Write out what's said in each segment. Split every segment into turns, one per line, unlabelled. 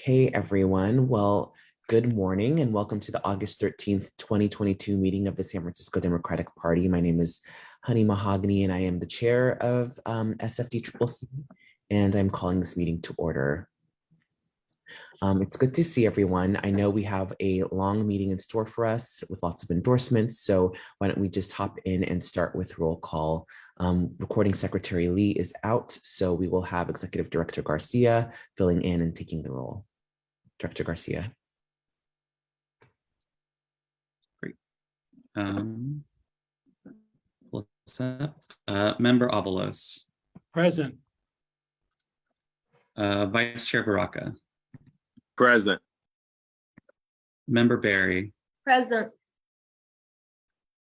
Hey everyone. Well, good morning and welcome to the August 13th, 2022 meeting of the San Francisco Democratic Party. My name is Honey Mahogany and I am the chair of SFDCCC, and I'm calling this meeting to order. It's good to see everyone. I know we have a long meeting in store for us with lots of endorsements, so why don't we just hop in and start with roll call. Recording Secretary Lee is out, so we will have Executive Director Garcia filling in and taking the role. Director Garcia.
Great. Member Avalos.
Present.
Vice Chair Baraka.
Present.
Member Barry.
Present.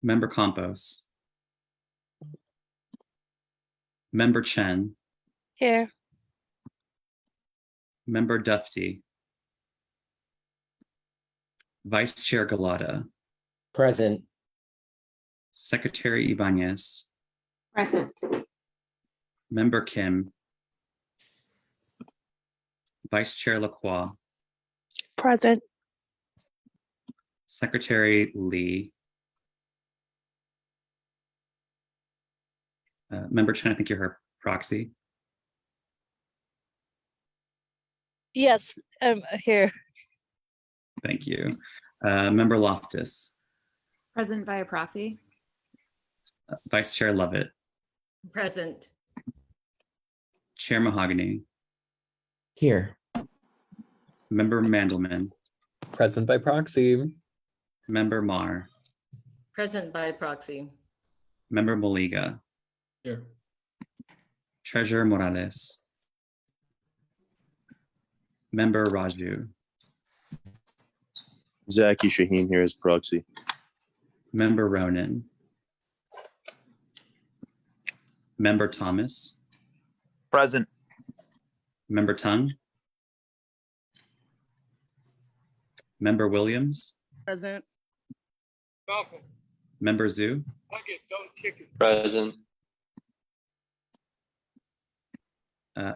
Member Campos. Member Chen.
Here.
Member Dufty. Vice Chair Galata.
Present.
Secretary Ibanez.
Present.
Member Kim. Vice Chair Lacroix.
Present.
Secretary Lee. Member Chen, I think you're her proxy.
Yes, I'm here.
Thank you. Member Loftus.
Present via proxy.
Vice Chair Lovett.
Present.
Chair Mahogany.
Here.
Member Mandelman.
Present by proxy.
Member Marr.
Present by proxy.
Member Maliga.
Here.
Treasurer Morales. Member Raju.
Zaki Shaheen here as proxy.
Member Ronan. Member Thomas.
Present.
Member Tung. Member Williams.
Present.
Member Zhu.
Present.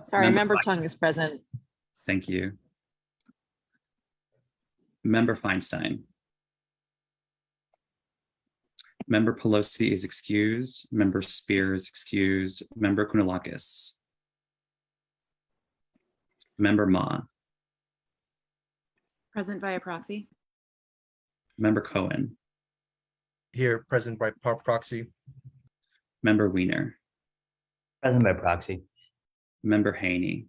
Sorry, member Tung is present.
Thank you. Member Feinstein. Member Pelosi is excused. Member Spear is excused. Member Kounalakis. Member Ma.
Present via proxy.
Member Cohen.
Here, present by proxy.
Member Wiener.
Present by proxy.
Member Haney.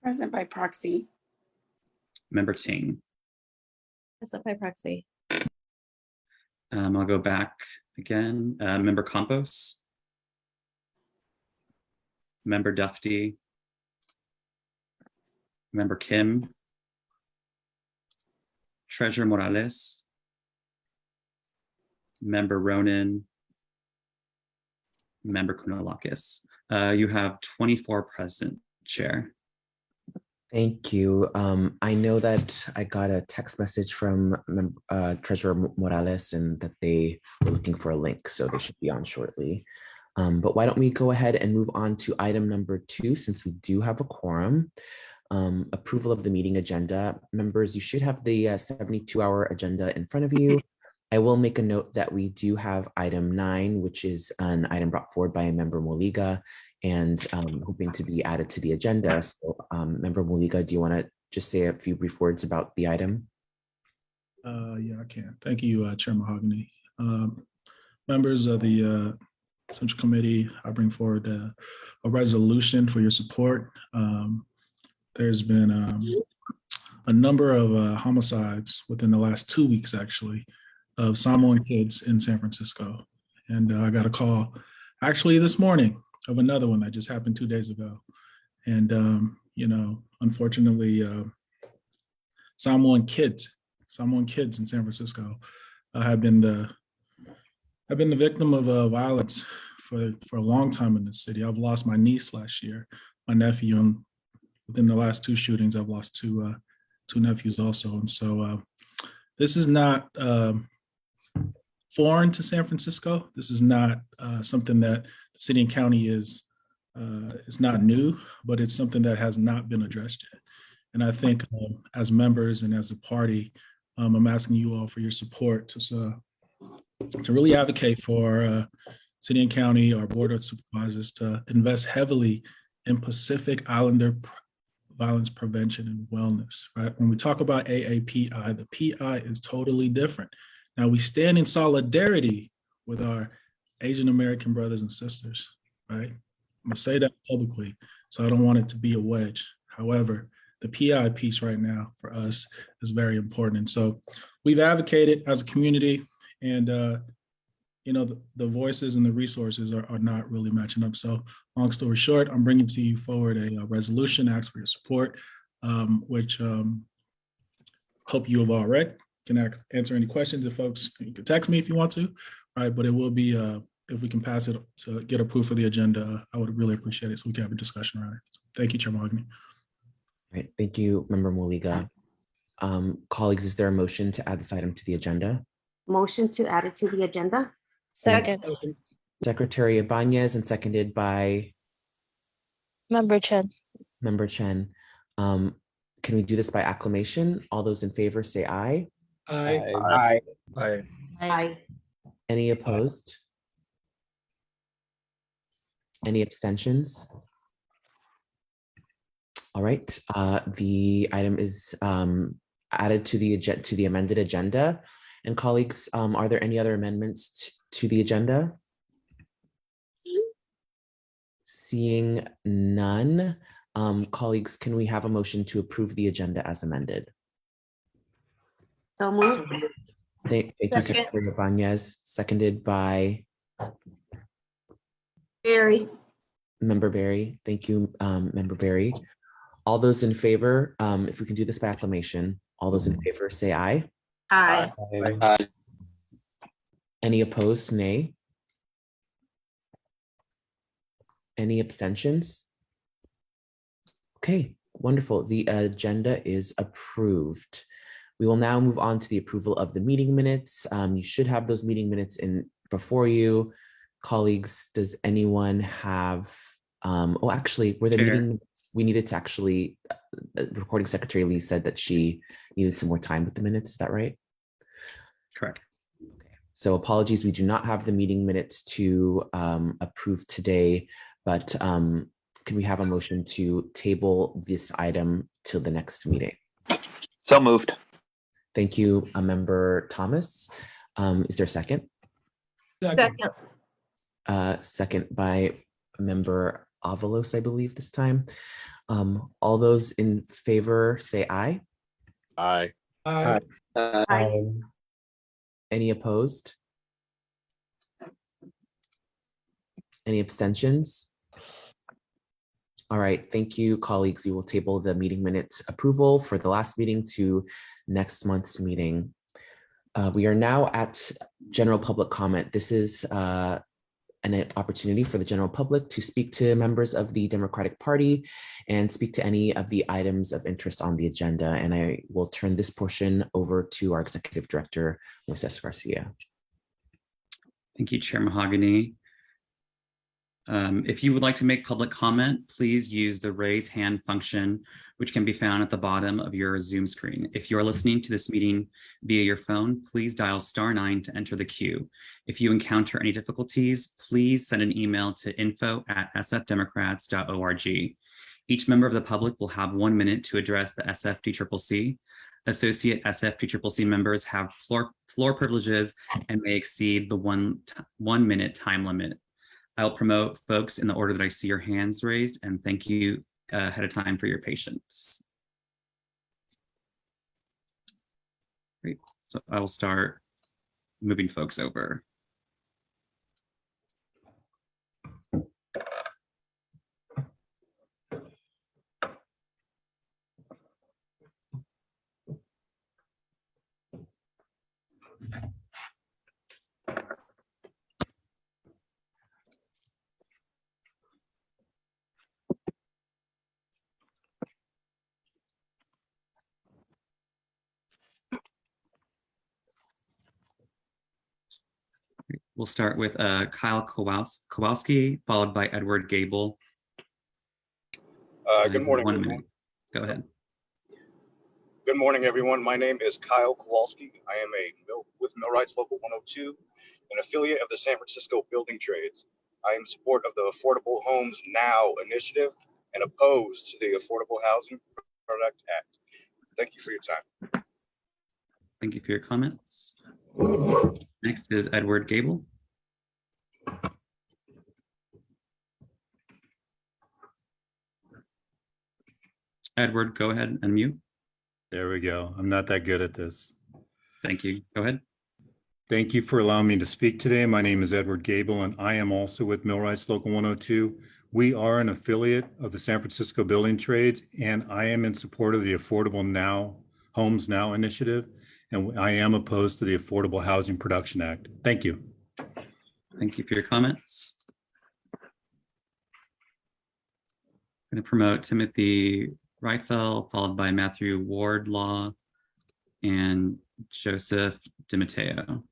Present by proxy.
Member Ting.
Present by proxy.
I'll go back again. Member Campos. Member Dufty. Member Kim. Treasurer Morales. Member Ronan. Member Kounalakis. You have 24 present, Chair.
Thank you. I know that I got a text message from Treasurer Morales and that they were looking for a link, so they should be on shortly. But why don't we go ahead and move on to item number 2, since we do have a quorum. Approval of the meeting agenda. Members, you should have the 72-hour agenda in front of you. I will make a note that we do have item 9, which is an item brought forward by a member Moliga and hoping to be added to the agenda. So member Moliga, do you want to just say a few brief words about the item?
Yeah, I can. Thank you, Chair Mahogany. Members of the Central Committee, I bring forward a resolution for your support. There's been a number of homicides within the last 2 weeks, actually, of Samoan kids in San Francisco. And I got a call actually this morning of another one that just happened 2 days ago. And, unfortunately, Samoan kids in San Francisco have been the victim of violence for a long time in this city. I've lost my niece last year, my nephew, and within the last 2 shootings, I've lost two nephews also. And so this is not foreign to San Francisco. This is not something that the city and county is not new, but it's something that has not been addressed yet. And I think as members and as a party, I'm asking you all for your support to really advocate for city and county, our board of supervisors to invest heavily in Pacific Islander violence prevention and wellness, right? When we talk about AAPI, the PI is totally different. Now we stand in solidarity with our Asian American brothers and sisters, right? I'm gonna say that publicly, so I don't want it to be a wedge. However, the PI piece right now for us is very important. And so we've advocated as a community, and the voices and the resources are not really matching up. So long story short, I'm bringing to you forward a resolution, ask for your support, which hope you have all read. Can answer any questions if folks, you can text me if you want to, right? But it will be, if we can pass it to get approved for the agenda, I would really appreciate it so we can have a discussion around it. Thank you, Chair Mahogany.
All right, thank you, Member Moliga. Colleagues, is there a motion to add this item to the agenda?
Motion to add it to the agenda.
Second. Secretary Ibanez and seconded by
Member Chen.
Member Chen. Can we do this by acclamation? All those in favor say aye.
Aye.
Aye.
Aye.
Aye.
Any opposed? Any abstentions? All right, the item is added to the amended agenda. And colleagues, are there any other amendments to the agenda? Seeing none, colleagues, can we have a motion to approve the agenda as amended?
So moved.
Thank you, Secretary Ibanez, seconded by
Barry.
Member Barry. Thank you, Member Barry. All those in favor, if we can do this by acclamation, all those in favor say aye.
Aye.
Aye.
Any opposed, nay? Any abstentions? Okay, wonderful. The agenda is approved. We will now move on to the approval of the meeting minutes. You should have those meeting minutes in before you. Colleagues, does anyone have, oh, actually, were the meeting minutes, we needed to actually, recording secretary Lee said that she needed some more time with the minutes, is that right?
Correct.
Okay. So apologies, we do not have the meeting minutes to approve today, but can we have a motion to table this item till the next meeting?
So moved.
Thank you, Member Thomas. Is there a second?
Second.
Second by Member Avalos, I believe this time. All those in favor say aye.
Aye.
Aye.
Aye.
Any opposed? Any abstentions? All right, thank you, colleagues. We will table the meeting minutes approval for the last meeting to next month's meeting. We are now at general public comment. This is an opportunity for the general public to speak to members of the Democratic Party and speak to any of the items of interest on the agenda. And I will turn this portion over to our Executive Director, Moises Garcia.
Thank you, Chair Mahogany. If you would like to make public comment, please use the raise hand function, which can be found at the bottom of your Zoom screen. If you are listening to this meeting via your phone, please dial *9 to enter the queue. If you encounter any difficulties, please send an email to info@sfdemocrats.org. Each member of the public will have 1 minute to address the SFDCCC. Associate SFDCCC members have floor privileges and may exceed the one minute time limit. I'll promote folks in the order that I see your hands raised, and thank you ahead of time for your patience. Great, so I will start moving folks over. We'll start with Kyle Kowalski, followed by Edward Gable.
Good morning.
1 minute. Go ahead.
Good morning, everyone. My name is Kyle Kowalski. I am with Millwrights Local 102, an affiliate of the San Francisco Building Trades. I am in support of the Affordable Homes Now initiative and opposed to the Affordable Housing Product Act. Thank you for your time.
Thank you for your comments. Next is Edward Gable. Edward, go ahead and mute.
There we go. I'm not that good at this.
Thank you. Go ahead.
Thank you for allowing me to speak today. My name is Edward Gable, and I am also with Millwrights Local 102. We are an affiliate of the San Francisco Building Trades, and I am in support of the Affordable Homes Now initiative, and I am opposed to the Affordable Housing Production Act. Thank you.
Thank you for your comments. I'm going to promote Timothy Reifel, followed by Matthew Wardlaw and Joseph DiMatteo.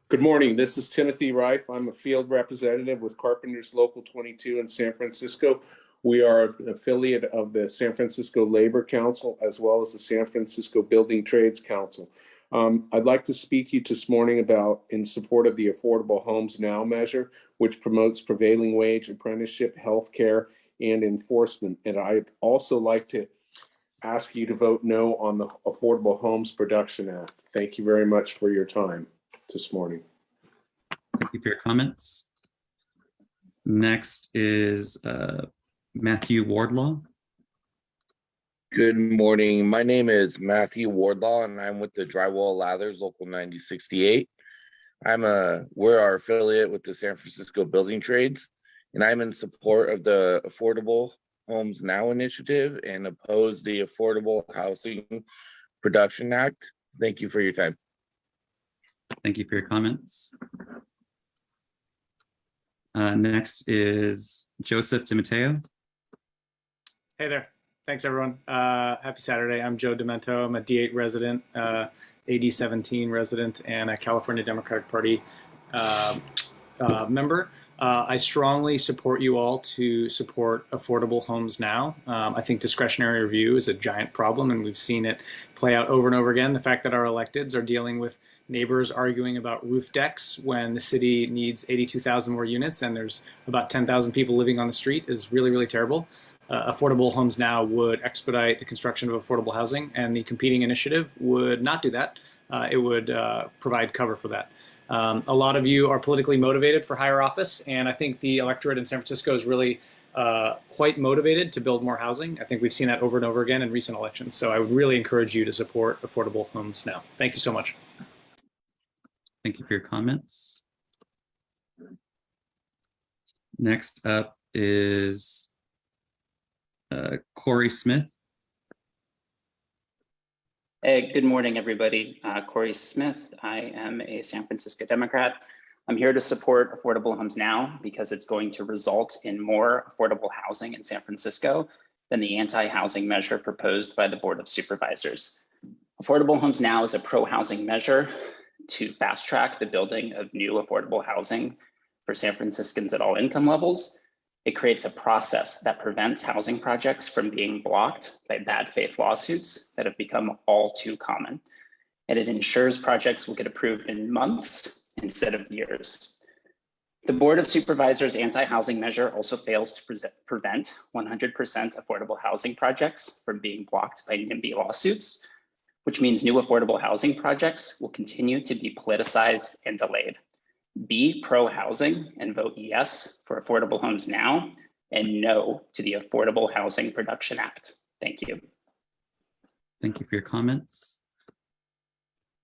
Good morning. This is Timothy Reif. I'm a field representative with Carpenters Local 22 in San Francisco. We are an affiliate of the San Francisco Labor Council as well as the San Francisco Building Trades Council. I'd like to speak to you this morning about in support of the Affordable Homes Now measure, which promotes prevailing wage, apprenticeship, healthcare, and enforcement. And I'd also like to ask you to vote no on the Affordable Homes Production Act. Thank you very much for your time this morning.
Thank you for your comments. Next is Matthew Wardlaw.
Good morning. My name is Matthew Wardlaw, and I'm with the Drywall Lathers Local 9068. We're our affiliate with the San Francisco Building Trades, and I'm in support of the Affordable Homes Now initiative and oppose the Affordable Housing Production Act. Thank you for your time.
Thank you for your comments. Next is Joseph DiMatteo.
Hey there. Thanks, everyone. Happy Saturday. I'm Joe Demento. I'm a D8 resident, AD17 resident, and a California Democratic Party member. I strongly support you all to support Affordable Homes Now. I think discretionary review is a giant problem, and we've seen it play out over and over again. The fact that our electeds are dealing with neighbors arguing about roof decks when the city needs 82,000 more units and there's about 10,000 people living on the street is really, really terrible. Affordable Homes Now would expedite the construction of affordable housing, and the competing initiative would not do that. It would provide cover for that. A lot of you are politically motivated for higher office, and I think the electorate in San Francisco is really quite motivated to build more housing. I think we've seen that over and over again in recent elections. So I would really encourage you to support Affordable Homes Now. Thank you so much.
Thank you for your comments. Next up is Corey Smith.
Hey, good morning, everybody. Corey Smith. I am a San Francisco Democrat. I'm here to support Affordable Homes Now because it's going to result in more affordable housing in San Francisco than the anti-housing measure proposed by the Board of Supervisors. Affordable Homes Now is a pro-housing measure to fast track the building of new affordable housing for San Franciscans at all income levels. It creates a process that prevents housing projects from being blocked by bad faith lawsuits that have become all too common. And it ensures projects will get approved in months instead of years. The Board of Supervisors anti-housing measure also fails to prevent 100% affordable housing projects from being blocked by NIMBY lawsuits, which means new affordable housing projects will continue to be politicized and delayed. Be pro-housing and vote yes for Affordable Homes Now and no to the Affordable Housing Production Act. Thank you.
Thank you for your comments.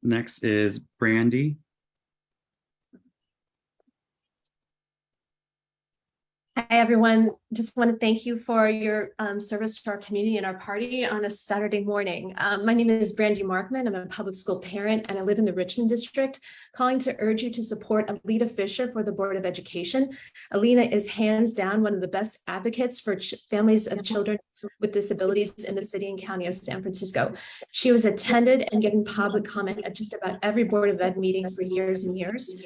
Next is Brandy.
Hi, everyone. Just want to thank you for your service to our community and our party on a Saturday morning. My name is Brandy Markman. I'm a public school parent and I live in the Richmond district, calling to urge you to support Alita Fisher for the Board of Education. Alina is hands down one of the best advocates for families of children with disabilities in the city and county of San Francisco. She was attended and given public comment at just about every Board of Ed meeting for years and years.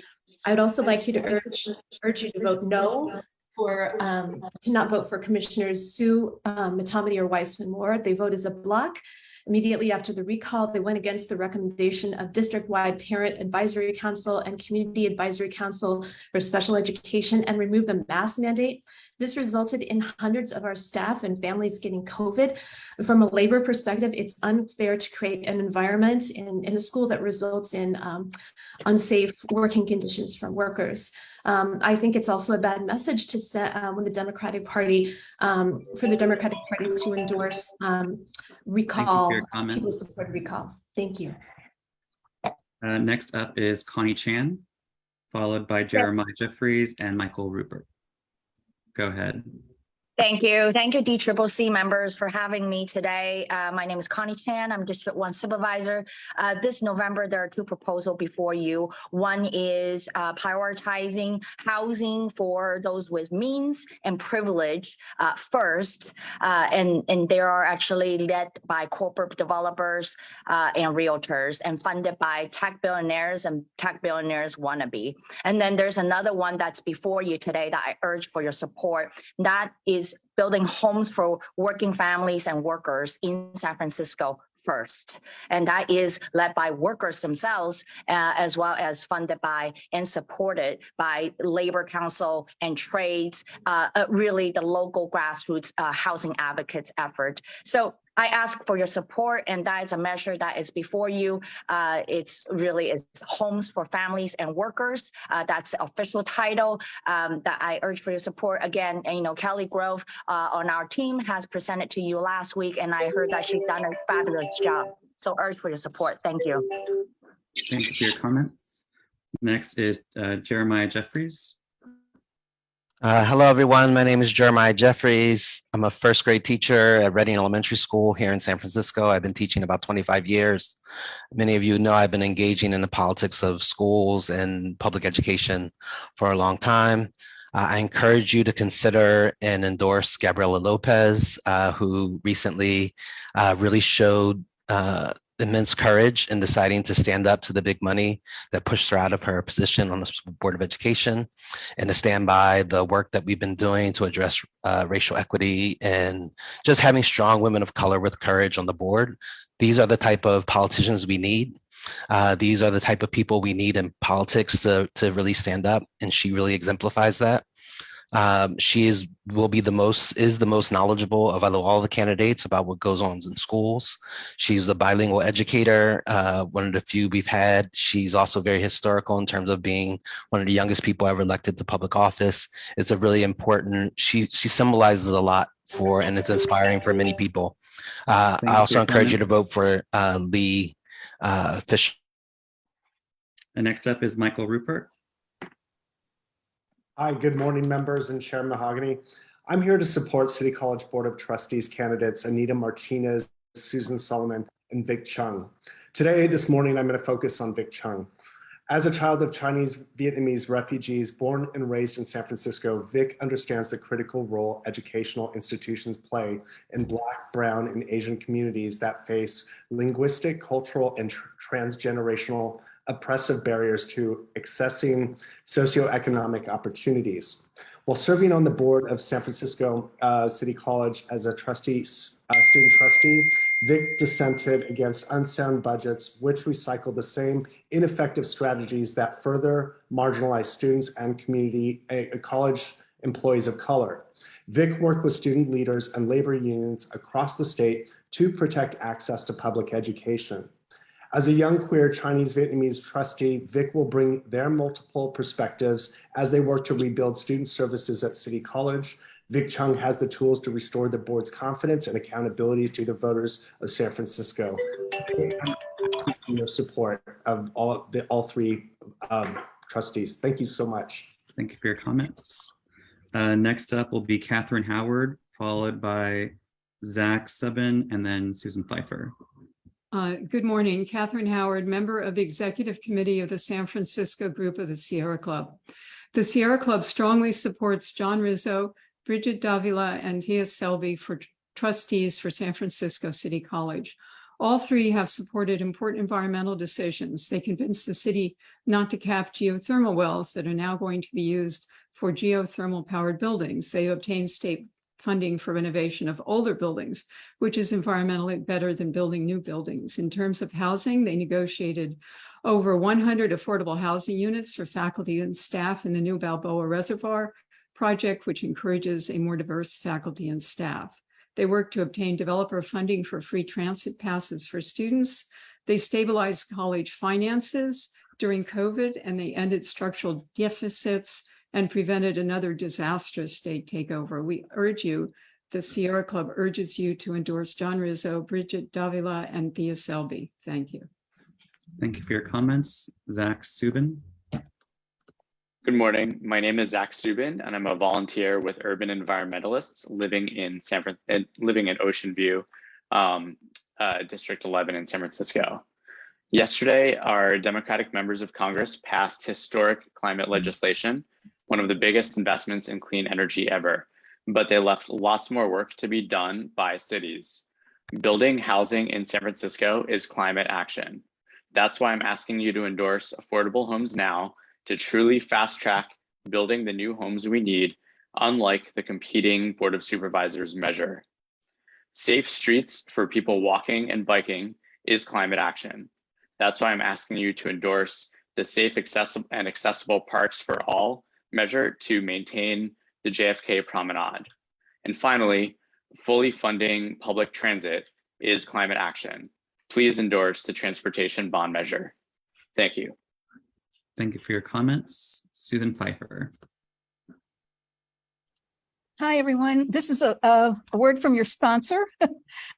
I would also like you to urge you to vote no to not vote for Commissioners Sue, Matamidi, or Weissman Moore. They vote as a block. Immediately after the recall, they went against the recommendation of district-wide Parent Advisory Council and Community Advisory Council for Special Education and removed the mask mandate. This resulted in hundreds of our staff and families getting COVID. From a labor perspective, it's unfair to create an environment in a school that results in unsafe working conditions for workers. I think it's also a bad message to set when the Democratic Party, for the Democratic Party to endorse recall, people support recalls. Thank you.
Next up is Connie Chan, followed by Jeremiah Jeffries and Michael Rupert. Go ahead.
Thank you. Thank you, DCCC members, for having me today. My name is Connie Chan. I'm District 1 Supervisor. This November, there are two proposals before you. One is prioritizing housing for those with means and privilege first. And they are actually led by corporate developers and realtors and funded by tech billionaires and tech billionaires wannabe. And then there's another one that's before you today that I urge for your support. That is building homes for working families and workers in San Francisco first. And that is led by workers themselves, as well as funded by and supported by Labor Council and trades, really the local grassroots housing advocates effort. So I ask for your support, and that is a measure that is before you. It's homes for families and workers. That's the official title that I urge for your support. Again, Kelly Grove on our team has presented to you last week, and I heard that she's done a fabulous job. So urge for your support. Thank you.
Thanks for your comments. Next is Jeremiah Jeffries.
Hello, everyone. My name is Jeremiah Jeffries. I'm a first grade teacher at Reading Elementary School here in San Francisco. I've been teaching about 25 years. Many of you know I've been engaging in the politics of schools and public education for a long time. I encourage you to consider and endorse Gabriela Lopez, who recently really showed immense courage in deciding to stand up to the big money that pushed her out of her position on the Board of Education, and to stand by the work that we've been doing to address racial equity and just having strong women of color with courage on the board. These are the type of politicians we need. These are the type of people we need in politics to really stand up, and she really exemplifies that. She is the most knowledgeable of all the candidates about what goes on in schools. She's a bilingual educator, one of the few we've had. She's also very historical in terms of being one of the youngest people ever elected to public office. It's a really important, she symbolizes a lot for, and it's inspiring for many people. I also encourage you to vote for Lee Fisher.
And next up is Michael Rupert.
Hi, good morning, members and Chair Mahogany. I'm here to support City College Board of Trustees candidates Anita Martinez, Susan Solomon, and Vic Chung. This morning, I'm going to focus on Vic Chung. As a child of Chinese Vietnamese refugees born and raised in San Francisco, Vic understands the critical role educational institutions play in Black, Brown, and Asian communities that face linguistic, cultural, and transgenerational oppressive barriers to accessing socioeconomic opportunities. While serving on the board of San Francisco City College as a student trustee, Vic dissented against unsound budgets, which recycle the same ineffective strategies that further marginalize students and community college employees of color. Vic worked with student leaders and labor unions across the state to protect access to public education. As a young queer Chinese Vietnamese trustee, Vic will bring their multiple perspectives as they work to rebuild student services at City College. Vic Chung has the tools to restore the board's confidence and accountability to the voters of San Francisco. Your support of all three trustees. Thank you so much.
Thank you for your comments. Next up will be Catherine Howard, followed by Zach Subin, and then Susan Pfeiffer.
Good morning, Catherine Howard, member of the Executive Committee of the San Francisco Group of the Sierra Club. The Sierra Club strongly supports John Rizzo, Bridget Davila, and Tia Selby for trustees for San Francisco City College. All three have supported important environmental decisions. They convinced the city not to cap geothermal wells that are now going to be used for geothermal powered buildings. They obtained state funding for renovation of older buildings, which is environmentally better than building new buildings. In terms of housing, they negotiated over 100 affordable housing units for faculty and staff in the new Balboa Reservoir project, which encourages a more diverse faculty and staff. They worked to obtain developer funding for free transit passes for students. They stabilized college finances during COVID, and they ended structural deficits and prevented another disastrous state takeover. We urge you, the Sierra Club urges you to endorse John Rizzo, Bridget Davila, and Thea Selby. Thank you.
Thank you for your comments. Zach Subin.
Good morning. My name is Zach Subin, and I'm a volunteer with Urban Environmentalists living in Ocean View, District 11 in San Francisco. Yesterday, our Democratic members of Congress passed historic climate legislation, one of the biggest investments in clean energy ever, but they left lots more work to be done by cities. Building housing in San Francisco is climate action. That's why I'm asking you to endorse Affordable Homes Now to truly fast track building the new homes we need, unlike the competing Board of Supervisors measure. Safe streets for people walking and biking is climate action. That's why I'm asking you to endorse the Safe, Accessible Parks for All measure to maintain the JFK Promenade. And finally, fully funding public transit is climate action. Please endorse the transportation bond measure. Thank you.
Thank you for your comments. Susan Pfeiffer.
Hi, everyone. This is a word from your sponsor.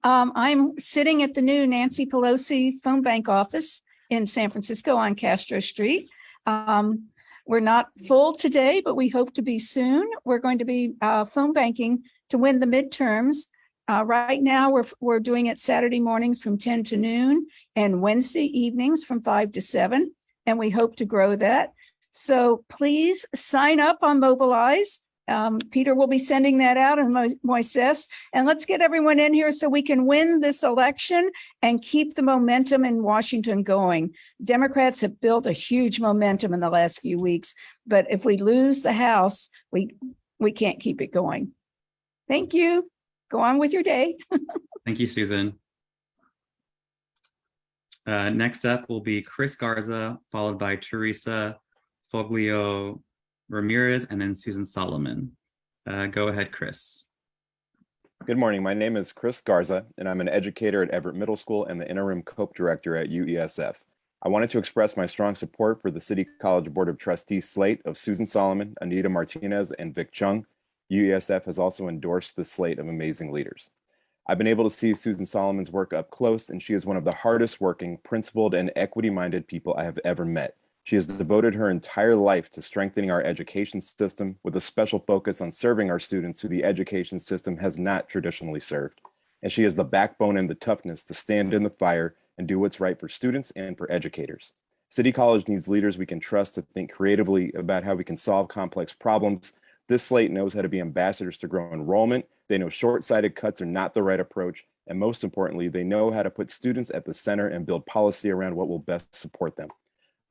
I'm sitting at the new Nancy Pelosi phone bank office in San Francisco on Castro Street. We're not full today, but we hope to be soon. We're going to be phone banking to win the midterms. Right now, we're doing it Saturday mornings from 10 to noon and Wednesday evenings from 5 to 7. And we hope to grow that. So please sign up on Mobilize. Peter will be sending that out, and Moises. And let's get everyone in here so we can win this election and keep the momentum in Washington going. Democrats have built a huge momentum in the last few weeks, but if we lose the House, we can't keep it going. Thank you. Go on with your day.
Thank you, Susan. Next up will be Chris Garza, followed by Teresa Foglio Ramirez, and then Susan Solomon. Go ahead, Chris.
Good morning. My name is Chris Garza, and I'm an educator at Everett Middle School and the interim COPE director at UESF. I wanted to express my strong support for the City College Board of Trustees slate of Susan Solomon, Anita Martinez, and Vic Chung. UESF has also endorsed this slate of amazing leaders. I've been able to see Susan Solomon's work up close, and she is one of the hardest working, principled, and equity-minded people I have ever met. She has devoted her entire life to strengthening our education system with a special focus on serving our students who the education system has not traditionally served. And she has the backbone and the toughness to stand in the fire and do what's right for students and for educators. City College needs leaders we can trust to think creatively about how we can solve complex problems. This slate knows how to be ambassadors to grow enrollment. They know short-sighted cuts are not the right approach. And most importantly, they know how to put students at the center and build policy around what will best support them.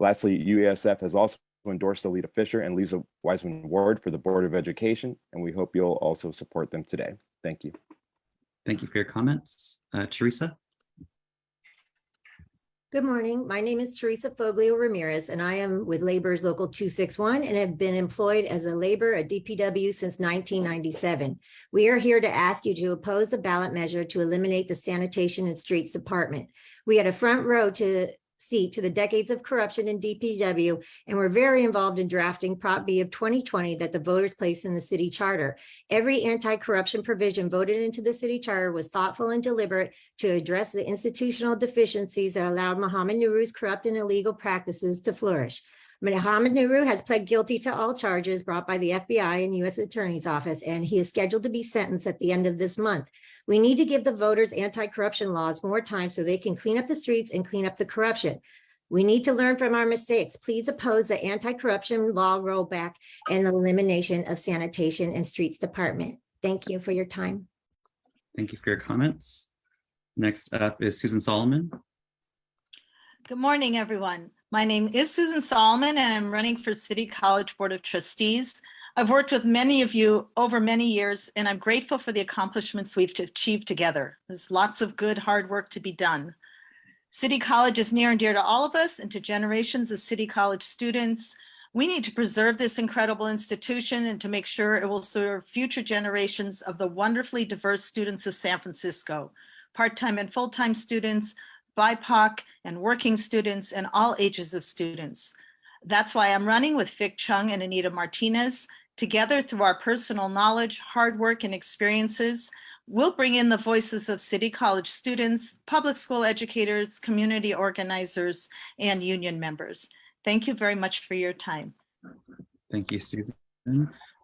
Lastly, UESF has also endorsed Alita Fisher and Lisa Wiseman Ward for the Board of Education, and we hope you'll also support them today. Thank you.
Thank you for your comments. Teresa?
Good morning. My name is Teresa Foglio Ramirez, and I am with Labor's Local 261 and have been employed as a laborer at DPW since 1997. We are here to ask you to oppose the ballot measure to eliminate the Sanitation and Streets Department. We had a front row seat to the decades of corruption in DPW, and we're very involved in drafting Prop B of 2020 that the voters placed in the city charter. Every anti-corruption provision voted into the city charter was thoughtful and deliberate to address the institutional deficiencies that allowed Mohamed Nourou's corrupt and illegal practices to flourish. Mohamed Nourou has pled guilty to all charges brought by the FBI and U.S. Attorney's Office, and he is scheduled to be sentenced at the end of this month. We need to give the voters anti-corruption laws more time so they can clean up the streets and clean up the corruption. We need to learn from our mistakes. Please oppose the anti-corruption law rollback and the elimination of Sanitation and Streets Department. Thank you for your time.
Thank you for your comments. Next up is Susan Solomon.
Good morning, everyone. My name is Susan Solomon, and I'm running for City College Board of Trustees. I've worked with many of you over many years, and I'm grateful for the accomplishments we've achieved together. There's lots of good, hard work to be done. City College is near and dear to all of us and to generations of City College students. We need to preserve this incredible institution and to make sure it will serve future generations of the wonderfully diverse students of San Francisco, part-time and full-time students, BIPOC and working students, and all ages of students. That's why I'm running with Vic Chung and Anita Martinez. Together, through our personal knowledge, hard work, and experiences, we'll bring in the voices of City College students, public school educators, community organizers, and union members. Thank you very much for your time.
Thank you, Susan.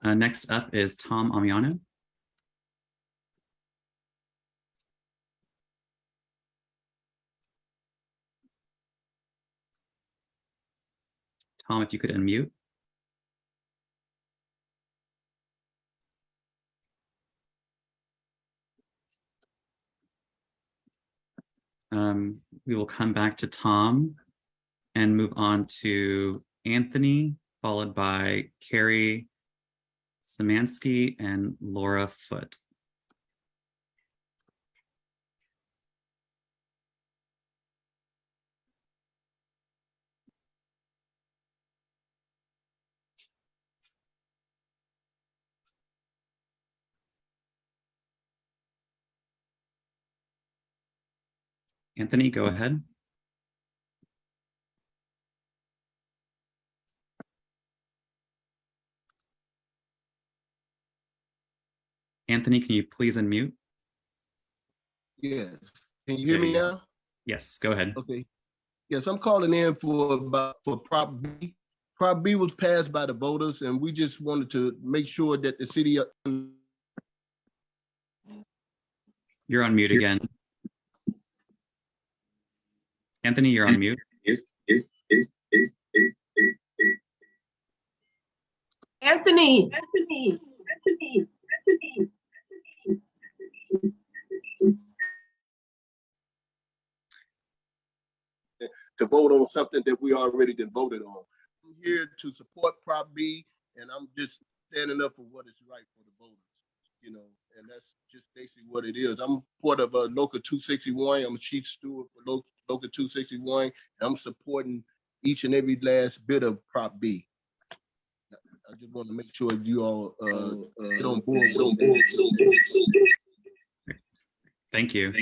Next up is Tom Amiano. Tom, if you could unmute. We will come back to Tom and move on to Anthony, followed by Carrie Szymanski and Laura Foote. Anthony, go ahead. Anthony, can you please unmute?
Yes. Can you hear me now?
Yes, go ahead.
Okay. Yes, I'm calling in for Prop B. Prop B was passed by the voters, and we just wanted to make sure that the city.
You're on mute again. Anthony, you're on mute.
Anthony.
To vote on something that we already done voted on. I'm here to support Prop B, and I'm just standing up for what is right for the voters, you know, and that's just basically what it is. I'm part of Local 261. I'm a chief steward for Local 261, and I'm supporting each and every last bit of Prop B. I just want to make sure you all get on board.
Thank you.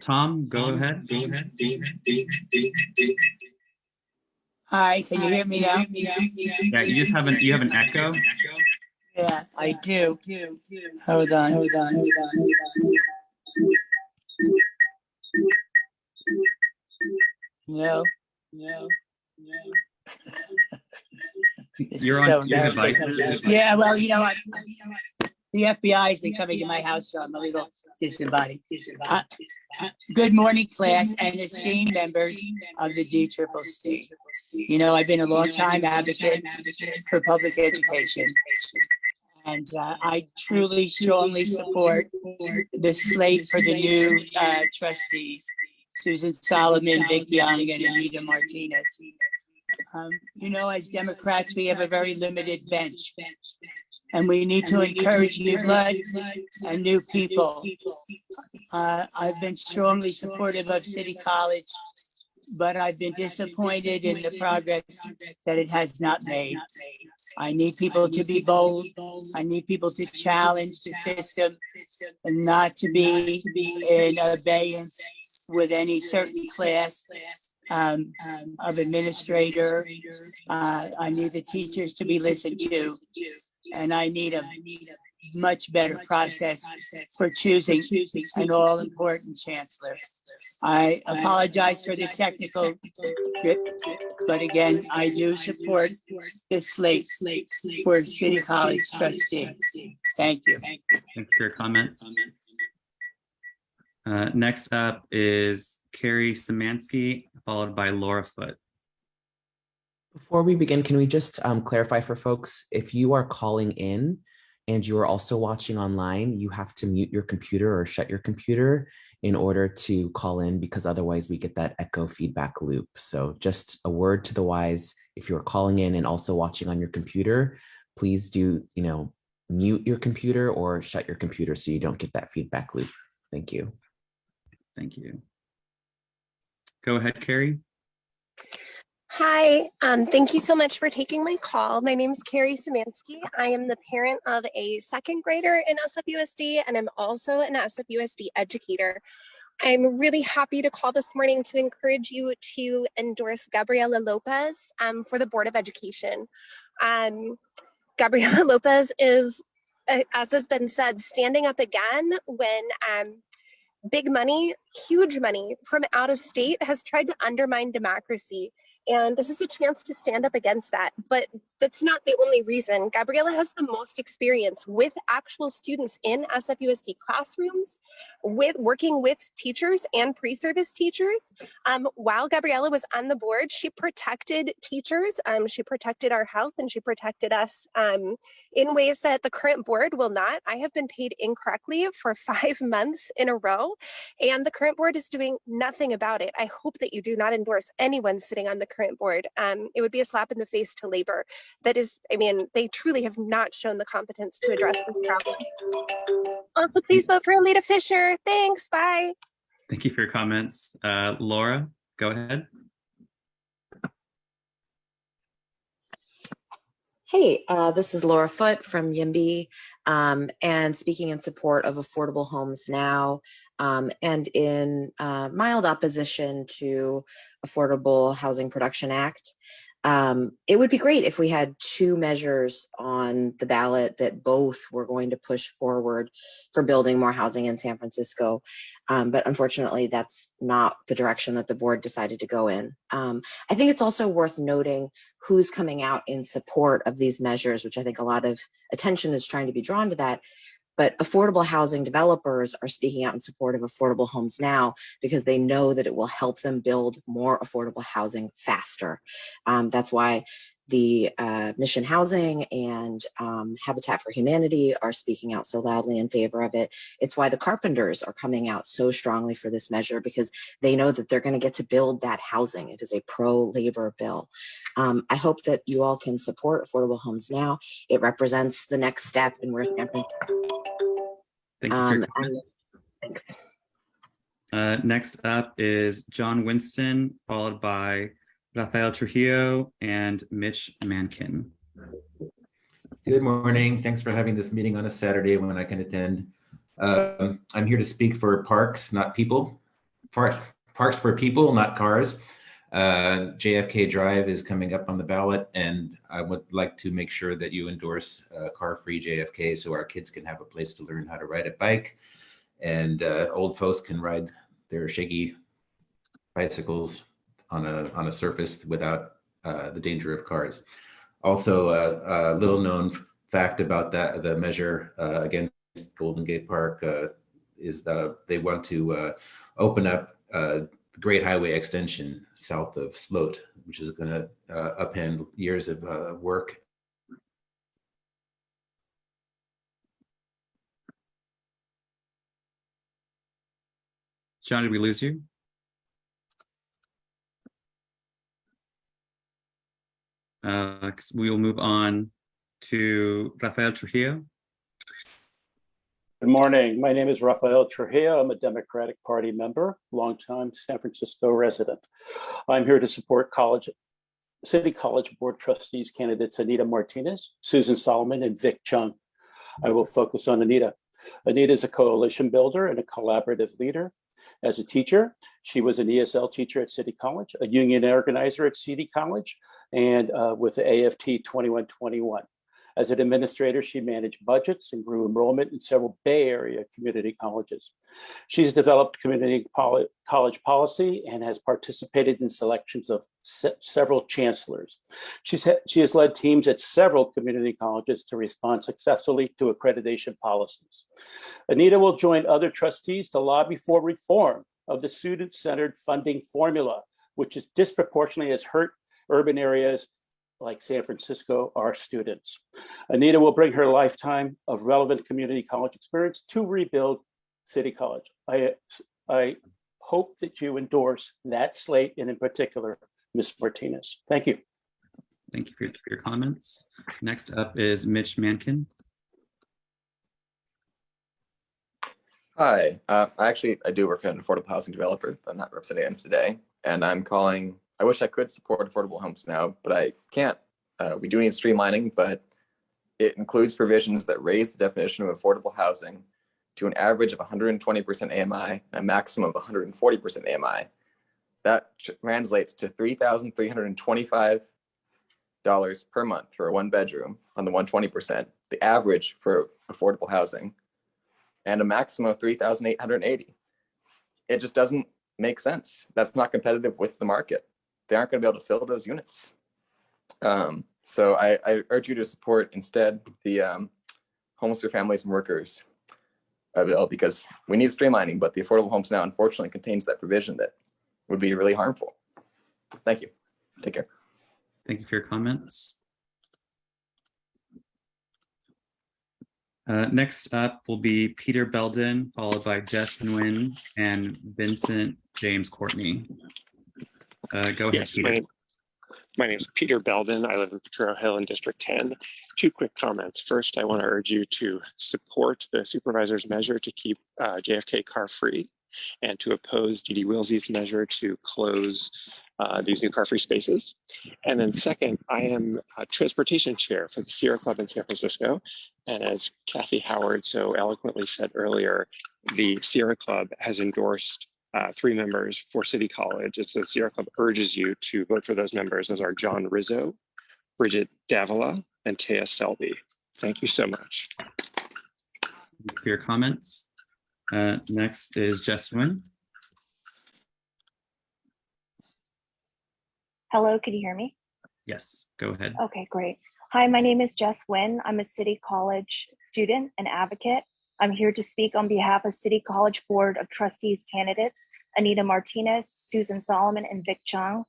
Tom, go ahead.
Hi, can you hear me now?
Yeah, you have an echo.
Yeah, I do. Hold on. No.
You're on your device.
Yeah, well, you know what? The FBI has been coming to my house, so I'm a little disembodied. Good morning, class and esteemed members of the DCCC. You know, I've been a long time advocate for public education. And I truly, strongly support the slate for the new trustees, Susan Solomon, Vic Young, and Anita Martinez. You know, as Democrats, we have a very limited bench. And we need to encourage new blood and new people. I've been strongly supportive of City College, but I've been disappointed in the progress that it has not made. I need people to be bold. I need people to challenge the system and not to be in abeyance with any certain class of administrator. I need the teachers to be listened to. And I need a much better process for choosing an all-important chancellor. I apologize for the technical, but again, I do support this slate for City College trustee. Thank you.
Thank you for your comments. Next up is Carrie Szymanski, followed by Laura Foote.
Before we begin, can we just clarify for folks, if you are calling in and you are also watching online, you have to mute your computer or shut your computer in order to call in, because otherwise we get that echo feedback loop. So just a word to the wise, if you're calling in and also watching on your computer, please do, mute your computer or shut your computer so you don't get that feedback loop. Thank you.
Thank you. Go ahead, Carrie.
Hi, thank you so much for taking my call. My name is Carrie Szymanski. I am the parent of a second grader in SFUSD, and I'm also an SFUSD educator. I'm really happy to call this morning to encourage you to endorse Gabriela Lopez for the Board of Education. Gabriela Lopez is, as has been said, standing up again when big money, huge money from out of state has tried to undermine democracy. And this is a chance to stand up against that. But that's not the only reason. Gabriela has the most experience with actual students in SFUSD classrooms, with working with teachers and pre-service teachers. While Gabriela was on the board, she protected teachers, she protected our health, and she protected us in ways that the current board will not. I have been paid incorrectly for 5 months in a row, and the current board is doing nothing about it. I hope that you do not endorse anyone sitting on the current board. It would be a slap in the face to labor. That is, I mean, they truly have not shown the competence to address this problem. Also, please vote for Alita Fisher. Thanks, bye.
Thank you for your comments. Laura, go ahead.
Hey, this is Laura Foote from YIMBY, and speaking in support of Affordable Homes Now, and in mild opposition to Affordable Housing Production Act. It would be great if we had 2 measures on the ballot that both were going to push forward for building more housing in San Francisco. But unfortunately, that's not the direction that the board decided to go in. I think it's also worth noting who's coming out in support of these measures, which I think a lot of attention is trying to be drawn to that. But affordable housing developers are speaking out in support of Affordable Homes Now because they know that it will help them build more affordable housing faster. That's why the Mission Housing and Habitat for Humanity are speaking out so loudly in favor of it. It's why the carpenters are coming out so strongly for this measure, because they know that they're going to get to build that housing. It is a pro-labor bill. I hope that you all can support Affordable Homes Now. It represents the next step in where San Francisco.
Thank you for your comments.
Thanks.
Next up is John Winston, followed by Rafael Trujillo and Mitch Mankin.
Good morning. Thanks for having this meeting on a Saturday when I can attend. I'm here to speak for parks, not people. Parks for people, not cars. JFK Drive is coming up on the ballot, and I would like to make sure that you endorse car-free JFK so our kids can have a place to learn how to ride a bike, and old folks can ride their shaky bicycles on a surface without the danger of cars. Also, a little known fact about that, the measure against Golden Gate Park is they want to open up the Great Highway extension south of Sloat, which is going to upend years of work.
John, did we lose you? We will move on to Rafael Trujillo.
Good morning. My name is Rafael Trujillo. I'm a Democratic Party member, longtime San Francisco resident. I'm here to support City College Board Trustees candidates Anita Martinez, Susan Solomon, and Vic Chung. I will focus on Anita. Anita is a coalition builder and a collaborative leader. As a teacher, she was an ESL teacher at City College, a union organizer at City College, and with the AFT 2121. As an administrator, she managed budgets and grew enrollment in several Bay Area community colleges. She's developed community college policy and has participated in selections of several chancellors. She has led teams at several community colleges to respond successfully to accreditation policies. Anita will join other trustees to lobby for reform of the student-centered funding formula, which is disproportionately has hurt urban areas like San Francisco, our students. Anita will bring her lifetime of relevant community college experience to rebuild City College. I hope that you endorse that slate and in particular, Ms. Martinez. Thank you.
Thank you for your comments. Next up is Mitch Mankin.
Hi, I do work at an affordable housing developer. I'm not representing them today, and I'm calling. I wish I could support affordable homes now, but I can't. We do need streamlining, but it includes provisions that raise the definition of affordable housing to an average of 120% AMI and a maximum of 140% AMI. That translates to $3,325 per month for a one bedroom on the 120%, the average for affordable housing, and a maximum of $3,880. It just doesn't make sense. That's not competitive with the market. They aren't going to be able to fill those units. So I urge you to support instead the Homes for Families and Workers bill, because we need streamlining, but the Affordable Homes Now unfortunately contains that provision that would be really harmful. Thank you. Take care.
Thank you for your comments. Next up will be Peter Belden, followed by Justin Nguyen and Vincent James Courtney. Go ahead,
Yes,
Peter.
My name is Peter Belden. I live in Potrero Hill in District 10. Two quick comments. First, I want to urge you to support the supervisor's measure to keep JFK car free and to oppose Dee Dee Willsey's measure to close these new car-free spaces. And then second, I am a transportation chair for the Sierra Club in San Francisco. And as Kathy Howard so eloquently said earlier, the Sierra Club has endorsed 3 members for City College. And so Sierra Club urges you to vote for those members, as are John Rizzo, Bridget Davila, and Taya Selby. Thank you so much.
Thank you for your comments. Next is Jess Nguyen.
Hello, can you hear me?
Yes, go ahead.
Okay, great. Hi, my name is Jess Nguyen. I'm a City College student and advocate. I'm here to speak on behalf of City College Board of Trustees candidates, Anita Martinez, Susan Solomon, and Vic Chung.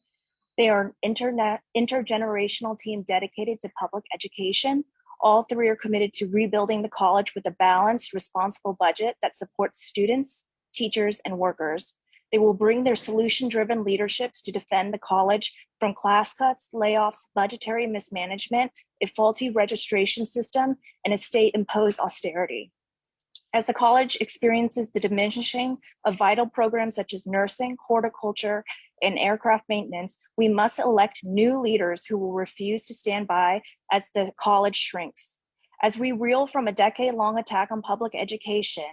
They are an intergenerational team dedicated to public education. All 3 are committed to rebuilding the college with a balanced, responsible budget that supports students, teachers, and workers. They will bring their solution-driven leaderships to defend the college from class cuts, layoffs, budgetary mismanagement, a faulty registration system, and a state-imposed austerity. As the college experiences the diminishing of vital programs such as nursing, horticulture, and aircraft maintenance, we must elect new leaders who will refuse to stand by as the college shrinks. As we reel from a decade-long attack on public education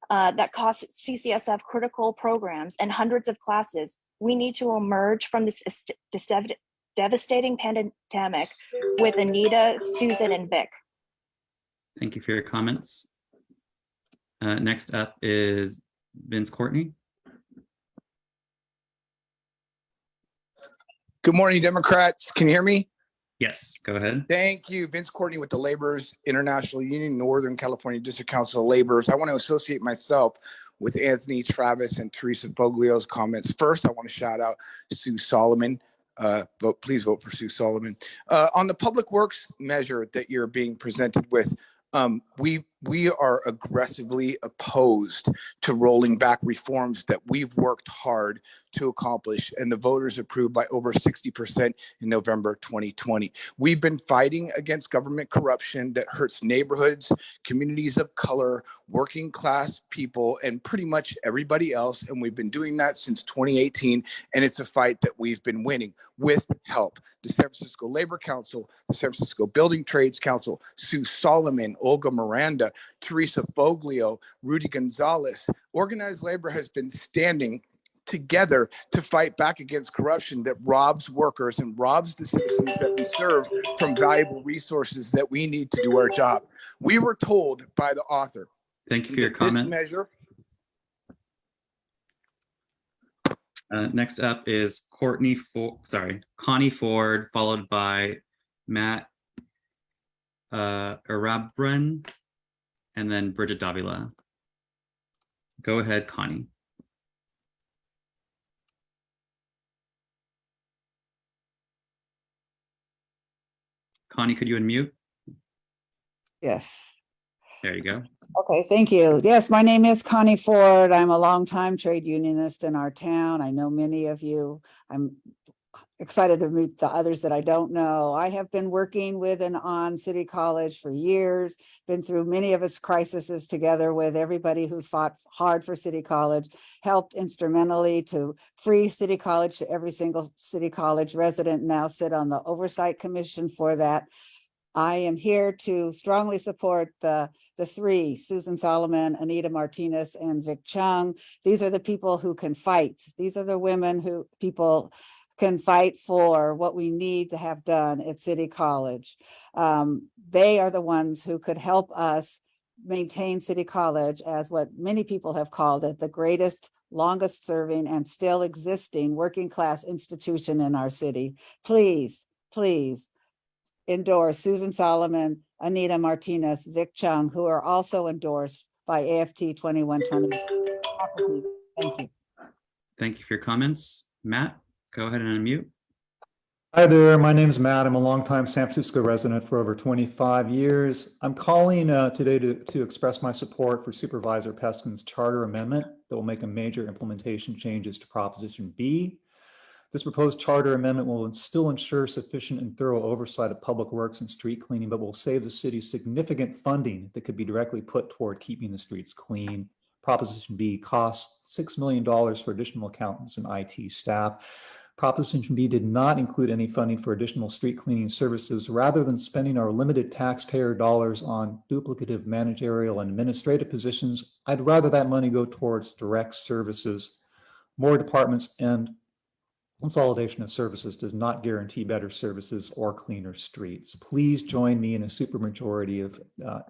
that costs CCSF critical programs and hundreds of classes, we need to emerge from this devastating pandemic with Anita, Susan, and Vic.
Thank you for your comments. Next up is Vince Courtney.
Good morning, Democrats. Can you hear me?
Yes, go ahead.
Thank you. Vince Courtney with the Laborers International Union, Northern California District Council of Laborers. I want to associate myself with Anthony, Travis, and Teresa Foglio's comments. First, I want to shout out Sue Solomon. Please vote for Sue Solomon. On the public works measure that you're being presented with, we are aggressively opposed to rolling back reforms that we've worked hard to accomplish and the voters approved by over 60% in November 2020. We've been fighting against government corruption that hurts neighborhoods, communities of color, working class people, and pretty much everybody else. And we've been doing that since 2018. And it's a fight that we've been winning with help. The San Francisco Labor Council, the San Francisco Building Trades Council, Sue Solomon, Olga Miranda, Teresa Foglio, Rudy Gonzalez. Organized labor has been standing together to fight back against corruption that robs workers and robs the citizens that we serve from valuable resources that we need to do our job. We were told by the author.
Thank you for your comment. Next up is Connie Ford, followed by Matt Arabran, and then Bridget Davila. Go ahead, Connie. Connie, could you unmute?
Yes.
There you go.
Okay, thank you. Yes, my name is Connie Ford. I'm a longtime trade unionist in our town. I know many of you. I'm excited to meet the others that I don't know. I have been working with and on City College for years, been through many of its crises together with everybody who's fought hard for City College, helped instrumentally to free City College to every single City College resident, now sit on the Oversight Commission for that. I am here to strongly support the three, Susan Solomon, Anita Martinez, and Vic Chung. These are the people who can fight. These are the women who people can fight for what we need to have done at City College. They are the ones who could help us maintain City College as what many people have called it, the greatest, longest serving, and still existing working class institution in our city. Please, please endorse Susan Solomon, Anita Martinez, Vic Chung, who are also endorsed by AFT 2120 faculty. Thank you.
Thank you for your comments. Matt, go ahead and unmute.
Hi there, my name is Matt. I'm a longtime San Francisco resident for over 25 years. I'm calling today to express my support for Supervisor Peskin's charter amendment that will make a major implementation changes to Proposition B. This proposed charter amendment will still ensure sufficient and thorough oversight of public works and street cleaning, but will save the city significant funding that could be directly put toward keeping the streets clean. Proposition B costs $6 million for additional accountants and IT staff. Proposition B did not include any funding for additional street cleaning services. Rather than spending our limited taxpayer dollars on duplicative managerial and administrative positions, I'd rather that money go towards direct services. More departments and consolidation of services does not guarantee better services or cleaner streets. Please join me in a supermajority of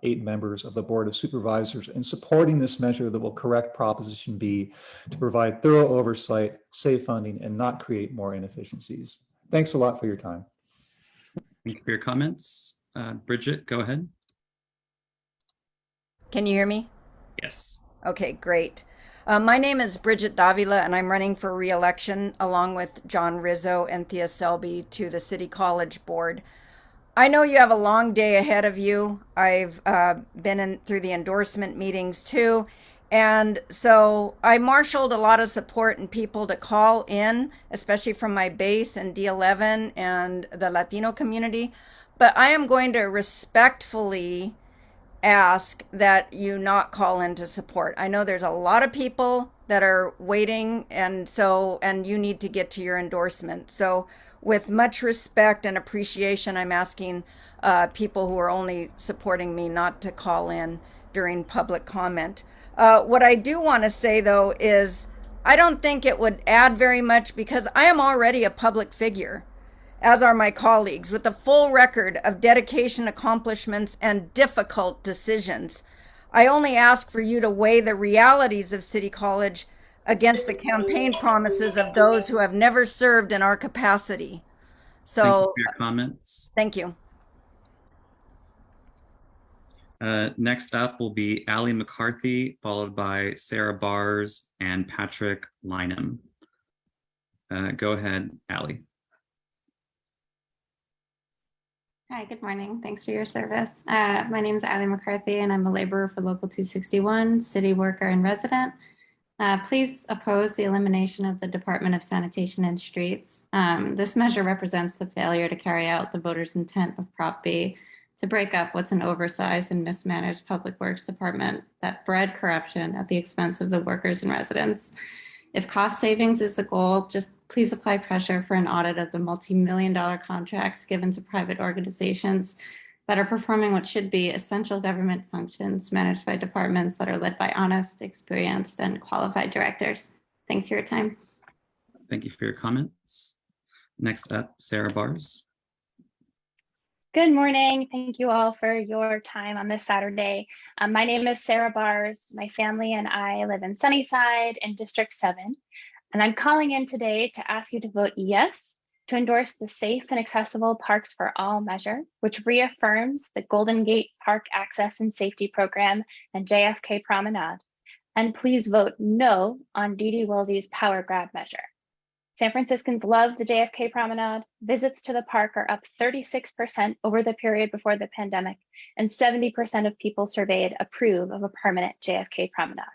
8 members of the Board of Supervisors in supporting this measure that will correct Proposition B to provide thorough oversight, save funding, and not create more inefficiencies. Thanks a lot for your time.
Thank you for your comments. Bridget, go ahead.
Can you hear me?
Yes.
Okay, great. My name is Bridget Davila, and I'm running for re-election along with John Rizzo and Thea Selby to the City College Board. I know you have a long day ahead of you. I've been through the endorsement meetings too. And so I marshaled a lot of support and people to call in, especially from my base in D11 and the Latino community. But I am going to respectfully ask that you not call in to support. I know there's a lot of people that are waiting, and you need to get to your endorsement. So with much respect and appreciation, I'm asking people who are only supporting me not to call in during public comment. What I do want to say though is I don't think it would add very much because I am already a public figure, as are my colleagues, with a full record of dedication, accomplishments, and difficult decisions. I only ask for you to weigh the realities of City College against the campaign promises of those who have never served in our capacity. So,
thank you for your comments.
Thank you.
Next up will be Allie McCarthy, followed by Sarah Bars and Patrick Lynham. Go ahead, Allie.
Hi, good morning. Thanks for your service. My name is Allie McCarthy, and I'm a laborer for Local 261, city worker and resident. Please oppose the elimination of the Department of Sanitation and Streets. This measure represents the failure to carry out the voters' intent of Prop B to break up what's an oversized and mismanaged public works department that bred corruption at the expense of the workers and residents. If cost savings is the goal, just please apply pressure for an audit of the multi-million-dollar contracts given to private organizations that are performing what should be essential government functions managed by departments that are led by honest, experienced, and qualified directors. Thanks for your time.
Thank you for your comments. Next up, Sarah Bars.
Good morning. Thank you all for your time on this Saturday. My name is Sarah Bars. My family and I live in Sunnyside in District 7. And I'm calling in today to ask you to vote yes to endorse the Safe and Accessible Parks for All measure, which reaffirms the Golden Gate Park Access and Safety Program and JFK Promenade. And please vote no on D.D. Willsey's Power Grab measure. San Franciscans love the JFK Promenade. Visits to the park are up 36% over the period before the pandemic, and 70% of people surveyed approve of a permanent JFK Promenade.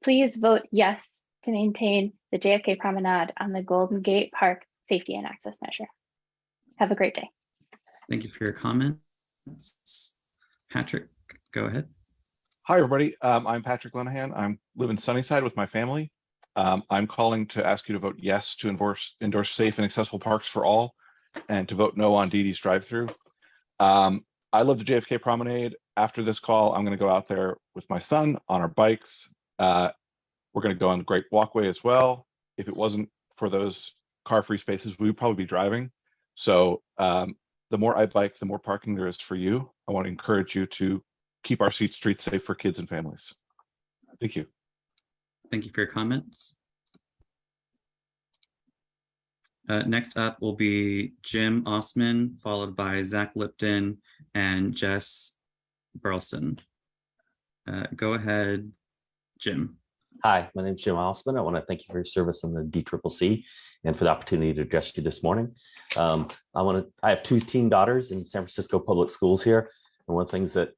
Please vote yes to maintain the JFK Promenade on the Golden Gate Park safety and access measure. Have a great day.
Thank you for your comments. Patrick, go ahead.
Hi, everybody. I'm Patrick Linehan. I live in Sunnyside with my family. I'm calling to ask you to vote yes to endorse safe and accessible parks for all, and to vote no on Dee Dee's drive-through. I love the JFK Promenade. After this call, I'm going to go out there with my son on our bikes. We're going to go on the Great Walkway as well. If it wasn't for those car-free spaces, we would probably be driving. So the more I bike, the more parking there is for you. I want to encourage you to keep our streets safe for kids and families. Thank you.
Thank you for your comments. Next up will be Jim Osman, followed by Zach Lipton and Jess Burleson. Go ahead, Jim.
Hi, my name is Jim Osman. I want to thank you for your service on the DCCC and for the opportunity to address you this morning. I have 2 teen daughters in San Francisco public schools here. And one of the things that,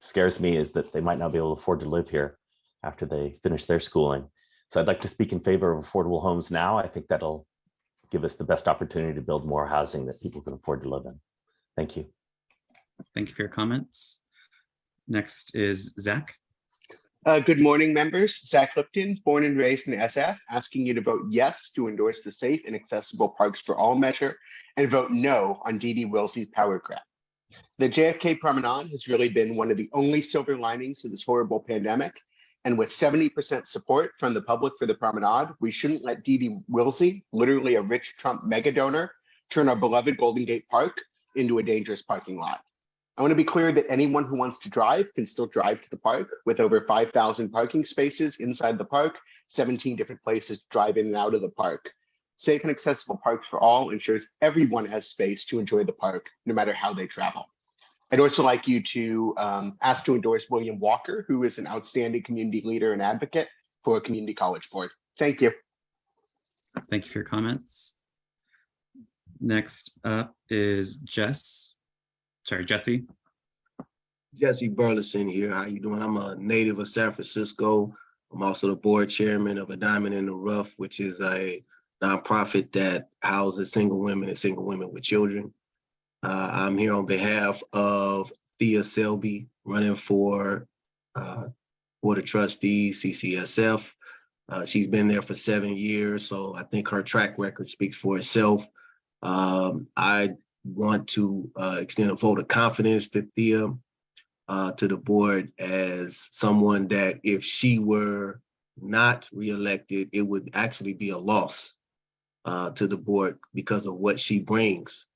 scares me is that they might not be able to afford to live here after they finish their schooling. So I'd like to speak in favor of affordable homes now. I think that'll give us the best opportunity to build more housing that people can afford to live in. Thank you.
Thank you for your comments. Next is Zach.
Good morning, members. Zach Lipton, born and raised in SF, asking you to vote yes to endorse the Safe and Accessible Parks for All measure and vote no on Dee Dee Willsey's power grab. The JFK Promenade has really been one of the only silver linings of this horrible pandemic. And with 70% support from the public for the promenade, we shouldn't let Dee Dee Willsey, literally a rich Trump mega donor, turn our beloved Golden Gate Park into a dangerous parking lot. I want to be clear that anyone who wants to drive can still drive to the park with over 5,000 parking spaces inside the park, 17 different places to drive in and out of the park. Safe and accessible parks for all ensures everyone has space to enjoy the park, no matter how they travel. I'd also like you to ask to endorse William Walker, who is an outstanding community leader and advocate for a community college board. Thank you.
Thank you for your comments. Next up is Jesse.
Jesse Burleson here. How you doing? I'm a native of San Francisco. I'm also the board chairman of A Diamond in the Rough, which is a nonprofit that houses single women and single women with children. I'm here on behalf of Thea Selby, running for Board of Trustees, CCSF. She's been there for 7 years, so I think her track record speaks for itself. I want to extend a vote of confidence to Thea, to the board, as someone that if she were not reelected, it would actually be a loss to the board because of what she brings.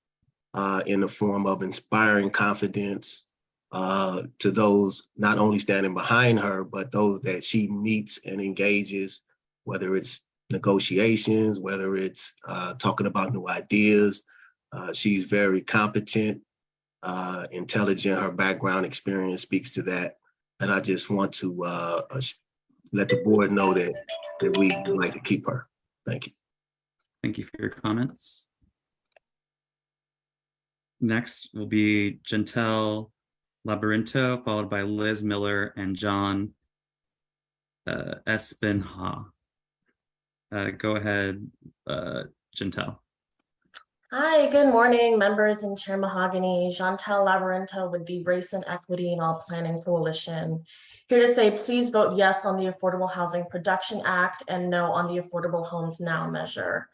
In the form of inspiring confidence to those not only standing behind her, but those that she meets and engages, whether it's negotiations, whether it's talking about new ideas. She's very competent, intelligent. Her background experience speaks to that. And I just want to let the board know that we would like to keep her. Thank you.
Thank you for your comments. Next will be Gentel Labyrinto, followed by Liz Miller and John Espinha. Go ahead, Gentel.
Hi, good morning, members and Chair Mahogany. Gentel Labyrinto with the Race and Equity in All Planning Coalition. Here to say, please vote yes on the Affordable Housing Production Act and no on the Affordable Homes Now measure.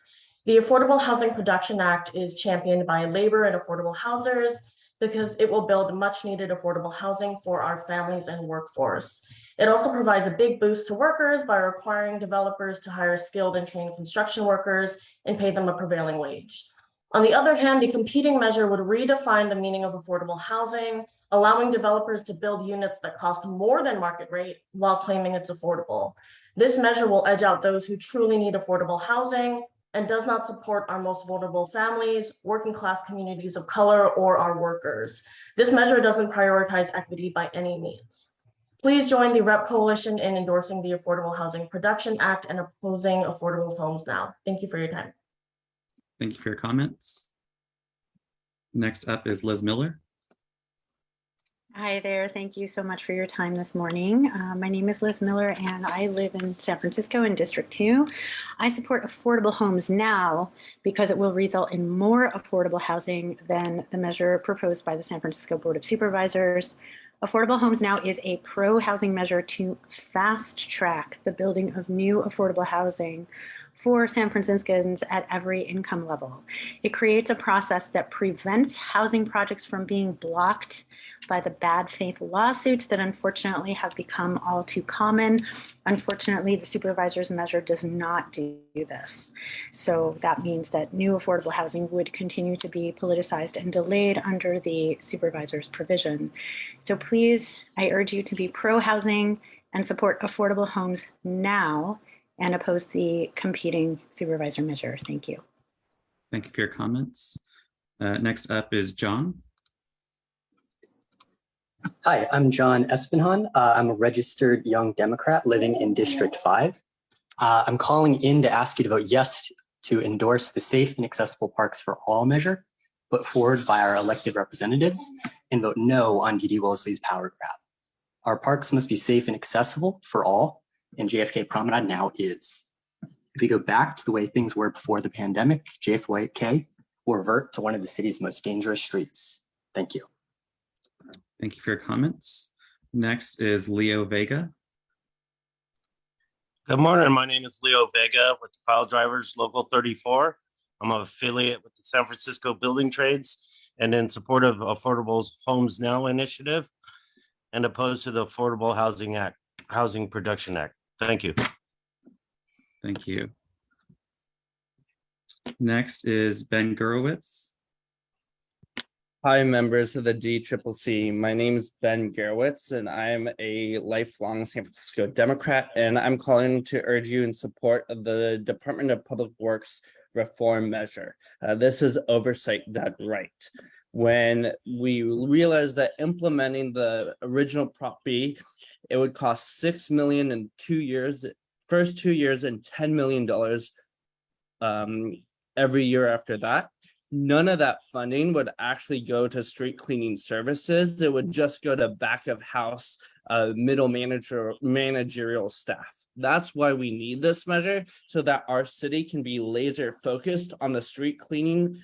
The Affordable Housing Production Act is championed by labor and affordable housers because it will build much needed affordable housing for our families and workforce. It also provides a big boost to workers by requiring developers to hire skilled and trained construction workers and pay them a prevailing wage. On the other hand, the competing measure would redefine the meaning of affordable housing, allowing developers to build units that cost more than market rate while claiming it's affordable. This measure will edge out those who truly need affordable housing and does not support our most vulnerable families, working class communities of color, or our workers. This measure doesn't prioritize equity by any means. Please join the REP Coalition in endorsing the Affordable Housing Production Act and opposing Affordable Homes Now. Thank you for your time.
Thank you for your comments. Next up is Liz Miller.
Hi there. Thank you so much for your time this morning. My name is Liz Miller and I live in San Francisco in District 2. I support affordable homes now because it will result in more affordable housing than the measure proposed by the San Francisco Board of Supervisors. Affordable Homes Now is a pro-housing measure to fast track the building of new affordable housing for San Franciscans at every income level. It creates a process that prevents housing projects from being blocked by the bad faith lawsuits that unfortunately have become all too common. Unfortunately, the supervisor's measure does not do this. So that means that new affordable housing would continue to be politicized and delayed under the supervisor's provision. So please, I urge you to be pro-housing and support affordable homes now and oppose the competing supervisor measure. Thank you.
Thank you for your comments. Next up is John.
Hi, I'm John Espenhan. I'm a registered young Democrat living in District 5. I'm calling in to ask you to vote yes to endorse the Safe and Accessible Parks for All measure put forward by our elected representatives and vote no on D.D. Wellesley's power grab. Our parks must be safe and accessible for all, and JFK Promenade now is. If we go back to the way things were before the pandemic, JFK will revert to one of the city's most dangerous streets. Thank you.
Thank you for your comments. Next is Leo Vega.
Good morning. My name is Leo Vega with the Pile Drivers Local 34. I'm an affiliate with the San Francisco Building Trades and in support of Affordable Homes Now initiative and opposed to the Affordable Housing Production Act. Thank you.
Thank you. Next is Ben Gurowitz.
Hi, members of the DCCC. My name is Ben Gerowitz, and I'm a lifelong San Francisco Democrat, and I'm calling to urge you in support of the Department of Public Works reform measure. This is oversight done right. When we realized that implementing the original Prop B, it would cost $6 million in 2 years, first 2 years, and $10 million every year after that. None of that funding would actually go to street cleaning services. It would just go to back of house middle managerial staff. That's why we need this measure, so that our city can be laser focused on the street cleaning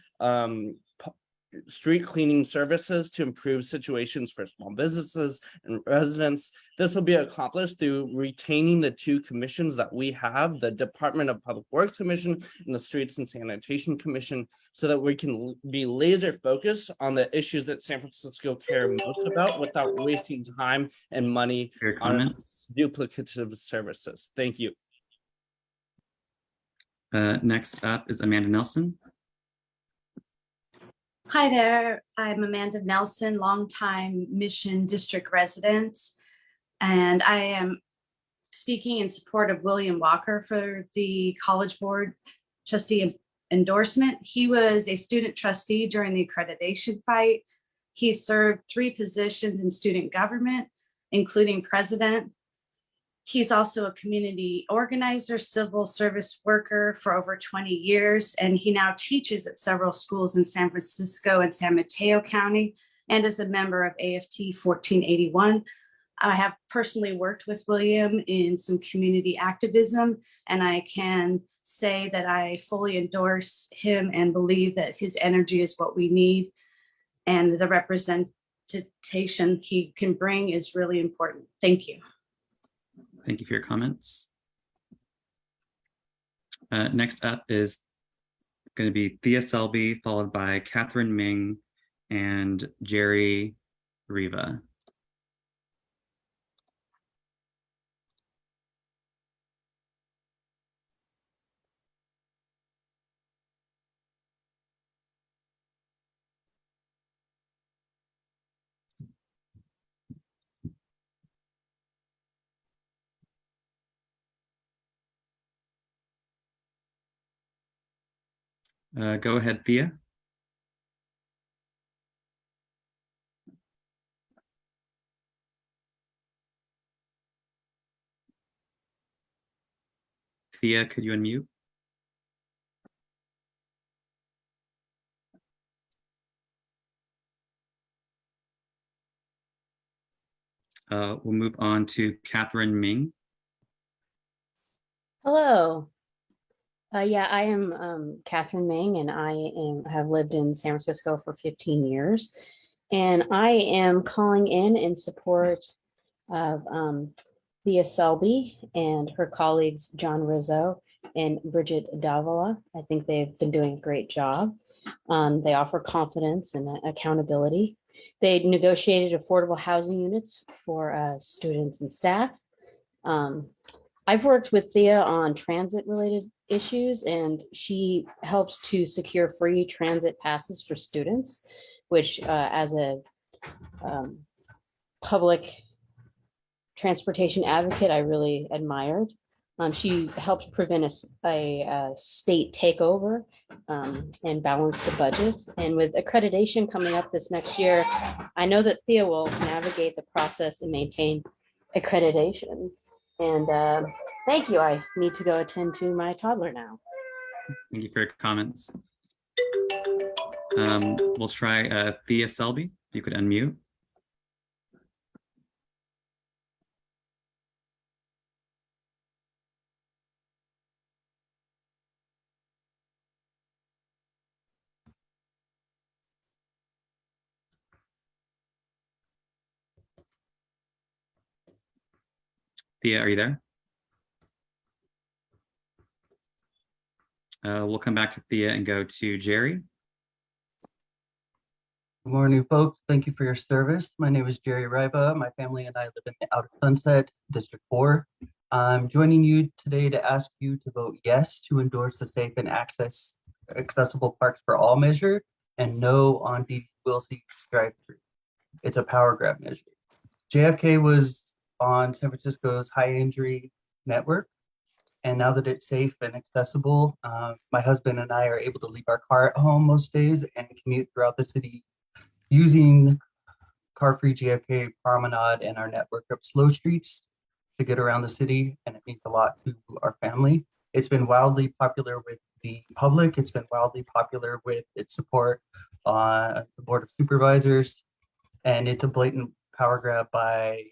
services to improve situations for small businesses and residents. This will be accomplished through retaining the two commissions that we have, the Department of Public Works Commission and the Streets and Sanitation Commission, so that we can be laser focused on the issues that San Francisco care most about without wasting time and money on duplicative services. Thank you.
Next up is Amanda Nelson.
Hi there, I'm Amanda Nelson, longtime Mission District resident, and I am speaking in support of William Walker for the College Board trustee endorsement. He was a student trustee during the accreditation fight. He served 3 positions in student government, including president. He's also a community organizer, civil service worker for over 20 years, and he now teaches at several schools in San Francisco and San Mateo County, and is a member of AFT 1481. I have personally worked with William in some community activism, and I can say that I fully endorse him and believe that his energy is what we need, and the representation he can bring is really important. Thank you.
Thank you for your comments. Next up is going to be Thea Selby, followed by Catherine Ming and Jerry Riva. Go ahead, Thea. Thea, could you unmute? We'll move on to Catherine Ming.
Hello. Yeah, I am Catherine Ming, and have lived in San Francisco for 15 years. And I am calling in support of Thea Selby and her colleagues, John Rizzo and Bridget Davila. I think they've been doing a great job. They offer confidence and accountability. They negotiated affordable housing units for students and staff. I've worked with Thea on transit-related issues, and she helps to secure free transit passes for students, which as a public transportation advocate, I really admired. She helped prevent a state takeover and balance the budget. And with accreditation coming up this next year, I know that Thea will navigate the process and maintain accreditation. And thank you. I need to go attend to my toddler now.
Thank you for your comments. We'll try Thea Selby, if you could unmute. Thea, are you there? We'll come back to Thea and go to Jerry.
Good morning, folks. Thank you for your service. My name is Jerry Riba. My family and I live in the Outer Sunset, District 4. I'm joining you today to ask you to vote yes to endorse the safe and accessible parks for all measure and no on DD Wilsey drive-through. It's a power grab measure. JFK was on San Francisco's high injury network. And now that it's safe and accessible, my husband and I are able to leave our car at home most days and commute throughout the city using car-free JFK Promenade and our network of slow streets to get around the city. And it means a lot to our family. It's been wildly popular with the public. It's been wildly popular with its support on the Board of Supervisors. And it's a blatant power grab by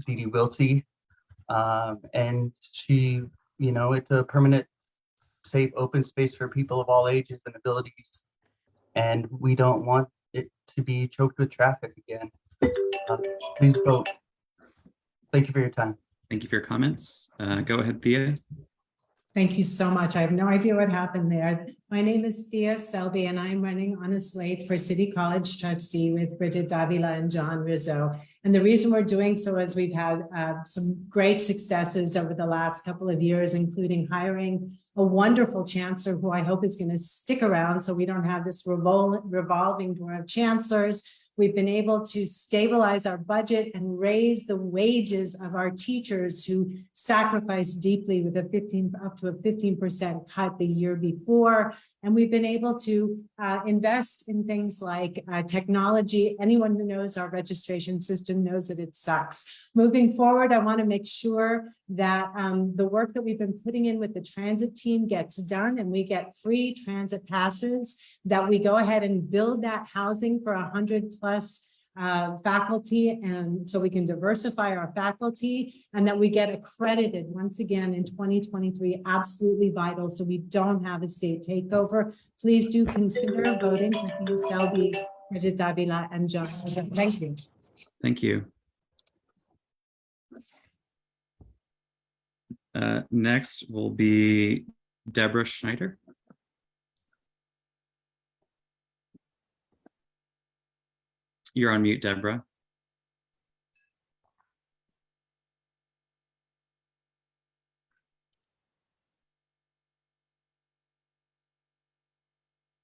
DD Wilsey. And she, you know, it's a permanent, safe, open space for people of all ages and abilities. And we don't want it to be choked with traffic again. Please vote. Thank you for your time.
Thank you for your comments. Go ahead, Thea.
Thank you so much. I have no idea what happened there. My name is Thea Selby, and I'm running on a slate for City College trustee with Bridget Davila and John Rizzo. And the reason we're doing so is we've had some great successes over the last couple of years, including hiring a wonderful chancellor who I hope is going to stick around so we don't have this revolving door of chancellors. We've been able to stabilize our budget and raise the wages of our teachers who sacrificed deeply with up to a 15% cut the year before. And we've been able to invest in things like technology. Anyone who knows our registration system knows that it sucks. Moving forward, I want to make sure that the work that we've been putting in with the transit team gets done and we get free transit passes, that we go ahead and build that housing for 100+ faculty, and so we can diversify our faculty, and that we get accredited once again in 2023, absolutely vital, so we don't have a state takeover. Please do consider voting for Thea Selby, Bridget Davila, and John. Thank you.
Thank you. Next will be Deborah Schneider. You're on mute, Deborah.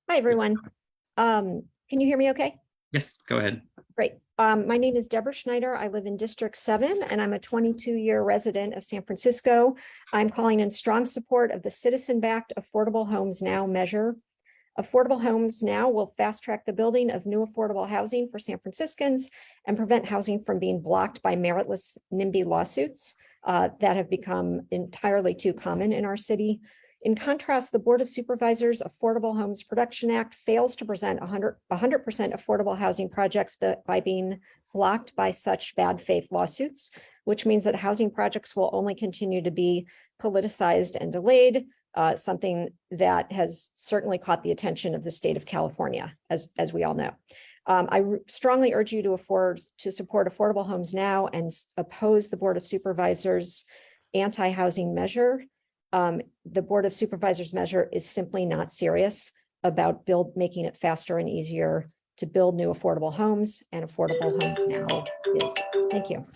Hi, everyone. Can you hear me okay?
Yes, go ahead.
Great. My name is Deborah Schneider. I live in District 7, and I'm a 22-year resident of San Francisco. I'm calling in strong support of the citizen-backed Affordable Homes Now measure. Affordable Homes Now will fast-track the building of new affordable housing for San Franciscans and prevent housing from being blocked by meritless NIMBY lawsuits that have become entirely too common in our city. In contrast, the Board of Supervisors Affordable Homes Production Act fails to present 100% affordable housing projects by being blocked by such bad faith lawsuits, which means that housing projects will only continue to be politicized and delayed, something that has certainly caught the attention of the state of California, as we all know. I strongly urge you to support Affordable Homes Now and oppose the Board of Supervisors anti-housing measure. The Board of Supervisors measure is simply not serious about making it faster and easier to build new affordable homes, and Affordable Homes Now is. Thank you.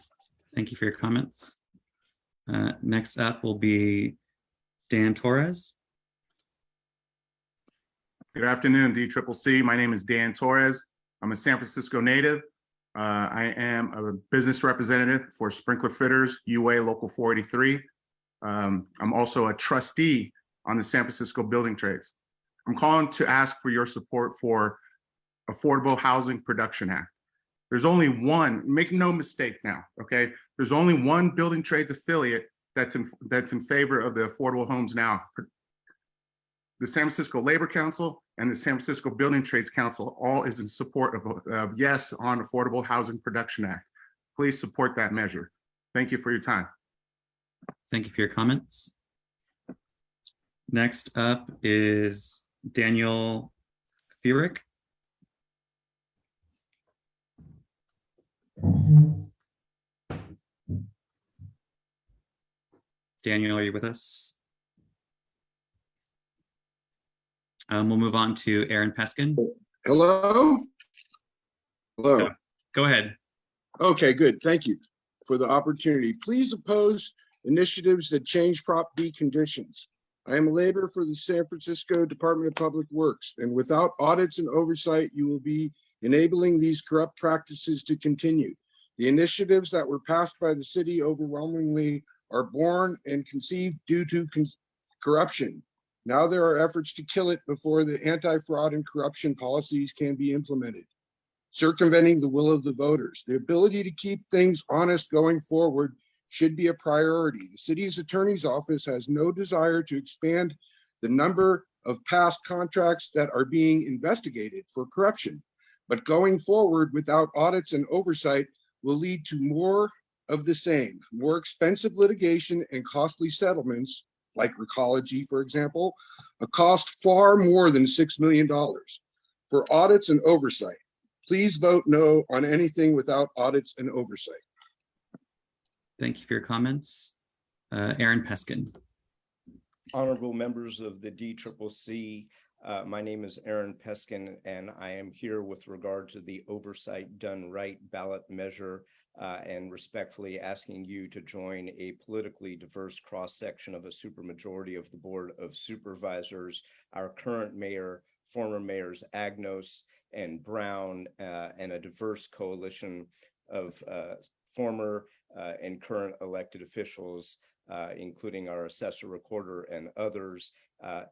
Thank you for your comments. Next up will be Dan Torres.
Good afternoon, DCCC. My name is Dan Torres. I'm a San Francisco native. I am a business representative for Sprinkler Fitters, UA Local 483. I'm also a trustee on the San Francisco Building Trades. I'm calling to ask for your support for Affordable Housing Production Act. There's only one, make no mistake now, okay? There's only one building trades affiliate that's in favor of the Affordable Homes Now. The San Francisco Labor Council and the San Francisco Building Trades Council all is in support of yes on Affordable Housing Production Act. Please support that measure. Thank you for your time.
Thank you for your comments. Next up is Daniel Furyk. Daniel, are you with us? We'll move on to Aaron Peskin.
Hello? Hello.
Go ahead.
Okay, good. Thank you for the opportunity. Please oppose initiatives that change Prop B conditions. I am a laborer for the San Francisco Department of Public Works, and without audits and oversight, you will be enabling these corrupt practices to continue. The initiatives that were passed by the city overwhelmingly are born and conceived due to corruption. Now there are efforts to kill it before the anti-fraud and corruption policies can be implemented, circumventing the will of the voters. The ability to keep things honest going forward should be a priority. The city's attorney's office has no desire to expand the number of past contracts that are being investigated for corruption, but going forward without audits and oversight will lead to more of the same, more expensive litigation and costly settlements, like Recology, for example, a cost far more than $6 million. For audits and oversight, please vote no on anything without audits and oversight.
Thank you for your comments. Aaron Peskin.
Honorable members of the DCCC, my name is Aaron Peskin, and I am here with regard to the Oversight Done Right ballot measure and respectfully asking you to join a politically diverse cross-section of a supermajority of the Board of Supervisors, our current mayor, former mayors Agnos and Brown, and a diverse coalition of former and current elected officials, including our assessor recorder and others,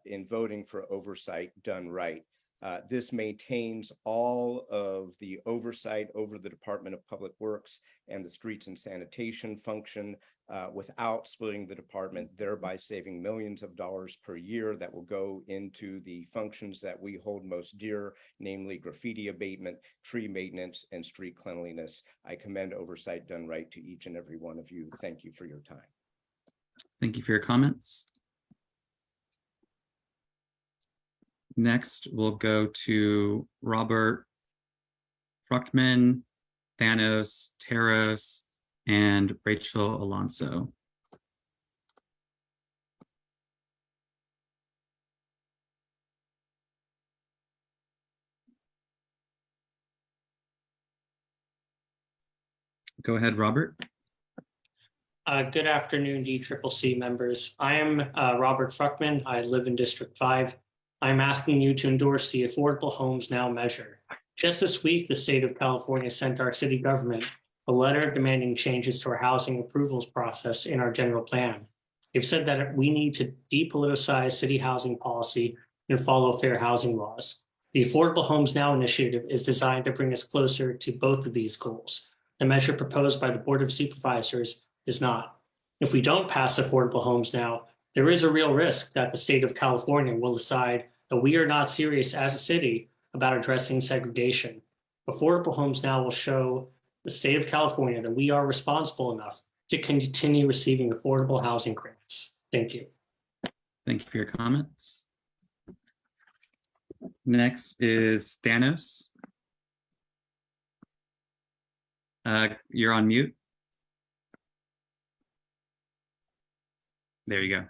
in voting for Oversight Done Right. This maintains all of the oversight over the Department of Public Works and the streets and sanitation function without splitting the department, thereby saving millions of dollars per year that will go into the functions that we hold most dear, namely graffiti abatement, tree maintenance, and street cleanliness. I commend Oversight Done Right to each and every one of you. Thank you for your time.
Thank you for your comments. Next, we'll go to Robert Fruchtman, Thanos, Terros, and Rachel Alonso. Go ahead, Robert.
Good afternoon, DCCC members. I am Robert Fruchtman. I live in District 5. I'm asking you to endorse the Affordable Homes Now measure. Just this week, the state of California sent our city government a letter demanding changes to our housing approvals process in our general plan. They've said that we need to depoliticize city housing policy and follow fair housing laws. The Affordable Homes Now initiative is designed to bring us closer to both of these goals. The measure proposed by the Board of Supervisors is not. If we don't pass Affordable Homes Now, There is a real risk that the state of California will decide that we are not serious as a city about addressing segregation. Affordable Homes Now will show the state of California that we are responsible enough to continue receiving affordable housing grants. Thank you.
Thank you for your comments. Next is Thanos. You're on mute. There you go.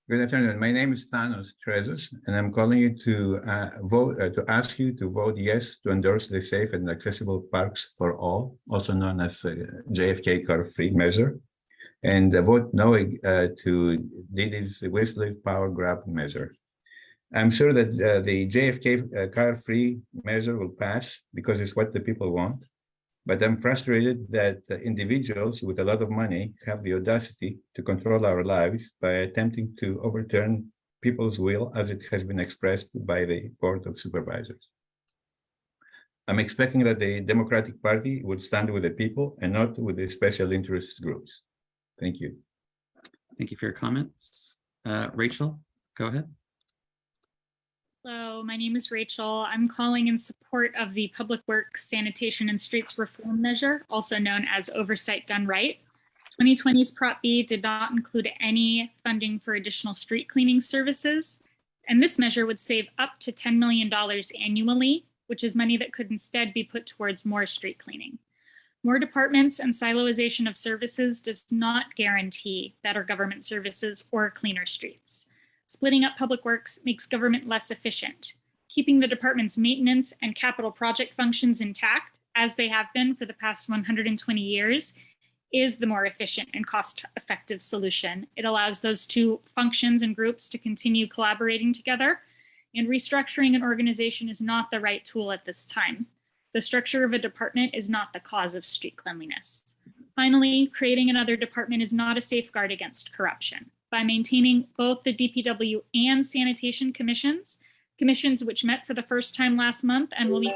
Good afternoon. My name is Thanos Trezos, and I'm calling you to ask you to vote yes to endorse the safe and accessible parks for all, also known as JFK car-free measure, and vote no to Didi's Whistler power grab measure. I'm sure that the JFK car-free measure will pass because it's what the people want. But I'm frustrated that individuals with a lot of money have the audacity to control our lives by attempting to overturn people's will as it has been expressed by the Board of Supervisors. I'm expecting that the Democratic Party would stand with the people and not with the special interest groups. Thank you.
Thank you for your comments. Rachel, go ahead.
Hello, my name is Rachel. I'm calling in support of the Public Works, Sanitation, and Streets Reform Measure, also known as Oversight Done Right. 2020's Prop B did not include any funding for additional street cleaning services, and this measure would save up to $10 million annually, which is money that could instead be put towards more street cleaning. More departments and siloization of services does not guarantee better government services or cleaner streets. Splitting up public works makes government less efficient. Keeping the department's maintenance and capital project functions intact, as they have been for the past 120 years, is the more efficient and cost-effective solution. It allows those two functions and groups to continue collaborating together, and restructuring an organization is not the right tool at this time. The structure of a department is not the cause of street cleanliness. Finally, creating another department is not a safeguard against corruption. By maintaining both the DPW and sanitation commissions which met for the first time last month and will be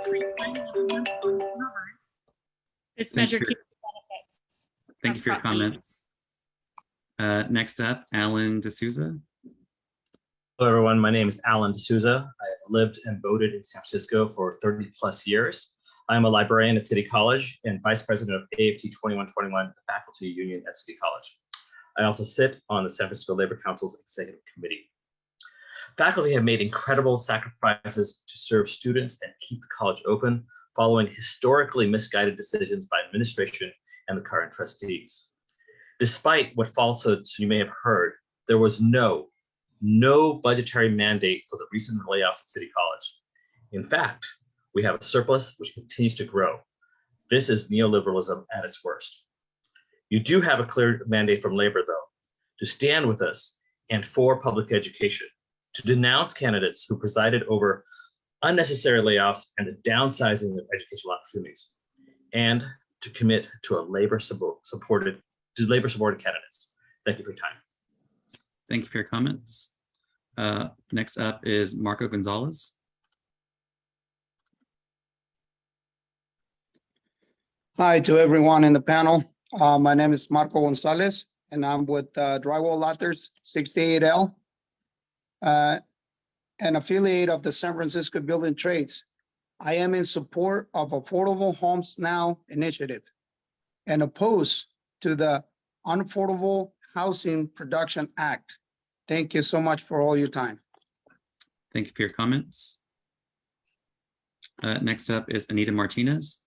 this measure keeps the benefits.
Thank you for your comments. Next up, Alan D'Souza.
Hello, everyone. My name is Alan D'Souza. I've lived and voted in San Francisco for 30 plus years. I'm a librarian at City College and vice president of AFT 2121, the faculty union at City College. I also sit on the San Francisco Labor Council's executive committee. Faculty have made incredible sacrifices to serve students and keep the college open following historically misguided decisions by administration and the current trustees. Despite what falsehoods you may have heard, there was no budgetary mandate for the recent layoffs at City College. In fact, we have a surplus which continues to grow. This is neoliberalism at its worst. You do have a clear mandate from labor, though, to stand with us and for public education, to denounce candidates who presided over unnecessary layoffs and the downsizing of educational opportunities, and to commit to a labor-supported candidates. Thank you for your time.
Thank you for your comments. Next up is Marco Gonzalez.
Hi to everyone in the panel. My name is Marco Gonzalez, and I'm with Drywall Ladders 68L, an affiliate of the San Francisco Building Trades. I am in support of Affordable Homes Now initiative and opposed to the Unaffordable Housing Production Act. Thank you so much for all your time.
Thank you for your comments. Next up is Anita Martinez.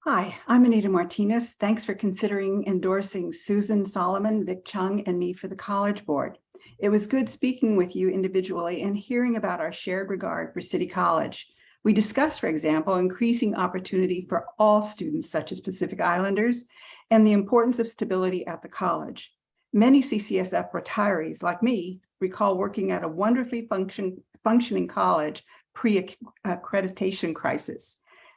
Hi, I'm Anita Martinez. Thanks for considering endorsing Susan Solomon, Vic Chung, and me for the College Board. It was good speaking with you individually and hearing about our shared regard for City College. We discussed, for example, increasing opportunity for all students, such as Pacific Islanders, and the importance of stability at the college. Many CCSF retirees, like me, recall working at a wonderfully functioning college pre-accreditation crisis.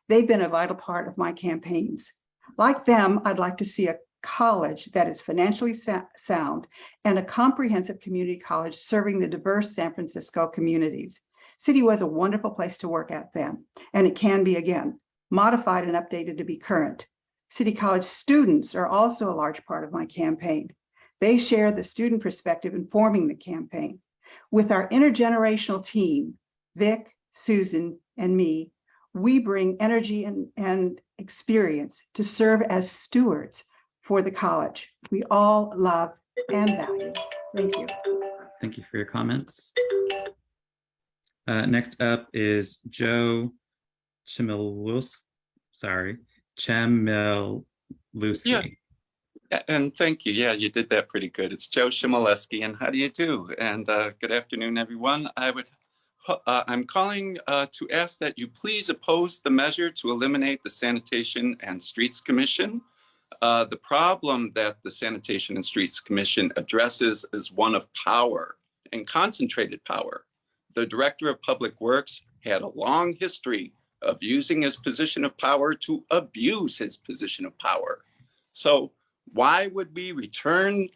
They've been a vital part of my campaigns. Like them, I'd like to see a college that is financially sound and a comprehensive community college serving the diverse San Francisco communities. City was a wonderful place to work at then, and it can be again. modified and updated to be current. City College students are also a large part of my campaign. They share the student perspective in forming the campaign. With our intergenerational team, Vic, Susan, and me, we bring energy and experience to serve as stewards for the college we all love and value. Thank you.
Thank you for your comments. Next up is Joe Chmielewski.
Yeah, and thank you. Yeah, you did that pretty good. It's Joe Chmielewski, and how do you do? And good afternoon, everyone. I'm calling to ask that you please oppose the measure to eliminate the Sanitation and Streets Commission. The problem that the Sanitation and Streets Commission addresses is one of power and concentrated power. The Director of Public Works had a long history of using his position of power to abuse his position of power. So why would we return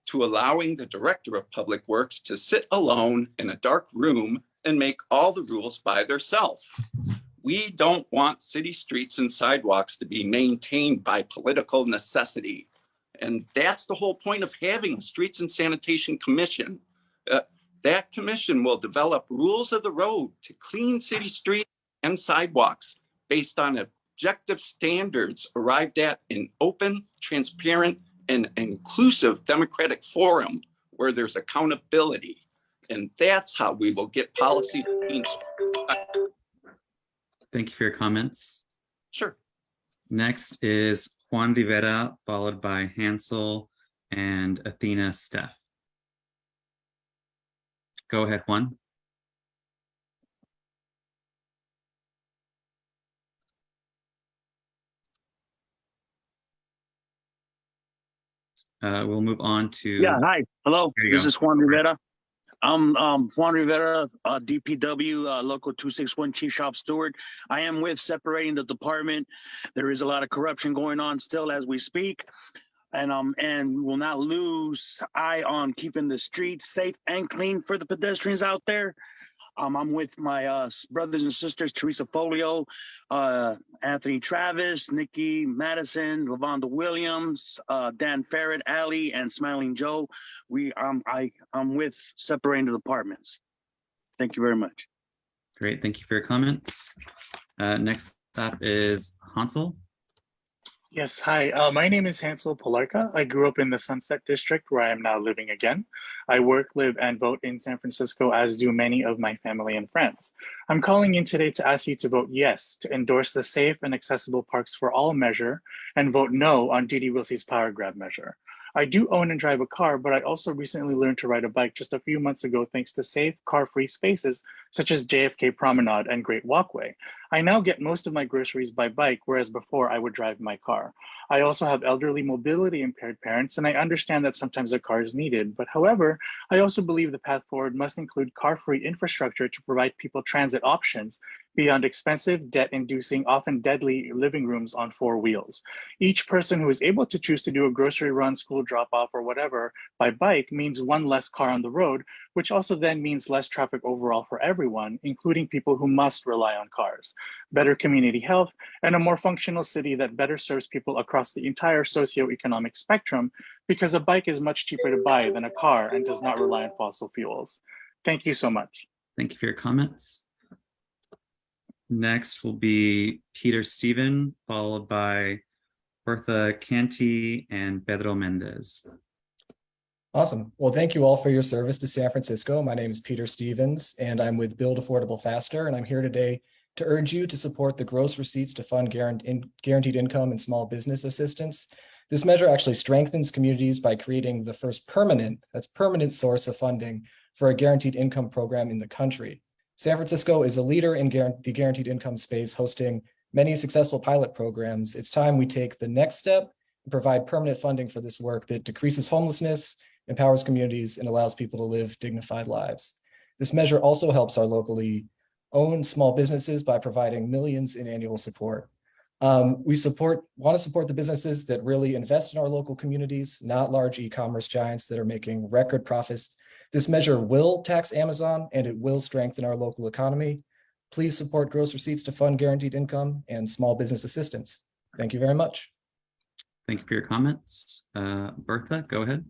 to allowing the Director of Public Works to sit alone in a dark room and make all the rules by themselves? We don't want city streets and sidewalks to be maintained by political necessity. And that's the whole point of having a Streets and Sanitation Commission. That commission will develop rules of the road to clean city streets and sidewalks based on objective standards arrived at in open, transparent, and inclusive democratic forum where there's accountability. And that's how we will get policy change.
Thank you for your comments.
Sure.
Next is Juan Rivera, followed by Hansel and Athena Steph. Go ahead, Juan. We'll move on to.
Yeah, hi. Hello. This is Juan Rivera. I'm Juan Rivera, DPW, Local 261 Chief Shop Steward. I am with separating the department. There is a lot of corruption going on still as we speak. And we will not lose eye on keeping the streets safe and clean for the pedestrians out there. I'm with my brothers and sisters, Teresa Folio, Anthony Travis, Nikki Madison, Lavonda Williams, Dan Farrett, Ali, and Smiling Joe. I'm with separating the departments. Thank you very much.
Great, thank you for your comments. Next up is Hansel.
Yes, hi. My name is Hansel Polarka. I grew up in the Sunset District where I am now living again. I work, live, and vote in San Francisco, as do many of my family and friends. I'm calling in today to ask you to vote yes to endorse the Safe and Accessible Parks for All measure and vote no on D.D. Wilsey's Power Grab measure. I do own and drive a car, but I also recently learned to ride a bike just a few months ago thanks to safe, car-free spaces such as JFK Promenade and Great Walkway. I now get most of my groceries by bike, whereas before I would drive my car. I also have elderly mobility impaired parents, and I understand that sometimes a car is needed. But however, I also believe the path forward must include car-free infrastructure to provide people transit options beyond expensive, debt-inducing, often deadly living rooms on four wheels. Each person who is able to choose to do a grocery run, school drop-off, or whatever by bike means one less car on the road, which also then means less traffic overall for everyone, including people who must rely on cars, better community health, and a more functional city that better serves people across the entire socioeconomic spectrum, because a bike is much cheaper to buy than a car and does not rely on fossil fuels. Thank you so much.
Thank you for your comments. Next will be Peter Stephen, followed by Bertha Canty and Pedro Mendez.
Awesome. Well, thank you all for your service to San Francisco. My name is Peter Stevens, and I'm with Build Affordable Faster, and I'm here today to urge you to support the gross receipts to fund guaranteed income and small business assistance. This measure actually strengthens communities by creating the first permanent source of funding for a guaranteed income program in the country. San Francisco is a leader in the guaranteed income space, hosting many successful pilot programs. It's time we take the next step and provide permanent funding for this work that decreases homelessness, empowers communities, and allows people to live dignified lives. This measure also helps our locally owned small businesses by providing millions in annual support. We want to support the businesses that really invest in our local communities, not large e-commerce giants that are making record profits. This measure will tax Amazon, and it will strengthen our local economy. Please support gross receipts to fund guaranteed income and small business assistance. Thank you very much.
Thank you for your comments. Bertha, go ahead.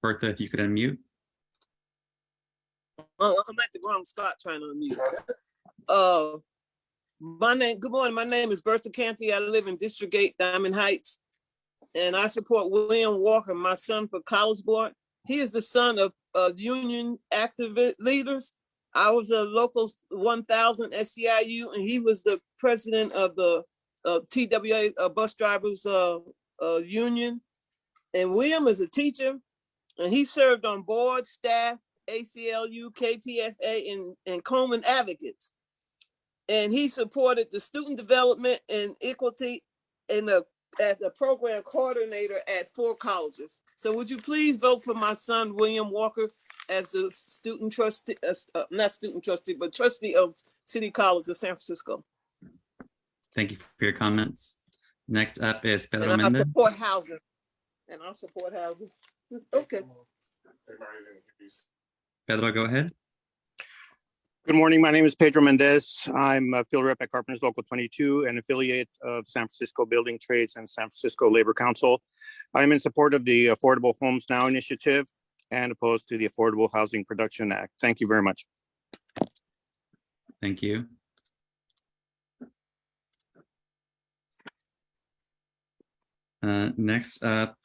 Bertha, if you could unmute.
Oh, I'm at the wrong spot trying to unmute. Good morning. My name is Bertha Canty. I live in District 8, Diamond Heights, and I support William Walker, my son, for College Board. He is the son of union activist leaders. I was a local 1000 SCIU, and he was the president of the TWA bus drivers union. And William is a teacher, and he served on board, staff, ACLU, KPFA, and Coleman Advocates. And he supported the student development and equity as a program coordinator at 4 colleges. So would you please vote for my son, William Walker, as the student trustee, not student trustee, but trustee of City College of San Francisco.
Thank you for your comments. Next up is Pedro
And I
Mendez.
support housing. And I support housing. Okay.
Pedro, go ahead.
Good morning. My name is Pedro Mendez. I'm a field rep at Carpenters Local 22, an affiliate of San Francisco Building Trades and San Francisco Labor Council. I'm in support of the Affordable Homes Now initiative and opposed to the Affordable Housing Production Act. Thank you very much.
Thank you. Next up,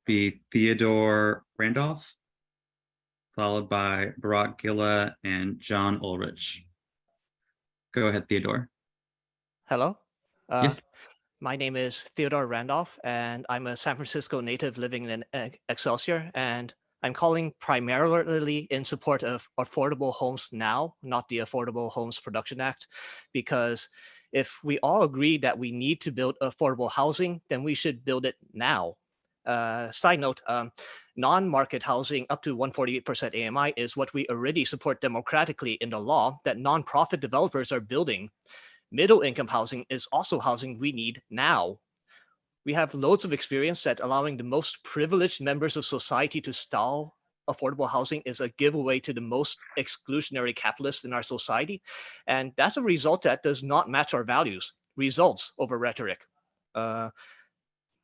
be Theodore Randolph, followed by Barack Gilla and John Ulrich. Go ahead, Theodore.
Hello.
Yes.
My name is Theodore Randolph, and I'm a San Francisco native living in Excelsior, and I'm calling primarily in support of Affordable Homes Now, not the Affordable Homes Production Act, because if we all agree that we need to build affordable housing, then we should build it now. Side note, non-market housing up to 148% AMI is what we already support democratically in the law that nonprofit developers are building. Middle income housing is also housing we need now. We have loads of experience that allowing the most privileged members of society to stall affordable housing is a giveaway to the most exclusionary capitalists in our society. And that's a result that does not match our values, results over rhetoric. I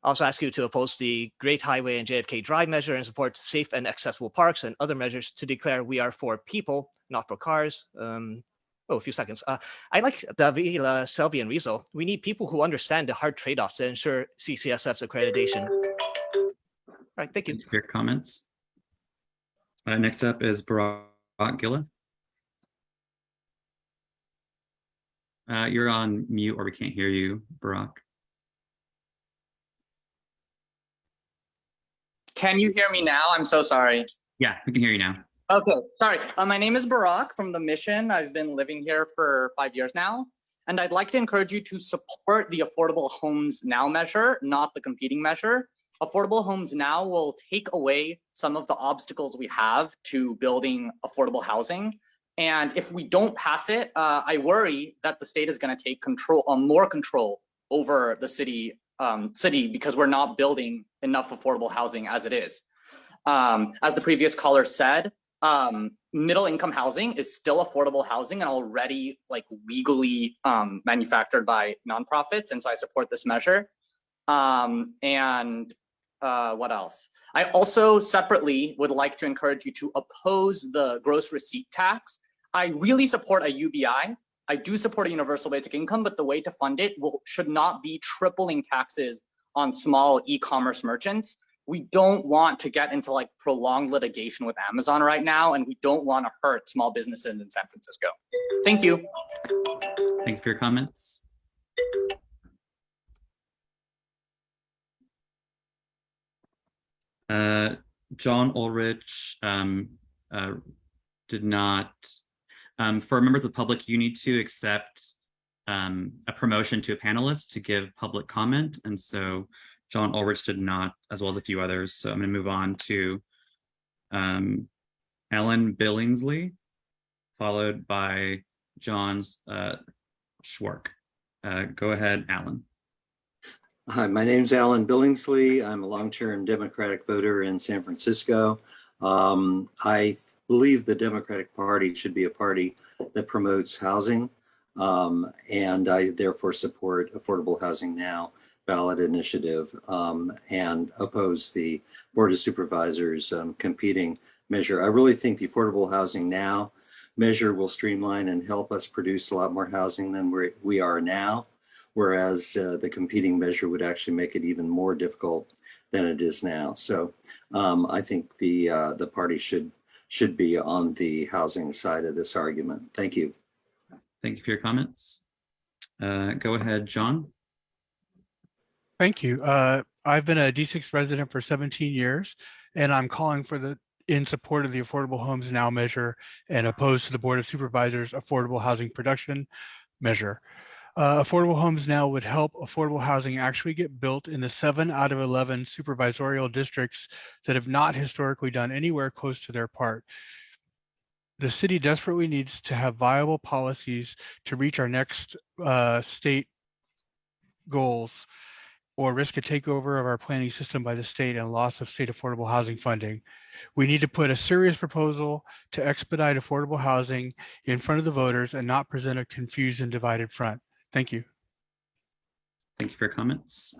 also ask you to oppose the Great Highway and JFK Drive measure and support safe and accessible parks and other measures to declare we are for people, not for cars. A few seconds. I like Davila, Selby, and Rizzo. We need people who understand the hard trade-offs to ensure CCSF's accreditation. All right, thank you.
Thank you for your comments. Next up is Barack Gilla. You're on mute or we can't hear you, Barack.
Can you hear me now? I'm so sorry.
Yeah, we can hear you now.
Okay, sorry. My name is Barack from the Mission. I've been living here for 5 years now, and I'd like to encourage you to support the Affordable Homes Now measure, not the competing measure. Affordable Homes Now will take away some of the obstacles we have to building affordable housing. And if we don't pass it, I worry that the state is going to take more control over the city because we're not building enough affordable housing as it is. As the previous caller said, middle income housing is still affordable housing and already legally manufactured by nonprofits. And so I support this measure. What else? I also separately would like to encourage you to oppose the gross receipt tax. I really support a UBI. I do support a universal basic income, but the way to fund it should not be tripling taxes on small e-commerce merchants. We don't want to get into prolonged litigation with Amazon right now, and we don't want to hurt small businesses in San Francisco. Thank you.
Thank you for your comments. John Ulrich did not, for members of the public, you need to accept a promotion to a panelist to give public comment. And so John Ulrich did not, as well as a few others. So I'm going to move on to Ellen Billingsley, followed by John Schwark. Go ahead, Alan.
Hi, my name's Alan Billingsley. I'm a long-term Democratic voter in San Francisco. I believe the Democratic Party should be a party that promotes housing, and I therefore support Affordable Housing Now ballot initiative and oppose the Board of Supervisors competing measure. I really think the Affordable Housing Now measure will streamline and help us produce a lot more housing than we are now, whereas the competing measure would actually make it even more difficult than it is now. So I think the party should be on the housing side of this argument. Thank you.
Thank you for your comments. Go ahead, John.
Thank you. I've been a D6 resident for 17 years, and I'm calling in support of the Affordable Homes Now measure and opposed to the Board of Supervisors Affordable Housing Production measure. Affordable Homes Now would help affordable housing actually get built in the 7 out of 11 supervisorial districts that have not historically done anywhere close to their part. The city desperately needs to have viable policies to reach our next state goals, or risk a takeover of our planning system by the state and loss of state affordable housing funding. We need to put a serious proposal to expedite affordable housing in front of the voters and not present a confused and divided front. Thank you.
Thank you for your comments.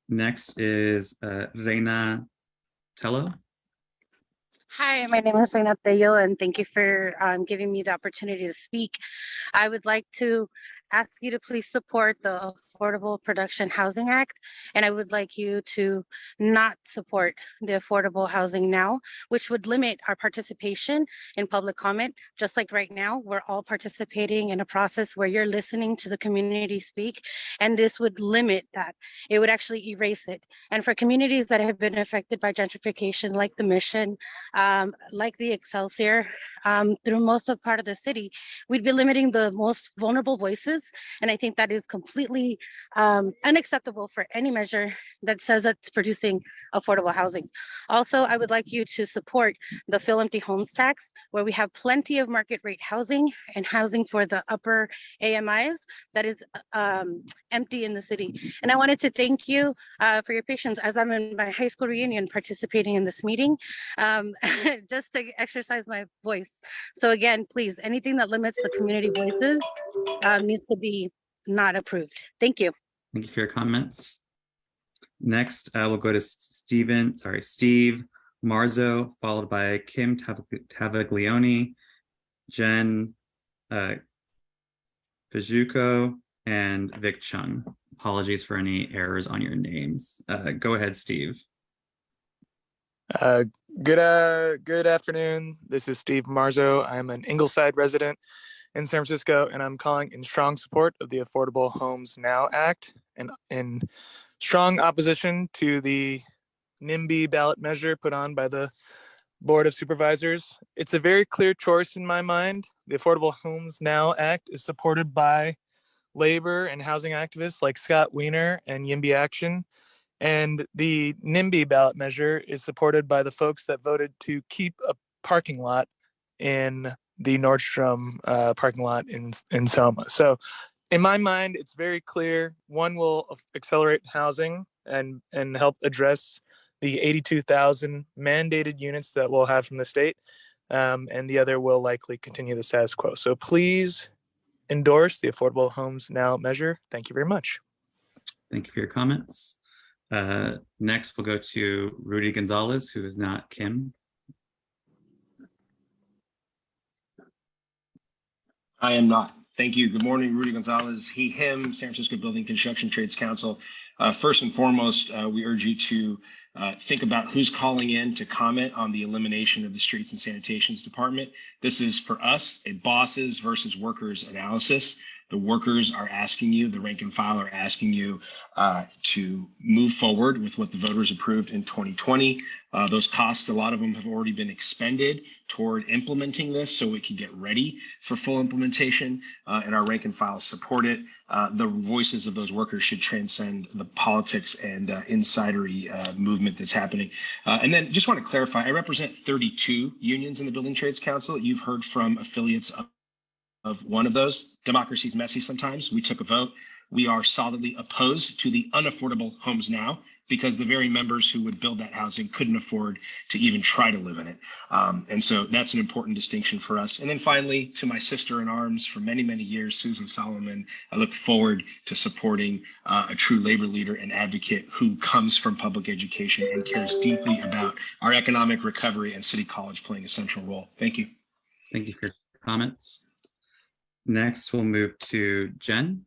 Next is Reina Tello.
Hi, my name is Reina Tello, and thank you for giving me the opportunity to speak. I would like to ask you to please support the Affordable Production Housing Act, and I would like you to not support the Affordable Housing Now, which would limit our participation in public comment. Just like right now, we're all participating in a process where you're listening to the community speak, and this would limit that. It would actually erase it. And for communities that have been affected by gentrification, like the Mission, like the Excelsior, through most of part of the city, we'd be limiting the most vulnerable voices. And I think that is completely unacceptable for any measure that says it's producing affordable housing. Also, I would like you to support the Fill Empty Homes tax, where we have plenty of market rate housing and housing for the upper AMIs that is empty in the city. And I wanted to thank you for your patience as I'm in my high school reunion participating in this meeting, just to exercise my voice. So again, please, anything that limits the community voices needs to be not approved. Thank you.
Thank you for your comments. Next, we'll go to Steve Marzo, followed by Kim Tavaglione, Jen Fijuco, and Vic Chung. Apologies for any errors on your names. Go ahead, Steve.
Good afternoon. This is Steve Marzo. I'm an Ingleside resident in San Francisco, and I'm calling in strong support of the Affordable Homes Now Act and in strong opposition to the NIMBY ballot measure put on by the Board of Supervisors. It's a very clear choice in my mind. The Affordable Homes Now Act is supported by labor and housing activists like Scott Wiener and YIMBY Action. And the NIMBY ballot measure is supported by the folks that voted to keep a parking lot in the Nordstrom parking lot in Soma. So in my mind, it's very clear. One will accelerate housing and help address the 82,000 mandated units that we'll have from the state. And the other will likely continue the status quo. So please endorse the Affordable Homes Now measure. Thank you very much.
Thank you for your comments. Next, we'll go to Rudy Gonzalez, who is not Kim.
I am not. Thank you. Good morning, Rudy Gonzalez, he, him, San Francisco Building Construction Trades Council. First and foremost, we urge you to think about who's calling in to comment on the elimination of the Streets and Sanitations Department. This is for us, a bosses versus workers analysis. The workers are asking you, the rank and file are asking you to move forward with what the voters approved in 2020. Those costs, a lot of them have already been expended toward implementing this so we can get ready for full implementation, and our rank and file support it. The voices of those workers should transcend the politics and insidery movement that's happening. And then just want to clarify, I represent 32 unions in the Building Trades Council. You've heard from affiliates of one of those. Democracy is messy sometimes. We took a vote. We are solidly opposed to the unaffordable homes now because the very members who would build that housing couldn't afford to even try to live in it. And so that's an important distinction for us. And then finally, to my sister in arms for many, many years, Susan Solomon, I look forward to supporting a true labor leader and advocate who comes from public education and cares deeply about our economic recovery and City College playing a central role. Thank you.
Thank you for your comments. Next, we'll move to Jen.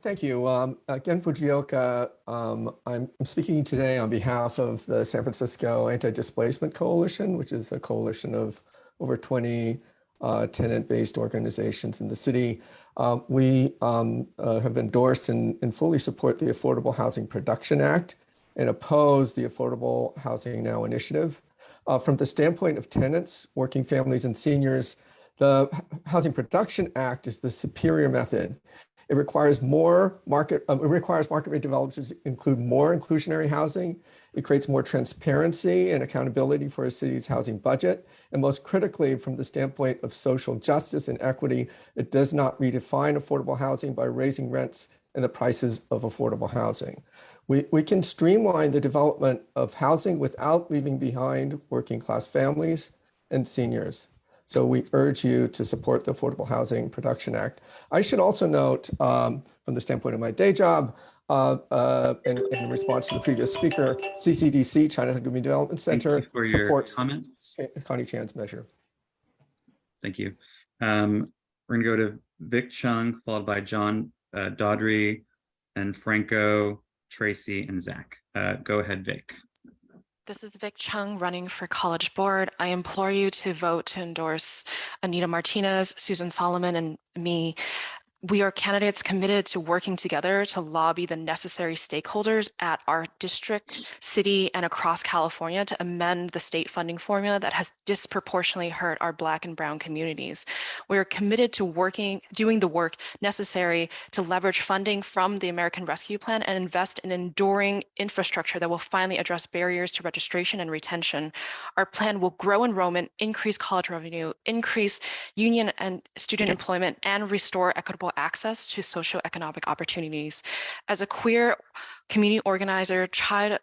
Thank you. Again, Fujioka, I'm speaking today on behalf of the San Francisco Anti-Displacement Coalition, which is a coalition of over 20 tenant-based organizations in the city. We have endorsed and fully support the Affordable Housing Production Act and oppose the Affordable Housing Now initiative. From the standpoint of tenants, working families, and seniors, the Housing Production Act is the superior method. It requires market rate developers to include more inclusionary housing. It creates more transparency and accountability for a city's housing budget. And most critically, from the standpoint of social justice and equity, it does not redefine affordable housing by raising rents and the prices of affordable housing. We can streamline the development of housing without leaving behind working class families and seniors. So we urge you to support the Affordable Housing Production Act. I should also note, from the standpoint of my day job, in response to the previous speaker, CCDC, Chinatown Community Development Center, supports Connie Chan's measure.
Thank you. We're going to go to Vic Chung, followed by John Daughtry, and Franco, Tracy, and Zach. Go ahead, Vic.
This is Vic Chung running for College Board. I implore you to vote to endorse Anita Martinez, Susan Solomon, and me. We are candidates committed to working together to lobby the necessary stakeholders at our district, city, and across California to amend the state funding formula that has disproportionately hurt our Black and Brown communities. We are committed to doing the work necessary to leverage funding from the American Rescue Plan and invest in enduring infrastructure that will finally address barriers to registration and retention. Our plan will grow enrollment, increase college revenue, increase union and student employment, and restore equitable access to socioeconomic opportunities. As a queer community organizer, child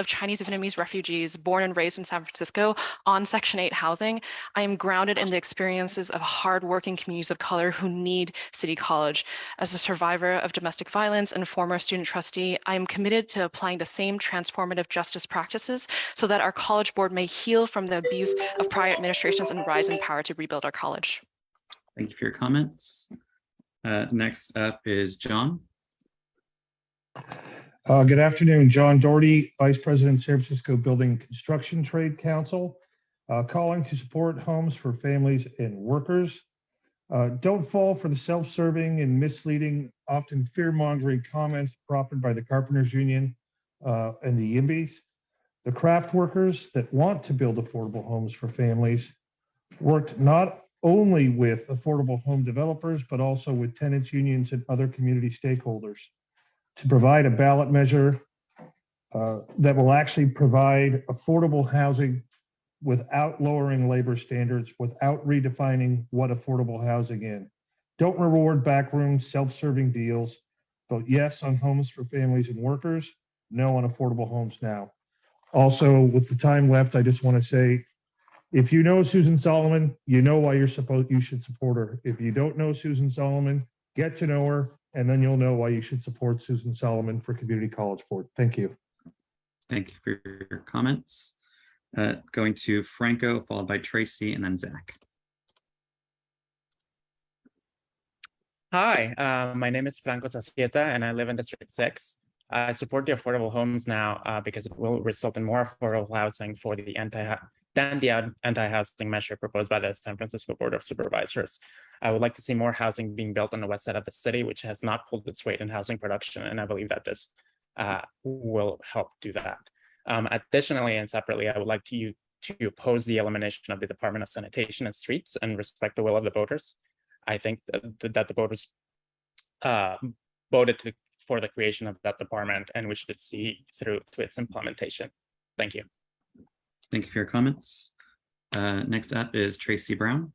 of Chinese Vietnamese refugees born and raised in San Francisco on Section 8 housing, I am grounded in the experiences of hardworking communities of color who need City College. As a survivor of domestic violence and former student trustee, I am committed to applying the same transformative justice practices so that our College Board may heal from the abuse of prior administrations and rise in power to rebuild our college.
Thank you for your comments. Next up is John.
Good afternoon, John Daughtry, Vice President, San Francisco Building Construction Trade Council, calling to support homes for families and workers. Don't fall for the self-serving and misleading, often fear-mongering comments proffered by the Carpenters Union and the YIMBYs. The craft workers that want to build affordable homes for families worked not only with affordable home developers, but also with tenants unions and other community stakeholders to provide a ballot measure that will actually provide affordable housing without lowering labor standards, without redefining what affordable housing is. Don't reward backroom self-serving deals. Vote yes on homes for families and workers, no on affordable homes now. Also, with the time left, I just want to say, if you know Susan Solomon, you know why you should support her. If you don't know Susan Solomon, get to know her, and then you'll know why you should support Susan Solomon for Community College Board. Thank you.
Thank you for your comments. Going to Franco, followed by Tracy, and then Zach.
Hi, my name is Franco Zacieta, and I live in District 6. I support the Affordable Homes Now because it will result in more affordable housing for the anti-housing measure proposed by the San Francisco Board of Supervisors. I would like to see more housing being built on the west side of the city, which has not pulled its weight in housing production, and I believe that this will help do that. Additionally and separately, I would like to oppose the elimination of the Department of Sanitation and Streets and respect the will of the voters. I think that the voters voted for the creation of that department, and we should see through to its implementation. Thank you.
Thank you for your comments. Next up is Tracy Brown.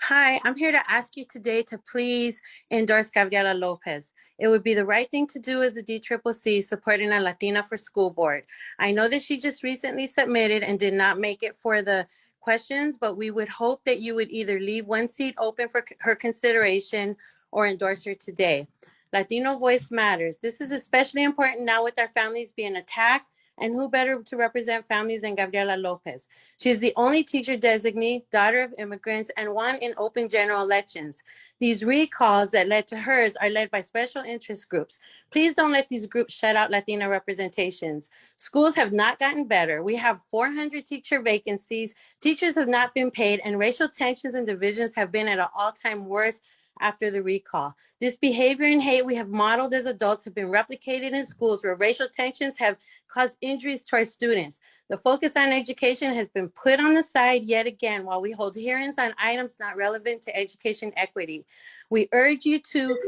Hi, I'm here to ask you today to please endorse Gabriela Lopez. It would be the right thing to do as a DCCC supporting a Latina for school board. I know that she just recently submitted and did not make it for the questions, but we would hope that you would either leave one seat open for her consideration or endorse her today. Latino voice matters. This is especially important now with our families being attacked, and who better to represent families than Gabriela Lopez? She is the only teacher designee, daughter of immigrants, and won in open general elections. These recalls that led to hers are led by special interest groups. Please don't let these groups shut out Latina representations. Schools have not gotten better. We have 400 teacher vacancies. Teachers have not been paid, and racial tensions and divisions have been at an all-time worst after the recall. This behavior and hate we have modeled as adults have been replicated in schools where racial tensions have caused injuries to our students. The focus on education has been put on the side yet again while we hold hearings on items not relevant to education equity. We urge you to...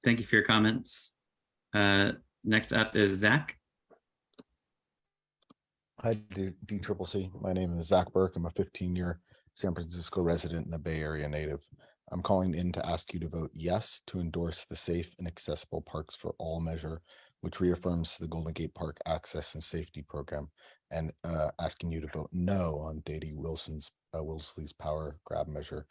Thank you for your comments. Next up is Zach.
Hi, DCCC. My name is Zach Burke. I'm a 15-year San Francisco resident and a Bay Area native. I'm calling in to ask you to vote yes to endorse the Safe and Accessible Parks for All measure, which reaffirms the Golden Gate Park Access and Safety Program, and asking you to vote no on Dede Wilsley's Power Grab measure.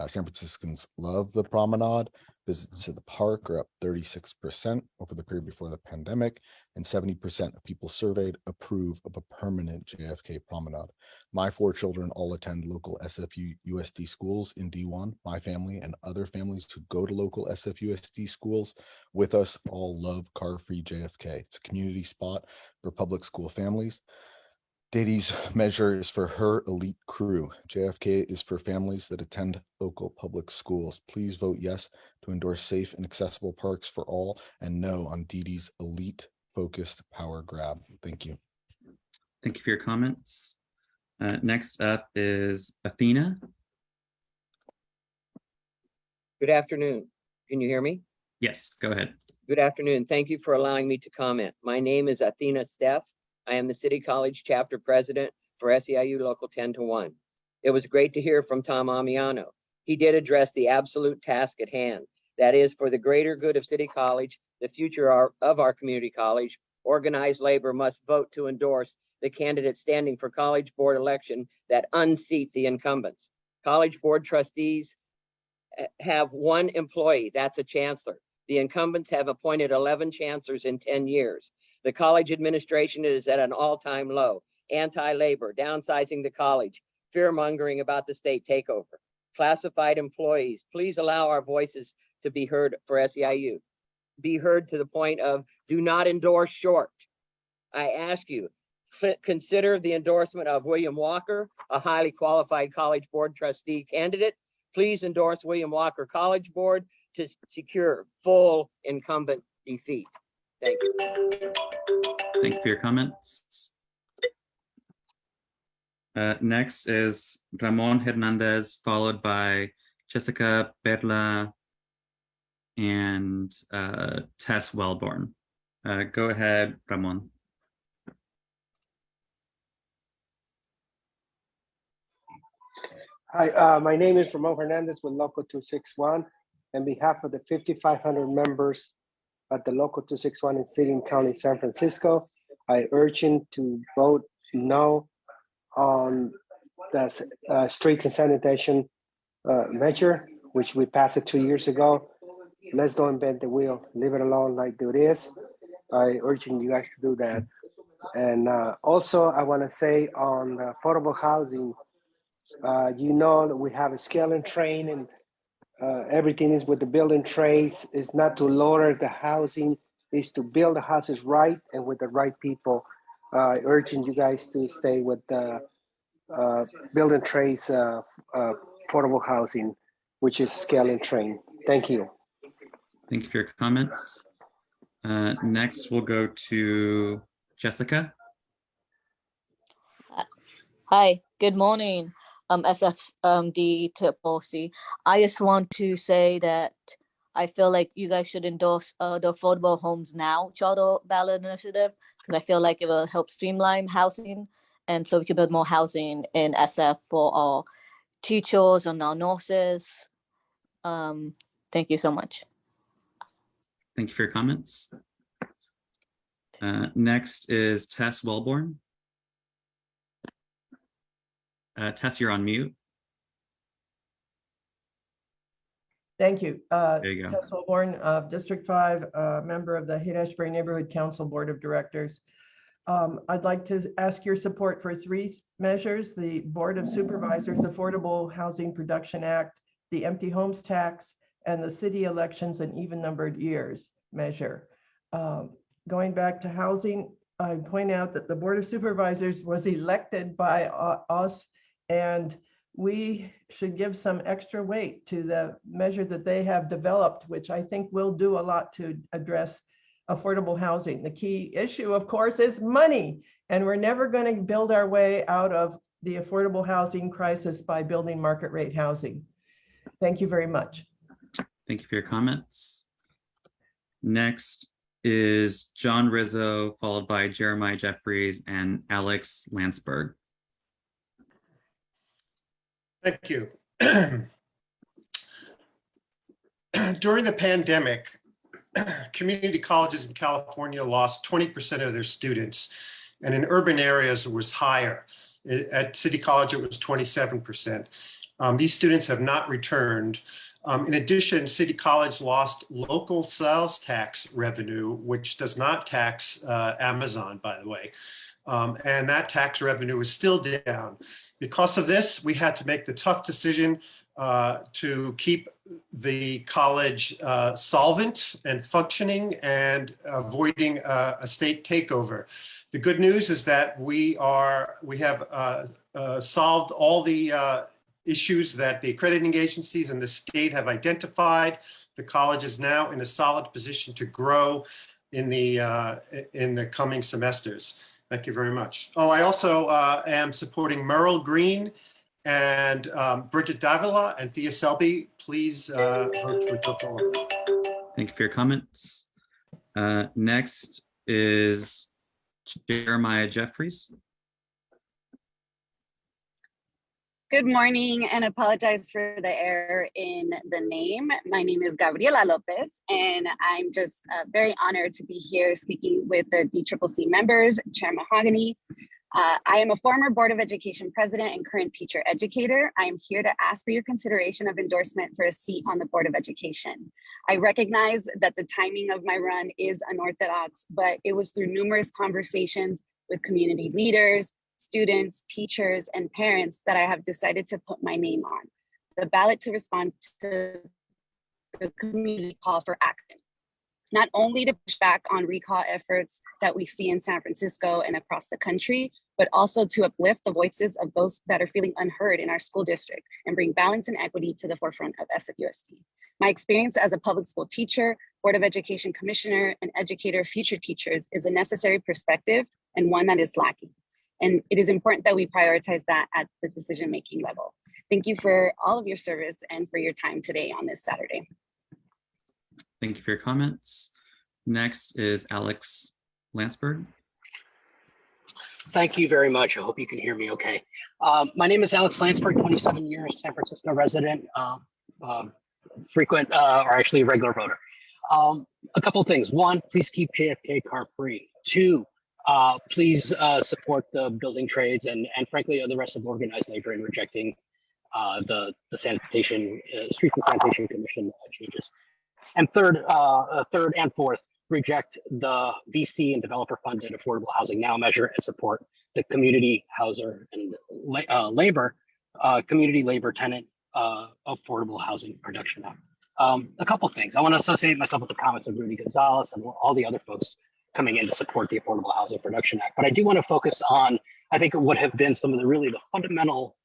San Franciscans love the promenade. Visits to the park are up 36% over the period before the pandemic, and 70% of people surveyed approve of a permanent JFK promenade. My 4 children all attend local SFU USD schools in D1. My family and other families who go to local SFUSD schools with us all love car-free JFK. It's a community spot for public school families. Dede's measure is for her elite crew. JFK is for families that attend local public schools. Please vote yes to endorse safe and accessible parks for all, and no on Dede's elite focused power grab. Thank you.
Thank you for your comments. Next up is Athena.
Good afternoon. Can you hear me?
Yes, go ahead.
Good afternoon. Thank you for allowing me to comment. My name is Athena Steff. I am the City College Chapter President for SEIU Local 10-1. It was great to hear from Tom Amiano. He did address the absolute task at hand. That is, for the greater good of City College, the future of our community college, organized labor must vote to endorse the candidates standing for college board election that unseat the incumbents. College board trustees have 1 employee, that's a chancellor. The incumbents have appointed 11 chancellors in 10 years. The college administration is at an all-time low. Anti-labor, downsizing the college, fear-mongering about the state takeover. Classified employees, please allow our voices to be heard for SEIU. Be heard to the point of do not endorse short. I ask you, consider the endorsement of William Walker, a highly qualified college board trustee candidate. Please endorse William Walker College Board to secure full incumbent defeat. Thank you.
Thank you for your comments. Next is Ramon Hernandez, followed by Jessica Perla and Tess Wellborn. Go ahead, Ramon.
Hi, my name is Ramon Hernandez with Local 261. On behalf of the 5,500 members at the Local 261 in City and County San Francisco, I urge you to vote no on the street and sanitation measure, which we passed it 2 years ago. Let's don't invent the wheel. Leave it alone like it is. I urge you guys to do that. And also, I want to say on affordable housing, you know that we have a scale and train, and everything is with the building trades. It's not to lower the housing, it's to build the houses right and with the right people. Urging you guys to stay with the building trades affordable housing, which is scale and train. Thank you.
Thank you for your comments. Next, we'll go to Jessica.
Hi, good morning, SFDCCC. I just want to say that I feel like you guys should endorse the Affordable Homes Now charter ballot initiative, because I feel like it will help streamline housing, and so we can build more housing in SF for all. teachers and our nurses. Thank you so much.
Thank you for your comments. Next is Tess Wellborn. Tess, you're on mute.
Thank you.
There you go.
Tess Holborn, District 5, member of the Haight-Ashbury Neighborhood Council Board of Directors. I'd like to ask your support for 3 measures: the Board of Supervisors Affordable Housing Production Act, the Empty Homes Tax, and the City Elections and Even-Numbered Years measure. Going back to housing, I point out that the Board of Supervisors was elected by us, and we should give some extra weight to the measure that they have developed, which I think will do a lot to address affordable housing. The key issue, of course, is money, and we're never going to build our way out of the affordable housing crisis by building market rate housing. Thank you very much.
Thank you for your comments. Next is John Rizzo, followed by Jeremiah Jeffries and Alex Landsberg.
Thank you. During the pandemic, community colleges in California lost 20% of their students, and in urban areas it was higher. At City College, it was 27%. These students have not returned. In addition, City College lost local sales tax revenue, which does not tax Amazon, by the way. And that tax revenue is still down. Because of this, we had to make the tough decision to keep the college solvent and functioning and avoiding a state takeover. The good news is that we have solved all the issues that the accrediting agencies and the state have identified. The college is now in a solid position to grow in the coming semesters. Thank you very much. Oh, I also am supporting Merle Green and Bridget Davila and Thea Selby. Please vote for both of them.
Thank you for your comments. Next is Jeremiah Jeffries.
Good morning, and apologize for the error in the name. My name is Gabriela Lopez, and I'm just very honored to be here speaking with the DCCC members, Chair Mahogany. I am a former Board of Education president and current teacher educator. I am here to ask for your consideration of endorsement for a seat on the Board of Education. I recognize that the timing of my run is unorthodox, but it was through numerous conversations with community leaders, students, teachers, and parents that I have decided to put my name on the ballot to respond to the community call for action. Not only to push back on recall efforts that we see in San Francisco and across the country, but also to uplift the voices of those that are feeling unheard in our school district and bring balance and equity to the forefront of SFUSD. My experience as a public school teacher, Board of Education commissioner, and educator of future teachers is a necessary perspective and one that is lacking. And it is important that we prioritize that at the decision-making level. Thank you for all of your service and for your time today on this Saturday.
Thank you for your comments. Next is Alex Landsberg.
Thank you very much. I hope you can hear me okay. My name is Alex Landsberg, 27 years, San Francisco resident, frequent, or actually a regular voter. A couple of things. One, please keep JFK car free. Two, please support the building trades and frankly the rest of organized labor in rejecting the sanitation, Streets and Sanitation Commission changes. And third and fourth, reject the VC and developer funded affordable housing now measure and support the community houser and community labor tenant affordable housing production act. A couple things. I want to associate myself with the comments of Rudy Gonzalez and all the other folks coming in to support the Affordable Housing Production Act. But I do want to focus on, I think it would have been some of the fundamental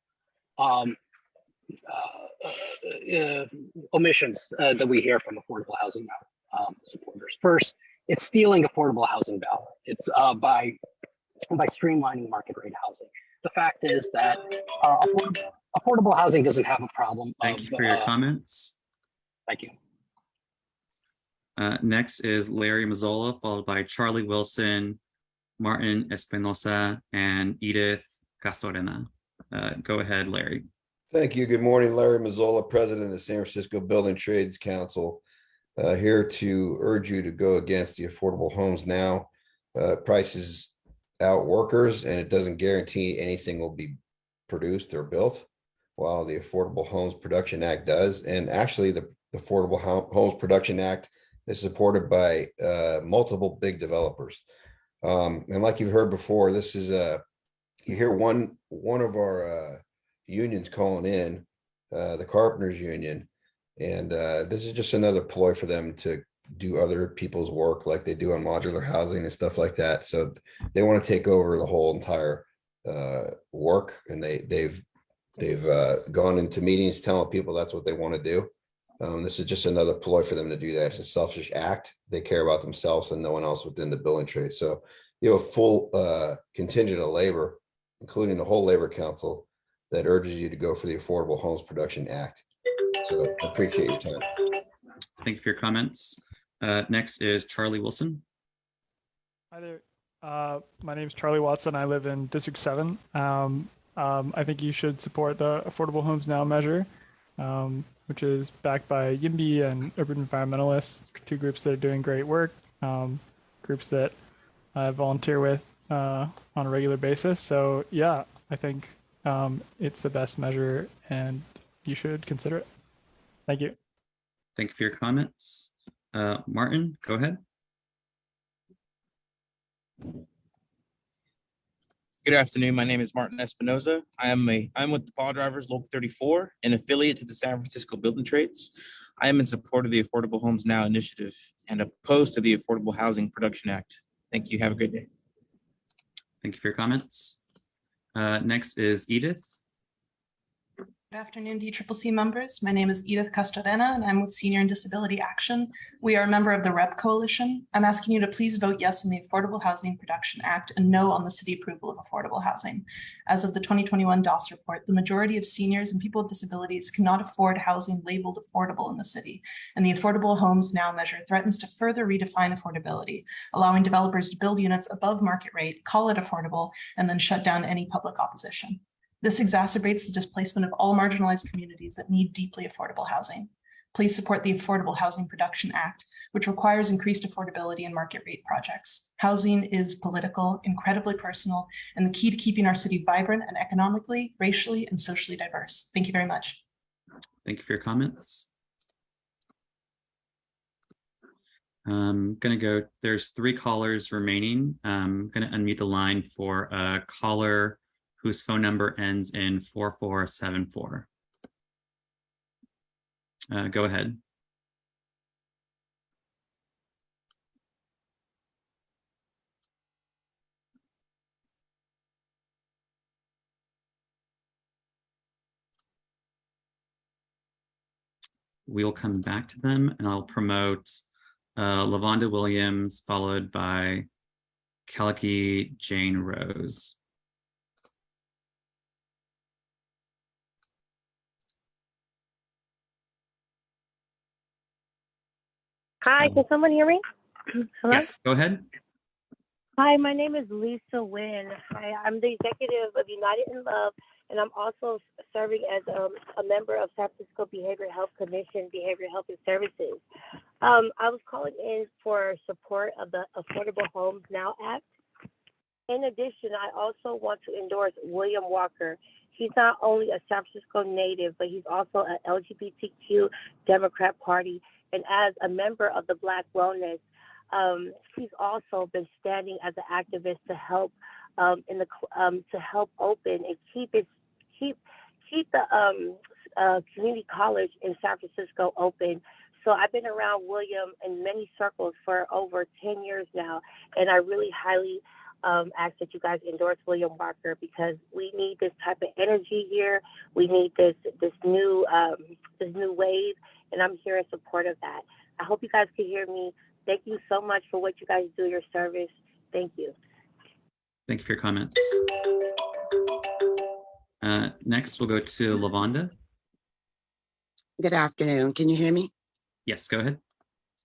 omissions that we hear from affordable housing supporters. First, it's stealing affordable housing ballot. It's by streamlining market rate housing. The fact is that affordable housing doesn't have a problem.
Thank you for your comments.
Thank you.
Next is Larry Mazzola, followed by Charlie Wilson, Martin Espinosa, and Edith Castorena. Go ahead, Larry.
Thank you. Good morning, Larry Mazzola, President of the San Francisco Building Trades Council. Here to urge you to go against the Affordable Homes Now. Prices out workers, and it doesn't guarantee anything will be produced or built, while the Affordable Homes Production Act does. And actually, the Affordable Homes Production Act is supported by multiple big developers. And like you've heard before, this is you hear one of our unions calling in, the Carpenters Union, and this is just another ploy for them to do other people's work like they do on modular housing and stuff like that. So they want to take over the whole entire work, and they've gone into meetings telling people that's what they want to do. This is just another ploy for them to do that. It's a selfish act. They care about themselves and no one else within the building trade. So you have a full contingent of labor, including the whole labor council, that urges you to go for the Affordable Homes Production Act. So I appreciate your time.
Thank you for your comments. Next is Charlie Wilson.
Hi there. My name is Charlie Watson. I live in District 7. I think you should support the Affordable Homes Now measure, which is backed by YIMBY and Urban Environmentalists, two groups that are doing great work, groups that I volunteer with on a regular basis. So yeah, I think it's the best measure and you should consider it. Thank you.
Thank you for your comments. Martin, go ahead.
Good afternoon. My name is Martin Espinoza. I'm with the Paul Drivers Local 34, an affiliate to the San Francisco Building Trades. I am in support of the Affordable Homes Now initiative and opposed to the Affordable Housing Production Act. Thank you. Have a great day.
Thank you for your comments. Next is Edith.
Good afternoon, DCCC members. My name is Edith Castorena, and I'm with Senior and Disability Action. We are a member of the REP Coalition. I'm asking you to please vote yes on the Affordable Housing Production Act and no on the city approval of affordable housing. As of the 2021 DOS report, the majority of seniors and people with disabilities cannot afford housing labeled affordable in the city, and the Affordable Homes Now measure threatens to further redefine affordability, allowing developers to build units above market rate, call it affordable, and then shut down any public opposition. This exacerbates the displacement of all marginalized communities that need deeply affordable housing. Please support the Affordable Housing Production Act, which requires increased affordability in market rate projects. Housing is political, incredibly personal, and the key to keeping our city vibrant and economically, racially, and socially diverse. Thank you very much.
Thank you for your comments. I'm gonna go, there's 3 callers remaining. I'm gonna unmute the line for a caller whose phone number ends in 4474. Go ahead. We'll come back to them and I'll promote Lavonda Williams, followed by Kalaki Jane Rose.
Hi, can someone hear me? Hello?
Yes, go ahead.
Hi, my name is Lisa Wynn. I'm the executive of United in Love, and I'm also serving as a member of San Francisco Behavioral Health Commission, Behavioral Health and Services. I was calling in for support of the Affordable Homes Now Act. In addition, I also want to endorse William Walker. He's not only a San Francisco native, but he's also an LGBTQ Democrat Party. And as a member of the Black Wellness, he's also been standing as an activist to help to help open and keep the community college in San Francisco open. So I've been around William in many circles for over 10 years now, and I really highly ask that you guys endorse William Walker because we need this type of energy here. We need this new wave, and I'm here in support of that. I hope you guys can hear me. Thank you so much for what you guys do, your service. Thank you.
Thank you for your comments. Next, we'll go to Lavonda.
Good afternoon. Can you hear me?
Yes, go ahead.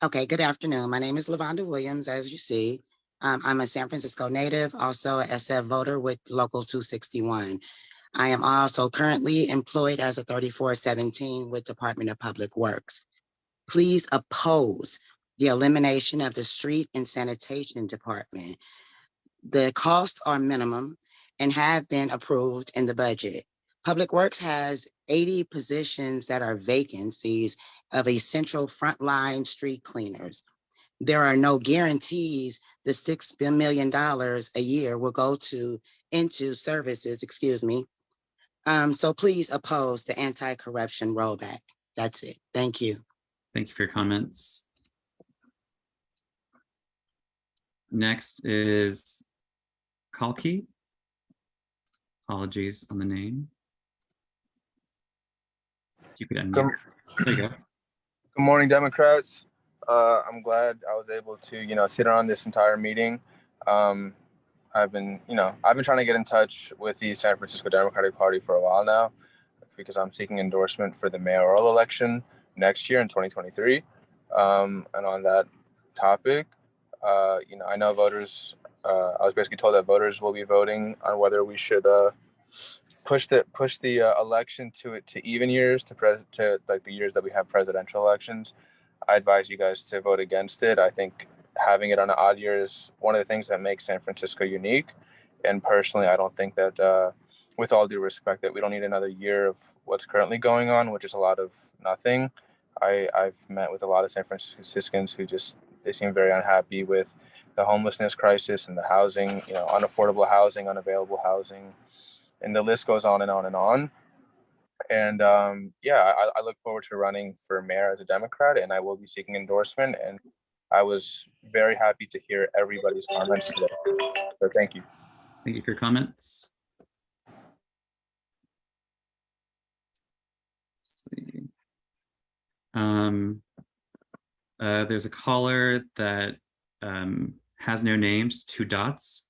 Okay, good afternoon. My name is Lavonda Williams, as you see. I'm a San Francisco native, also a SF voter with Local 261. I am also currently employed as a 3417 with Department of Public Works. Please oppose the elimination of the Street and Sanitation Department. The costs are minimum and have been approved in the budget. Public Works has 80 positions that are vacancies of essential frontline street cleaners. There are no guarantees the $6 million a year will go into services, so please oppose the anti-corruption rollback. That's it. Thank you.
Thank you for your comments. Next is Kalki. Apologies on the name. If you could unmute. There you go.
Good morning, Democrats. I'm glad I was able to, sit around this entire meeting. I've been trying to get in touch with the San Francisco Democratic Party for a while now, because I'm seeking endorsement for the mayoral election next year in 2023. And on that topic, I know voters. I was basically told that voters will be voting on whether we should push the election to even years, to like the years that we have presidential elections. I advise you guys to vote against it. I think having it on an odd year is one of the things that makes San Francisco unique. And personally, I don't think that, with all due respect, that we don't need another year of what's currently going on, which is a lot of nothing. I've met with a lot of San Franciscans who they seem very unhappy with the homelessness crisis and the housing, unaffordable housing, unavailable housing, and the list goes on and on and on. And I look forward to running for mayor as a Democrat, and I will be seeking endorsement. And I was very happy to hear everybody's comments today. So thank you.
Thank you for your comments. Let's see. There's a caller that has no names, 2 dots.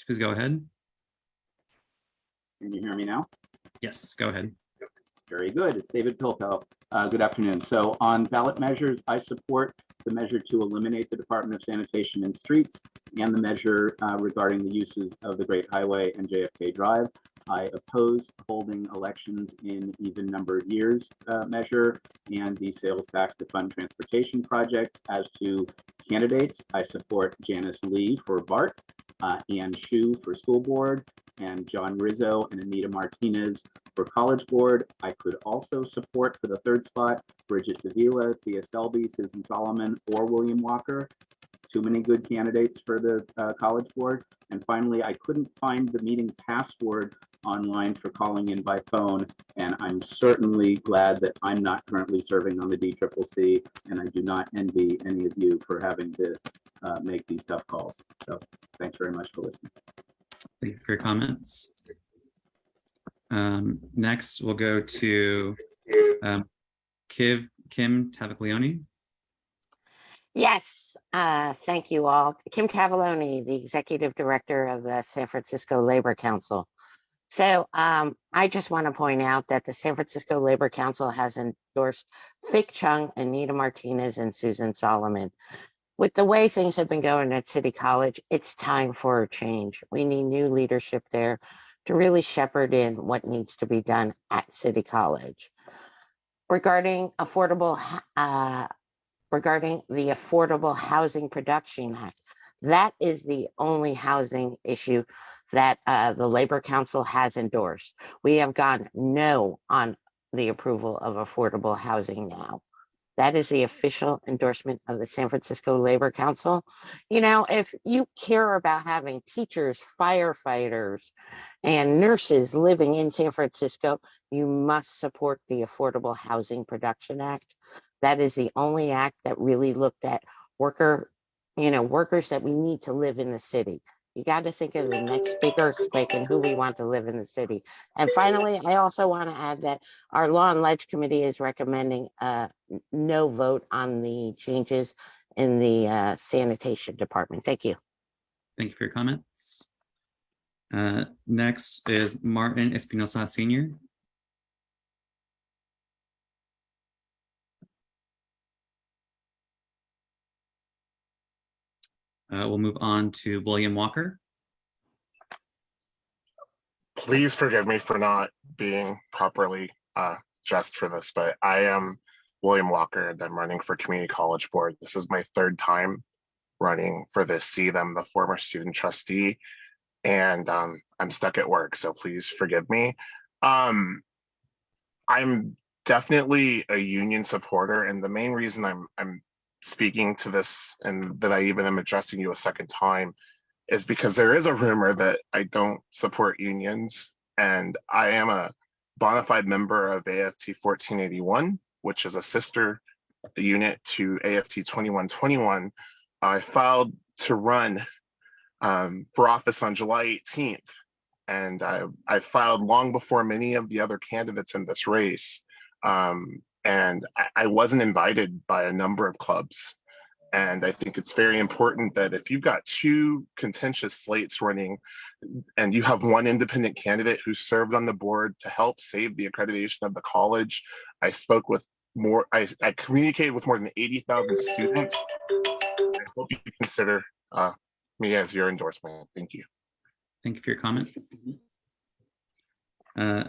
Please go ahead.
Can you hear me now?
Yes, go ahead.
Very good. It's David Pilko. Good afternoon. So on ballot measures, I support the measure to eliminate the Department of Sanitation and Streets and the measure regarding the uses of the Great Highway and JFK Drive. I oppose holding elections in even numbered years measure and the sales tax to fund transportation projects. As to candidates, I support Janice Lee for BART, Ann Shu for school board, and John Rizzo and Anita Martinez for college board. I could also support for the 3rd slot Bridget Davila, Thea Selby, Susan Solomon, or William Walker. Too many good candidates for the college board. And finally, I couldn't find the meeting password online for calling in by phone, and I'm certainly glad that I'm not currently serving on the DCCC, and I do not envy any of you for having to make these tough calls. So thanks very much for listening.
Thank you for your comments. Next, we'll go to Kim Tavaglione.
Yes, thank you all. Kim Cavalloni, the Executive Director of the San Francisco Labor Council. So I just want to point out that the San Francisco Labor Council has endorsed Vic Chung, Anita Martinez, and Susan Solomon. With the way things have been going at City College, it's time for a change. We need new leadership there to really shepherd in what needs to be done at City College. Regarding the Affordable Housing Production Act, that is the only housing issue that the Labor Council has endorsed. We have gone no on the approval of affordable housing now. That is the official endorsement of the San Francisco Labor Council. If you care about having teachers, firefighters, and nurses living in San Francisco, you must support the Affordable Housing Production Act. That is the only act that really looked at workers that we need to live in the city. You got to think of the next big earthquake and who we want to live in the city. And finally, I also want to add that our Law and Ledge Committee is recommending no vote on the changes in the sanitation department. Thank you.
Thank you for your comments. Next is Martin Espinosa Sr. We'll move on to William Walker.
please forgive me for not being properly dressed for this, but I am William Walker and I'm running for Community College Board. This is my third time running for this seat. I'm the former student trustee and I'm stuck at work, so please forgive me. I'm definitely a union supporter, and the main reason I'm speaking to this and that I even am addressing you a second time is because there is a rumor that I don't support unions, and I am a bona fide member of AFT 1481, which is a sister unit to AFT 2121. I filed to run for office on July 18th, and I filed long before many of the other candidates in this race. And I wasn't invited by a number of clubs. And I think it's very important that if you've got two contentious slates running and you have one independent candidate who served on the board to help save the accreditation of the college, I communicated with more than 80,000 students. I hope you consider me as your endorsement. Thank you.
Thank you for your comment.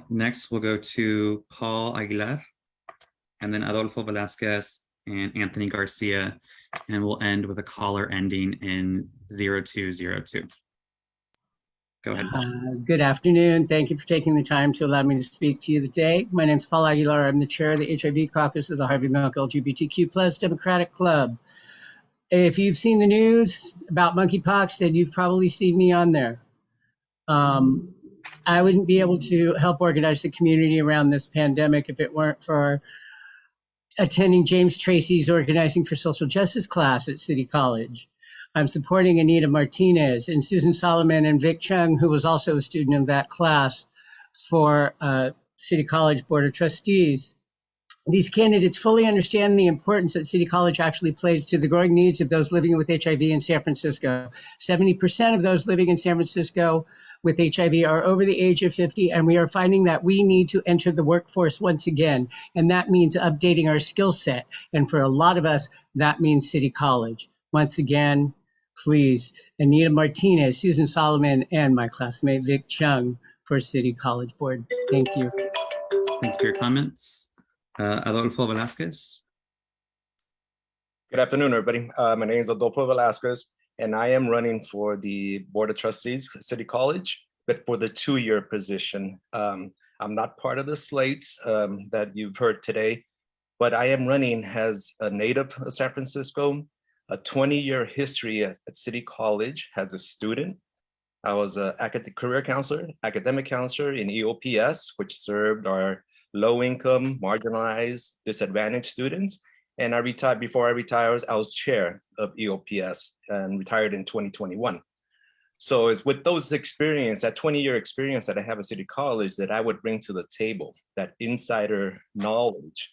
Next, we'll go to Paul Aguilar, and then Adolfo Velasquez and Anthony Garcia, and we'll end with a caller ending in 0202. Go ahead, Paul.
Good afternoon. Thank you for taking the time to allow me to speak to you today. My name is Paul Aguilar. I'm the chair of the HIV caucus of the Harvey Milk LGBTQ+ Democratic Club. If you've seen the news about monkeypox, then you've probably seen me on there. I wouldn't be able to help organize the community around this pandemic if it weren't for attending James Tracy's Organizing for Social Justice class at City College. I'm supporting Anita Martinez and Susan Solomon and Vic Chung, who was also a student of that class, for City College Board of Trustees. These candidates fully understand the importance that City College actually plays to the growing needs of those living with HIV in San Francisco. 70% of those living in San Francisco with HIV are over the age of 50, and we are finding that we need to enter the workforce once again, and that means updating our skill set. And for a lot of us, that means City College. Once again, please, Anita Martinez, Susan Solomon, and my classmate Vic Chung for City College Board. Thank you.
Thank you for your comments. Adolfo Velasquez.
Good afternoon, everybody. My name is Adolfo Velasquez, and I am running for the Board of Trustees, City College, but for the 2-year position. I'm not part of the slates that you've heard today, but I am running as a native of San Francisco, a 20-year history at City College as a student. I was an academic counselor in EOPS, which served our low-income, marginalized, disadvantaged students. And I retired. Before I retired, I was chair of EOPS and retired in 2021. So it's with those experience, that 20-year experience that I have at City College, that I would bring to the table, that insider knowledge,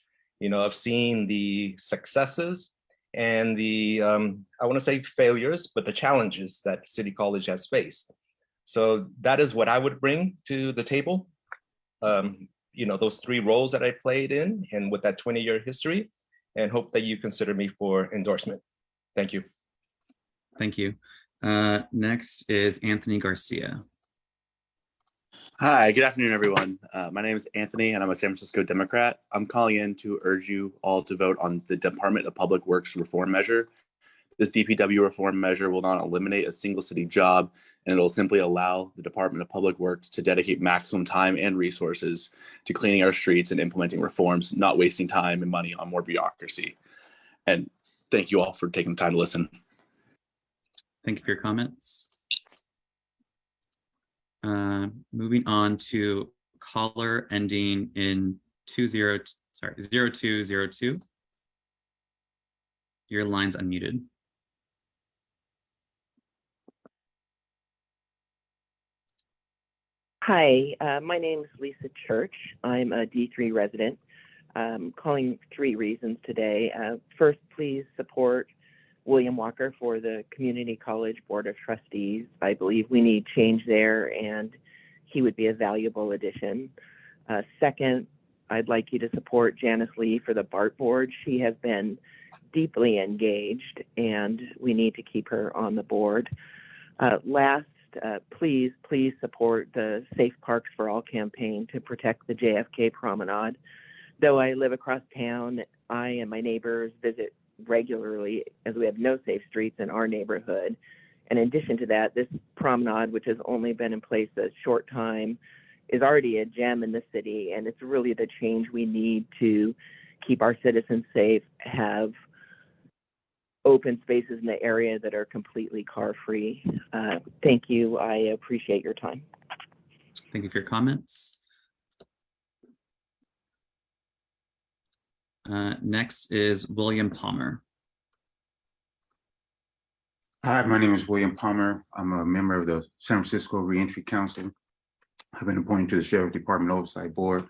of seeing the successes and the, I want to say failures, but the challenges that City College has faced. So that is what I would bring to the table. Those 3 roles that I played in, and with that 20-year history, and hope that you consider me for endorsement. Thank you.
Thank you. Next is Anthony Garcia.
Hi, good afternoon, everyone. My name is Anthony, and I'm a San Francisco Democrat. I'm calling in to urge you all to vote on the Department of Public Works reform measure. This DPW reform measure will not eliminate a single city job, and it will simply allow the Department of Public Works to dedicate maximum time and resources to cleaning our streets and implementing reforms, not wasting time and money on more bureaucracy. And thank you all for taking the time to listen.
Thank you for your comments. Moving on to caller ending in 0202. Your line's unmuted.
Hi, my name is Lisa Church. I'm a D3 resident. I'm calling 3 reasons today. First, please support William Walker for the Community College Board of Trustees. I believe we need change there, and he would be a valuable addition. Second, I'd like you to support Janice Lee for the BART board. She has been deeply engaged, and we need to keep her on the board. Last, please support the Safe Parks for All campaign to protect the JFK Promenade. Though I live across town, I and my neighbors visit regularly as we have no safe streets in our neighborhood. And in addition to that, this promenade, which has only been in place a short time, is already a gem in the city. And it's really the change we need to keep our citizens safe, have open spaces in the area that are completely car-free. Thank you. I appreciate your time.
Thank you for your comments. Next is William Palmer.
Hi, my name is William Palmer. I'm a member of the San Francisco Reentry Council. I've been appointed to the Sheriff Department Oversight Board,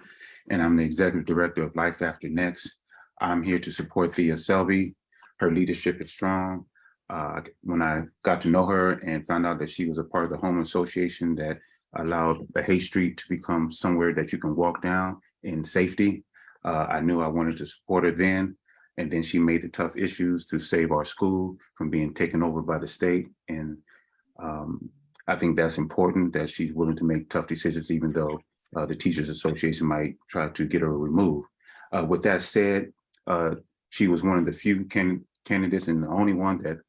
and I'm the Executive Director of Life After Next. I'm here to support Thea Selby. Her leadership is strong. When I got to know her and found out that she was a part of the Home Association that allowed the Hay Street to become somewhere that you can walk down in safety, I knew I wanted to support her then. And then she made the tough issues to save our school from being taken over by the state. And I think that's important that she's willing to make tough decisions, even though the Teachers Association might try to get her removed. With that said, she was one of the few candidates and the only one that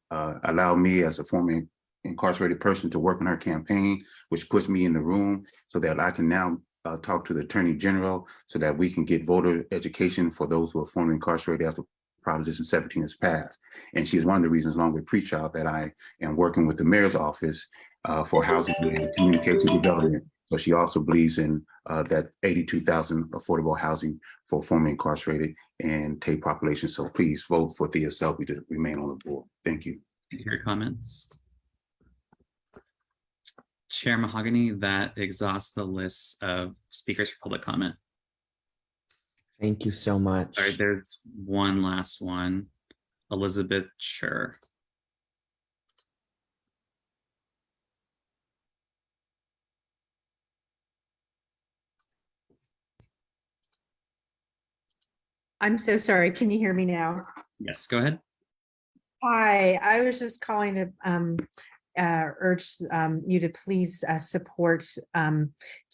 allowed me as a former incarcerated person to work on her campaign, which puts me in the room so that I can now talk to the Attorney General so that we can get voter education for those who are formerly incarcerated after Proposition 17 is passed. And she's one of the reasons, along with Prechild, that I am working with the Mayor's Office for housing and communication development. But she also believes in that 82,000 affordable housing for formerly incarcerated and TAPE population. So please vote for Thea Selby to remain on the board. Thank you.
Thank you for your comments. Chair Mahogany, that exhausts the list of speakers for public comment.
Thank you so much.
Sorry, there's one last one. Elizabeth Scher.
I'm so sorry. Can you hear me now?
Yes, go ahead.
Hi, I was just calling to urge you to please support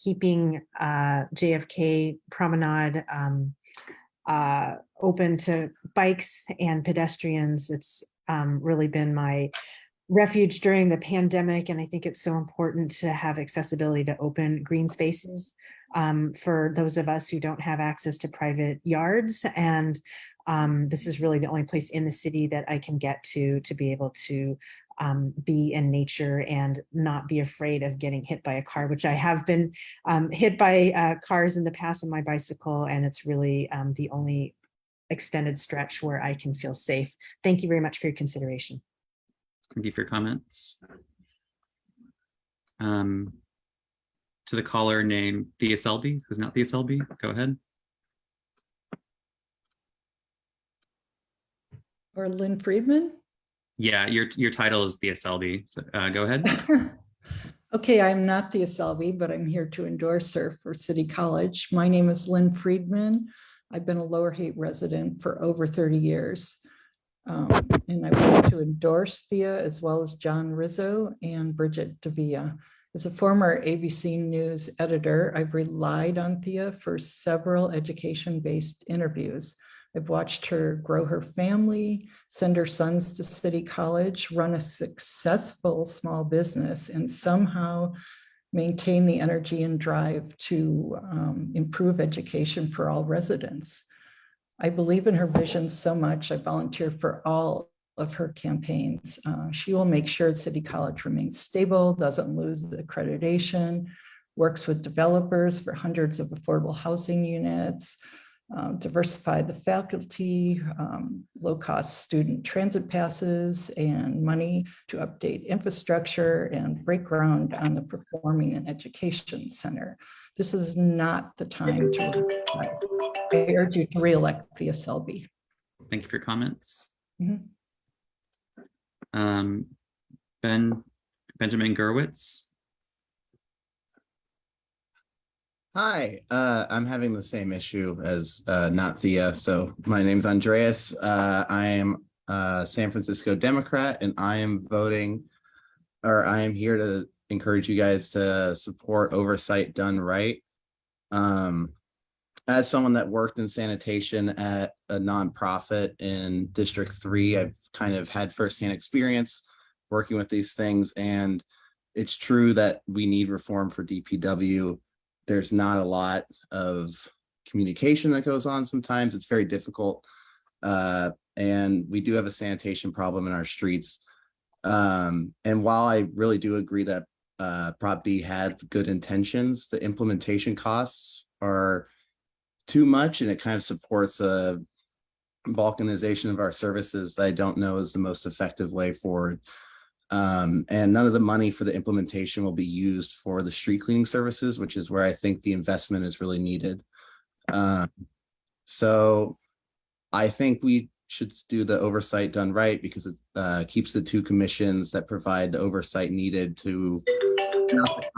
keeping JFK Promenade open to bikes and pedestrians. It's really been my refuge during the pandemic, and I think it's so important to have accessibility to open green spaces for those of us who don't have access to private yards. And this is really the only place in the city that I can get to be able to be in nature and not be afraid of getting hit by a car, which I have been hit by cars in the past on my bicycle, and it's really the only extended stretch where I can feel safe. Thank you very much for your consideration.
Thank you for your comments. To the caller named Thea Selby, who's not Thea Selby, go ahead.
Or Lynn Friedman?
Yeah, your title is Thea Selby, so go ahead.
Okay, I'm not Thea Selby, but I'm here to endorse her for City College. My name is Lynn Friedman. I've been a Lower Haight resident for over 30 years. And I want to endorse Thea as well as John Rizzo and Bridget Davia. As a former ABC News editor, I've relied on Thea for several education-based interviews. I've watched her grow her family, send her sons to City College, run a successful small business, and somehow maintain the energy and drive to improve education for all residents. I believe in her vision so much, I volunteer for all of her campaigns. She will make sure City College remains stable, doesn't lose the accreditation, works with developers for hundreds of affordable housing units, diversify the faculty, low-cost student transit passes, and money to update infrastructure and break ground on the Performing and Education Center. This is not the time to I urge you to re-elect Thea Selby.
Thank you for your comments.
Mm-hmm.
Benjamin Gurwitz.
Hi, I'm having the same issue as not Thea. So my name's Andreas. I am a San Francisco Democrat, and I am voting, or I am here to encourage you guys to support oversight done right. As someone that worked in sanitation at a nonprofit in District 3, I've kind of had firsthand experience working with these things, and it's true that we need reform for DPW. There's not a lot of communication that goes on sometimes. It's very difficult. And we do have a sanitation problem in our streets. And while I really do agree that Prop B had good intentions, the implementation costs are too much, and it kind of supports a balkanization of our services that I don't know is the most effective way forward. And none of the money for the implementation will be used for the street cleaning services, which is where I think the investment is really needed. So I think we should do the oversight done right, because it keeps the two commissions that provide the oversight needed to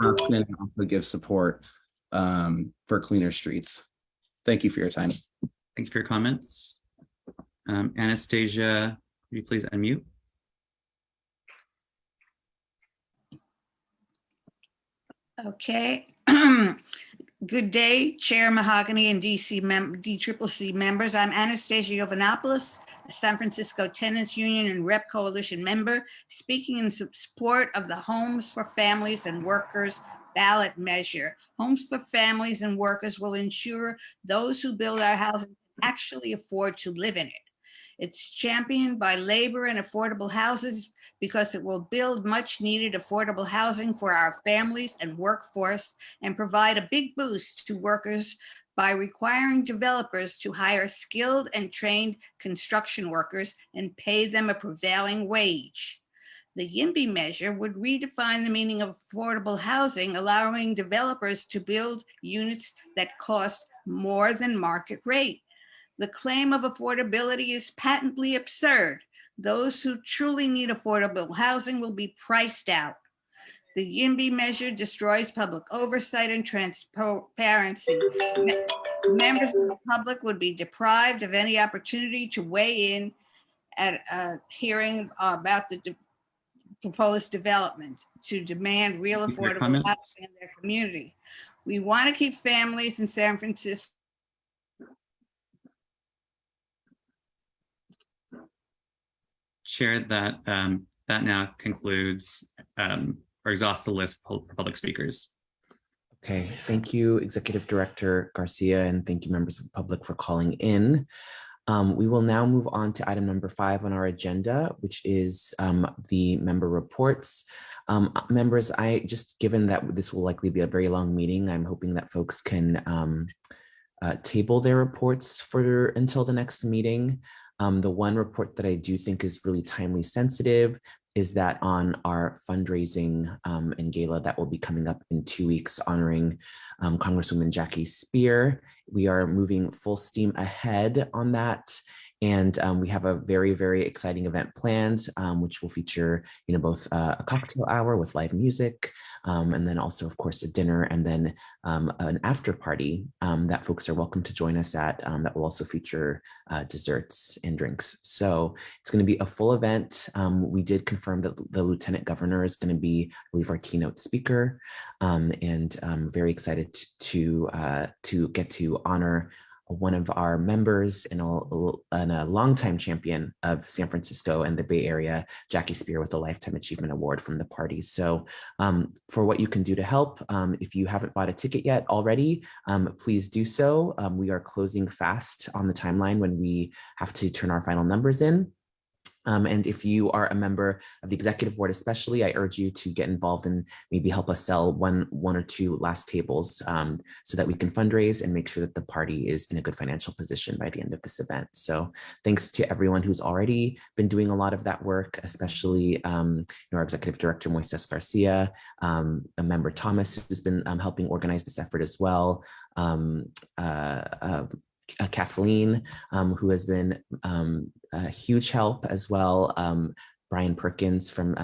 also give support for cleaner streets. Thank you for your time.
Thank you for your comments. Anastasia, will you please unmute?
Okay. Good day, Chair Mahogany and DCCC members. I'm Anastasia Yovanopoulos, a San Francisco Tenants Union and Rep Coalition member, speaking in support of the Homes for Families and Workers ballot measure. Homes for Families and Workers will ensure those who build our houses actually afford to live in it. It's championed by labor and affordable houses because it will build much needed affordable housing for our families and workforce, and provide a big boost to workers by requiring developers to hire skilled and trained construction workers and pay them a prevailing wage. The YIMBY measure would redefine the meaning of affordable housing, allowing developers to build units that cost more than market rate. The claim of affordability is patently absurd. Those who truly need affordable housing will be priced out. The YIMBY measure destroys public oversight and transparency. Members of the public would be deprived of any opportunity to weigh in at a hearing about the proposed development, to demand real affordable housing in their community. We want to keep families in San Francisco
Chair, that now concludes or exhausts the list for public speakers.
Okay, thank you, Executive Director Garcia, and thank you, members of the public, for calling in. We will now move on to item number 5 on our agenda, which is the member reports. Members, given that this will likely be a very long meeting, I'm hoping that folks can table their reports until the next meeting. The one report that I do think is really timely sensitive is that on our fundraising and gala that will be coming up in 2 weeks, honoring Congresswoman Jackie Speer. We are moving full steam ahead on that. And we have a very, very exciting event planned, which will feature, both a cocktail hour with live music, and then also, of course, a dinner, and then an after party that folks are welcome to join us at, that will also feature desserts and drinks. So it's going to be a full event. We did confirm that the Lieutenant Governor is going to be, I believe, our keynote speaker, and I'm very excited to get to honor one of our members and a longtime champion of San Francisco and the Bay Area, Jackie Speer, with a Lifetime Achievement Award from the party. So for what you can do to help, if you haven't bought a ticket yet already, please do so. We are closing fast on the timeline when we have to turn our final numbers in. And if you are a member of the executive board, especially, I urge you to get involved and maybe help us sell one or two last tables, so that we can fundraise and make sure that the party is in a good financial position by the end of this event. So thanks to everyone who's already been doing a lot of that work, especially our executive director, Moises Garcia, a member Thomas, who's been helping organize this effort as well, Kathleen, who has been a huge help as well, Brian Perkins from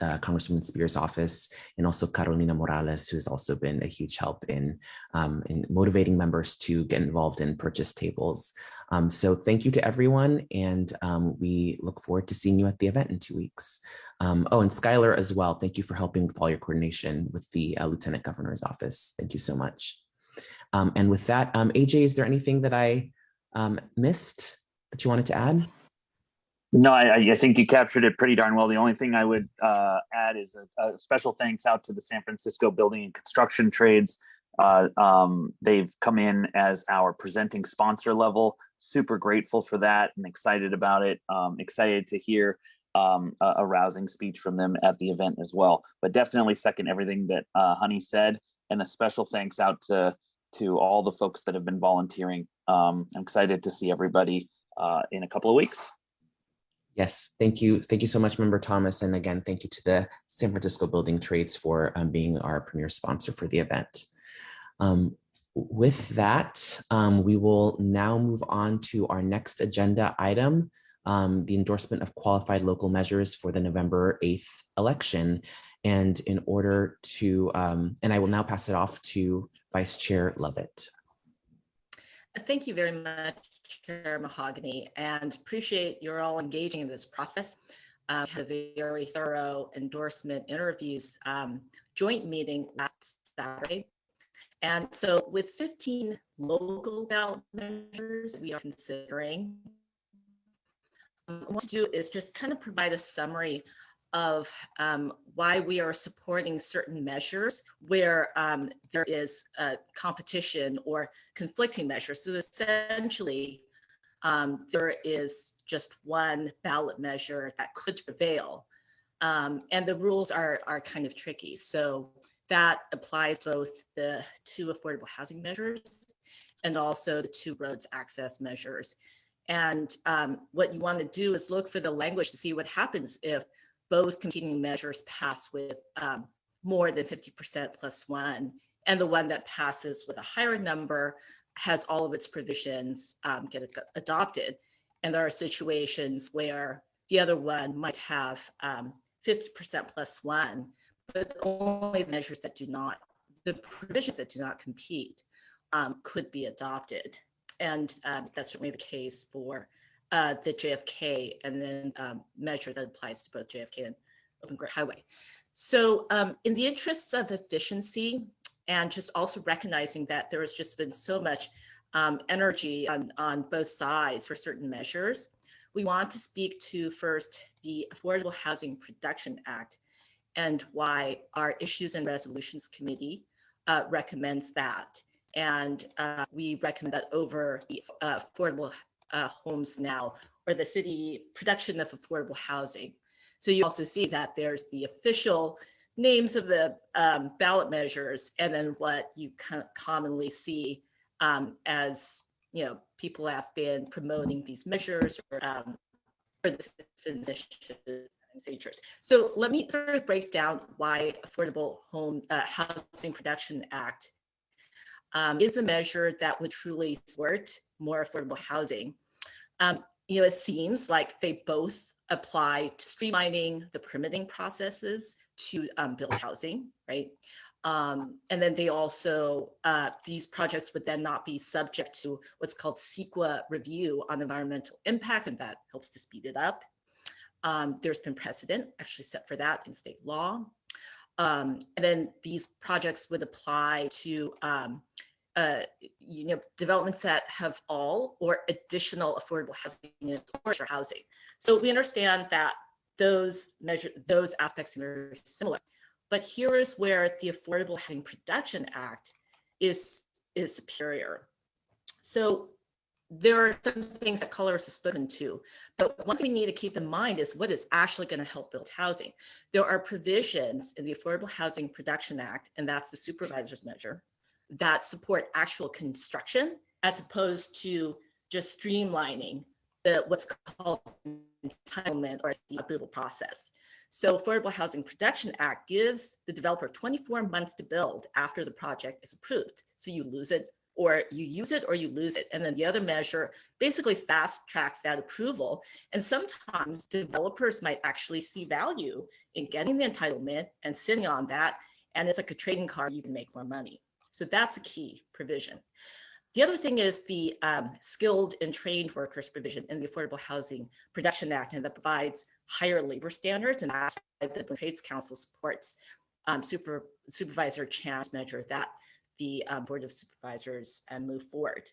Congresswoman Spears' office, and also Carolina Morales, who has also been a huge help in motivating members to get involved in purchase tables. So thank you to everyone, and we look forward to seeing you at the event in 2 weeks. Oh, and Skylar as well, thank you for helping with all your coordination with the Lieutenant Governor's office. Thank you so much. And with that, AJ, is there anything that I missed that you wanted to add?
No, I think you captured it pretty darn well. The only thing I would add is a special thanks out to the San Francisco Building and Construction Trades. They've come in as our presenting sponsor level. Super grateful for that and excited about it. Excited to hear a rousing speech from them at the event as well. But definitely second everything that Honey said, and a special thanks out to all the folks that have been volunteering. I'm excited to see everybody in a couple of weeks.
Yes, thank you. Thank you so much, Member Thomas. And again, thank you to the San Francisco Building Trades for being our premier sponsor for the event. With that, we will now move on to our next agenda item, the endorsement of qualified local measures for the November 8th election. And in order to, and I will now pass it off to Vice Chair Lovett.
Thank you very much, Chair Mahogany, and appreciate you're all engaging in this process. Had a very thorough endorsement interviews joint meeting last Saturday. And so with 15 local ballot measures that we are considering, what I want to do is just kind of provide a summary of why we are supporting certain measures where there is competition or conflicting measures. So essentially, there is just one ballot measure that could prevail. And the rules are kind of tricky. So that applies to both the 2 affordable housing measures and also the 2 roads access measures. And what you want to do is look for the language to see what happens if both competing measures pass with more than 50% plus 1, and the one that passes with a higher number has all of its provisions get adopted. And there are situations where the other one might have 50% plus 1, but only the measures that do not, the provisions that do not compete could be adopted. And that's certainly the case for the JFK and then measure that applies to both JFK and Open Grant Highway. So in the interests of efficiency and just also recognizing that there has just been so much energy on both sides for certain measures, we want to speak to first the Affordable Housing Production Act and why our Issues and Resolutions Committee recommends that. And we recommend that over the Affordable Homes Now, or the city production of affordable housing. So you also see that there's the official names of the ballot measures, and then what you commonly see as, you know, people have been promoting these measures or for the citizens' initiatives. So let me sort of break down why Affordable Housing Production Act is a measure that would truly support more affordable housing. You know, it seems like they both apply to streamlining the permitting processes to build housing, right? And then they also, these projects would then not be subject to what's called CEQA review on environmental impacts, and that helps to speed it up. There's been precedent actually set for that in state law. And then these projects would apply to you know, developments that have all or additional affordable housing or housing. So we understand that those aspects are very similar. But here is where the Affordable Housing Production Act is superior. So there are some things that colors have spoken to, but one thing we need to keep in mind is what is actually going to help build housing. There are provisions in the Affordable Housing Production Act, and that's the supervisor's measure, that support actual construction as opposed to just streamlining what's called entitlement or the approval process. So Affordable Housing Production Act gives the developer 24 months to build after the project is approved. So you lose it or you use it or you lose it. And then the other measure basically fast tracks that approval. And sometimes developers might actually see value in getting the entitlement and sitting on that. And it's like a trading card, you can make more money. So that's a key provision. The other thing is the skilled and trained workers provision in the Affordable Housing Production Act, and that provides higher labor standards, and that's why the Trades Council supports Supervisor Chan's measure that the Board of Supervisors move forward.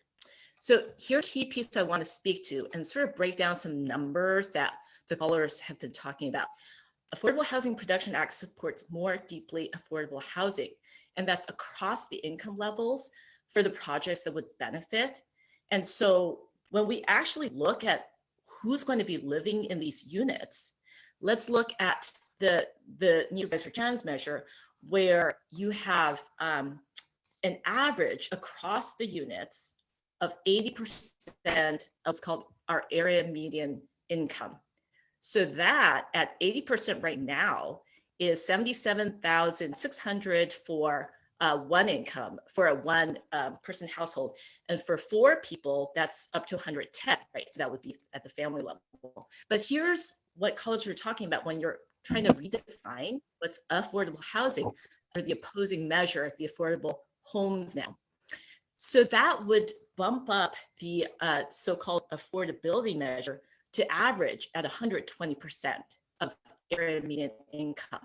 So here's a key piece I want to speak to and sort of break down some numbers that the callers have been talking about. Affordable Housing Production Act supports more deeply affordable housing, and that's across the income levels for the projects that would benefit. And so when we actually look at who's going to be living in these units, let's look at the Supervisor Chan's measure, where you have an average across the units of 80% of what's called our area median income. So that at 80% right now is $77,600 for one income for a one person household. And for 4 people, that's up to 110, right? So that would be at the family level. But here's what colleagues were talking about when you're trying to redefine what's affordable housing or the opposing measure, the affordable homes now. So that would bump up the so-called affordability measure to average at 120% of area median income.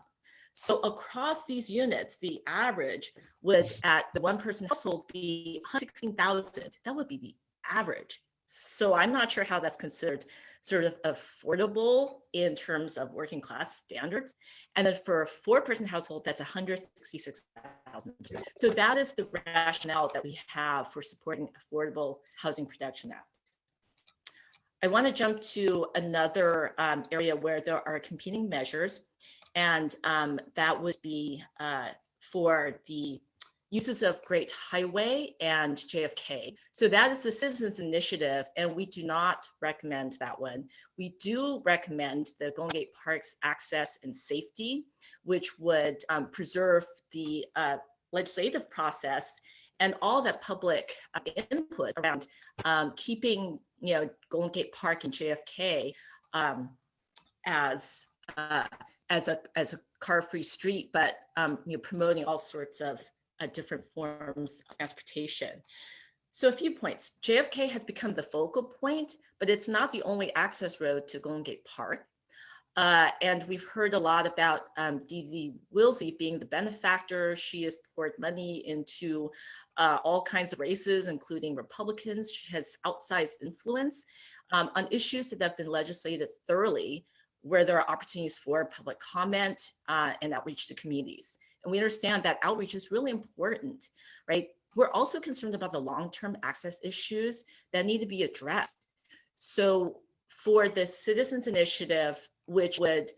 So across these units, the average would at the one person household be $116,000. That would be the average. So I'm not sure how that's considered sort of affordable in terms of working class standards. And then for a 4-person household, that's $166,000. So that is the rationale that we have for supporting Affordable Housing Production Act. I want to jump to another area where there are competing measures, and that would be for the uses of Great Highway and JFK. So that is the Citizens Initiative, and we do not recommend that one. We do recommend the Golden Gate Park's access and safety, which would preserve the legislative process and all that public input around keeping, Golden Gate Park and JFK as a car-free street, but promoting all sorts of different forms of transportation. So a few points. JFK has become the focal point, but it's not the only access road to Golden Gate Park. And we've heard a lot about DZ Wilsey being the benefactor. She has poured money into all kinds of races, including Republicans. She has outsized influence on issues that have been legislated thoroughly, where there are opportunities for public comment and outreach to communities. And we understand that outreach is really important, right? We're also concerned about the long-term access issues that need to be addressed. So for the Citizens Initiative, which would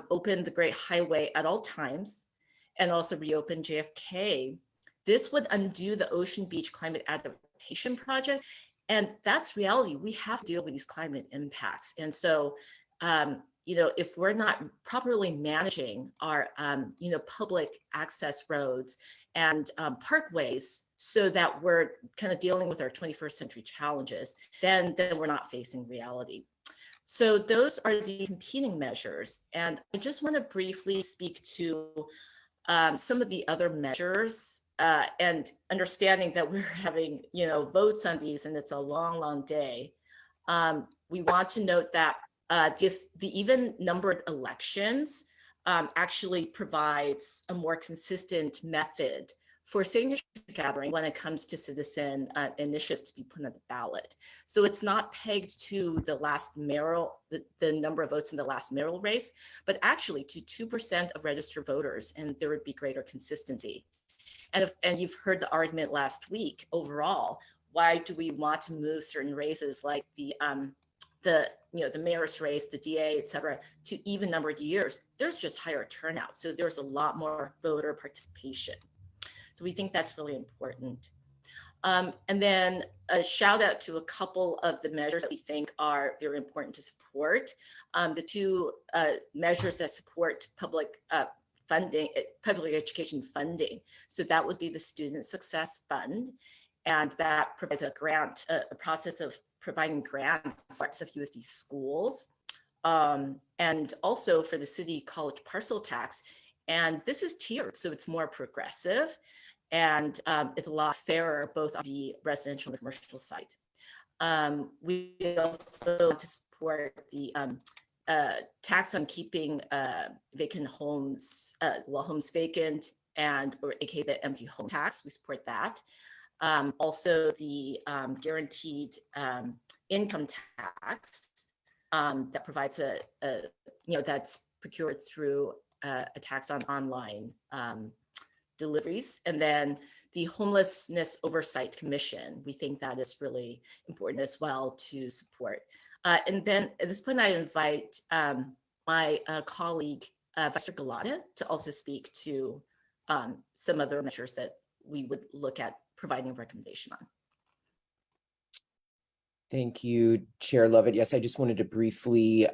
open the Great Highway at all times and also reopen JFK, this would undo the Ocean Beach Climate Adaptation Project. And that's reality. We have to deal with these climate impacts. And so, if we're not properly managing our, public access roads and parkways so that we're kind of dealing with our 21st century challenges, then we're not facing reality. So those are the competing measures. And I just want to briefly speak to some of the other measures and understanding that we're having, votes on these and it's a long, long day. We want to note that if the even numbered elections actually provides a more consistent method for signature gathering when it comes to citizen initiatives to be put on the ballot. So it's not pegged to the last mayoral, the number of votes in the last mayoral race, but actually to 2% of registered voters, and there would be greater consistency. And you've heard the argument last week overall, why do we want to move certain races like the mayor's race, the DA, et cetera, to even numbered years? There's just higher turnout. So there's a lot more voter participation. So we think that's really important. And then a shout out to a couple of the measures that we think are very important to support. The 2 measures that support public funding, public education funding. So that would be the Student Success Fund and that provides a grant, a process of providing grants for SFUSD schools, and also for the city college parcel tax. And this is tiered, so it's more progressive, and it's a lot fairer both on the residential and the commercial side. We also want to support the tax on keeping vacant homes, homes vacant, and or aka the empty home tax. We support that. Also, the guaranteed income tax that provides that's procured through a tax on online deliveries, and then the Homelessness Oversight Commission. We think that is really important as well to support. And then at this point, I invite my colleague, Vice Galata, to also speak to some other measures that we would look at providing a recommendation on.
Thank you, Chair Lovett. Yes, I just wanted to briefly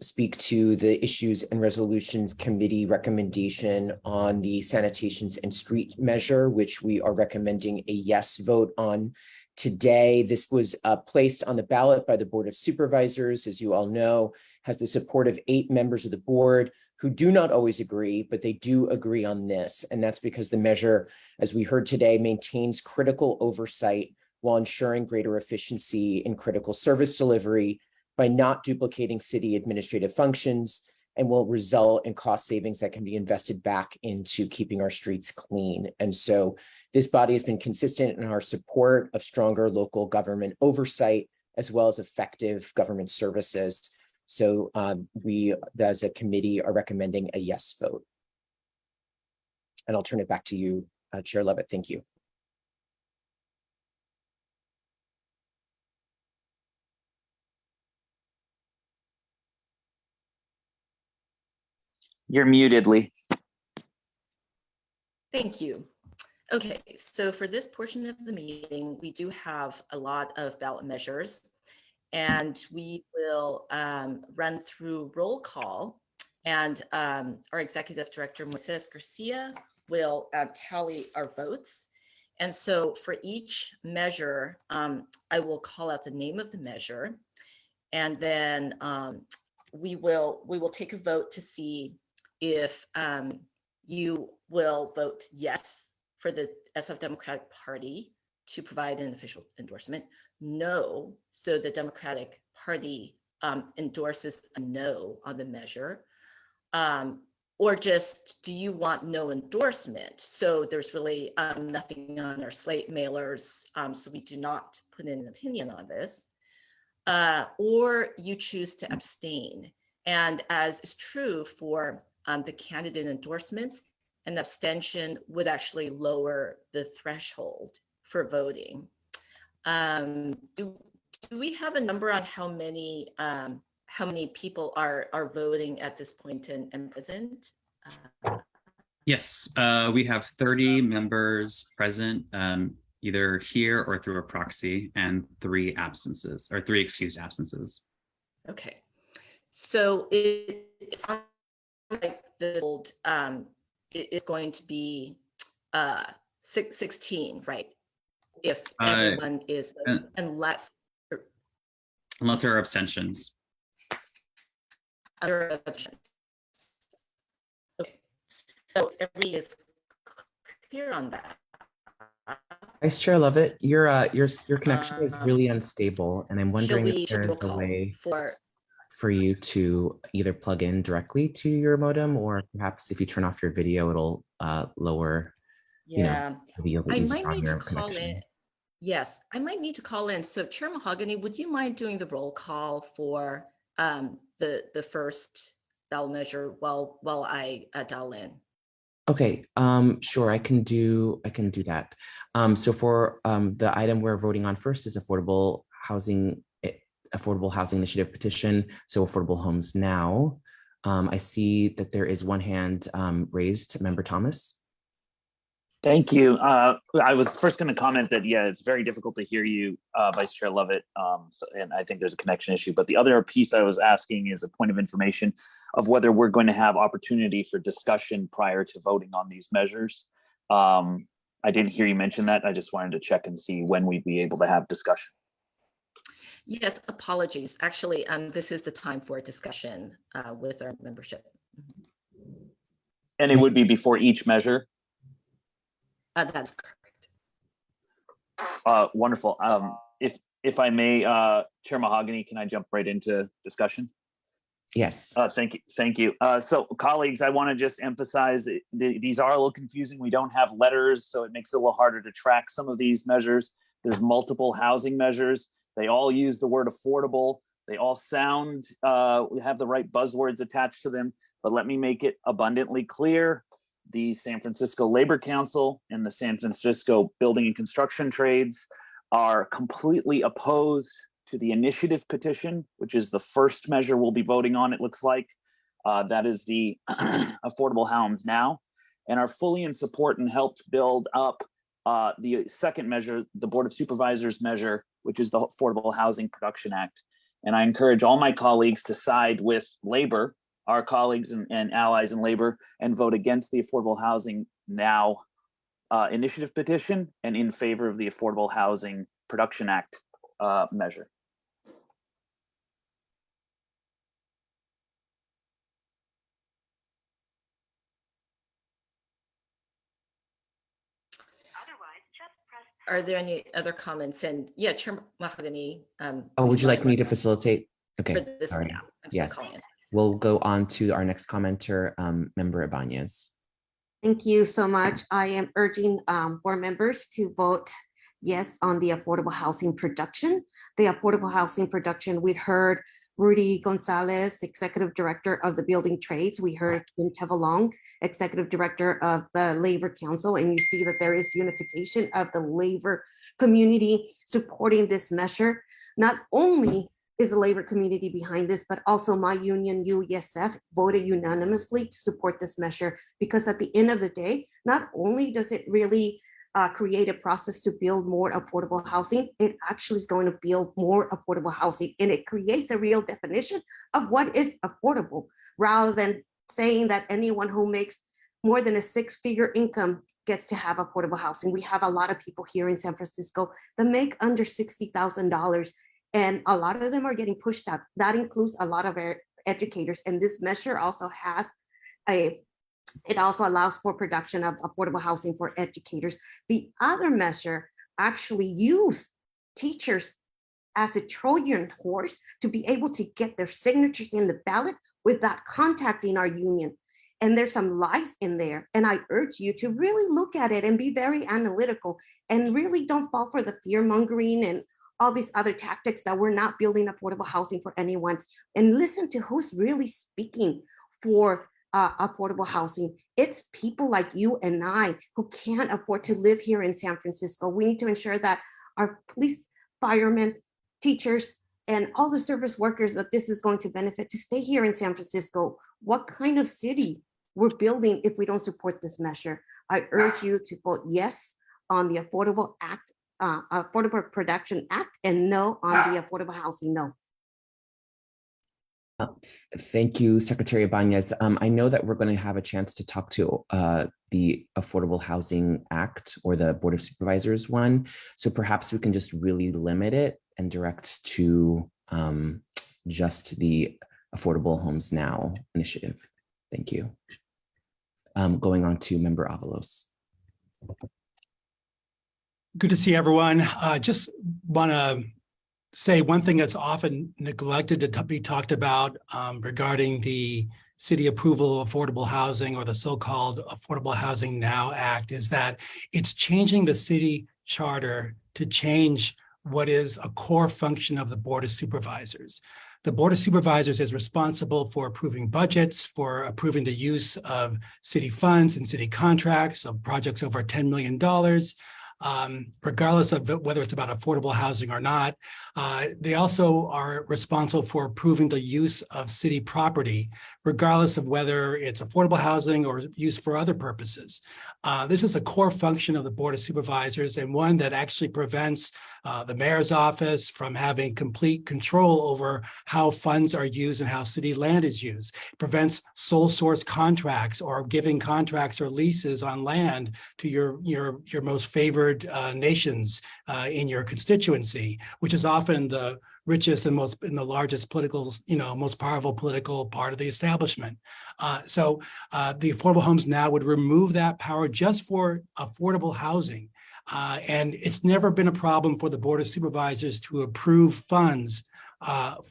speak to the Issues and Resolutions Committee recommendation on the sanitations and street measure, which we are recommending a yes vote on today. This was placed on the ballot by the Board of Supervisors, as you all know, has the support of 8 members of the board who do not always agree, but they do agree on this. And that's because the measure, as we heard today, maintains critical oversight while ensuring greater efficiency in critical service delivery by not duplicating city administrative functions, and will result in cost savings that can be invested back into keeping our streets clean. And so this body has been consistent in our support of stronger local government oversight, as well as effective government services. So we, as a committee, are recommending a yes vote. And I'll turn it back to you, Chair Lovett. Thank you.
You're muted, Lee.
Thank you. Okay, so for this portion of the meeting, we do have a lot of ballot measures, and we will run through roll call, and our Executive Director, Moises Garcia, will tally our votes. And so for each measure, I will call out the name of the measure, and then we will take a vote to see if you will vote yes for the SF Democratic Party to provide an official endorsement, no, so the Democratic Party endorses a no on the measure, or just do you want no endorsement? So there's really nothing on our slate mailers, so we do not put in an opinion on this, or you choose to abstain. And as is true for the candidate endorsements, an abstention would actually lower the threshold for voting. Do we have a number on how many people are voting at this point and present?
Yes, we have 30 members present, either here or through a proxy, and 3 absences, or 3 excused absences.
Okay, so it's not like the old is going to be 16, right? If everyone is voting, unless
there are abstentions.
Other abstentions. Okay, so everybody is clear on that.
Vice Chair Lovett, your connection is really unstable, and I'm wondering if there is a way for you to either plug in directly to your modem, or perhaps if you turn off your video, it'll lower.
Yeah,
you know,
I might need to call in. Yes, I might need to call in. So Chair Mahogany, would you mind doing the roll call for the first ballot measure while I dial in?
Okay, sure, I can do that. So for the item we're voting on first is affordable housing initiative petition, so Affordable Homes Now. I see that there is one hand raised. Member Thomas.
Thank you. I was first going to comment that, yeah, it's very difficult to hear you, Vice Chair Lovett, and I think there's a connection issue. But the other piece I was asking is a point of information of whether we're going to have opportunity for discussion prior to voting on these measures. I didn't hear you mention that. I just wanted to check and see when we'd be able to have discussion.
Yes, apologies. Actually, this is the time for a discussion with our membership.
And it would be before each measure?
That's correct.
Wonderful. If I may, Chair Mahogany, can I jump right into discussion?
Yes.
Thank you. So colleagues, I want to just emphasize these are a little confusing. We don't have letters, so it makes it a little harder to track some of these measures. There's multiple housing measures. They all use the word affordable. They all sound, have the right buzzwords attached to them, but let me make it abundantly clear. The San Francisco Labor Council and the San Francisco Building and Construction Trades are completely opposed to the initiative petition, which is the first measure we'll be voting on, it looks like. That is the Affordable Homes Now, and are fully in support and helped build up the second measure, the Board of Supervisors measure, which is the Affordable Housing Production Act. And I encourage all my colleagues to side with labor, our colleagues and allies in labor, and vote against the Affordable Housing Now initiative petition and in favor of the Affordable Housing Production Act measure.
Are there any other comments? And yeah, Chair Mahogany.
Would you like me to facilitate? Okay.
For this,
All right.
yeah, I'm
Yes.
calling in.
We'll go on to our next commenter, Member Ibanez.
Thank you so much. I am urging board members to vote yes on the affordable housing production. The affordable housing production, we'd heard Rudy Gonzalez, Executive Director of the Building Trades. We heard Kim Tevalong, Executive Director of the Labor Council, and you see that there is unification of the labor community supporting this measure. Not only is the labor community behind this, but also my union, UESF, voted unanimously to support this measure, because at the end of the day, not only does it really create a process to build more affordable housing, it actually is going to build more affordable housing, and it creates a real definition of what is affordable, rather than saying that anyone who makes more than a six-figure income gets to have affordable housing. We have a lot of people here in San Francisco that make under $60,000, and a lot of them are getting pushed out. That includes a lot of our educators, and this measure also has it also allows for production of affordable housing for educators. The other measure actually use teachers as a Trojan horse to be able to get their signatures in the ballot without contacting our union. And there's some lies in there. And I urge you to really look at it and be very analytical, and really don't fall for the fear mongering and all these other tactics that we're not building affordable housing for anyone. And listen to who's really speaking for affordable housing. It's people like you and I who can't afford to live here in San Francisco. We need to ensure that our police, firemen, teachers, and all the service workers that this is going to benefit to stay here in San Francisco. What kind of city we're building if we don't support this measure? I urge you to vote yes on the Affordable Act, Affordable Production Act, and no on the Affordable Housing No.
Thank you, Secretary Ibanez. I know that we're going to have a chance to talk to the Affordable Housing Act, or the Board of Supervisors one. So perhaps we can just really limit it and direct to just the Affordable Homes Now initiative. Thank you. Going on to Member Avalos.
Good to see everyone. Just want to say one thing that's often neglected to be talked about regarding the city approval of affordable housing, or the so-called Affordable Housing Now Act, is that it's changing the city charter to change what is a core function of the Board of Supervisors. The Board of Supervisors is responsible for approving budgets, for approving the use of city funds and city contracts of projects over $10 million. Regardless of whether it's about affordable housing or not. They also are responsible for approving the use of city property, regardless of whether it's affordable housing or used for other purposes. This is a core function of the Board of Supervisors, and one that actually prevents the mayor's office from having complete control over how funds are used and how city land is used. It prevents sole source contracts or giving contracts or leases on land to your most favored nations in your constituency, which is often the richest and the largest political, most powerful political part of the establishment. So the Affordable Homes Now would remove that power just for affordable housing. And it's never been a problem for the Board of Supervisors to approve funds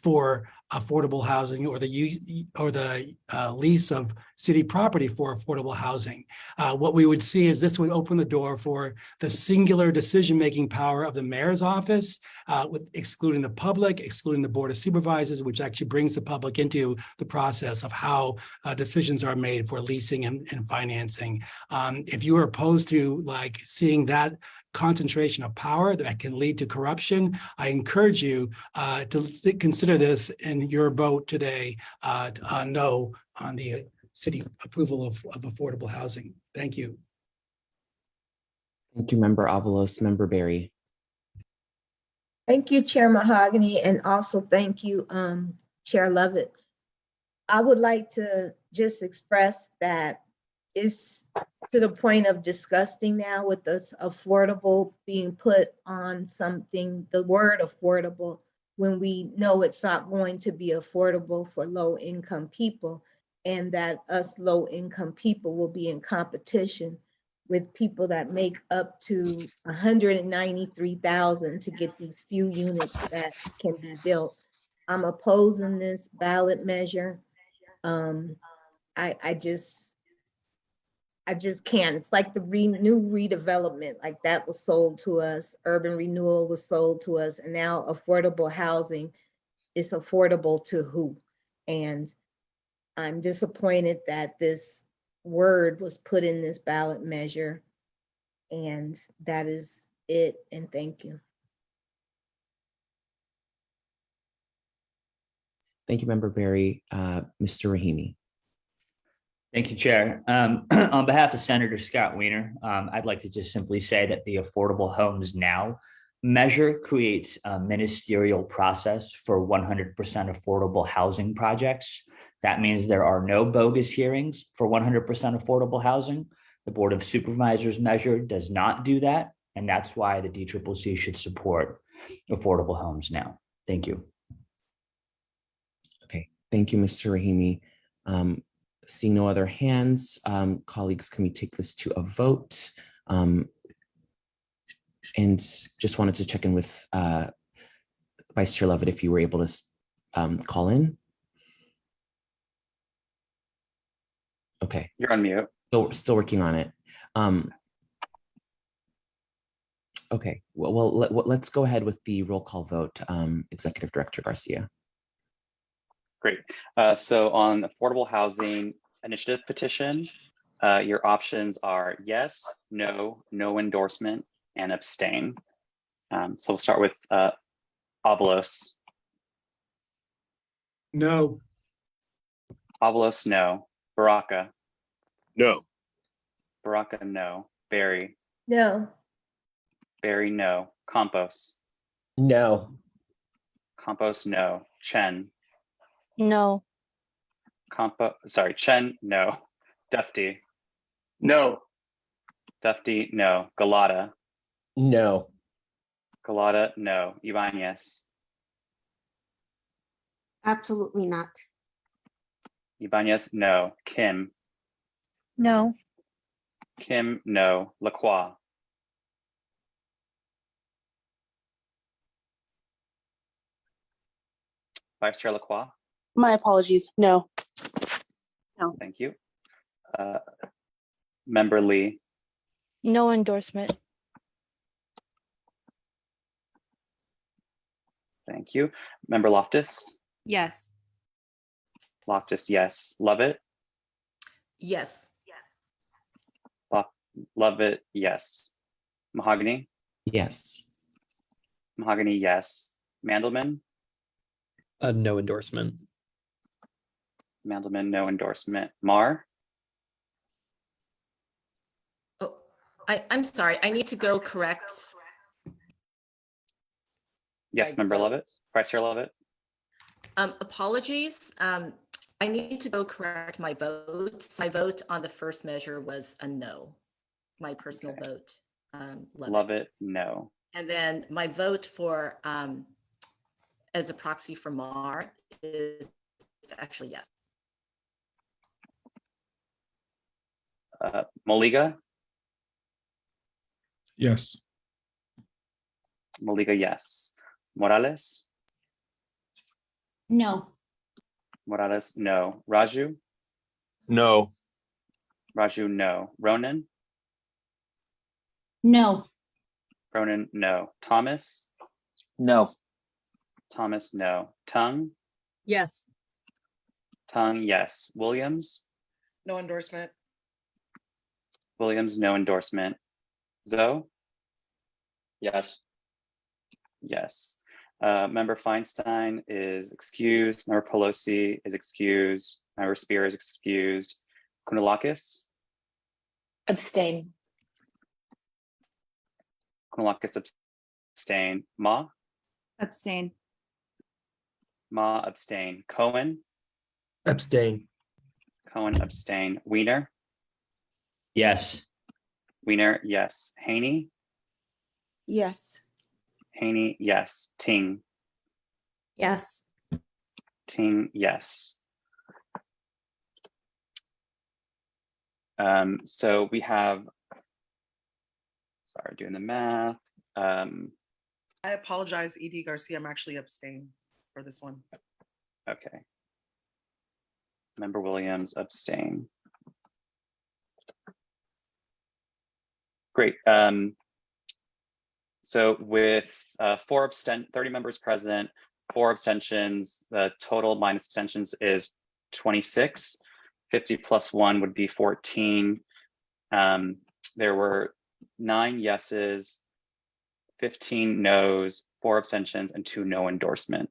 for affordable housing or the lease of city property for affordable housing. What we would see is this would open the door for the singular decision-making power of the mayor's office, with excluding the public, excluding the Board of Supervisors, which actually brings the public into the process of how decisions are made for leasing and financing. If you are opposed to seeing that concentration of power that can lead to corruption, I encourage you to consider this in your vote today no on the city approval of affordable housing. Thank you.
Thank you, Member Avalos. Member Barry.
Thank you, Chair Mahogany, and also thank you, Chair Lovett. I would like to just express that it's to the point of disgusting now with this affordable being put on something, the word affordable, when we know it's not going to be affordable for low income people, and that us low income people will be in competition with people that make up to 193,000 to get these few units that can be built. I'm opposing this ballot measure. I just can't. It's like the new redevelopment, like that was sold to us. Urban renewal was sold to us, and now affordable housing is affordable to who? And I'm disappointed that this word was put in this ballot measure, and that is it. And thank you.
Thank you, Member Barry. Mr. Rahimi.
Thank you, Chair. On behalf of Senator Scott Wiener, I'd like to just simply say that the Affordable Homes Now measure creates a ministerial process for 100% affordable housing projects. That means there are no bogus hearings for 100% affordable housing. The Board of Supervisors measure does not do that, and that's why the DCCC should support Affordable Homes Now. Thank you.
Okay, thank you, Mr. Rahimi. Seeing no other hands, colleagues, can we take this to a vote? And just wanted to check in with Vice Chair Lovett if you were able to call in. Okay.
You're on mute.
Still working on it. Okay, well, let's go ahead with the roll call vote. Executive Director Garcia.
Great. So on affordable housing initiative petition, your options are yes, no, no endorsement, and abstain. So we'll start with Avalos.
No.
Avalos, no. Baraka.
No.
Baraka, no. Barry.
No.
Barry, no. Campos.
No.
Campos, no. Chen.
No.
Chen, no. Dufty.
No.
Dufty, no. Galata.
No.
Galata, no. Ibanez.
Absolutely not.
Ibanez, no. Kim.
No.
Kim, no. Lacroix. Vice Chair Lacroix.
My apologies. No. No.
Thank you. Member Lee.
No endorsement.
Thank you. Member Loftus.
Yes.
Loftus, yes. Lovett.
Yes.
Lovett, yes. Mahogany.
Yes.
Mahogany, yes. Mandelman.
No endorsement.
Mandelman, no endorsement. Mar.
Oh, I'm sorry. I need to go correct.
Yes,
my
Member
vote.
Lovett, Vice Chair Lovett.
Apologies. I need to go correct my vote. My vote on the first measure was a no. My personal
Okay.
vote.
Lovett, no.
And then my vote for as a proxy for Mar is actually yes.
Maliga,
Yes.
Maliga, yes. Morales,
No.
Morales, no. Raju,
No.
Raju, no. Ronan,
No.
Ronan, no. Thomas,
No.
Thomas, no. Tung,
Yes.
Tung, yes. Williams,
No endorsement.
Williams, no endorsement. Zoe,
Yes.
yes. Member Feinstein is excused. Member Pelosi is excused. Member Spear is excused. Kounalakis,
Abstain.
Kounalakis abstain. Ma,
Abstain.
Ma abstain. Cohen,
Abstain.
Cohen abstain. Weiner,
Yes.
Weiner, yes. Haney,
Yes.
Haney, yes. Ting,
Yes.
Ting, yes. So we have, sorry, doing the math.
I apologize, ED Garcia. I'm actually abstaining for this one.
Okay. Member Williams abstain. Great. So with 30 members present, 4 abstentions, the total minus abstentions is 26. 50 plus 1 would be 14. There were 9 yeses, 15 noes, 4 abstentions, and 2 no endorsement.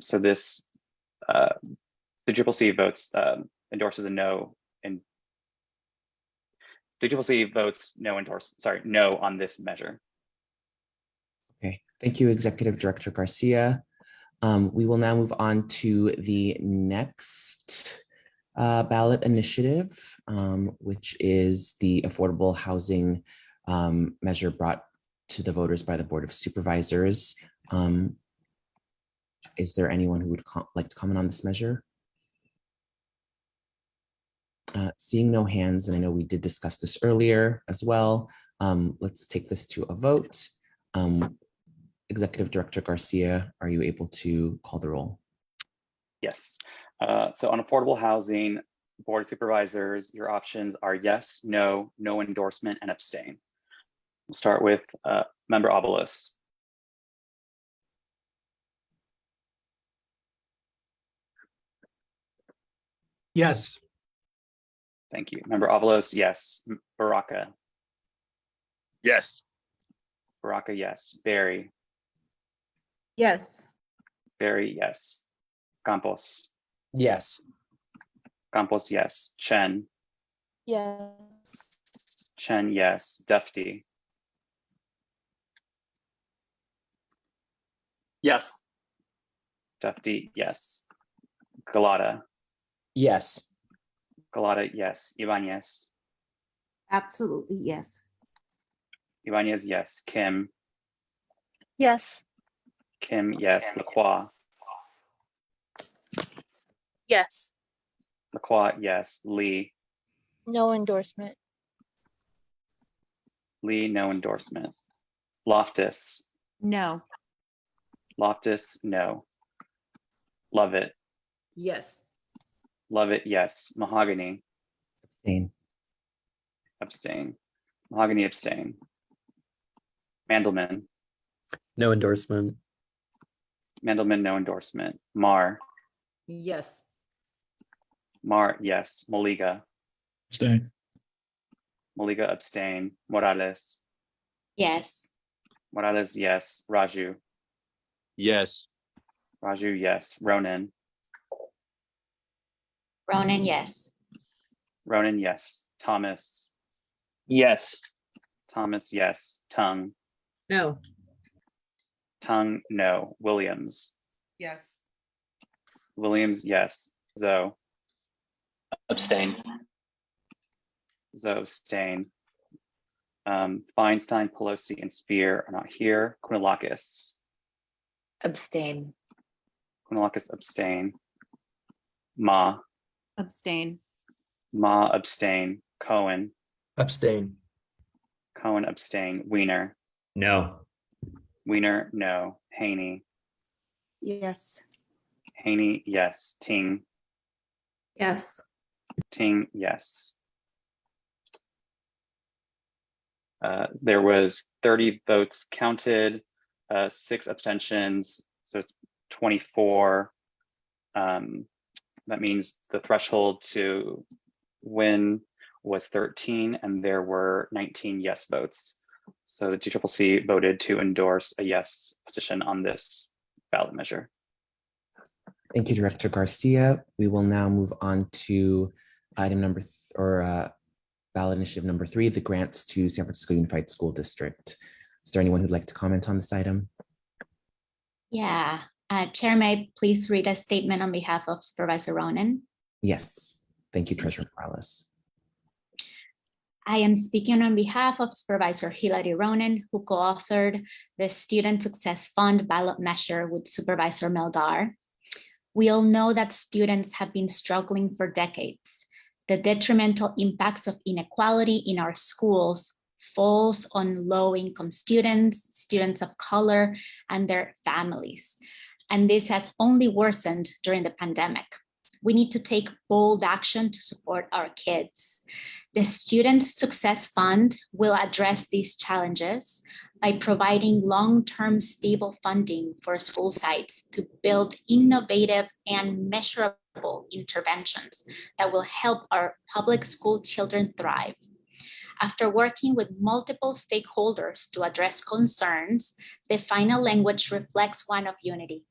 So this, the CCC votes endorses a no, and the CCC votes no on this measure.
Okay, thank you, Executive Director Garcia. We will now move on to the next ballot initiative, which is the affordable housing measure brought to the voters by the Board of Supervisors. Is there anyone who would like to comment on this measure? Seeing no hands, and I know we did discuss this earlier as well, let's take this to a vote. Executive Director Garcia, are you able to call the roll?
Yes. So on affordable housing, Board of Supervisors, your options are yes, no, no endorsement, and abstain. We'll start with Member Obolus.
Yes.
Thank you. Member Obolus, yes. Baraka.
Yes.
Baraka, yes. Barry.
Yes.
Barry, yes. Campos.
Yes.
Campos, yes. Chen.
Yes.
Chen, yes. Dufty.
Yes.
Dufty, yes. Galata.
Yes.
Galata, yes. Ibanez.
Absolutely, yes.
Ibanez, yes. Kim.
Yes.
Kim, yes. Lacroix.
Yes.
Lacroix, yes. Lee.
No endorsement.
Lee, no endorsement. Loftus.
No.
Loftus, no. Lovett.
Yes.
Lovett, yes. Mahogany.
Abstain.
Abstain. Mahogany, abstain. Mandelman.
No endorsement.
Mandelman, no endorsement. Mar.
Yes.
Mar, yes. Maliga.
Abstain.
Maliga, abstain. Morales.
Yes.
Morales, yes. Raju.
Yes.
Raju, yes. Ronan.
Ronan, yes.
Ronan, yes. Thomas.
Yes.
Thomas, yes. Tung.
No.
Tung, no. Williams.
Yes.
Williams, yes. Zoe.
Abstain.
Zoe, abstain. Feinstein, Pelosi, and Spear are not here. Quinolakis.
Abstain.
Quinolakis, abstain. Ma.
Abstain.
Ma, abstain. Cohen.
Abstain.
Cohen, abstain. Weiner.
No.
Weiner, no. Haney.
Yes.
Haney, yes. Ting.
Yes.
Ting, yes. There was 30 votes counted, 6 abstentions, so it's 24. That means the threshold to win was 13, and there were 19 yes votes. So the DCCC voted to endorse a yes position on this ballot measure.
Thank you, Director Garcia. We will now move on to item ballot initiative number 3, the grants to San Francisco Unified School District. Is there anyone who'd like to comment on this item?
Yeah. Chair, may I please read a statement on behalf of Supervisor Ronan?
Yes. Thank you, Treasurer Morales.
I am speaking on behalf of Supervisor Hilary Ronan, who co-authored the Student Success Fund ballot measure with Supervisor Melgar. We all know that students have been struggling for decades. The detrimental impacts of inequality in our schools falls on low-income students, students of color, and their families. And this has only worsened during the pandemic. We need to take bold action to support our kids. The Student Success Fund will address these challenges by providing long-term stable funding for school sites to build innovative and measurable interventions that will help our public school children thrive. After working with multiple stakeholders to address concerns, the final language reflects one of unity.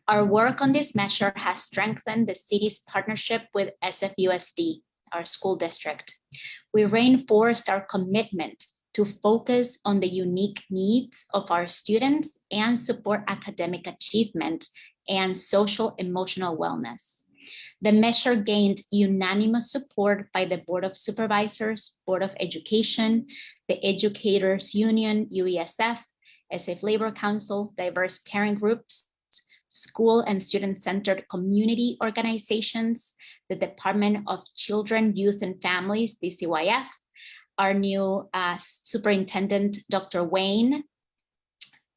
Our work on this measure has strengthened the city's partnership with SFUSD, our school district. We reinforced our commitment to focus on the unique needs of our students and support academic achievement and social emotional wellness. The measure gained unanimous support by the Board of Supervisors, Board of Education, the Educators Union, UESF, SF Labor Council, diverse parent groups, school and student-centered community organizations, the Department of Children, Youth and Families, DCYF, our new superintendent, Dr. Wayne,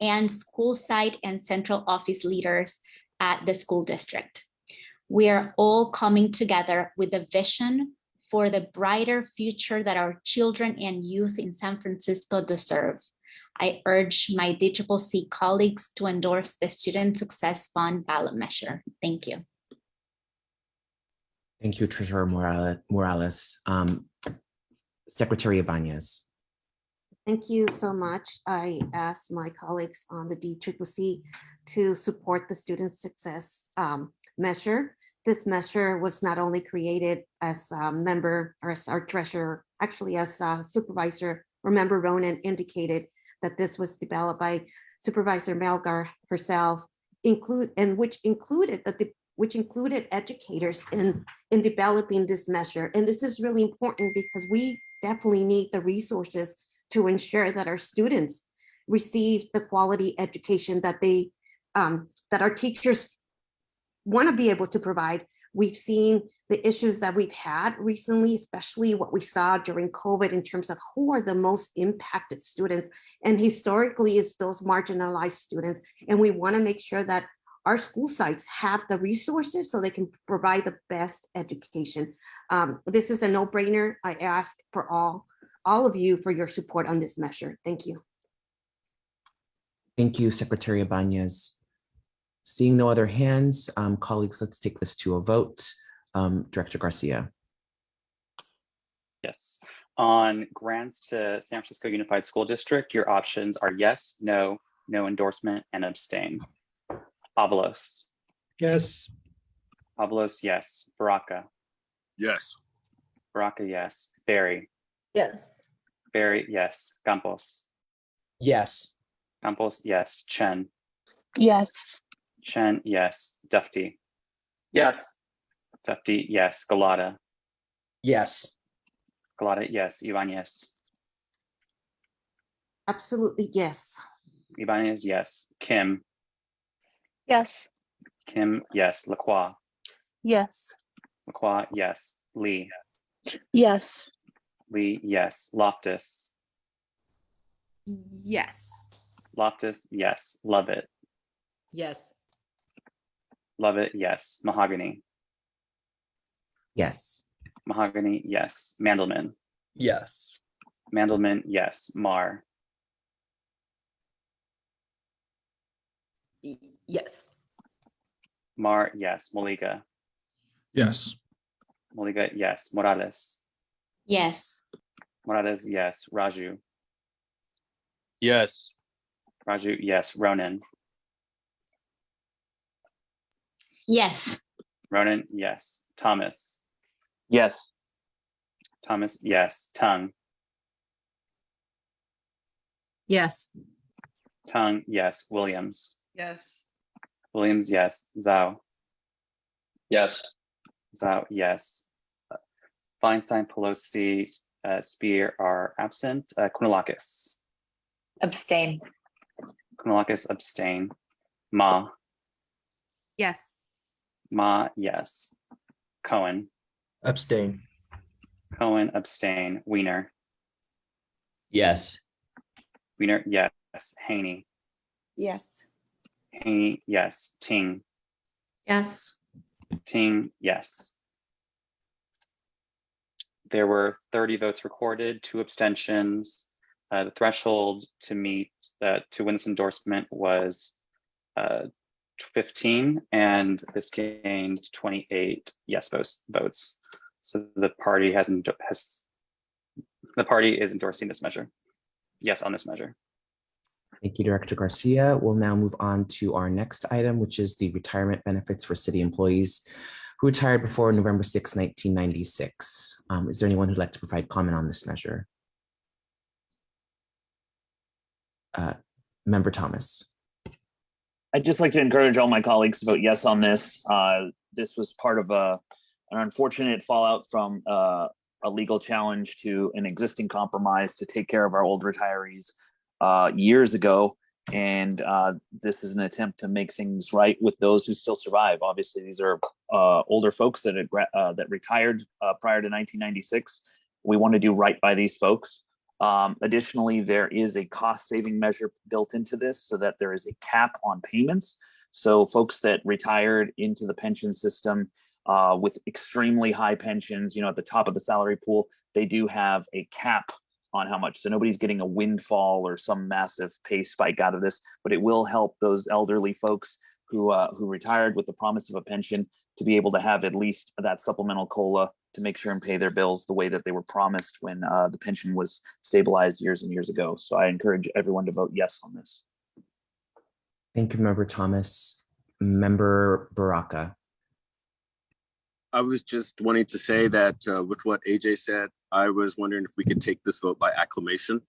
and school site and central office leaders at the school district. We are all coming together with a vision for the brighter future that our children and youth in San Francisco deserve. I urge my DCCC colleagues to endorse the Student Success Fund ballot measure. Thank you.
Thank you, Treasurer Morales. Secretary Ibanez.
Thank you so much. I asked my colleagues on the DCCC to support the Student Success measure. This measure was not only created as a member or as our treasurer, actually as Supervisor or Member Ronan indicated that this was developed by Supervisor Melgar herself, which included educators in developing this measure. And this is really important because we definitely need the resources to ensure that our students receive the quality education that that our teachers want to be able to provide. We've seen the issues that we've had recently, especially what we saw during COVID in terms of who are the most impacted students. And historically, it's those marginalized students. And we want to make sure that our school sites have the resources so they can provide the best education. This is a no-brainer. I ask for all of you for your support on this measure. Thank you.
Thank you, Secretary Ibanez. Seeing no other hands, colleagues, let's take this to a vote. Director Garcia.
Yes. On grants to San Francisco Unified School District, your options are yes, no, no endorsement, and abstain. Avalos.
Yes.
Avalos, yes. Baraka.
Yes.
Baraka, yes. Barry.
Yes.
Barry, yes. Campos.
Yes.
Campos, yes. Chen.
Yes.
Chen, yes. Dufty.
Yes.
Dufty, yes. Galata.
Yes.
Galata, yes. Ibanez.
Absolutely, yes.
Ibanez, yes. Kim.
Yes.
Kim, yes. Lacroix.
Yes.
Lacroix, yes. Lee.
Yes.
Lee, yes. Loftus.
Yes.
Loftus, yes. Lovett.
Yes.
Lovett, yes. Mahogany.
Yes.
Mahogany, yes. Mandelman.
Yes.
Mandelman, yes. Marr.
Yes.
Marr, yes. Moliga.
Yes.
Moliga, yes. Morales.
Yes.
Morales, yes. Raju.
Yes.
Raju, yes. Ronan.
Yes.
Ronan, yes. Thomas.
Yes.
Thomas, yes. Tung.
Yes.
Tung, yes. Williams.
Yes.
Williams, yes. Zhao.
Yes.
Zhao, yes. Feinstein, Pelosi, Spear are absent. Kounalakis.
Abstain.
Kounalakis, abstain. Ma.
Yes.
Ma, yes. Cohen.
Abstain.
Cohen, abstain. Wiener.
Yes.
Wiener, yes. Haney.
Yes.
Haney, yes. Ting.
Yes.
Ting, yes. There were 30 votes recorded, 2 abstentions. The threshold to meet to win this endorsement was 15, and this gained 28 yes votes. So the party the party is endorsing this measure. Yes, on this measure.
Thank you, Director Garcia. We'll now move on to our next item, which is the retirement benefits for city employees who retired before November 6, 1996. Is there anyone who'd like to provide comment on this measure? Member Thomas.
I'd just like to encourage all my colleagues to vote yes on this. This was part of an unfortunate fallout from a legal challenge to an existing compromise to take care of our old retirees years ago. And this is an attempt to make things right with those who still survive. Obviously, these are older folks that retired prior to 1996. We want to do right by these folks. Additionally, there is a cost-saving measure built into this so that there is a cap on payments. So folks that retired into the pension system with extremely high pensions, at the top of the salary pool, they do have a cap on how much. So nobody's getting a windfall or some massive pay spike out of this, but it will help those elderly folks who retired with the promise of a pension to be able to have at least that supplemental COLA to make sure and pay their bills the way that they were promised when the pension was stabilized years and years ago. So I encourage everyone to vote yes on this.
Thank you, Member Thomas. Member Baraka.
I was just wanting to say that with what AJ said, I was wondering if we could take this vote by acclamation.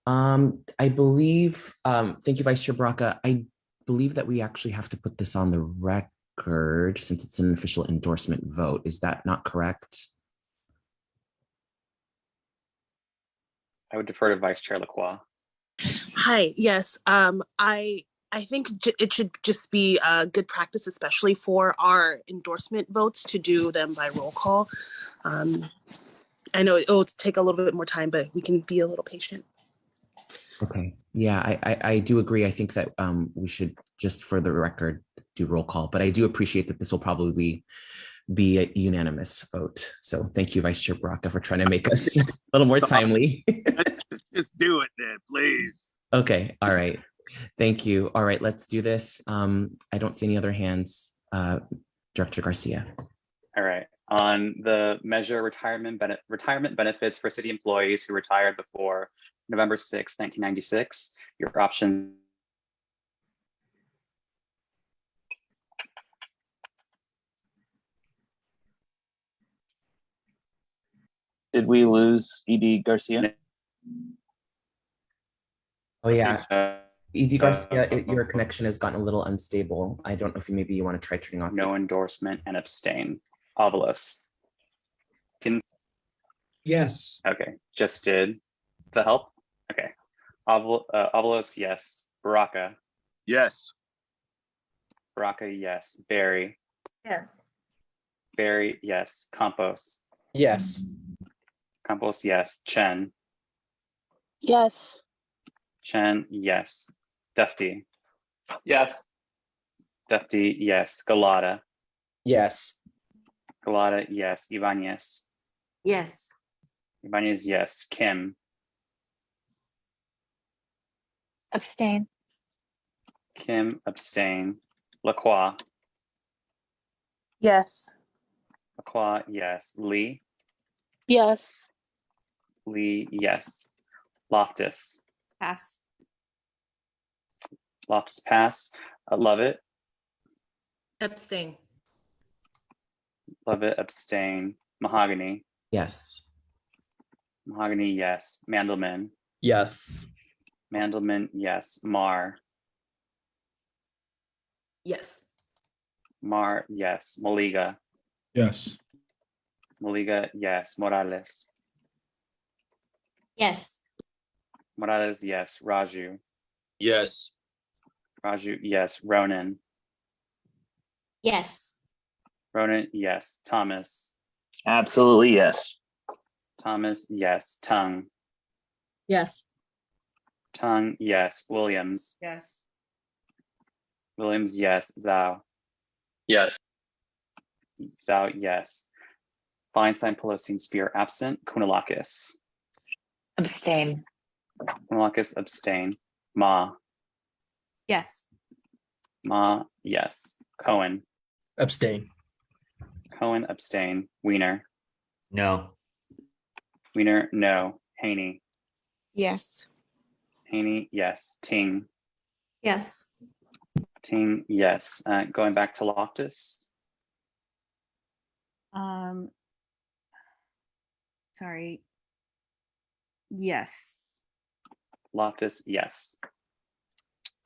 I believe, thank you, Vice Chair Baraka. I believe that we actually have to put this on the record since it's an official endorsement vote. Is that not correct?
I would defer to Vice Chair Lacroix.
Hi, yes. I think it should just be a good practice, especially for our endorsement votes, to do them by roll call. I know it'll take a little bit more time, but we can be a little patient.
Okay, yeah, I do agree. I think that we should just for the record do roll call, but I do appreciate that this will probably be a unanimous vote. So thank you, Vice Chair Baraka, for trying to make us a little more timely.
Just do it then, please.
Okay, all right. Thank you. All right, let's do this. I don't see any other hands. Director Garcia.
All right. On the measure retirement benefits for city employees who retired before November 6, 1996, your option.
Did we lose ED Garcia?
Oh yeah. ED Garcia, your connection has gotten a little unstable. I don't know if maybe you want to try turning off.
No endorsement and abstain. Avalos.
Yes.
Okay, just did. To help? Okay. Avalos, yes. Baraka.
Yes.
Baraka, yes. Barry.
Yes.
Barry, yes. Campos.
Yes.
Campos, yes. Chen.
Yes.
Chen, yes. Dufty.
Yes.
Dufty, yes. Galata.
Yes.
Galata, yes. Ibanez.
Yes.
Ibanez, yes. Kim.
Abstain.
Kim, abstain. Lacroix.
Yes.
Lacroix, yes. Lee.
Yes.
Lee, yes. Loftus.
Pass.
Loftus, pass. Lovett.
Abstain.
Lovett, abstain. Mahogany.
Yes.
Mahogany, yes. Mandelman.
Yes.
Mandelman, yes. Marr.
Yes.
Marr, yes. Maliga.
Yes.
Maliga, yes. Morales.
Yes.
Morales, yes. Raju.
Yes.
Raju, yes. Ronan.
Yes.
Ronan, yes. Thomas.
Absolutely, yes.
Thomas, yes. Tongue.
Yes.
Tongue, yes. Williams.
Yes.
Williams, yes. Zhao.
Yes.
Zhao, yes. Feinstein, Pelosi, and Spear absent. Kounalakis.
Abstain.
Kounalakis, abstain. Ma.
Yes.
Ma, yes. Cohen.
Abstain.
Cohen, abstain. Wiener.
No.
Wiener, no. Haney.
Yes.
Haney, yes. Ting.
Yes.
Ting, yes. Going back to Loftus.
Sorry. Yes.
Loftus, yes.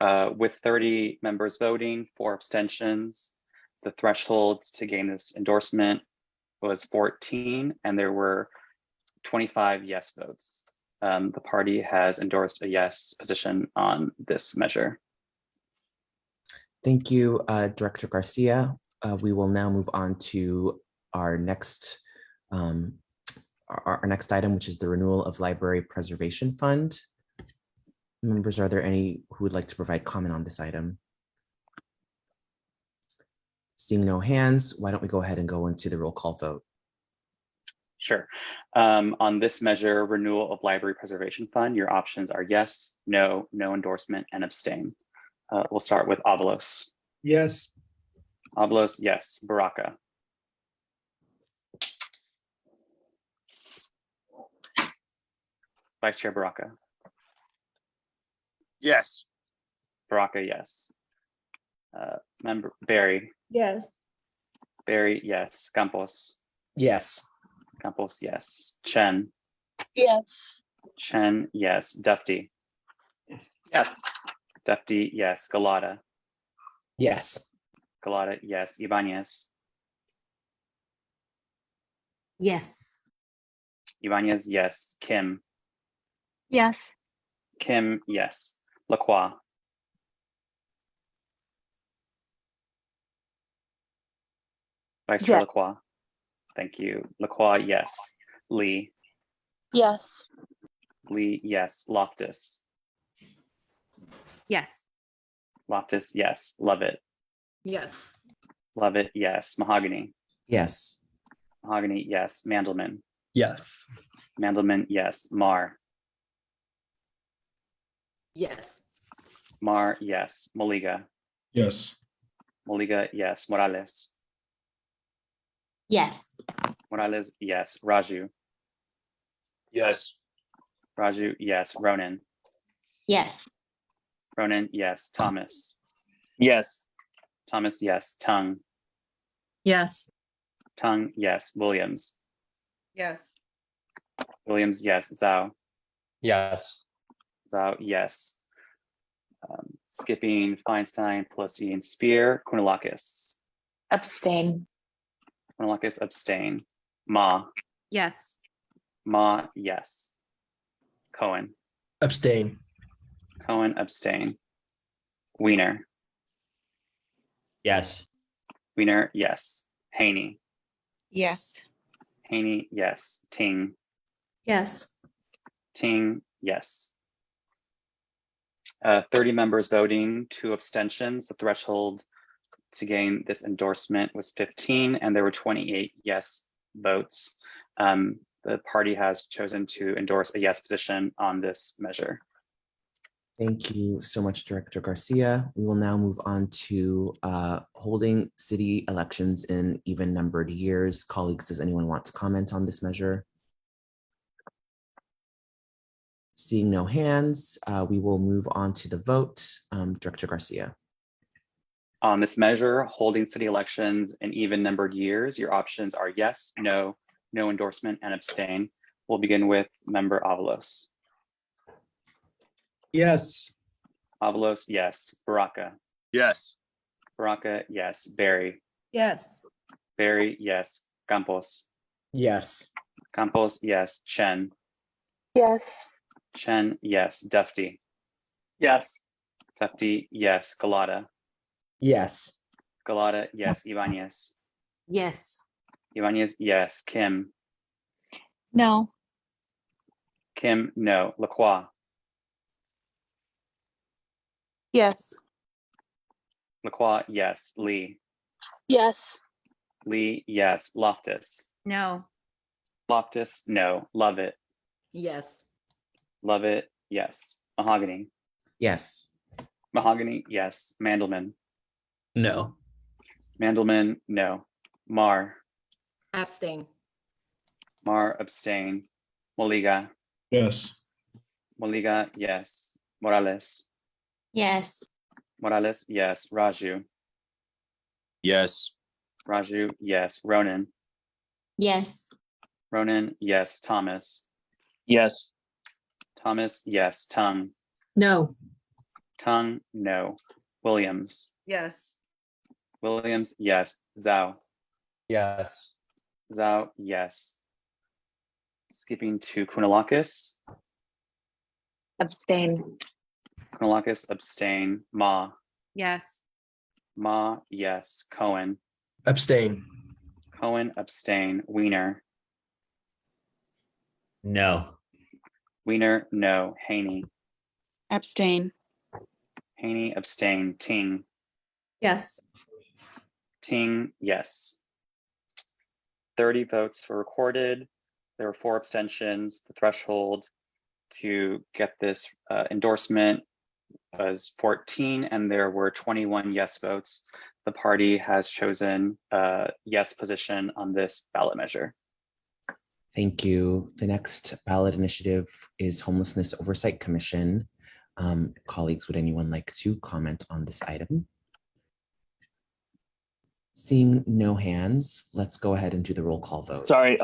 With 30 members voting, 4 abstentions, the threshold to gain this endorsement was 14, and there were 25 yes votes. The party has endorsed a yes position on this measure.
Thank you, Director Garcia. We will now move on to our next item, which is the renewal of Library Preservation Fund. Members, are there any who would like to provide comment on this item? Seeing no hands, why don't we go ahead and go into the roll call vote?
Sure. On this measure, renewal of Library Preservation Fund, your options are yes, no, no endorsement, and abstain. We'll start with Avalos.
Yes.
Avalos, yes. Baraka. Vice Chair Baraka.
Yes.
Baraka, yes. Member Barry.
Yes.
Barry, yes. Campos.
Yes.
Campos, yes. Chen.
Yes.
Chen, yes. Dufty.
Yes.
Dufty, yes. Galata.
Yes.
Galata, yes. Ibanez.
Yes.
Ibanez, yes. Kim.
Yes.
Kim, yes. Lacroix. Vice Chair
Yes.
Lacroix. Thank you. Lacroix, yes. Lee.
Yes.
Lee, yes. Loftus.
Yes.
Loftus, yes. Lovett.
Yes.
Lovett, yes. Mahogany.
Yes.
Mahogany, yes. Mandelman.
Yes.
Mandelman, yes. Marr.
Yes.
Marr, yes. Maliga.
Yes.
Maliga, yes. Morales.
Yes.
Morales, yes. Raju.
Yes.
Raju, yes. Ronan.
Yes.
Ronan, yes. Thomas.
Yes.
Thomas, yes. Tongue.
Yes.
Tongue, yes. Williams.
Yes.
Williams, yes. Zhao.
Yes.
Zhao, yes. Skipping, Feinstein, Pelosi, and Spear. Kounalakis.
Abstain.
Kounalakis abstain. Ma.
Yes.
Ma, yes. Cohen.
Abstain.
Cohen abstain. Weiner.
Yes.
Weiner, yes. Haney.
Yes.
Haney, yes. Ting.
Yes.
Ting, yes. 30 members voting, 2 abstentions. The threshold to gain this endorsement was 15, and there were 28 yes votes. The party has chosen to endorse a yes position on this measure.
Thank you so much, Director Garcia. We will now move on to holding city elections in even numbered years. Colleagues, does anyone want to comment on this measure? Seeing no hands, we will move on to the vote. Director Garcia.
On this measure, holding city elections in even numbered years, your options are yes, no, no endorsement, and abstain. We'll begin with Member Avalos.
Yes.
Avalos, yes. Baraka.
Yes.
Baraka, yes. Barry.
Yes.
Barry, yes. Campos.
Yes.
Campos, yes. Chen.
Yes.
Chen, yes. Dufty.
Yes.
Dufty, yes. Galata.
Yes.
Galata, yes. Ibanez.
Yes.
Ibanez, yes. Kim.
No.
Kim, no. Lacroix.
Yes.
Lacroix, yes. Lee.
Yes.
Lee, yes. Loftus.
No.
Loftus, no. Lovett.
Yes.
Lovett, yes. Mahogany.
Yes.
Mahogany, yes. Mandelman.
No.
Mandelman, no. Mar.
Abstain.
Mar, abstain. Moliga.
Yes.
Moliga, yes. Morales.
Yes.
Morales, yes. Raju.
Yes.
Raju, yes. Ronan.
Yes.
Ronan, yes. Thomas.
Yes.
Thomas, yes. Tung.
No.
Tung, no. Williams.
Yes.
Williams, yes. Zhao.
Yes.
Zhao, yes. Skipping to Kounalakis.
Abstain.
Kounalakis, abstain. Ma.
Yes.
Ma, yes. Cohen.
Abstain.
Cohen, abstain. Weiner.
No.
Weiner, no. Haney.
Abstain.
Haney, abstain. Ting.
Yes.
Ting, yes. 30 votes were recorded. There were 4 abstentions. The threshold to get this endorsement was 14, and there were 21 yes votes. The party has chosen a yes position on this ballot measure.
Thank you. The next ballot initiative is Homelessness Oversight Commission. Colleagues, would anyone like to comment on this item? Seeing no hands, let's go ahead and do the roll call vote.
Sorry,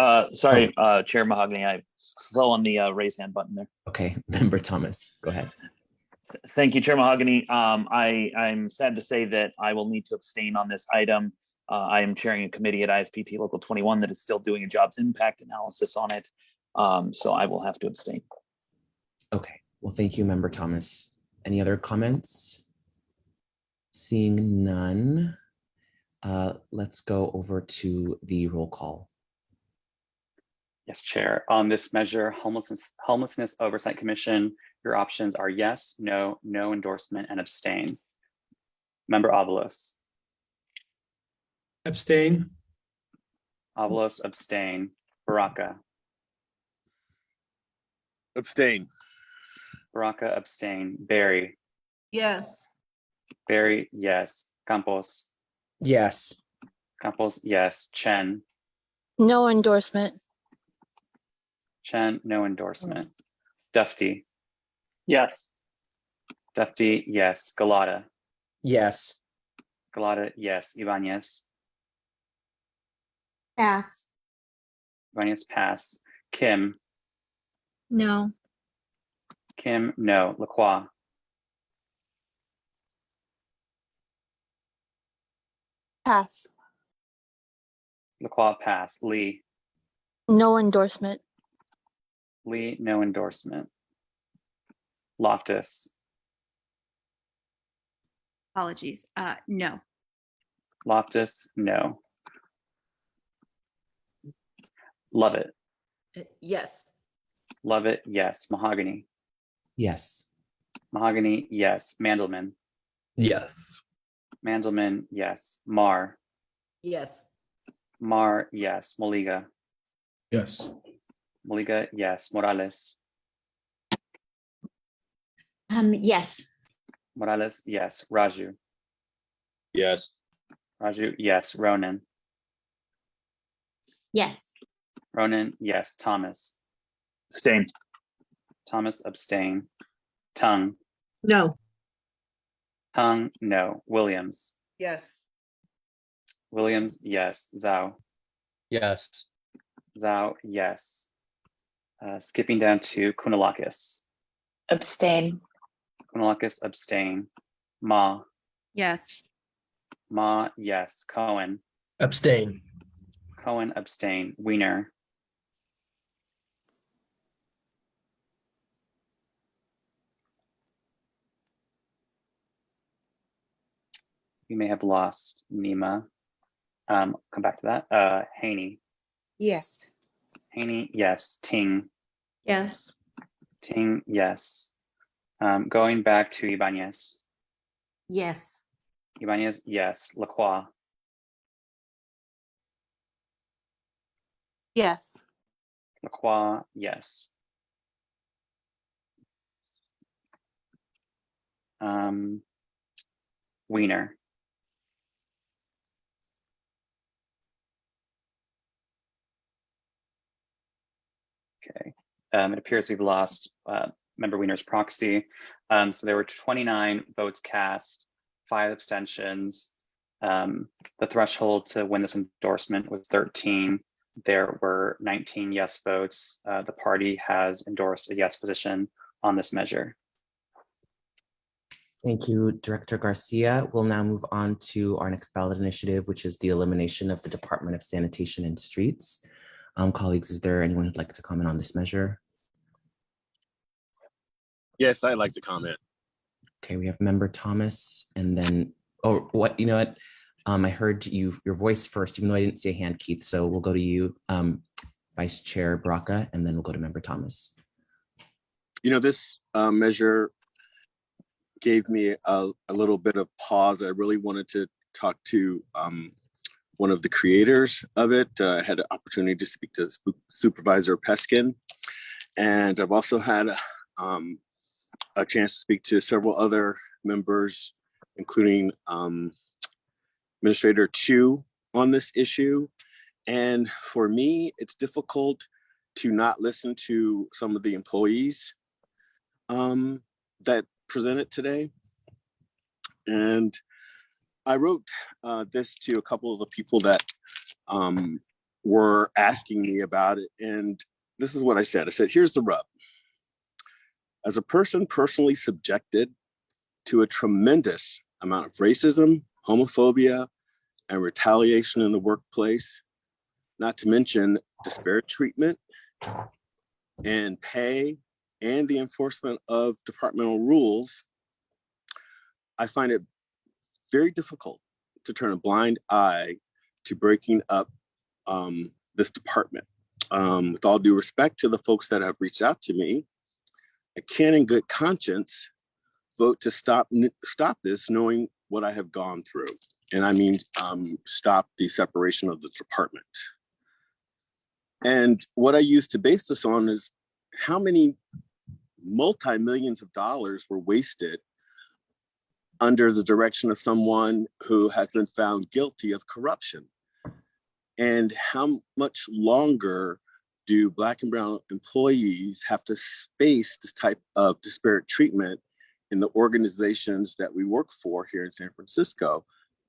Chair Mahogany, I'm slow on the raise hand button there.
Okay, Member Thomas, go ahead.
Thank you, Chair Mahogany. I'm sad to say that I will need to abstain on this item. I am chairing a committee at IFPT Local 21 that is still doing a jobs impact analysis on it. So I will have to abstain.
Okay, well, thank you, Member Thomas. Any other comments? Seeing none, let's go over to the roll call.
Yes, Chair. On this measure, Homelessness Oversight Commission, your options are yes, no, no endorsement, and abstain. Member Avalos.
Abstain.
Avalos, abstain. Baraka.
Abstain.
Baraka, abstain. Barry.
Yes.
Barry, yes. Campos.
Yes.
Campos, yes. Chen.
No endorsement.
Chen, no endorsement. Dufty.
Yes.
Dufty, yes. Galata.
Yes.
Galata, yes. Ibanez.
Pass.
Ibanez, pass. Kim.
No.
Kim, no. Lacroix.
Pass.
Lacroix, pass. Lee,
No endorsement.
Lee, no endorsement. Loftus,
Apologies. No.
Loftus, no. Lovett,
Yes.
Lovett, yes. Mahogany,
Yes.
Mahogany, yes. Mandelman,
Yes.
Mandelman, yes. Marr,
Yes.
Marr, yes. Moliga,
Yes.
Moliga, yes. Morales,
Yes.
Morales, yes. Raju,
Yes.
Raju, yes. Ronan,
Yes.
Ronan, yes. Thomas,
Abstain.
Thomas, abstain. Tongue,
No.
Tongue, no. Williams,
Yes.
Williams, yes. Zhao,
Yes.
Zhao, yes. Skipping down to Kounalakis,
Abstain.
Kounalakis, abstain. Ma,
Yes.
Ma, yes. Cohen,
Abstain.
Cohen, abstain. Weiner, you may have lost Nima. Come back to that. Haney,
Yes.
Haney, yes. Ting,
Yes.
Ting, yes. Going back to Ibanez,
Yes.
Ibanez, yes. Lacroix,
Yes.
Lacroix, yes. Weiner, okay. It appears we've lost member Weiner's proxy. So there were 29 votes cast, 5 abstentions. The threshold to win this endorsement was 13. There were 19 yes votes. The party has endorsed a yes position on this measure.
Thank you, Director Garcia. We'll now move on to our next ballot initiative, which is the elimination of the Department of Sanitation and Streets. Colleagues, is there anyone who'd like to comment on this measure?
Yes, I'd like to comment.
Okay, we have Member Thomas, and then, oh, what, you know what? I heard your voice first, even though I didn't see a hand, Keith. So we'll go to you, Vice Chair Braca, and then we'll go to Member Thomas.
You know, this measure gave me a little bit of pause. I really wanted to talk to one of the creators of it. I had an opportunity to speak to Supervisor Peskin, and I've also had a chance to speak to several other members, including Administrator Chu on this issue. And for me, it's difficult to not listen to some of the employees that presented today. And I wrote this to a couple of the people that were asking me about it. And this is what I said. I said, here's the rub. As a person personally subjected to a tremendous amount of racism, homophobia, and retaliation in the workplace, not to mention disparate treatment and pay and the enforcement of departmental rules, I find it very difficult to turn a blind eye to breaking up this department. With all due respect to the folks that have reached out to me, I can in good conscience vote to stop this, knowing what I have gone through. And I mean, stop the separation of the department. And what I used to base this on is how many multi-millions of dollars were wasted under the direction of someone who has been found guilty of corruption. And how much longer do Black and brown employees have to face this type of disparate treatment in the organizations that we work for here in San Francisco?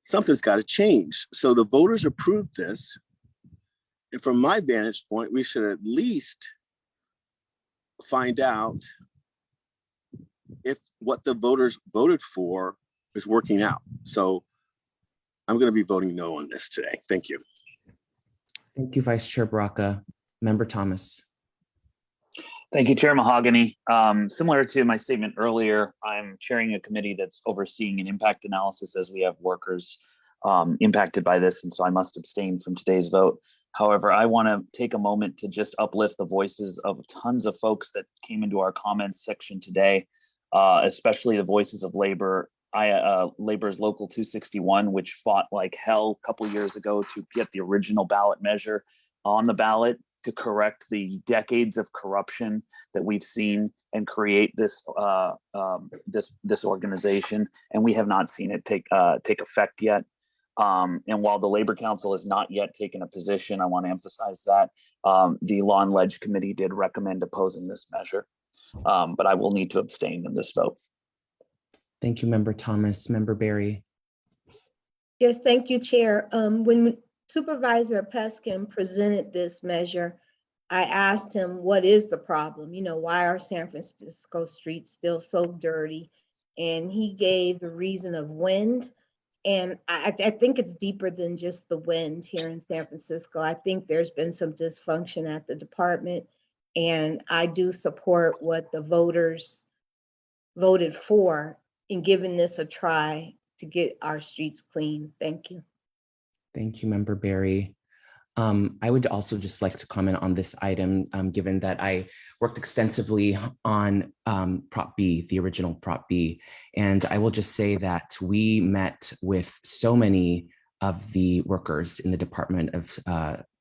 Something's got to change. So the voters approved this. And from my vantage point, we should at least find out if what the voters voted for is working out. So I'm going to be voting no on this today. Thank you.
Thank you, Vice Chair Baraka. Member Thomas.
Thank you, Chair Mahogany. Similar to my statement earlier, I'm chairing a committee that's overseeing an impact analysis as we have workers impacted by this, and so I must abstain from today's vote. However, I want to take a moment to just uplift the voices of tons of folks that came into our comments section today, especially the voices of labor. Labor's Local 261, which fought like hell a couple years ago to get the original ballot measure on the ballot to correct the decades of corruption that we've seen and create this this organization, and we have not seen it take effect yet. And while the Labor Council has not yet taken a position, I want to emphasize that the Law and Ledge Committee did recommend opposing this measure, but I will need to abstain in this vote.
Thank you, Member Thomas. Member Barry.
Yes, thank you, Chair. When Supervisor Peskin presented this measure, I asked him, what is the problem? You know, why are San Francisco streets still so dirty? And he gave the reason of wind. And I think it's deeper than just the wind here in San Francisco. I think there's been some dysfunction at the department. And I do support what the voters voted for in giving this a try to get our streets clean. Thank you.
Thank you, Member Barry. I would also just like to comment on this item, given that I worked extensively on Prop B, the original Prop B. And I will just say that we met with so many of the workers in the Department of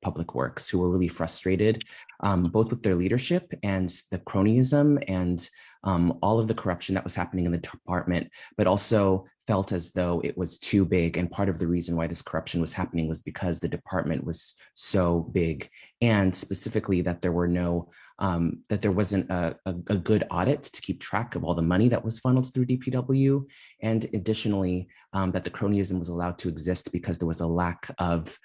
Public Works who were really frustrated, both with their leadership and the cronyism and all of the corruption that was happening in the department, but also felt as though it was too big. And part of the reason why this corruption was happening was because the department was so big, and specifically that there were no, that there wasn't a good audit to keep track of all the money that was funneled through DPW. And additionally, that the cronyism was allowed to exist because there was a lack of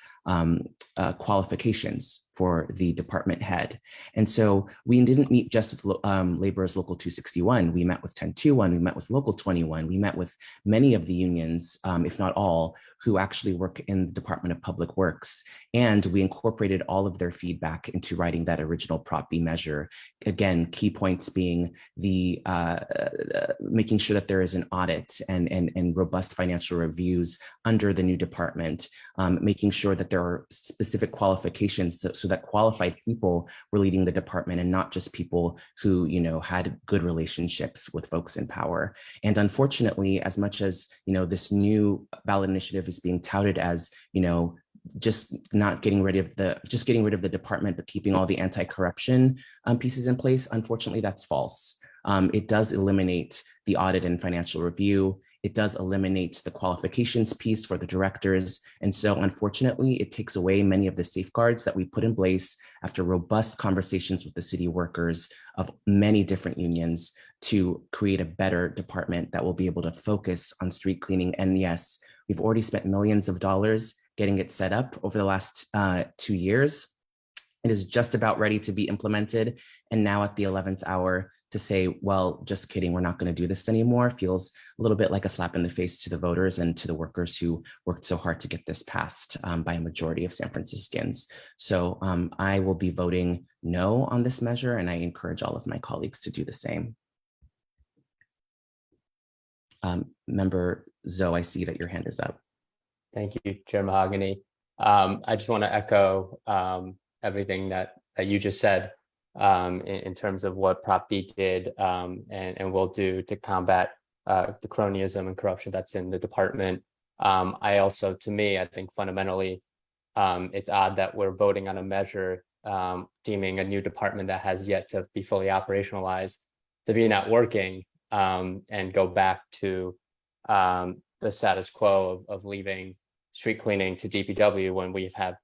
qualifications for the department head. And so we didn't meet just with Labor's Local 261. We met with 1021, we met with Local 21, we met with many of the unions, if not all, who actually work in the Department of Public Works. And we incorporated all of their feedback into writing that original Prop B measure. Again, key points being the making sure that there is an audit and robust financial reviews under the new department, making sure that there are specific qualifications so that qualified people were leading the department and not just people who, you know, had good relationships with folks in power. And unfortunately, as much as, you know, this new ballot initiative is being touted as, you know, just getting rid of the department, but keeping all the anti-corruption pieces in place, unfortunately, that's false. It does eliminate the audit and financial review. It does eliminate the qualifications piece for the directors. And so unfortunately, it takes away many of the safeguards that we put in place after robust conversations with the city workers of many different unions to create a better department that will be able to focus on street cleaning. And yes, we've already spent millions of dollars getting it set up over the last 2 years. It is just about ready to be implemented. And now at the 11th hour to say, well, just kidding, we're not going to do this anymore, feels a little bit like a slap in the face to the voters and to the workers who worked so hard to get this passed by a majority of San Franciscans. So I will be voting no on this measure, and I encourage all of my colleagues to do the same. Member Zoe, I see that your hand is up.
Thank you, Chair Mahogany. I just want to echo everything that you just said in terms of what Prop B did and will do to combat the cronyism and corruption that's in the department. I also, to me, I think fundamentally, it's odd that we're voting on a measure deeming a new department that has yet to be fully operationalized to be not working and go back to the status quo of leaving street cleaning to DPW when we've had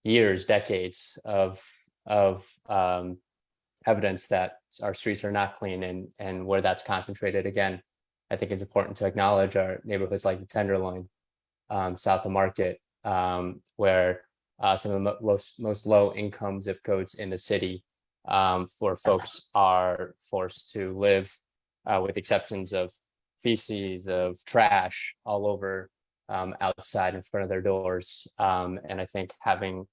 years, decades of evidence that our streets are not clean, and where that's concentrated. Again, I think it's important to acknowledge our neighborhoods like the Tenderloin, south of Market, where some of the most low income zip codes in the city, where folks are forced to live with exceptions of feces, of trash all over outside in front of their doors. And I think having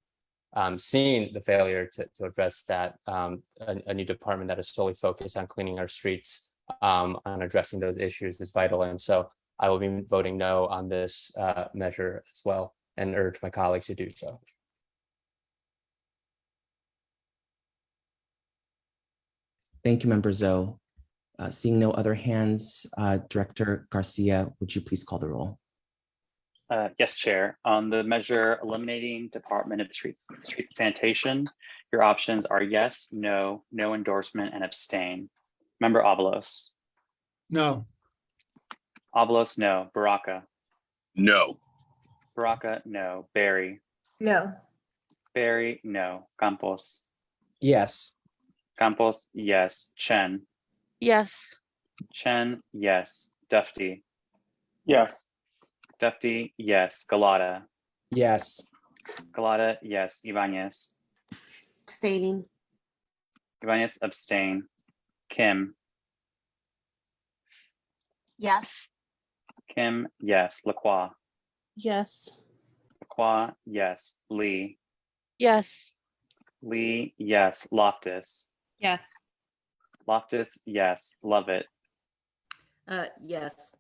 seen the failure to address that, a new department that is solely focused on cleaning our streets, on addressing those issues is vital. And so I will be voting no on this measure as well, and urge my colleagues to do so.
Thank you, Member Zoe. Seeing no other hands, Director Garcia, would you please call the roll?
Yes, Chair. On the measure eliminating Department of Street Sanitation, your options are yes, no, no endorsement, and abstain. Member Avalos.
No.
Avalos, no. Baraka.
No.
Baraka, no. Barry.
No.
Barry, no. Campos.
Yes.
Campos, yes. Chen.
Yes.
Chen, yes. Dufty.
Yes.
Dufty, yes. Galata.
Yes.
Galata, yes. Ibanez.
Abstaining.
Ibanez, abstain. Kim.
Yes.
Kim, yes. Lacroix.
Yes.
Lacroix, yes. Lee.
Yes.
Lee, yes. Loftus.
Yes.
Loftus, yes. Lovett.
Yes.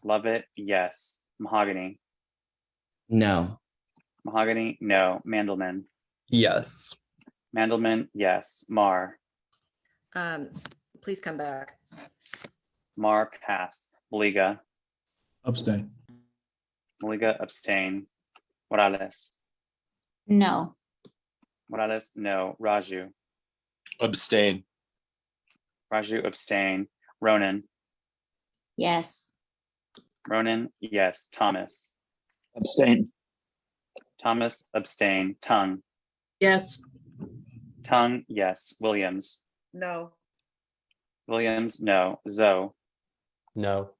Lovett, yes. Mahogany.
No.
Mahogany, no. Mandelman.
Yes.
Mandelman, yes. Mar.
Please come back.
Mar, pass. Maliga.
Abstain.
Maliga, abstain. Morales.
No.
Morales, no. Raju.
Abstain.
Raju, abstain. Ronan.
Yes.
Ronan, yes. Thomas.
Abstain.
Thomas, abstain. Tongue.
Yes.
Tongue, yes. Williams.
No.
Williams, no. Zoe.
No.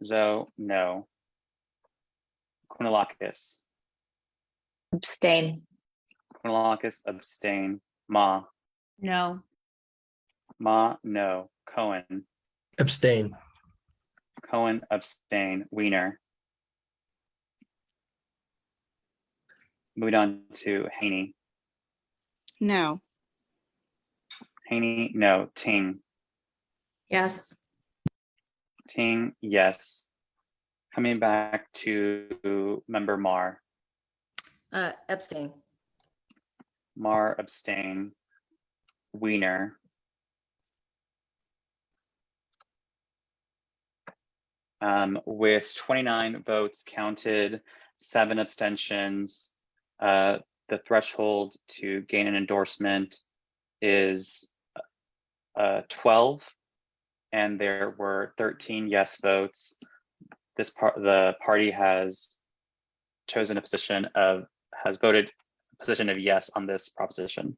Zoe, no. Kounalakis.
Abstain.
Kounalakis, abstain. Ma.
No.
Ma, no. Cohen.
Abstain.
Cohen, abstain. Wiener. Moving on to Haney.
No.
Haney, no. Ting.
Yes.
Ting, yes. Coming back to Member Mar.
Abstain.
Mar, abstain. Wiener. With 29 votes counted, 7 abstentions, the threshold to gain an endorsement is 12, and there were 13 yes votes. The party has chosen a position of, has voted a position of yes on this proposition.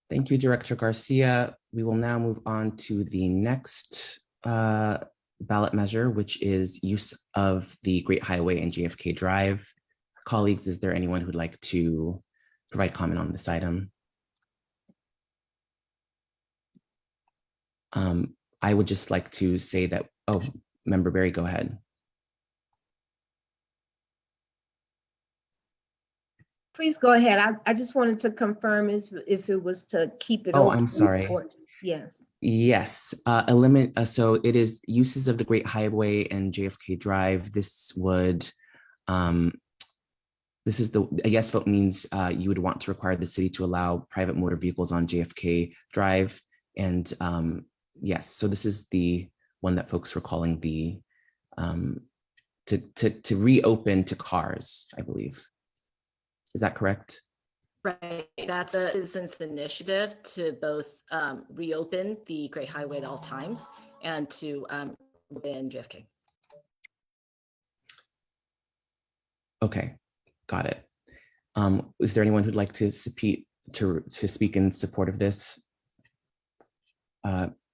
Thank you, Director Garcia. We will now move on to the next ballot measure, which is use of the Great Highway and JFK Drive. Colleagues, is there anyone who'd like to provide comment on this item? I would just like to say that, oh, Member Barry, go ahead.
Please go ahead. I just wanted to confirm if it was to keep it
Oh,
open.
I'm sorry.
Yes.
Yes, so it is uses of the Great Highway and JFK Drive. This would, this is the, a yes vote means you would want to require the city to allow private motor vehicles on JFK Drive. And yes, so this is the one that folks were calling the, to reopen to cars, I believe. Is that correct?
Right, that's a citizens initiative to both reopen the Great Highway at all times and to open JFK.
Okay, got it. Is there anyone who'd like to speak in support of this?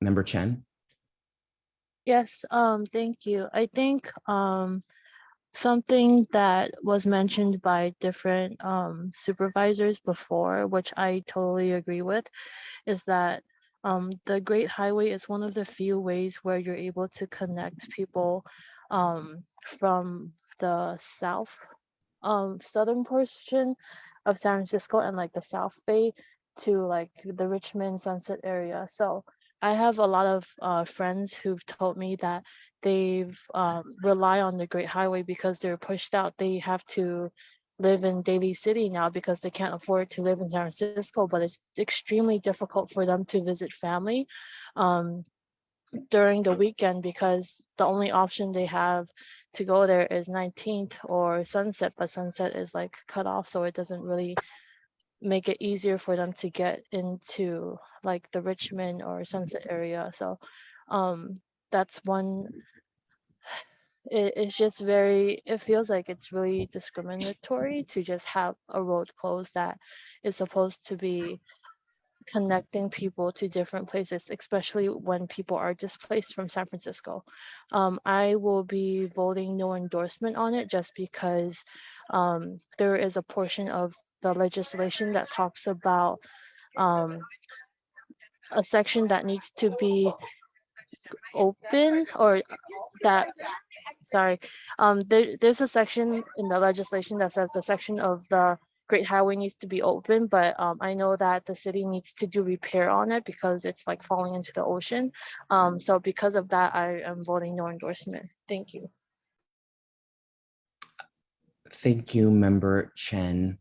Member Chen?
Yes, thank you. I think something that was mentioned by different supervisors before, which I totally agree with, is that the Great Highway is one of the few ways where you're able to connect people from the southern portion of San Francisco and like the South Bay to like the Richmond Sunset area. So I have a lot of friends who've told me that they've rely on the Great Highway because they're pushed out. They have to live in Daly City now because they can't afford to live in San Francisco, but it's extremely difficult for them to visit family during the weekend because the only option they have to go there is 19th or Sunset, but Sunset is like cut off, so it doesn't really make it easier for them to get into like the Richmond or Sunset area. So that's one. It's just it feels like it's really discriminatory to just have a road closed that is supposed to be connecting people to different places, especially when people are displaced from San Francisco. I will be voting no endorsement on it just because there is a portion of the legislation that talks about a section that needs to be open or that there's a section in the legislation that says the section of the Great Highway needs to be open, but I know that the city needs to do repair on it because it's like falling into the ocean. So because of that, I am voting no endorsement. Thank you.
Thank you, Member Chen.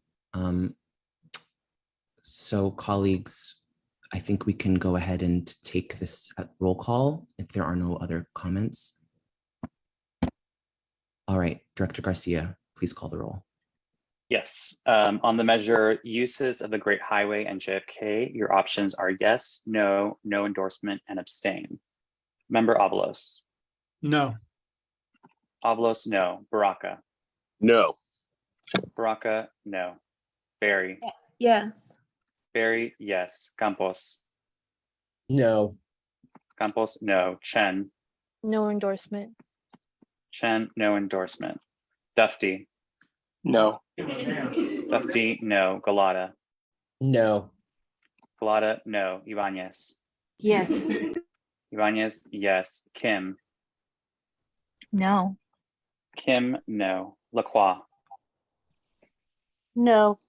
So colleagues, I think we can go ahead and take this at roll call if there are no other comments. All right, Director Garcia, please call the roll.
Yes, on the measure uses of the Great Highway and JFK, your options are yes, no, no endorsement, and abstain. Member Avalos.
No.
Avalos, no. Baraka.
No.
Baraka, no. Barry.
Yes.
Barry, yes. Campos.
No.
Campos, no. Chen.
No endorsement.
Chen, no endorsement. Dufty.
No.
Dufty, no. Galata.
No.
Galata, no. Ibanez.
Yes.
Ibanez, yes. Kim.
No.
Kim, no. Lacroix.
No.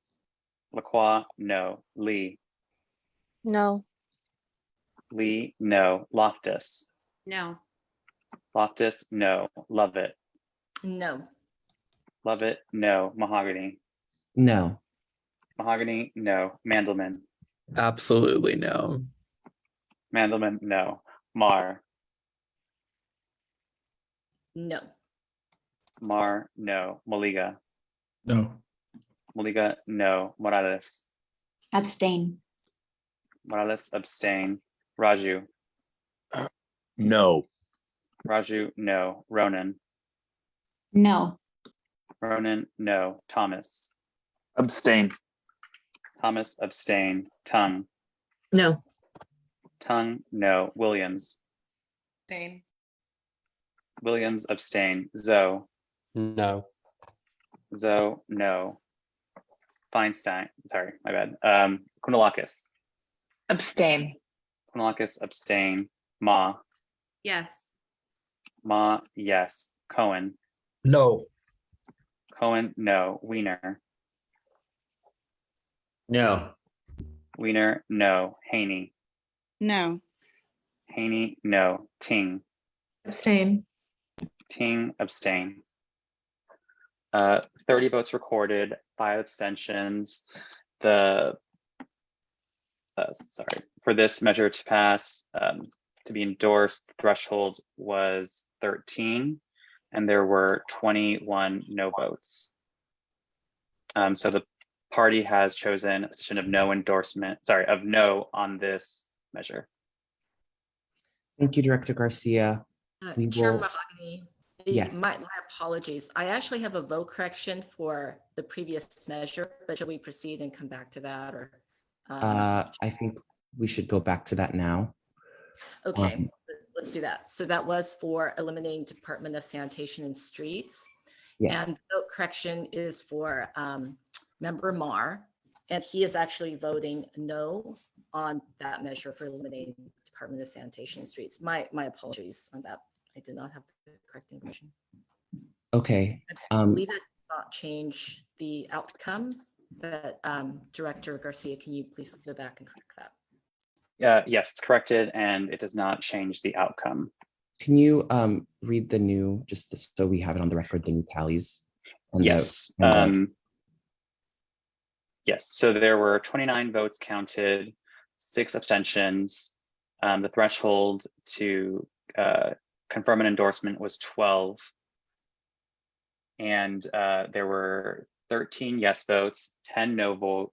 Lacroix, no. Lee.
No.
Lee, no. Loftus.
No.
Loftus, no. Lovett.
No.
Lovett, no. Mahogany.
No.
Mahogany, no. Mandelman.
Absolutely no.
Mandelman, no. Mar.
No.
Mar, no. Maliga.
No.
Maliga, no. Morales.
Abstain.
Morales, abstain. Raju.
No.
Raju, no. Ronan.
No.
Ronan, no. Thomas.
Abstain.
Thomas, abstain. Tongue.
No.
Tongue, no. Williams.
Abstain.
Williams, abstain. Zoe.
No.
Zoe, no. Feinstein, sorry, my bad. Kounalakis.
Abstain.
Kounalakis, abstain. Ma.
Yes.
Ma, yes. Cohen.
No.
Cohen, no. Wiener.
No.
Wiener, no. Haney.
No.
Haney, no. Ting.
Abstain.
Ting, abstain. 30 votes recorded, 5 abstentions. For this measure to pass, to be endorsed, the threshold was 13, and there were 21 no votes. So the party has chosen a position of no of no on this measure.
Thank you, Director Garcia. We
Chair
will-
Mahogany,
Yes.
my apologies. I actually have a vote correction for the previous measure, but should we proceed and come back to that, or?
I think we should go back to that now.
Okay, let's do that. So that was for eliminating Department of Sanitation and Streets.
Yes.
And vote correction is for Member Mar, and he is actually voting no on that measure for eliminating Department of Sanitation and Streets. My apologies on that. I did not have the correct information.
Okay.
I believe that does not change the outcome, but Director Garcia, can you please go back and correct that?
Yes, it's corrected, and it does not change the outcome.
Can you read the new, so we have it on the record, the new tallies?
Yes. Yes, so there were 29 votes counted, 6 abstentions. The threshold to confirm an endorsement was 12. And there were 13 yes votes, 10 no vote,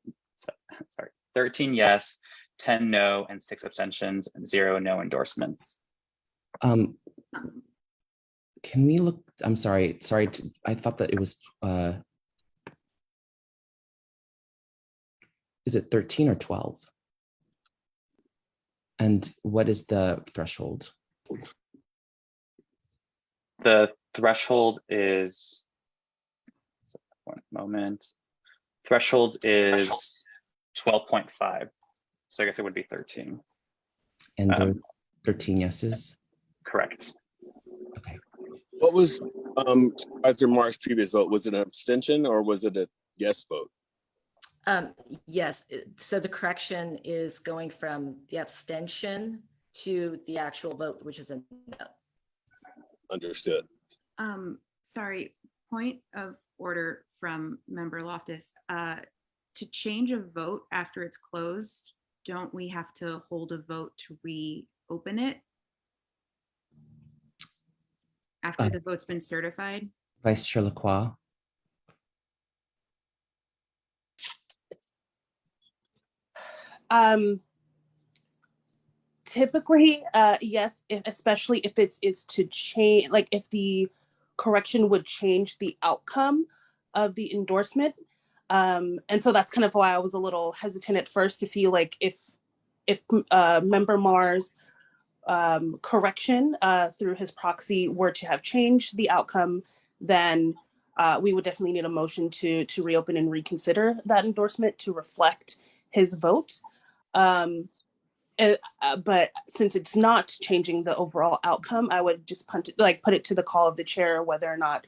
sorry, 13 yes, 10 no, and 6 abstentions, and 0 no endorsements.
Can we look, I'm sorry, I thought that it was, is it 13 or 12? And what is the threshold?
The threshold is, one moment, threshold is 12.5. So I guess it would be 13.
And there were 13 yeses?
Correct.
Okay.
What was Supervisor Marr's previous vote? Was it an abstention or was it a yes vote?
Yes, so the correction is going from the abstention to the actual vote, which is a no.
Understood.
Sorry, point of order from Member Loftus. To change a vote after it's closed, don't we have to hold a vote to reopen it? After the vote's been certified?
Vice Chair Lacroix?
Typically, yes, especially if it's to change, like if the correction would change the outcome of the endorsement. And so that's kind of why I was a little hesitant at first to see like if Member Marr's correction through his proxy were to have changed the outcome, then we would definitely need a motion to reopen and reconsider that endorsement to reflect his vote. But since it's not changing the overall outcome, I would just put it to the call of the chair whether or not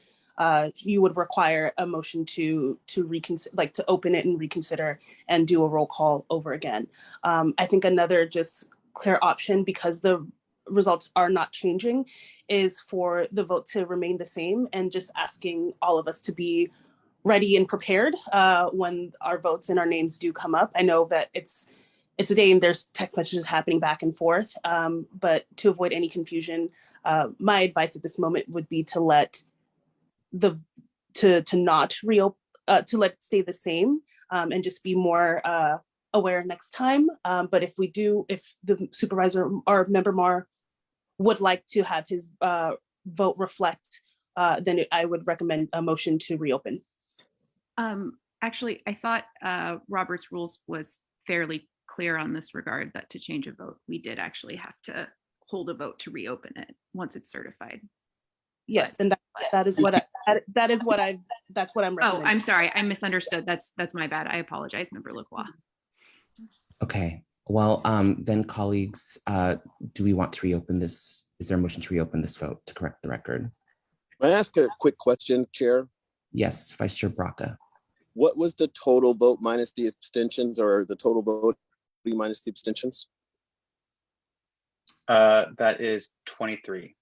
you would require a motion to reconsider, like to open it and reconsider and do a roll call over again. I think another just clear option, because the results are not changing, is for the vote to remain the same and just asking all of us to be ready and prepared when our votes and our names do come up. I know that it's a day and there's text messages happening back and forth, but to avoid any confusion, my advice at this moment would be to let not reopen, to let it stay the same, and just be more aware next time. But if the supervisor or Member Marr would like to have his vote reflect, then I would recommend a motion to reopen.
Actually, I thought Robert's rules was fairly clear on this regard, that to change a vote, we did actually have to hold a vote to reopen it once it's certified.
Yes, and that is what that's what I'm recommending.
Oh, I'm sorry, I misunderstood. That's my bad. I apologize, Member Lacroix.
Okay, well, then colleagues, do we want to reopen this? Is there a motion to reopen this vote to correct the record?
May I ask a quick question, Chair?
Yes, Vice Chair Braca.
What was the total vote minus the abstentions, or the total vote minus the abstentions?
That is 23.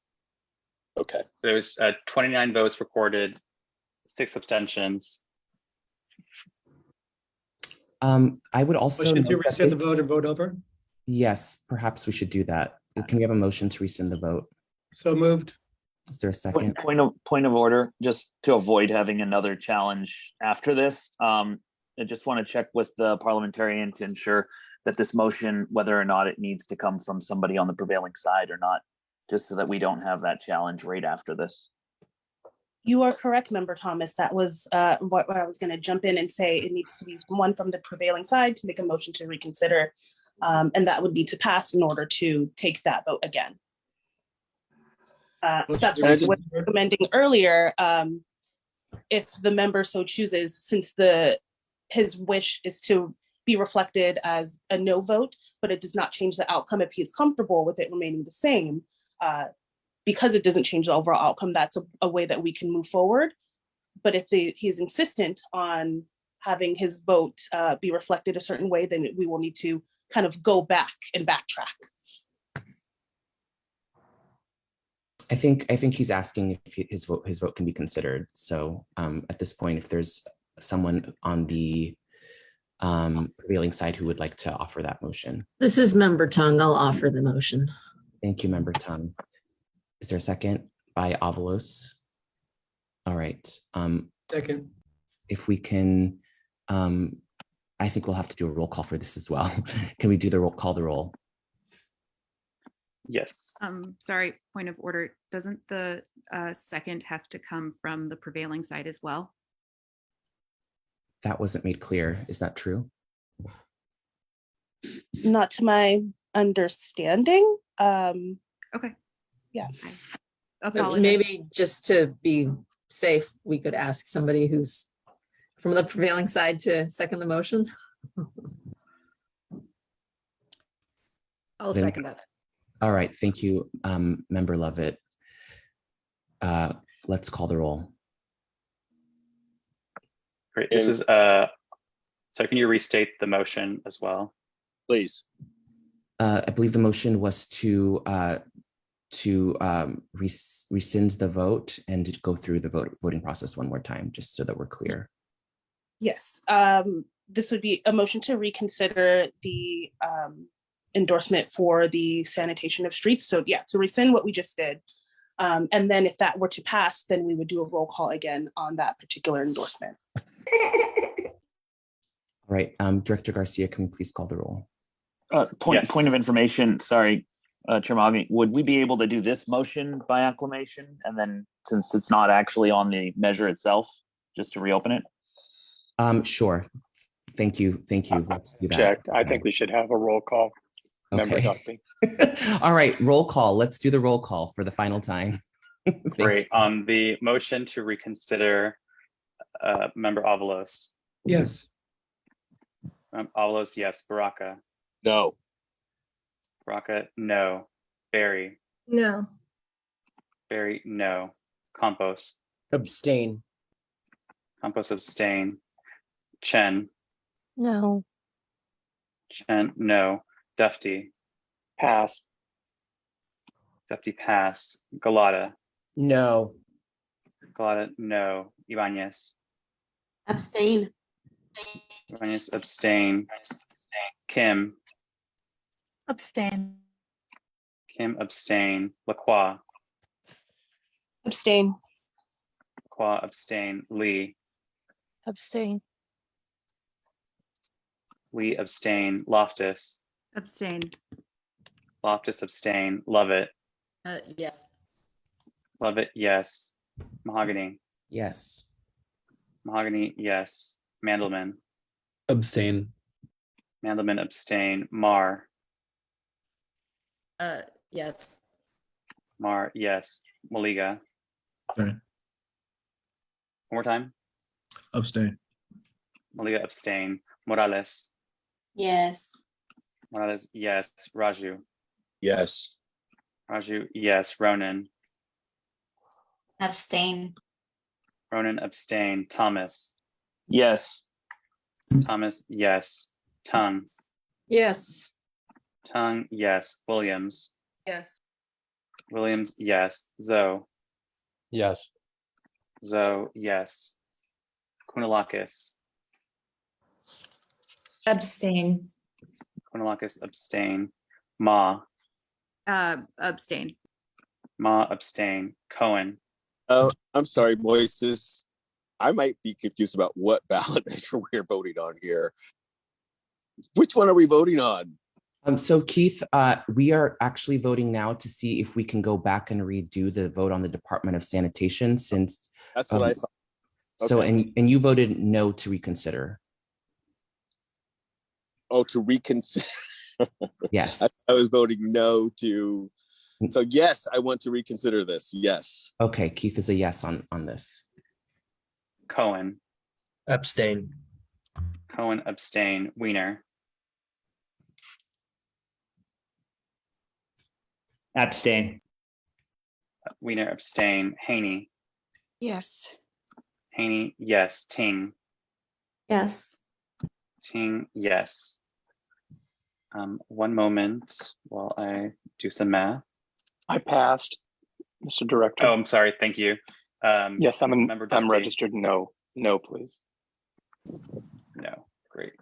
Okay.
There's 29 votes recorded, 6 abstentions.
I would also
Motion to
note that
rescind the vote and vote over?
Yes, perhaps we should do that. Can we have a motion to rescind the vote?
So moved.
Is there a second?
Point of order, just to avoid having another challenge after this. I just want to check with the parliamentarian to ensure that this motion, whether or not it needs to come from somebody on the prevailing side or not, just so that we don't have that challenge right after this.
You are correct, Member Thomas. That was what I was going to jump in and say. It needs to be someone from the prevailing side to make a motion to reconsider, and that would need to pass in order to take that vote again. That's what I was recommending earlier. If the member so chooses, since his wish is to be reflected as a no vote, but it does not change the outcome if he's comfortable with it remaining the same, because it doesn't change the overall outcome, that's a way that we can move forward. But if he's insistent on having his vote be reflected a certain way, then we will need to kind of go back and backtrack.
I think he's asking if his vote can be considered. So at this point, if there's someone on the prevailing side who would like to offer that motion.
This is Member Tung. I'll offer the motion.
Thank you, Member Tung. Is there a second by Avalos? All right.
Second.
If we can, I think we'll have to do a roll call for this as well. Can we do the roll call the roll?
Yes.
Sorry, point of order. Doesn't the second have to come from the prevailing side as well?
That wasn't made clear. Is that true?
Not to my understanding.
Okay.
Yeah.
Maybe just to be safe, we could ask somebody who's from the prevailing side to second the motion.
I'll second that.
All right. Thank you, Member Lovett. Let's call the roll.
Great. This is so can you restate the motion as well?
Please.
I believe the motion was to rescind the vote and to go through the voting process one more time, just so that we're clear.
Yes. This would be a motion to reconsider the endorsement for the sanitation of streets. So yeah, to rescind what we just did. And then if that were to pass, then we would do a roll call again on that particular endorsement.
All right, Director Garcia, can we please call the roll?
Point of information, sorry, Chair Mahogany, would we be able to do this motion by acclamation? And then since it's not actually on the measure itself, just to reopen it?
Sure. Thank you. Let's do that.
Check. I think we should have a roll call. Member
Okay.
Duffy.
All right, roll call. Let's do the roll call for the final time.
Great. On the motion to reconsider, Member Avalos.
Yes.
Avalos, yes. Baraka.
No.
Baraka, no. Barry.
No.
Barry, no. Campos.
Abstain.
Campos, abstain. Chen.
No.
Chen, no. Dufty.
Pass.
Dufty, pass. Galata.
No.
Galata, no. Ibanez.
Abstain.
Ibanez, abstain. Kim.
Abstain.
Kim, abstain. Lacroix.
Abstain.
Lacroix, abstain. Lee.
Abstain.
Lee, abstain. Loftus.
Abstain.
Loftus, abstain. Lovett.
Yes.
Lovett, yes. Mahogany.
Yes.
Mahogany, yes. Mandelman.
Abstain.
Mandelman, abstain. Marr.
Yes.
Marr, yes. Maliga.
Sorry.
One more time.
Abstain.
Maliga, abstain. Morales.
Yes.
Morales, yes. Raju.
Yes.
Raju, yes. Ronan.
Abstain.
Ronan, abstain. Thomas.
Yes.
Thomas, yes. Tung.
Yes.
Tung, yes. Williams.
Yes.
Williams, yes. Zoe.
Yes.
Zoe, yes. Kounalakis.
Abstain.
Kounalakis, abstain. Ma.
Abstain.
Ma, abstain. Cohen.
Oh, I'm sorry, voices. I might be confused about what ballot measure we're voting on here. Which one are we voting on?
So Keith, we are actually voting now to see if we can go back and redo the vote on the Department of Sanitation since.
That's what I thought.
So,
Okay.
and you voted no to reconsider.
Oh, to reconsider.
Yes.
I was voting no to. So yes, I want to reconsider this. Yes.
Okay, Keith is a yes on this.
Cohen.
Abstain.
Cohen, abstain. Wiener.
Abstain.
Weiner abstain. Haney.
Yes.
Haney, yes. Ting.
Yes.
Ting, yes. One moment while I do some math.
I passed, Mr. Director.
Oh, I'm sorry. Thank you.
Yes,
Member
I'm
Duffy.
registered no. No, please.
No, great.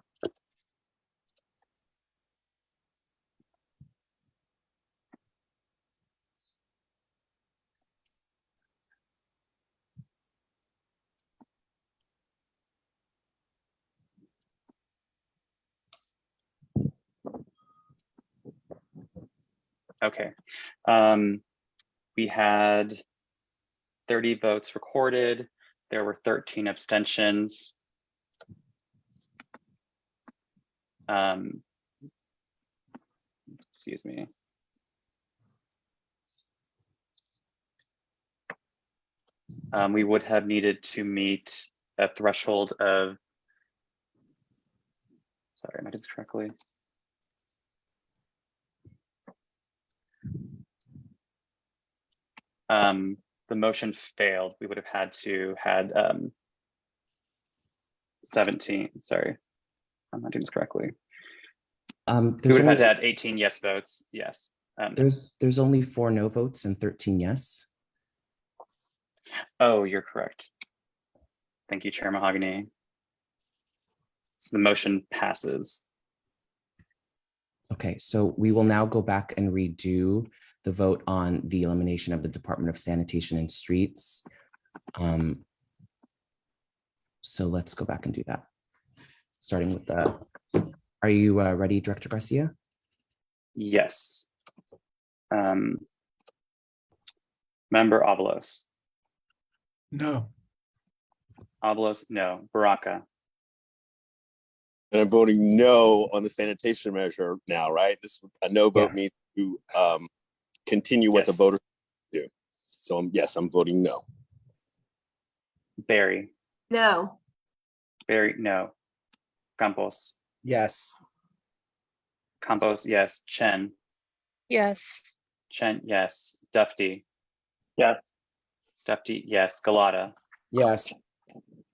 Okay. We had 30 votes recorded. There were 13 abstentions. Excuse me. We would have needed to meet a threshold of, sorry, am I doing this correctly? The motion failed. We would have had to had 17, sorry, I'm not doing this correctly. We would have had to add 18 yes votes, yes.
There's only 4 no votes and 13 yes.
Oh, you're correct. Thank you, Chair Mahogany. So the motion passes.
Okay, so we will now go back and redo the vote on the elimination of the Department of Sanitation and Streets. So let's go back and do that. Starting with the, are you ready, Director Garcia?
Yes. Member Avalos.
No.
Avalos,
no. Baraka.
And I'm voting no on the sanitation measure now, right? This a no vote means to continue what the voters do. So yes, I'm voting no.
Barry.
No.
Barry, no. Campos.
Yes.
Campos, yes. Chen.
Yes.
Chen, yes. Dufty.
Yes.
Dufty, yes. Galata.
Yes.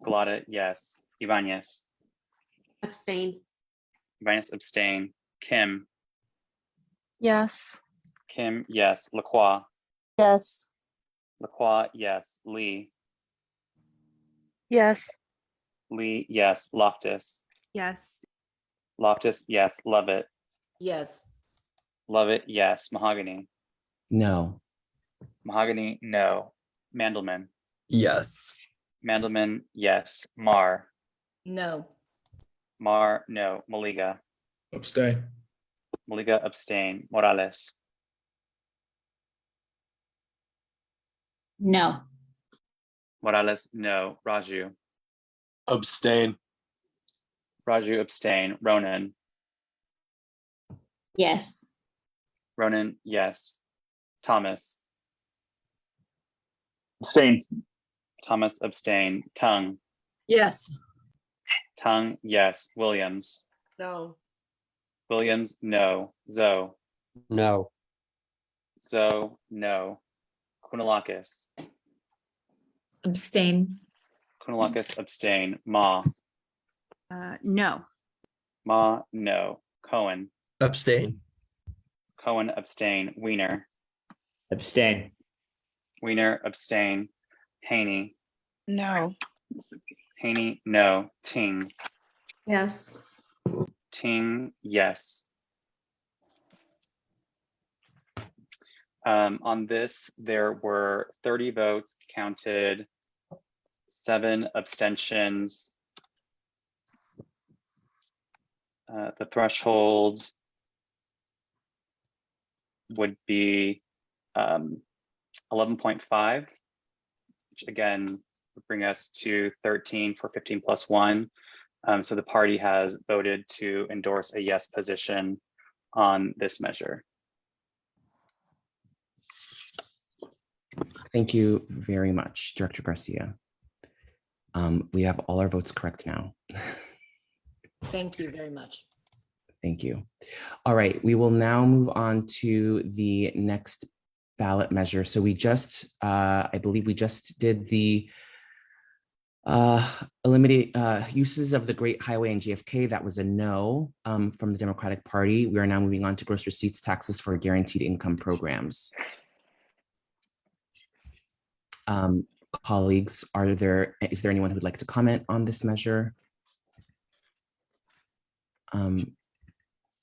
Galata, yes. Ibanez.
Abstain.
Ibanez abstain. Kim.
Yes.
Kim, yes. Lacroix.
Yes.
Lacroix, yes. Lee.
Yes.
Lee, yes. Loftus.
Yes.
Loftus, yes. Lovett.
Yes.
Lovett, yes. Mahogany.
No.
Mahogany, no. Mandelman.
Yes.
Mandelman, yes. Marr.
No.
Marr, no. Maliga.
Abstain.
Maliga, abstain. Morales.
No.
Morales, no. Raju.
Abstain.
Raju, abstain. Ronan.
Yes.
Ronan, yes. Thomas.
Abstain.
Thomas, abstain. Tung.
Yes.
Tung, yes. Williams.
No.
Williams, no. Zoe.
No.
Zoe, no. Kounalakis.
Abstain.
Kounalakis, abstain. Ma.
No.
Ma, no. Cohen.
Abstain.
Cohen, abstain. Weiner.
Abstain.
Weiner, abstain. Haney.
No.
Haney, no. Ting.
Yes.
Ting, yes. On this, there were 30 votes counted, 7 abstentions. The threshold would be 11.5, which again would bring us to 13 for 15 plus 1. So the party has voted to endorse a yes position on this measure.
Thank you very much, Director Garcia. We have all our votes correct now.
Thank you very much.
Thank you. All right, we will now move on to the next ballot measure. So we just, I believe we just did the eliminate uses of the Great Highway and JFK. That was a no from the Democratic Party. We are now moving on to gross receipts taxes for guaranteed income programs. Colleagues, is there anyone who would like to comment on this measure?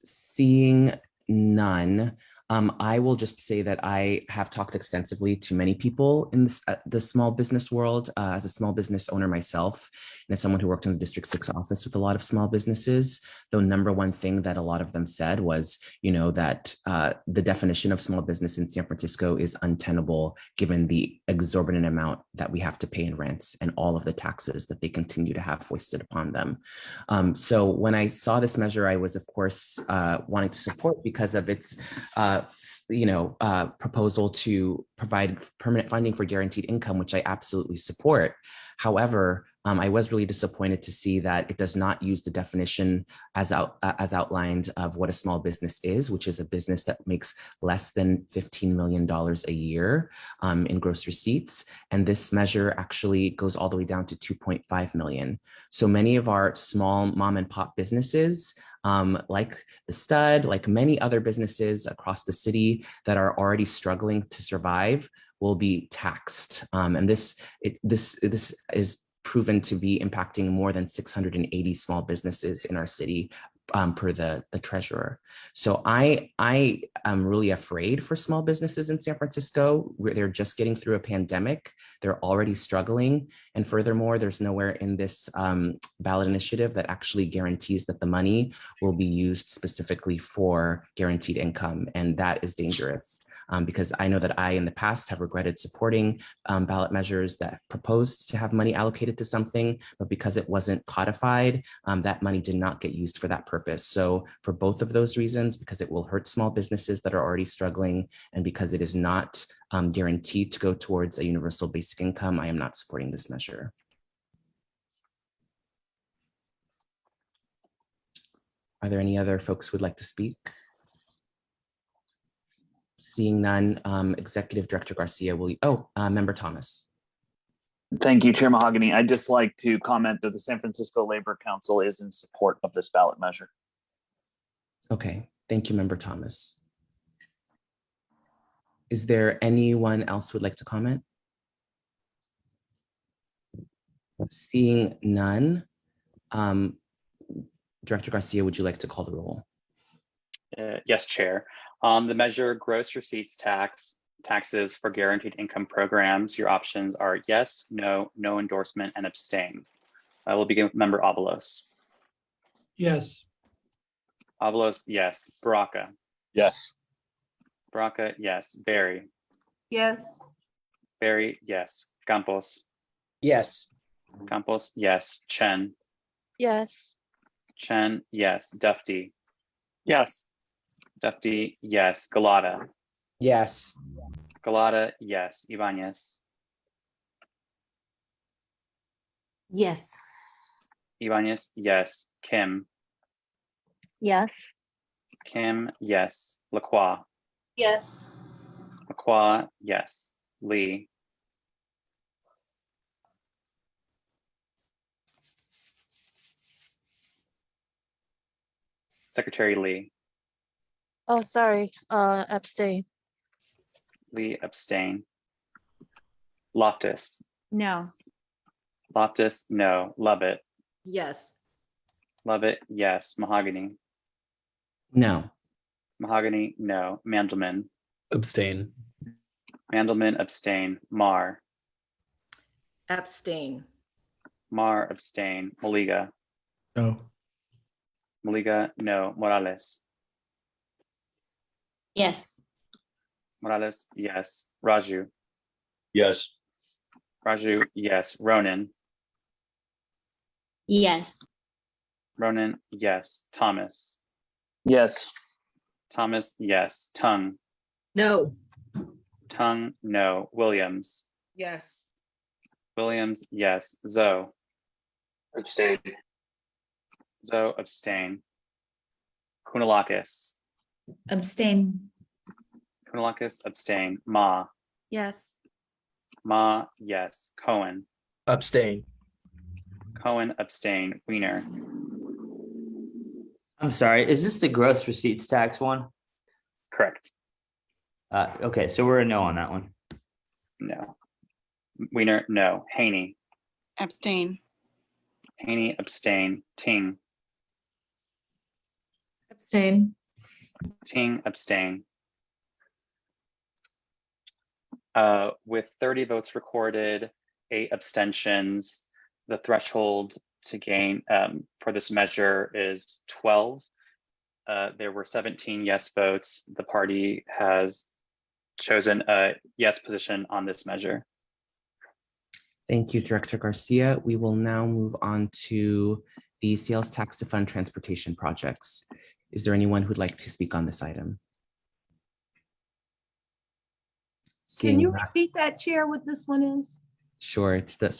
Seeing none, I will just say that I have talked extensively to many people in the small business world as a small business owner myself, and as someone who worked in the District 6 office with a lot of small businesses. The number one thing that a lot of them said was, that the definition of small business in San Francisco is untenable given the exorbitant amount that we have to pay in rents and all of the taxes that they continue to have foisted upon them. So when I saw this measure, I was, of course, wanting to support because of its proposal to provide permanent funding for guaranteed income, which I absolutely support. However, I was really disappointed to see that it does not use the definition as outlined of what a small business is, which is a business that makes less than $15 million a year in gross receipts. And this measure actually goes all the way down to 2.5 million. So many of our small mom and pop businesses, like the Stud, like many other businesses across the city that are already struggling to survive, will be taxed. And this is proven to be impacting more than 680 small businesses in our city per the treasurer. So I am really afraid for small businesses in San Francisco. They're just getting through a pandemic. They're already struggling. And furthermore, there's nowhere in this ballot initiative that actually guarantees that the money will be used specifically for guaranteed income. And that is dangerous because I know that I, in the past, have regretted supporting ballot measures that proposed to have money allocated to something, but because it wasn't codified, that money did not get used for that purpose. So for both of those reasons, because it will hurt small businesses that are already struggling, and because it is not guaranteed to go towards a universal basic income, I am not supporting this measure. Are there any other folks who would like to speak? Seeing none, Executive Director Garcia, Member Thomas.
Thank you, Chair Mahogany. I'd just like to comment that the San Francisco Labor Council is in support of this ballot measure.
Okay, thank you, Member Thomas. Is there anyone else who would like to comment? Seeing none, Director Garcia, would you like to call the roll?
Yes, Chair. On the measure gross receipts taxes for guaranteed income programs, your options are yes, no, no endorsement, and abstain. I will begin with Member Avalos.
Yes.
Avalos, yes. Baraka.
Yes.
Baraka, yes. Barry.
Yes.
Barry, yes. Campos.
Yes.
Campos, yes. Chen.
Yes.
Chen, yes. Dufty.
Yes.
Dufty, yes. Galata.
Yes.
Galata, yes. Ibanez.
Yes.
Ibanez, yes. Kim.
Yes.
Kim, yes. Lacroix.
Yes.
Lacroix, yes. Lee. Secretary Lee.
Oh, sorry. Abstain.
Lee, abstain. Loftus.
No.
Loftus, no. Lovett.
Yes.
Lovett, yes. Mahogany.
No.
Mahogany, no. Mandelman.
Abstain.
Mandelman, abstain. Marr.
Abstain.
Marr, abstain. Maliga.
No.
Maliga, no. Morales.
Yes.
Morales, yes. Raju.
Yes.
Raju, yes. Ronan.
Yes.
Ronan, yes. Thomas.
Yes.
Thomas, yes. Tung.
No.
Tung, no. Williams.
Yes.
Williams, yes. Zoe.
Abstain.
Kounalakis, abstain. Ma.
Yes.
Ma, yes. Cohen.
Abstain.
Cohen, abstain. Weiner.
I'm sorry, is this the gross receipts tax one?
Correct.
Okay, so we're a no on that one.
No. Weiner, no. Haney.
Abstain.
Haney, abstain. Ting.
Abstain.
Ting, abstain. With 30 votes recorded, 8 abstentions, the threshold to gain for this measure is 12. There were 17 yes votes. The party has chosen a yes position on this measure.
Thank you, Director Garcia. We will now move on to the sales tax to fund transportation projects. Is there anyone who'd like to speak on this item?
Can you
Seeing that-
repeat that, Chair, what this one is?
Sure, it's the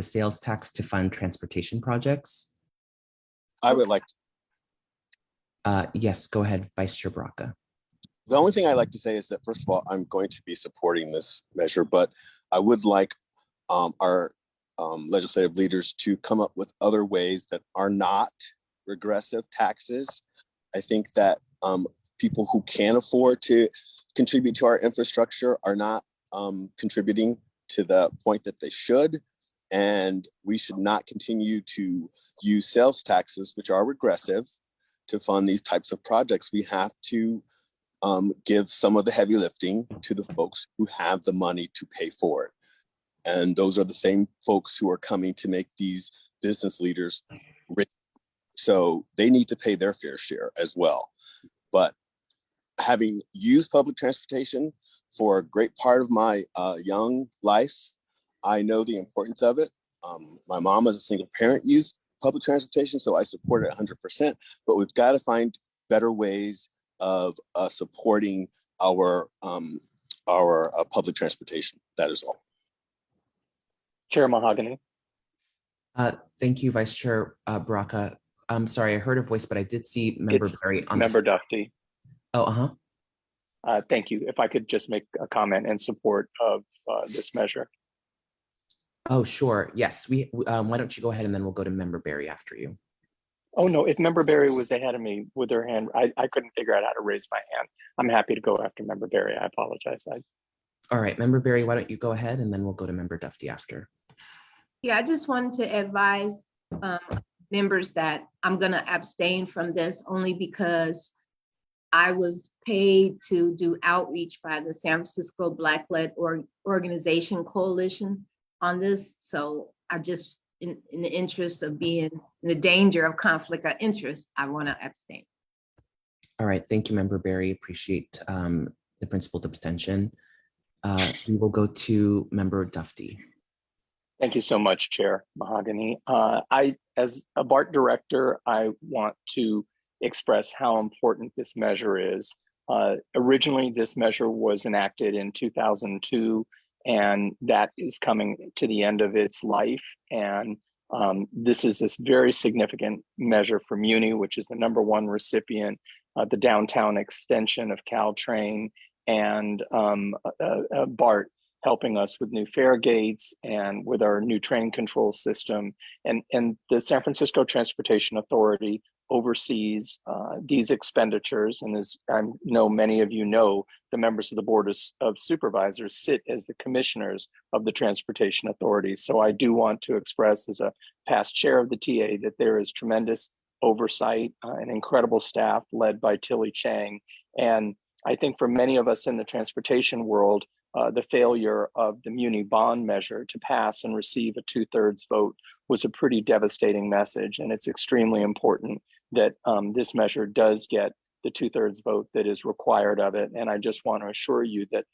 sales tax to fund transportation projects.
I would like to.
Yes, go ahead, Vice Chair Braca.
The only thing I'd like to say is that, first of all, I'm going to be supporting this measure, but I would like our legislative leaders to come up with other ways that are not regressive taxes. I think that people who can afford to contribute to our infrastructure are not contributing to the point that they should. And we should not continue to use sales taxes, which are regressive, to fund these types of projects. We have to give some of the heavy lifting to the folks who have the money to pay for it. And those are the same folks who are coming to make these business leaders rich. So they need to pay their fair share as well. But having used public transportation for a great part of my young life, I know the importance of it. My mom, as a single parent, used public transportation, so I support it 100%. But we've got to find better ways of supporting our public transportation. That is all.
Chair Mahogany.
Thank you, Vice Chair Braca. I'm sorry, I heard a voice, but I did see Member
It's
Berry on
Member Dufty.
Oh,
Thank you. If I could just make a comment in support of this measure.
Oh, sure. Yes, why don't you go ahead and then we'll go to Member Berry after you.
Oh, no, if Member Berry was ahead of me with her hand, I couldn't figure out how to raise my hand. I'm happy to go after Member Berry. I apologize.
All right, Member Berry, why don't you go ahead and then we'll go to Member Dufty after.
Yeah, I just wanted to advise members that I'm gonna abstain from this only because I was paid to do outreach by the San Francisco Black-led Organization Coalition on this. So I just, in the interest of being in the danger of conflict of interest, I wanna abstain.
All right, thank you, Member Berry. Appreciate the principled abstention. We will go to Member Dufty.
Thank you so much, Chair Mahogany. As a BART director, I want to express how important this measure is. Originally, this measure was enacted in 2002, and that is coming to the end of its life. And this is this very significant measure for Muni, which is the #1 recipient, the downtown extension of Caltrain, and BART helping us with new fare gates and with our new train control system. And the San Francisco Transportation Authority oversees these expenditures. And as I know many of you know, the members of the Board of Supervisors sit as the commissioners of the Transportation Authority. So I do want to express, as a past chair of the TA, that there is tremendous oversight, an incredible staff led by Tilly Chang. And I think for many of us in the transportation world, the failure of the Muni bond measure to pass and receive a 2/3 vote was a pretty devastating message. And it's extremely important that this measure does get the 2/3 vote that is required of it. And I just want to assure you that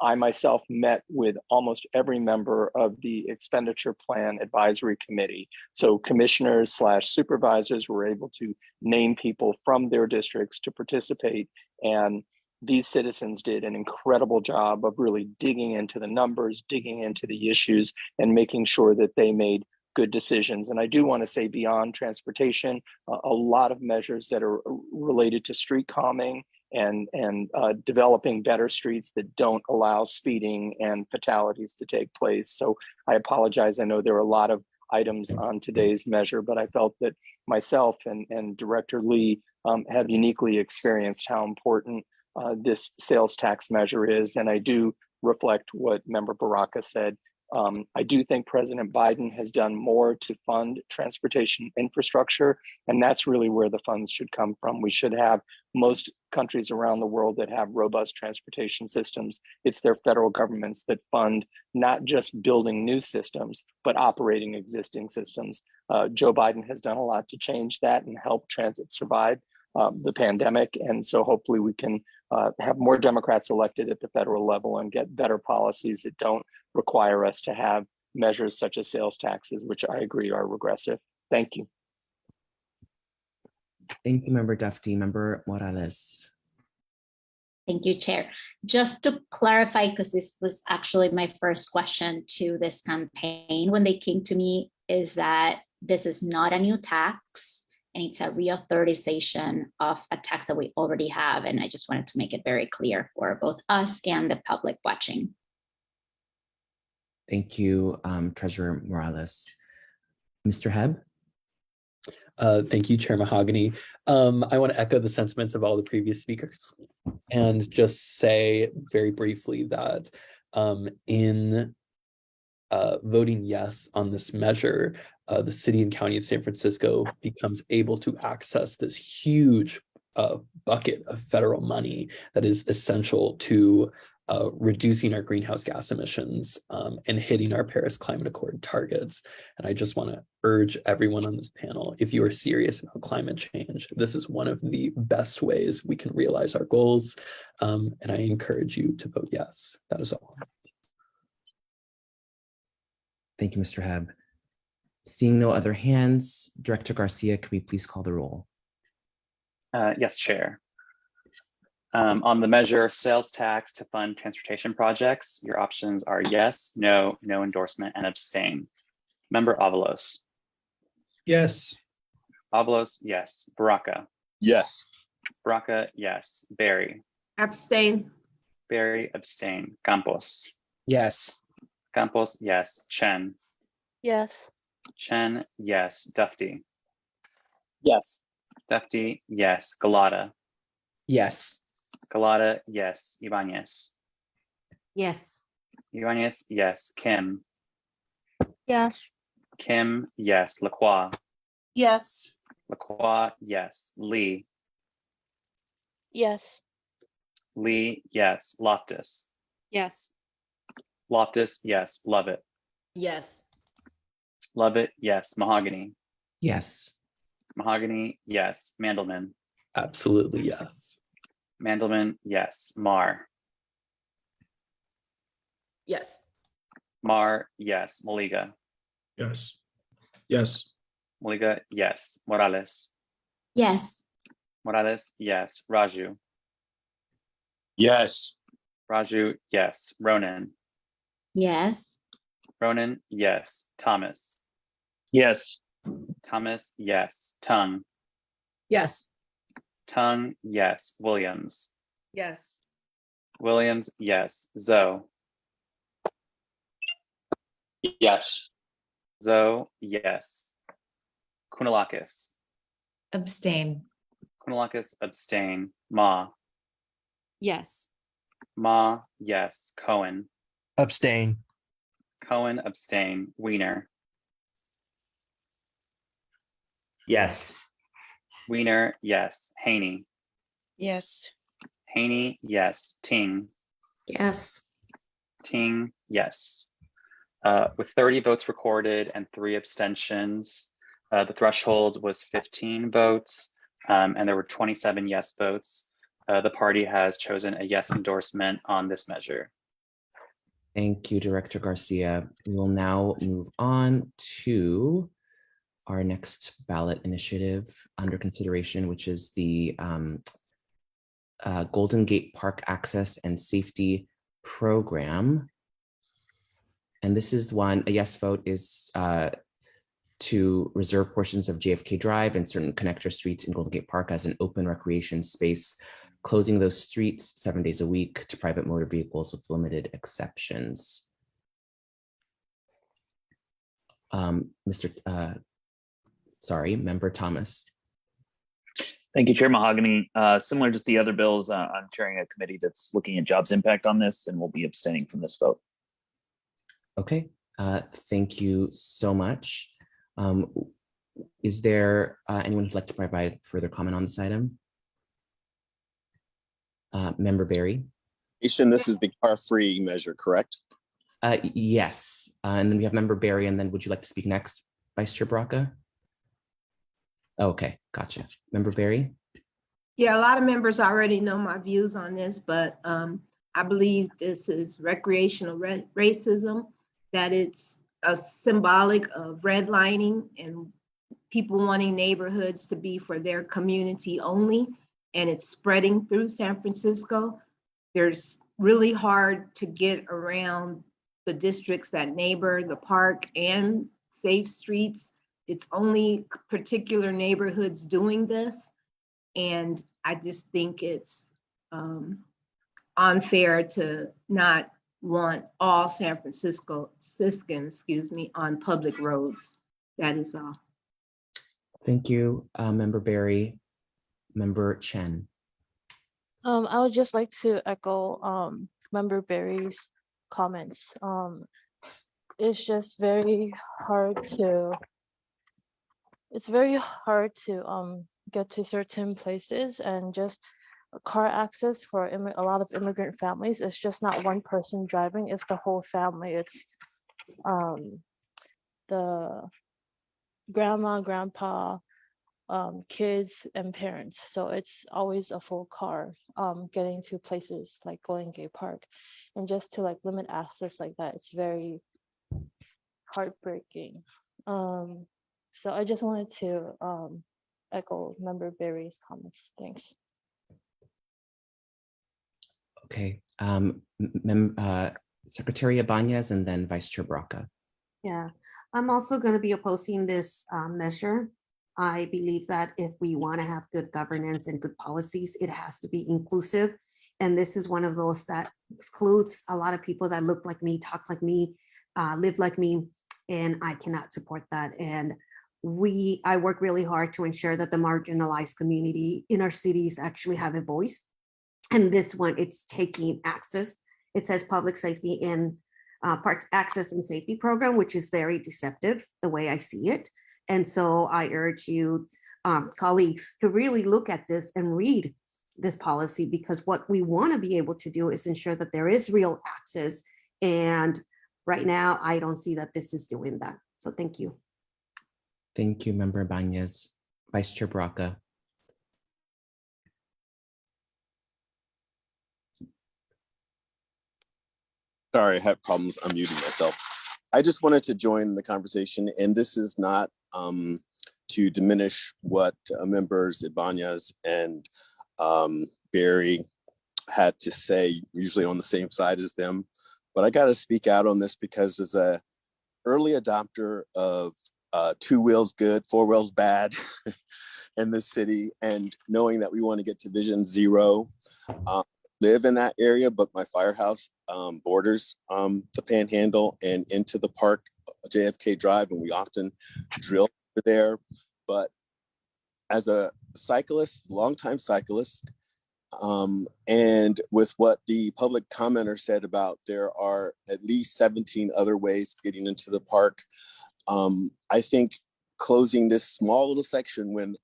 I myself met with almost every member of the expenditure plan advisory committee. So commissioners / supervisors were able to name people from their districts to participate. And these citizens did an incredible job of really digging into the numbers, digging into the issues, and making sure that they made good decisions. And I do want to say, beyond transportation, a lot of measures that are related to street calming and developing better streets that don't allow speeding and fatalities to take place. So I apologize. I know there are a lot of items on today's measure, but I felt that myself and Director Lee have uniquely experienced how important this sales tax measure is. And I do reflect what Member Baraka said. I do think President Biden has done more to fund transportation infrastructure, and that's really where the funds should come from. We should have most countries around the world that have robust transportation systems. It's their federal governments that fund not just building new systems, but operating existing systems. Joe Biden has done a lot to change that and help transit survive the pandemic. And so hopefully we can have more Democrats elected at the federal level and get better policies that don't require us to have measures such as sales taxes, which I agree are regressive. Thank you.
Thank you, Member Duffy. Member Morales.
Thank you, Chair. Just to clarify, because this was actually my first question to this campaign when they came to me, is that this is not a new tax and it's a reauthorization of a tax that we already have. And I just wanted to make it very clear for both us and the public watching.
Thank you, Treasurer Morales. Mr. Hebb?
Thank you, Chair Mahogany. I want to echo the sentiments of all the previous speakers and just say very briefly that in voting yes on this measure, the city and county of San Francisco becomes able to access this huge bucket of federal money that is essential to reducing our greenhouse gas emissions and hitting our Paris Climate Accord targets. And I just want to urge everyone on this panel, if you are serious about climate change, this is one of the best ways we can realize our goals. And I encourage you to vote yes. That is all.
Thank you, Mr. Hebb. Seeing no other hands, Director Garcia, can we please call the roll?
Yes, Chair. On the measure sales tax to fund transportation projects, your options are yes, no, no endorsement, and abstain. Member Avalos.
Yes.
Avalos, yes. Baraka.
Yes.
Baraka, yes. Barry.
Abstain.
Barry, abstain. Campos.
Yes.
Campos, yes. Chen.
Yes.
Chen, yes. Dufty.
Yes.
Dufty, yes. Galata.
Yes.
Galata, yes. Ibanez.
Yes.
Ibanez, yes. Kim.
Yes.
Kim, yes. Lacroix.
Yes.
Lacroix, yes. Lee.
Yes.
Lee, yes. Loftus.
Yes.
Loftus, yes. Lovett.
Yes.
Lovett, yes. Mahogany.
Yes.
Mahogany, yes. Mandelman.
Absolutely yes.
Mandelman, yes. Marr.
Yes.
Marr, yes. Maliga.
Yes. Yes.
Maliga, yes. Morales.
Yes.
Morales, yes. Raju.
Yes.
Raju, yes. Ronan.
Yes.
Ronan, yes. Thomas.
Yes.
Thomas, yes. Tung.
Yes.
Tung, yes. Williams.
Yes.
Williams, yes. Zoe.
Yes.
Zoe, yes. Kounalakis.
Abstain.
Kounalakis, abstain. Ma.
Yes.
Ma, yes. Cohen.
Abstain.
Cohen, abstain. Wiener.
Yes.
Wiener, yes. Haney.
Yes.
Haney, yes. Ting.
Yes.
Ting, yes. With 30 votes recorded and 3 abstentions, the threshold was 15 votes, and there were 27 yes votes. The party has chosen a yes endorsement on this measure.
Thank you, Director Garcia. We will now move on to our next ballot initiative under consideration, which is the Golden Gate Park Access and Safety Program. And this is one, a yes vote is to reserve portions of JFK Drive and certain connector streets in Golden Gate Park as an open recreation space closing those streets 7 days a week to private motor vehicles with limited exceptions. Member Thomas.
Thank you, Chair Mahogany. Similar to the other bills, I'm chairing a committee that's looking at jobs impact on this and will be abstaining from this vote.
Okay, thank you so much. Is there anyone who'd like to provide further comment on this item? Member Barry?
This is the car-free measure, correct?
Yes, and then we have Member Barry, and then would you like to speak next, Vice Chair Braca? Okay, gotcha. Member Barry?
Yeah, a lot of members already know my views on this, but I believe this is recreational racism, that it's a symbolic of redlining and people wanting neighborhoods to be for their community only, and it's spreading through San Francisco. There's really hard to get around the districts that neighbor the park and safe streets. It's only particular neighborhoods doing this. And I just think it's unfair to not want all San Franciscans, on public roads. That is all.
Thank you, Member Barry. Member Chen.
I would just like to echo Member Barry's comments. It's just very hard to get to certain places, and just car access for a lot of immigrant families. It's just not one person driving, it's the whole family. It's the grandma, grandpa, kids and parents. So it's always a full car getting to places like Golden Gate Park. And just to limit access like that, it's very heartbreaking. So I just wanted to echo Member Barry's comments. Thanks.
Okay, Secretary Ibanez and then Vice Chair Braca.
Yeah, I'm also going to be opposing this measure. I believe that if we want to have good governance and good policies, it has to be inclusive. And this is one of those that excludes a lot of people that look like me, talk like me, live like me, and I cannot support that. And I work really hard to ensure that the marginalized community in our cities actually have a voice. And this one, it's taking access. It says public safety in parks access and safety program, which is very deceptive the way I see it. And so I urge you, colleagues, to really look at this and read this policy, because what we want to be able to do is ensure that there is real access. And right now, I don't see that this is doing that. So thank you.
Thank you, Member Ibanez. Vice Chair Braca.
Sorry, I have problems unmuting myself. I just wanted to join the conversation, and this is not to diminish what members Ibanez and Barry had to say, usually on the same side as them. But I got to speak out on this because as a early adopter of 2 wheels good, 4 wheels bad in this city, and knowing that we want to get to Vision Zero, live in that area, but my firehouse borders the Panhandle and into the park, JFK Drive, and we often drill there. But as a cyclist, longtime cyclist, and with what the public commenter said about there are at least 17 other ways getting into the park, I think closing this small little section when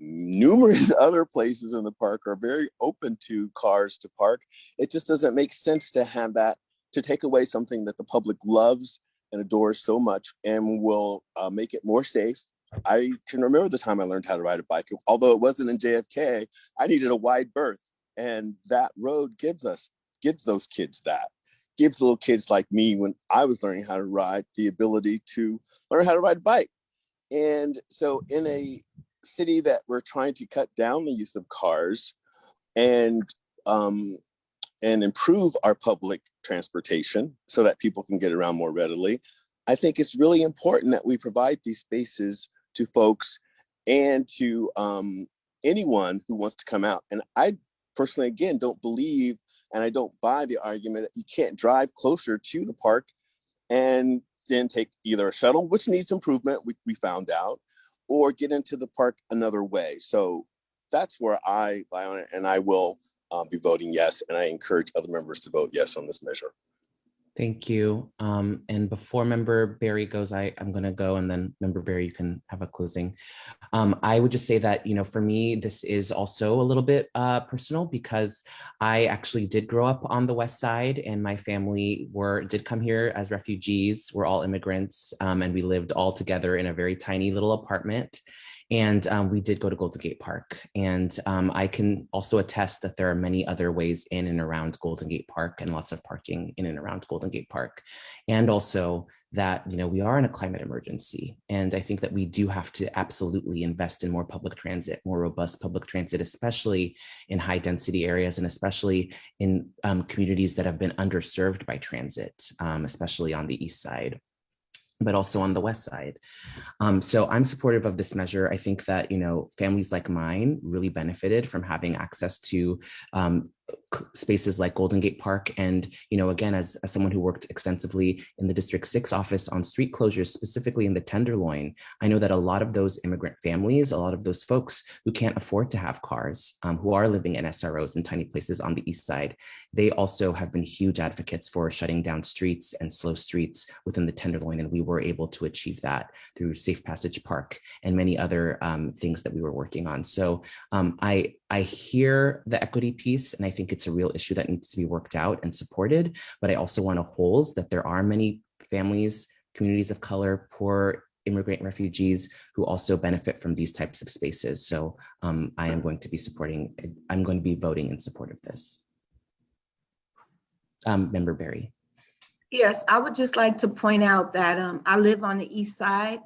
numerous other places in the park are very open to cars to park, it just doesn't make sense to have that, to take away something that the public loves and adores so much and will make it more safe. I can remember the time I learned how to ride a bike. Although it wasn't in JFK, I needed a wide berth. And that road gives those kids that. Gives little kids like me, when I was learning how to ride, the ability to learn how to ride a bike. And so in a city that we're trying to cut down the use of cars and improve our public transportation so that people can get around more readily, I think it's really important that we provide these spaces to folks and to anyone who wants to come out. And I personally, again, don't believe, and I don't buy the argument that you can't drive closer to the park and then take either a shuttle, which needs improvement, we found out, or get into the park another way. So that's where I lie on it, and I will be voting yes, and I encourage other members to vote yes on this measure.
Thank you. And before Member Barry goes, I'm going to go, and then Member Barry, you can have a closing. I would just say that, you know, for me, this is also a little bit personal, because I actually did grow up on the West Side, and my family did come here as refugees. We're all immigrants, and we lived all together in a very tiny little apartment. And we did go to Golden Gate Park. And I can also attest that there are many other ways in and around Golden Gate Park, and lots of parking in and around Golden Gate Park. And also that, you know, we are in a climate emergency. And I think that we do have to absolutely invest in more public transit, more robust public transit, especially in high density areas, and especially in communities that have been underserved by transit, especially on the East Side, but also on the West Side. So I'm supportive of this measure. I think that, you know, families like mine really benefited from having access to spaces like Golden Gate Park. And, you know, again, as someone who worked extensively in the District 6 office on street closures, specifically in the Tenderloin, I know that a lot of those immigrant families, a lot of those folks who can't afford to have cars, who are living in SROs in tiny places on the East Side, they also have been huge advocates for shutting down streets and slow streets within the Tenderloin. And we were able to achieve that through Safe Passage Park and many other things that we were working on. So I hear the equity piece, and I think it's a real issue that needs to be worked out and supported. But I also want to hold that there are many families, communities of color, poor immigrant refugees who also benefit from these types of spaces. So I am going to be I'm going to be voting in support of this. Member Barry.
Yes, I would just like to point out that I live on the East Side,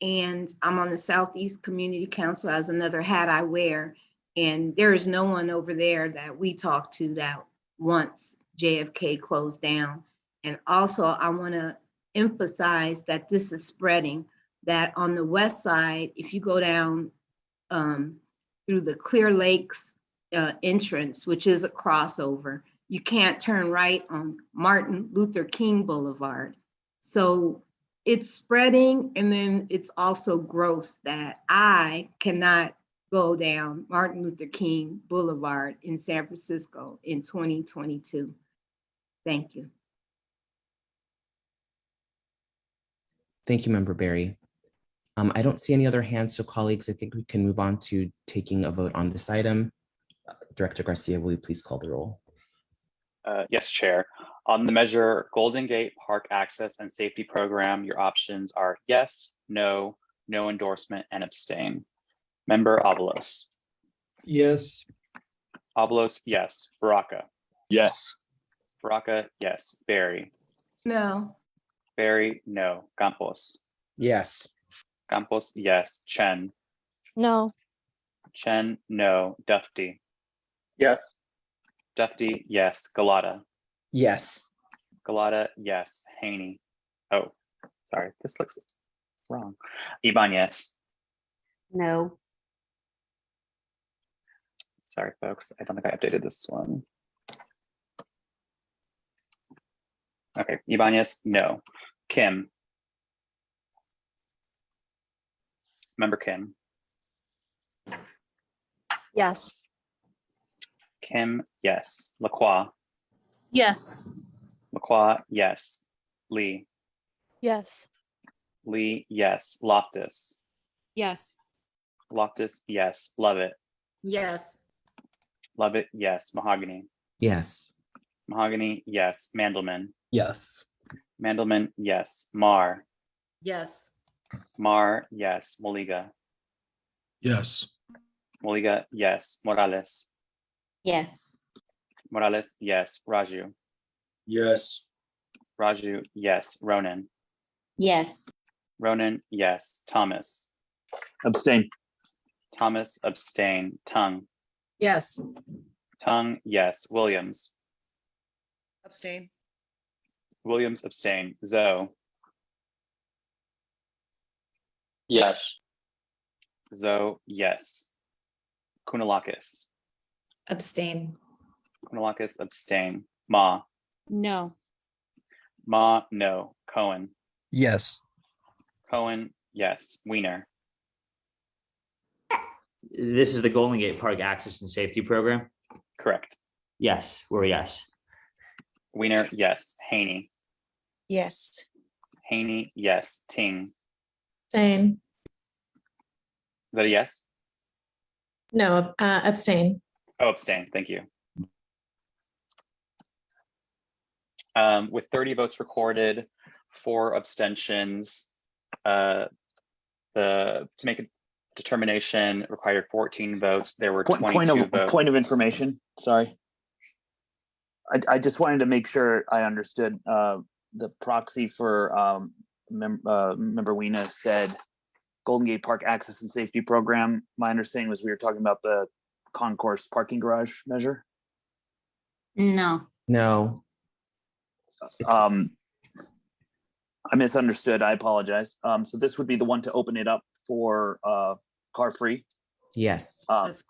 and I'm on the Southeast Community Council as another hat I wear. And there is no one over there that we talk to that wants JFK closed down. And also, I want to emphasize that this is spreading, that on the West Side, if you go down through the Clear Lakes entrance, which is a crossover, you can't turn right on Martin Luther King Boulevard. So it's spreading, and then it's also gross that I cannot go down Martin Luther King Boulevard in San Francisco in 2022. Thank you.
Thank you, Member Barry. I don't see any other hands, so colleagues, I think we can move on to taking a vote on this item. Director Garcia, will you please call the roll?
Yes, Chair. On the measure Golden Gate Park Access and Safety Program, your options are yes, no, no endorsement, and abstain. Member Avalos.
Yes.
Avalos, yes. Baraka.
Yes.
Baraka, yes. Barry.
No.
Barry, no. Campos.
Yes.
Campos, yes. Chen.
No.
Chen, no. Dufty.
Yes.
Dufty, yes. Galata.
Yes.
Galata, yes. Haney. Oh, sorry, this looks wrong. Ibanez.
No.
Sorry, folks. I don't think I updated this one. Okay, Ibanez, no. Kim. Member Kim.
Yes.
Kim, yes. Lacroix.
Yes.
Lacroix, yes. Lee.
Yes.
Lee, yes. Loftus.
Yes.
Loftus, yes. Lovett.
Yes.
Lovett, yes. Mahogany.
Yes.
Mahogany, yes. Mandelman.
Yes.
Mandelman, yes. Mar.
Yes.
Mar, yes. Moliga.
Yes.
Moliga, yes. Morales.
Yes.
Morales, yes. Raju.
Yes.
Raju, yes. Ronan.
Yes.
Ronan, yes. Thomas.
Abstain.
Thomas, abstain. Tongue.
Yes.
Tongue, yes. Williams.
Abstain.
Williams, abstain. Zoe.
Yes.
Zoe, yes. Kounalakis.
Abstain.
Kounalakis, abstain. Ma.
No.
Ma, no. Cohen.
Yes.
Cohen, yes. Weiner.
This is the Golden Gate Park Access and Safety Program?
Correct.
Yes, we're yes.
Weiner, yes. Haney.
Yes.
Haney, yes. Ting.
Abstain.
Is that a yes?
No, abstain.
Oh, abstain. Thank you. With 30 votes recorded, 4 abstentions, to make a determination required 14 votes. There were 22 votes.
Point of information. Sorry. I just wanted to make sure I understood. The proxy for member Weena said Golden Gate Park Access and Safety Program. My understanding was we were talking about the concourse parking garage measure.
No.
No.
I misunderstood. I apologize. So this would be the one to open it up for car free.
Yes.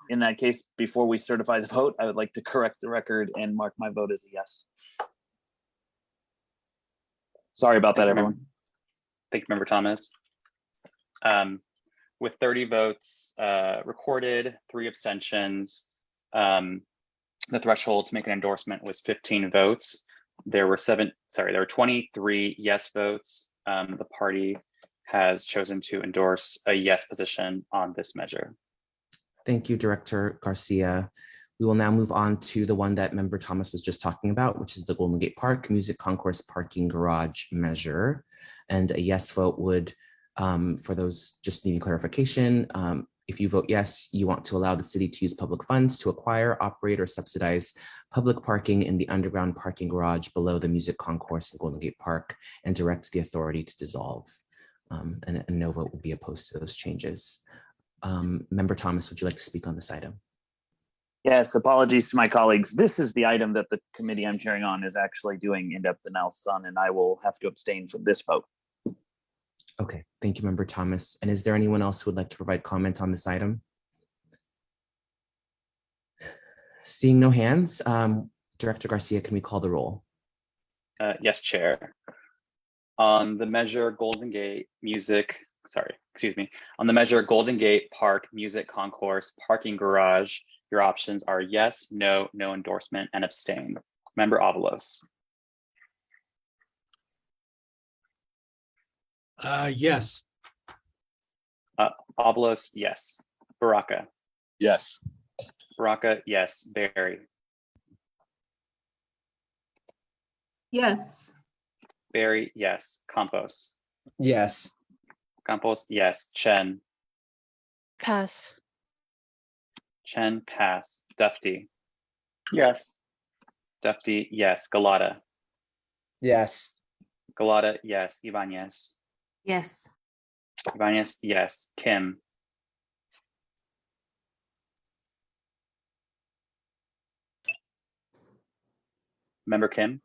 In that case, before we certify the vote, I would like to correct the record and mark my vote as a yes. Sorry about that, everyone.
Thank you, Member Thomas. With 30 votes recorded, 3 abstentions, the threshold to make an endorsement was 15 votes. There were 23 yes votes. The party has chosen to endorse a yes position on this measure.
Thank you, Director Garcia. We will now move on to the one that Member Thomas was just talking about, which is the Golden Gate Park Music Concourse Parking Garage measure. And a yes vote would, for those just needing clarification, if you vote yes, you want to allow the city to use public funds to acquire, operate, or subsidize public parking in the underground parking garage below the music concourse in Golden Gate Park and direct the authority to dissolve. And a no vote would be opposed to those changes. Member Thomas, would you like to speak on this item?
Yes, apologies to my colleagues. This is the item that the committee I'm chairing on is actually doing in-depth analysis on, and I will have to abstain from this vote.
Okay, thank you, Member Thomas. And is there anyone else who would like to provide comment on this item? Seeing no hands, Director Garcia, can we call the roll?
Yes, Chair. On the measure Golden Gate Park Music Concourse Parking Garage, your options are yes, no, no endorsement, and abstain. Member Avalos.
Yes.
Avalos, yes. Baraka.
Yes.
Baraka, yes. Barry.
Yes.
Barry, yes. Campos.
Yes.
Campos, yes. Chen.
Pass.
Chen, pass. Dufty.
Yes.
Dufty, yes. Galata.
Yes.
Galata, yes. Ibanez.
Yes.
Ibanez, yes. Kim. Member Kim.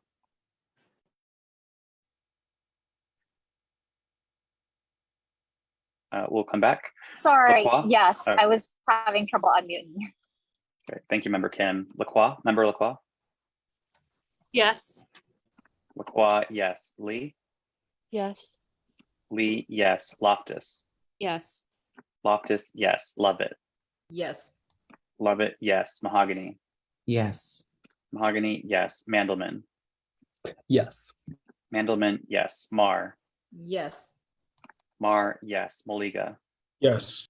We'll come back.
Sorry,
Lacroix?
yes,
Oh,
I was having trouble unmuting.
okay. Thank you, Member Kim. Lacroix, Member Lacroix.
Yes.
Lacroix, yes. Lee.
Yes.
Lee, yes. Loftus.
Yes.
Loftus, yes. Lovett.
Yes.
Lovett, yes. Mahogany.
Yes.
Mahogany, yes. Mandelman.
Yes.
Mandelman, yes. Mar.
Yes.
Mar, yes. Moliga.
Yes.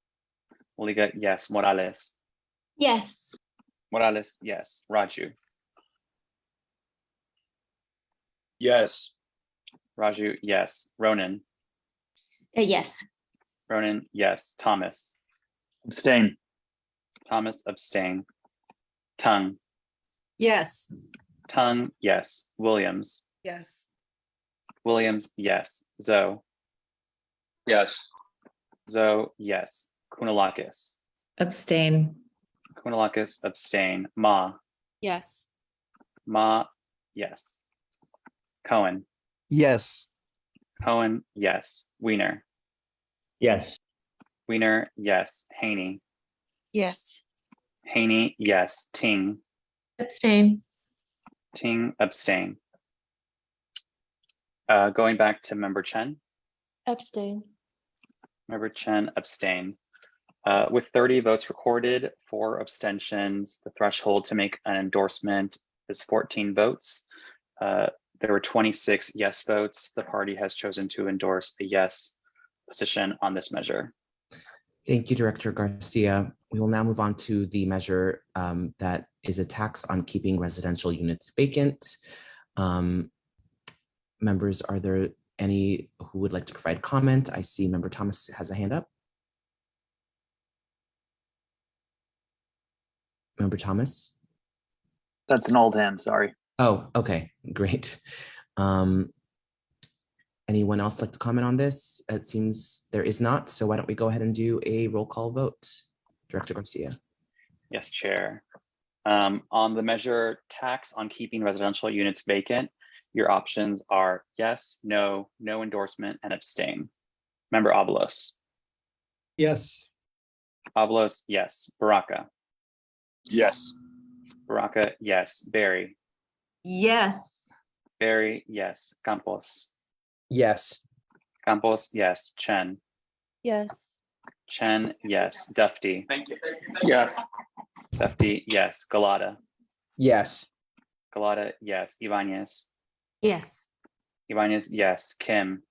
Moliga, yes. Morales.
Yes.
Morales, yes. Raju.
Yes.
Raju, yes. Ronan.
Yes.
Ronan, yes. Thomas.
Abstain.
Thomas, abstain. Tung.
Yes.
Tung, yes. Williams.
Yes.
Williams, yes. Zoe.
Yes.
Zoe, yes. Kounalakis.
Abstain.
Kounalakis, abstain. Ma.
Yes.
Ma, yes. Cohen.
Yes.
Cohen, yes. Weiner.
Yes.
Weiner, yes. Haney.
Yes.
Haney, yes. Ting.
Abstain.
Ting, abstain. Going back to Member Chen.
Abstain.
Member Chen, abstain. With 30 votes recorded, 4 abstentions, the threshold to make an endorsement is 14 votes. There were 26 yes votes. The party has chosen to endorse the yes position on this measure.
Thank you, Director Garcia. We will now move on to the measure that is a tax on keeping residential units vacant. Members, are there any who would like to provide comment? I see Member Thomas has a hand up. Member Thomas?
That's an old hand, sorry.
Oh, okay, great. Anyone else like to comment on this? It seems there is not, so why don't we go ahead and do a roll call vote? Director Garcia.
Yes, Chair. On the measure tax on keeping residential units vacant, your options are yes, no, no endorsement, and abstain. Member Avalos.
Yes.
Avalos, yes. Baraka.
Yes.
Baraka, yes. Barry.
Yes.
Barry, yes. Campos.
Yes.
Campos, yes. Chen.
Yes.
Chen, yes. Dufty.
Yes.
Dufty, yes. Galata.
Yes.
Galata, yes. Ibanez.
Yes.
Ibanez, yes. Kim.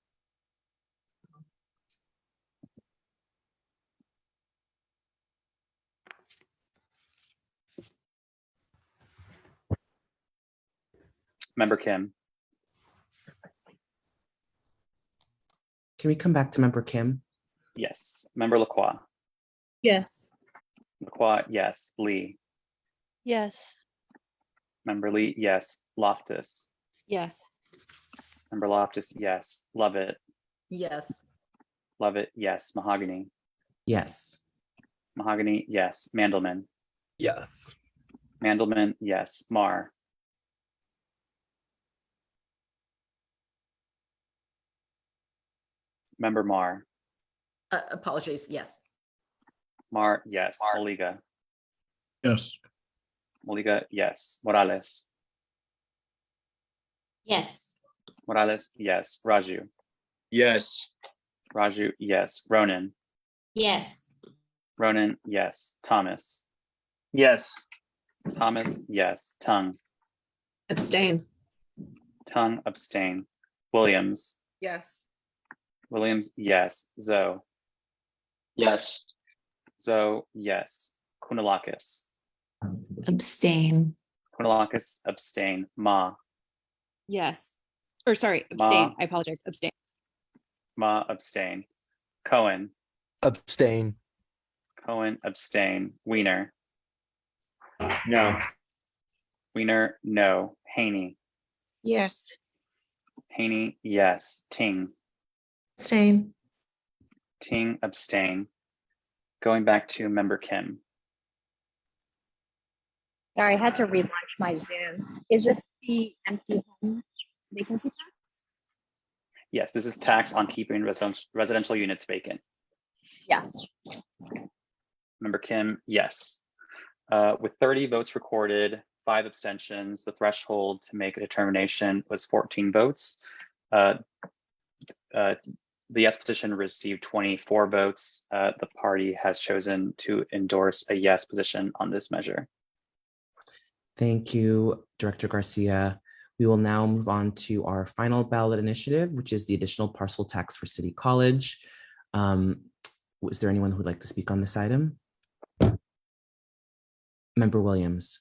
Member Kim.
Can we come back to Member Kim?
Yes. Member Lacroix.
Yes.
Lacroix, yes. Lee.
Yes.
Member Lee, yes. Loftus.
Yes.
Member Loftus, yes. Lovett.
Yes.
Lovett, yes. Mahogany.
Yes.
Mahogany, yes. Mandelman.
Yes.
Mandelman, yes. Marr. Member Marr.
Apologies. Yes.
Marr, yes. Moliga.
Yes.
Moliga, yes. Morales.
Yes.
Morales, yes. Raju.
Yes.
Raju, yes. Ronan.
Yes.
Ronan, yes. Thomas.
Yes.
Thomas, yes. Tung.
Abstain.
Tung, abstain. Williams.
Yes.
Williams, yes. Zoe.
Yes.
Zoe, yes. Kounalakis.
Abstain.
Kounalakis, abstain. Ma.
Yes. Or sorry,
abstain.
I apologize. Abstain.
Ma, abstain. Cohen.
Abstain.
Cohen, abstain. Wiener.
No.
Wiener, no. Haney.
Yes.
Haney, yes. Ting.
Abstain.
Ting, abstain. Going back to Member Kim.
Sorry, I had to relaunch my Zoom. Is this the empty home vacancy tax?
Yes, this is tax on keeping residential units vacant.
Yes.
Member Kim, yes. With 30 votes recorded, 5 abstentions, the threshold to make a determination was 14 votes. The yes position received 24 votes. The party has chosen to endorse a yes position on this measure.
Thank you, Director Garcia. We will now move on to our final ballot initiative, which is the additional parcel tax for City College. Was there anyone who would like to speak on this item? Member Williams.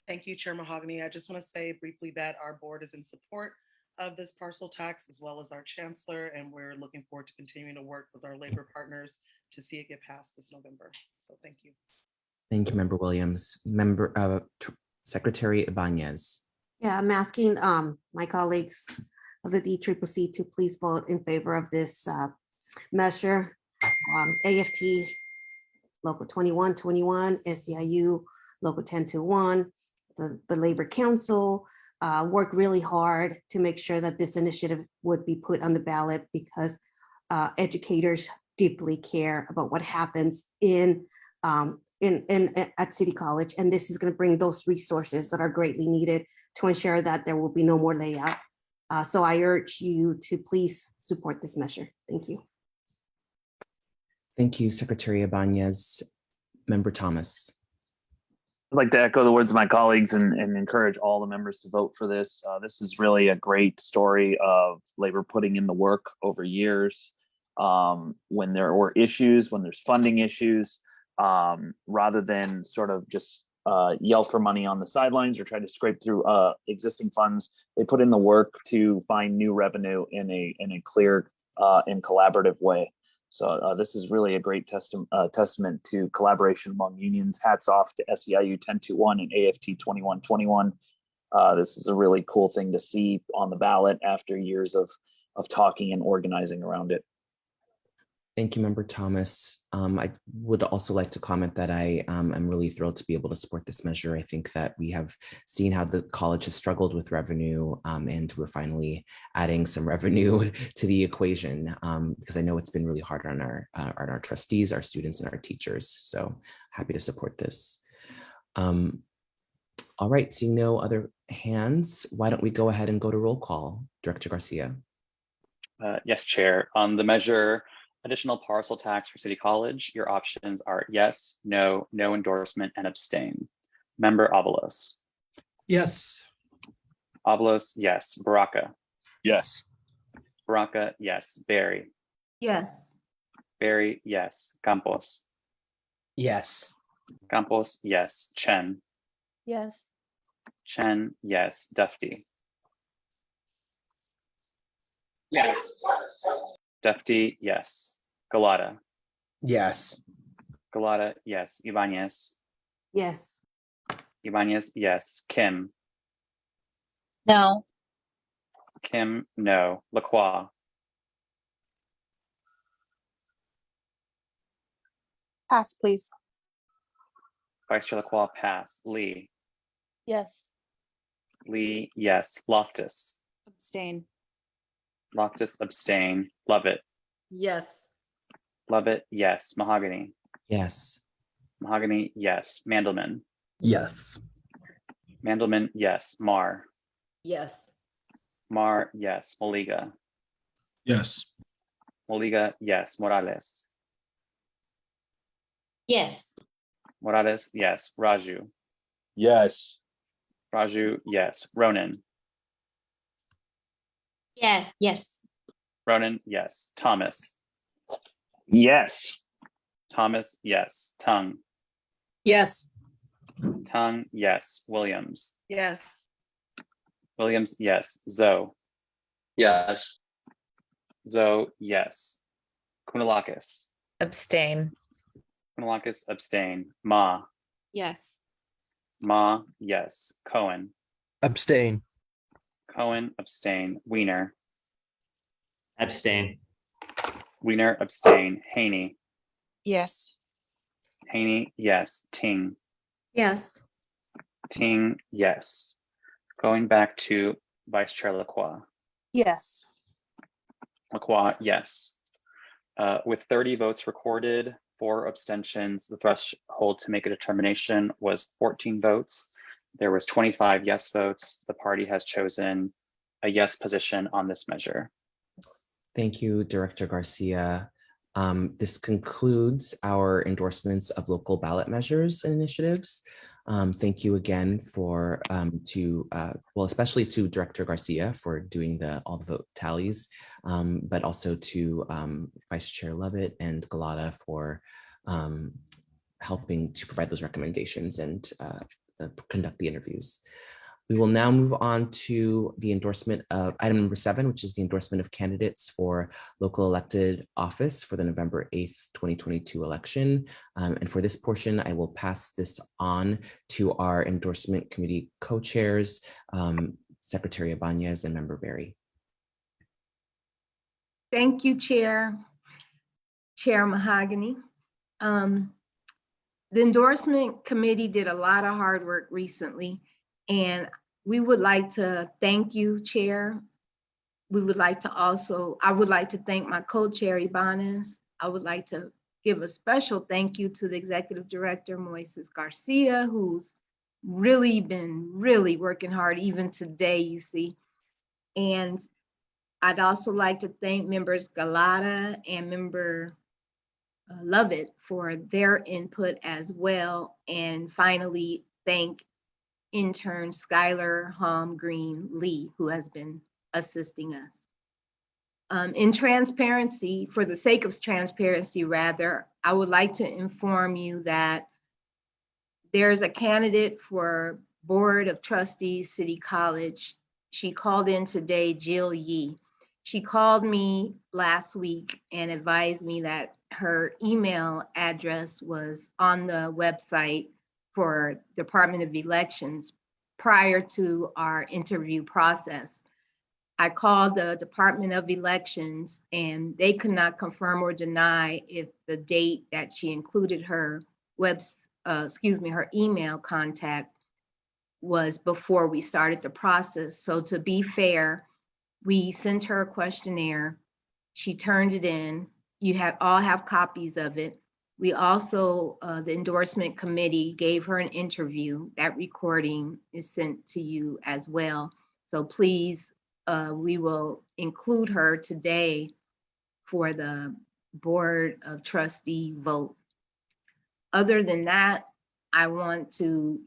Thank you, Chair Mahogany. I just want to say briefly that our board is in support of this parcel tax, as well as our chancellor, and we're looking forward to continuing to work with our labor partners to see it get passed this November. So thank you.
Thank you, Member Williams. Secretary Ibanez.
Yeah, I'm asking my colleagues of the DCCC to please vote in favor of this measure. AFT Local 2121, SEIU Local 1021, the Labor Council worked really hard to make sure that this initiative would be put on the ballot because educators deeply care about what happens in at City College. And this is going to bring those resources that are greatly needed to ensure that there will be no more layoffs. So I urge you to please support this measure. Thank you.
Thank you, Secretary Ibanez. Member Thomas.
I'd like to echo the words of my colleagues and encourage all the members to vote for this. This is really a great story of labor putting in the work over years. When there were issues, when there's funding issues, rather than sort of just yell for money on the sidelines or try to scrape through existing funds, they put in the work to find new revenue in a clear and collaborative way. So this is really a great testament to collaboration among unions. Hats off to SEIU 1021 and AFT 2121. This is a really cool thing to see on the ballot after years of talking and organizing around it.
Thank you, Member Thomas. I would also like to comment that I am really thrilled to be able to support this measure. I think that we have seen how the college has struggled with revenue, and we're finally adding some revenue to the equation, because I know it's been really hard on our trustees, our students, and our teachers. So happy to support this. All right, seeing no other hands, why don't we go ahead and go to roll call? Director Garcia.
Yes, Chair. On the measure, additional parcel tax for City College, your options are yes, no, no endorsement, and abstain. Member Avalos.
Yes.
Avalos, yes. Baraka.
Yes.
Baraka, yes. Barry.
Yes.
Barry, yes. Campos.
Yes.
Campos, yes. Chen.
Yes.
Chen, yes. Dufty.
Yes.
Dufty, yes. Galata.
Yes.
Galata, yes. Ibanez.
Yes.
Ibanez, yes. Kim.
No.
Kim, no. Lacroix.
Pass, please.
Vice Chair Lacroix, pass. Lee.
Yes.
Lee, yes. Loftus.
Abstain.
Loftus, abstain. Lovett.
Yes.
Lovett, yes. Mahogany.
Yes.
Mahogany, yes. Mandelman.
Yes.
Mandelman, yes. Marr.
Yes.
Marr, yes. Maliga.
Yes.
Maliga, yes. Morales.
Yes.
Morales, yes. Raju.
Yes.
Raju, yes. Ronan.
Yes. Yes.
Ronan, yes. Thomas.
Yes.
Thomas, yes. Tung.
Yes.
Tung, yes. Williams.
Yes.
Williams, yes. Zoe.
Yes.
Zoe, yes. Kounalakis.
Abstain.
Kounalakis, abstain. Ma.
Yes.
Ma, yes. Cohen.
Abstain.
Cohen, abstain. Wiener.
Abstain.
Wiener, abstain. Haney.
Yes.
Haney, yes. Ting.
Yes.
Ting, yes. Going back to Vice Chair Lacroix.
Yes.
Lacroix, yes. With 30 votes recorded, 4 abstentions, the threshold to make a determination was 14 votes. There was 25 yes votes. The party has chosen a yes position on this measure.
Thank you, Director Garcia. This concludes our endorsements of local ballot measures and initiatives. Thank you again for especially to Director Garcia for doing all the vote tallies, but also to Vice Chair Lovett and Galata for helping to provide those recommendations and conduct the interviews. We will now move on to the endorsement of item number 7, which is the endorsement of candidates for local elected office for the November 8th, 2022 election. And for this portion, I will pass this on to our endorsement committee co-chairs, Secretary Ibanez and Member Berry.
Thank you, Chair Mahogany. The endorsement committee did a lot of hard work recently, and we would like to thank you, Chair. I would like to thank my co-chair, Ibanez. I would like to give a special thank you to the Executive Director, Moises Garcia, who's really been working hard even today, you see. And I'd also like to thank members Galata and member Lovett for their input as well. And finally, thank intern Skylar Green Lee, who has been assisting us. In transparency, for the sake of transparency rather, I would like to inform you that there's a candidate for Board of Trustees, City College. She called in today, Jill Yee. She called me last week and advised me that her email address was on the website for Department of Elections prior to our interview process. I called the Department of Elections and they could not confirm or deny if the date that she included her her email contact was before we started the process. So to be fair, we sent her a questionnaire. She turned it in. You all have copies of it. We also, the endorsement committee gave her an interview. That recording is sent to you as well. So please, we will include her today for the Board of Trustee vote. Other than that, I want to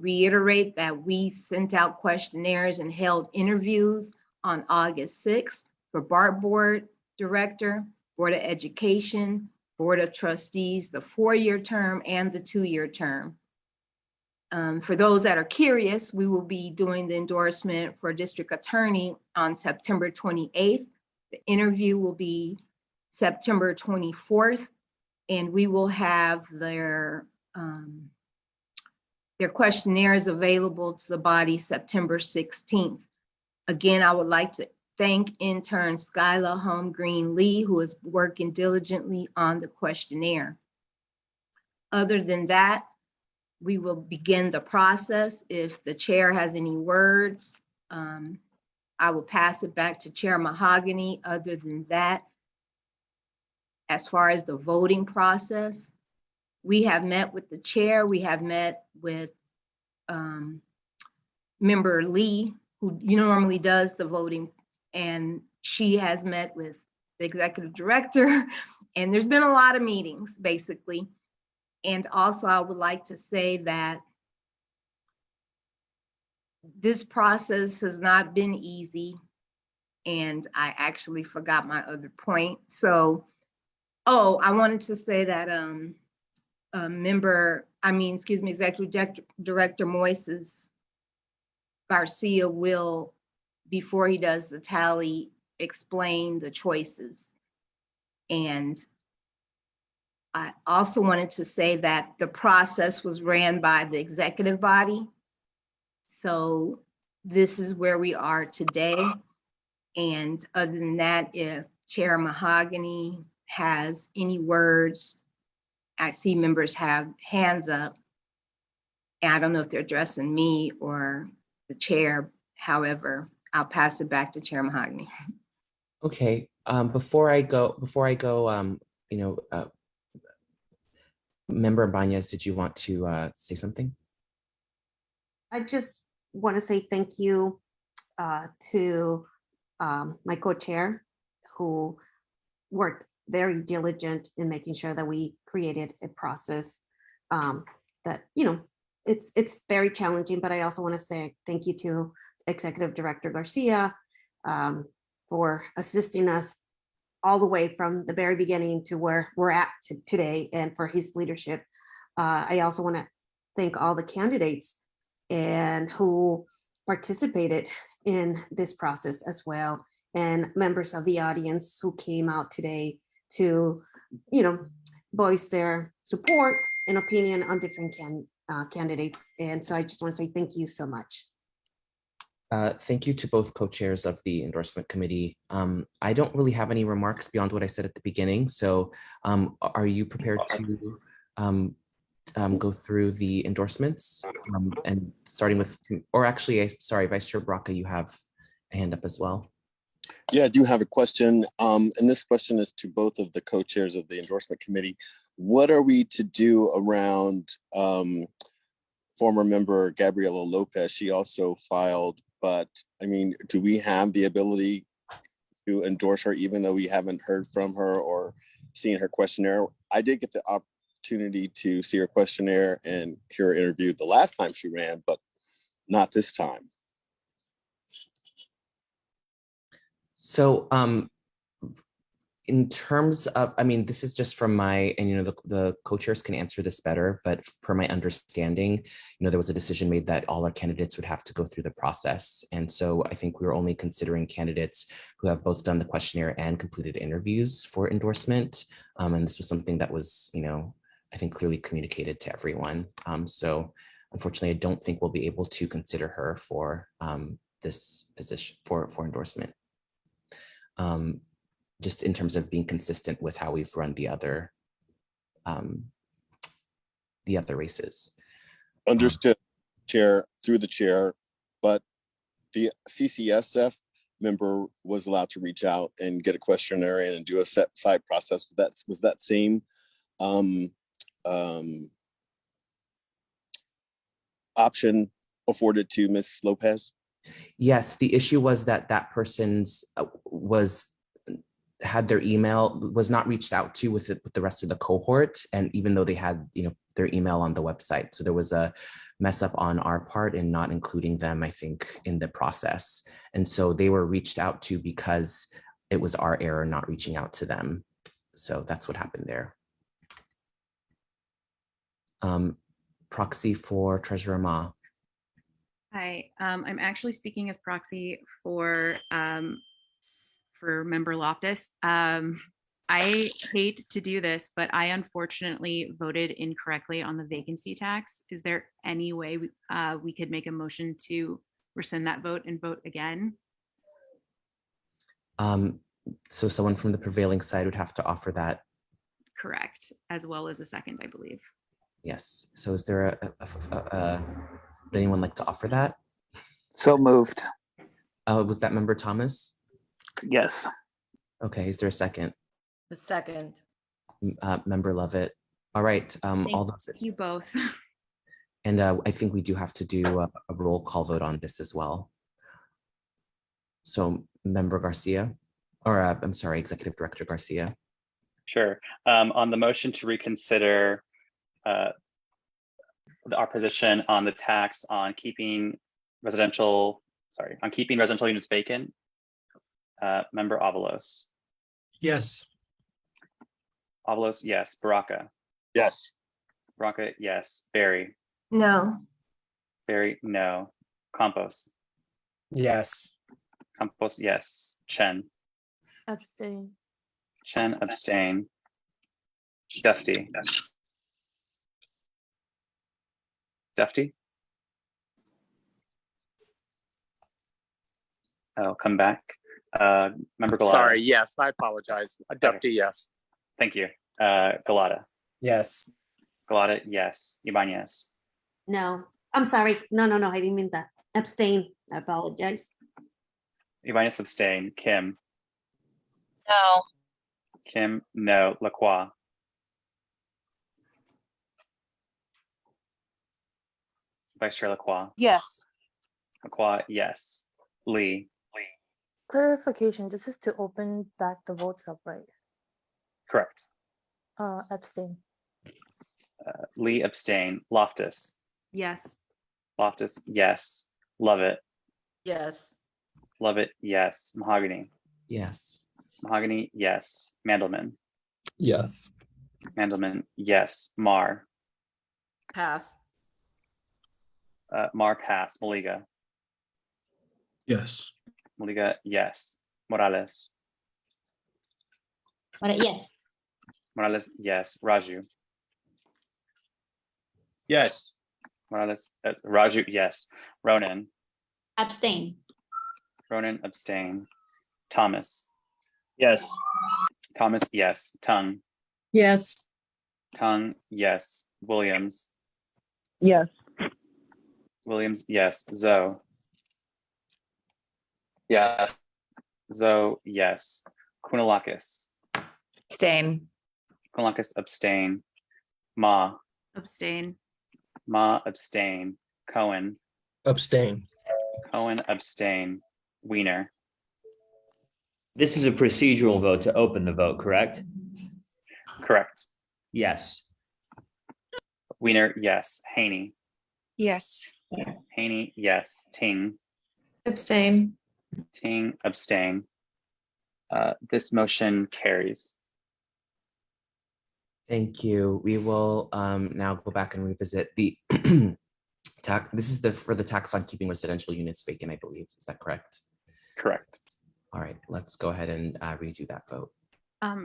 reiterate that we sent out questionnaires and held interviews on August 6th for BART Board Director, Board of Education, Board of Trustees, the 4-year term and the 2-year term. For those that are curious, we will be doing the endorsement for District Attorney on September 28th. The interview will be September 24th, and we will have their questionnaires available to the body September 16th. Again, I would like to thank intern Skylar Green Lee, who is working diligently on the questionnaire. Other than that, we will begin the process. If the chair has any words, I will pass it back to Chair Mahogany. Other than that, as far as the voting process, we have met with the chair. We have met with member Lee, who normally does the voting, and she has met with the executive director, and there's been a lot of meetings, basically. And also, I would like to say that this process has not been easy, and I actually forgot my other point. So, I wanted to say that Executive Director Moises Garcia will, before he does the tally, explain the choices. And I also wanted to say that the process was ran by the executive body. So this is where we are today. And other than that, if Chair Mahogany has any words, I see members have hands up. And I don't know if they're addressing me or the chair. However, I'll pass it back to Chair Mahogany.
Okay, before I go, Member Banez, did you want to say something?
I just want to say thank you to my co-chair, who worked very diligent in making sure that we created a process that, it's very challenging, but I also want to say thank you to Executive Director Garcia for assisting us all the way from the very beginning to where we're at today, and for his leadership. I also want to thank all the candidates and who participated in this process as well, and members of the audience who came out today to, voice their support and opinion on different candidates. And so I just want to say thank you so much.
Thank you to both co-chairs of the endorsement committee. I don't really have any remarks beyond what I said at the beginning. So are you prepared to go through the endorsements and starting with, or actually, sorry, Vice Chair Braca, you have a hand up as well.
Yeah, I do have a question. And this question is to both of the co-chairs of the endorsement committee. What are we to do around former member Gabriela Lopez? She also filed, but I mean, do we have the ability to endorse her even though we haven't heard from her or seen her questionnaire? I did get the opportunity to see her questionnaire and hear her interview the last time she ran, but not this time.
So in terms of, I mean, this is just from my, and the co-chairs can answer this better, but per my understanding, there was a decision made that all our candidates would have to go through the process. And so I think we were only considering candidates who have both done the questionnaire and completed interviews for endorsement. And this was something that was, I think clearly communicated to everyone. So unfortunately, I don't think we'll be able to consider her for this position for endorsement. Just in terms of being consistent with how we've run the other races.
Understood, Chair, through the chair, but the CCSF member was allowed to reach out and get a questionnaire in and do a side process. Was that same option afforded to Ms. Lopez?
Yes, the issue was that that person's had their email, was not reached out to with the rest of the cohort. And even though they had, their email on the website. So there was a mess up on our part in not including them, I think, in the process. And so they were reached out to because it was our error not reaching out to them. So that's what happened there. Proxy for Treasurer Ma.
Hi, I'm actually speaking as proxy for Member Loftus. I hate to do this, but I unfortunately voted incorrectly on the vacancy tax. Is there any way we could make a motion to rescind that vote and vote again?
So someone from the prevailing side would have to offer that.
Correct, as well as a second, I believe.
Yes. So is there would anyone like to offer that?
So moved.
Was that member Thomas?
Yes.
Okay. Is there a second?
The second.
Member Lovett. All right. All those.
Thank you both.
And I think we do have to do a roll call vote on this as well. So Member Garcia, or I'm sorry, Executive Director Garcia.
Sure. On the motion to reconsider our position on the tax on keeping residential units vacant, Member Avalos.
Yes.
Avalos, yes. Baraka.
Yes.
Baraka, yes. Barry.
No.
Barry, no. Campos.
Yes.
Campos, yes. Chen.
Abstain.
Chen, abstain. Defty. Defty? I'll come back. Member Galata.
Sorry, yes, I apologize. Deputy, yes.
Thank you. Galata.
Yes.
Galata, yes. Ibanez.
No, I'm sorry. No, I didn't mean that. Abstain. I apologize.
Ibanez abstain. Kim.
No.
Kim, no. Lacroix. Vice Chair Lacroix.
Yes.
Lacroix, yes. Lee.
Clarification, this is to open back the votes up, right?
Correct.
Abstain.
Lee abstain. Loftus.
Yes.
Loftus, yes. Lovett.
Yes.
Lovett, yes. Mahogany.
Yes.
Mahogany, yes. Mandelman.
Yes.
Mandelman, yes. Mar.
Pass.
Mar, pass. Maliga.
Yes.
Maliga, yes. Morales.
Yes.
Morales, yes. Raju.
Yes.
Morales, yes. Raju, yes. Ronan.
Abstain.
Ronan, abstain. Thomas.
Yes.
Thomas, yes. Tung.
Yes.
Tung, yes. Williams.
Yes.
Williams, yes. Zoe.
Yeah.
Zoe, yes. Kounalakis.
Abstain.
Kounalakis, abstain. Ma.
Abstain.
Ma, abstain. Cohen.
Abstain.
Cohen, abstain. Weiner.
This is a procedural vote to open the vote, correct?
Correct.
Yes.
Weiner, yes. Haney.
Yes.
Haney, yes. Ting.
Abstain.
Ting, abstain. This motion carries.
Thank you. We will now go back and revisit the tax. This is for the tax on keeping residential units vacant, I believe. Is that correct?
Correct.
All right, let's go ahead and redo that vote.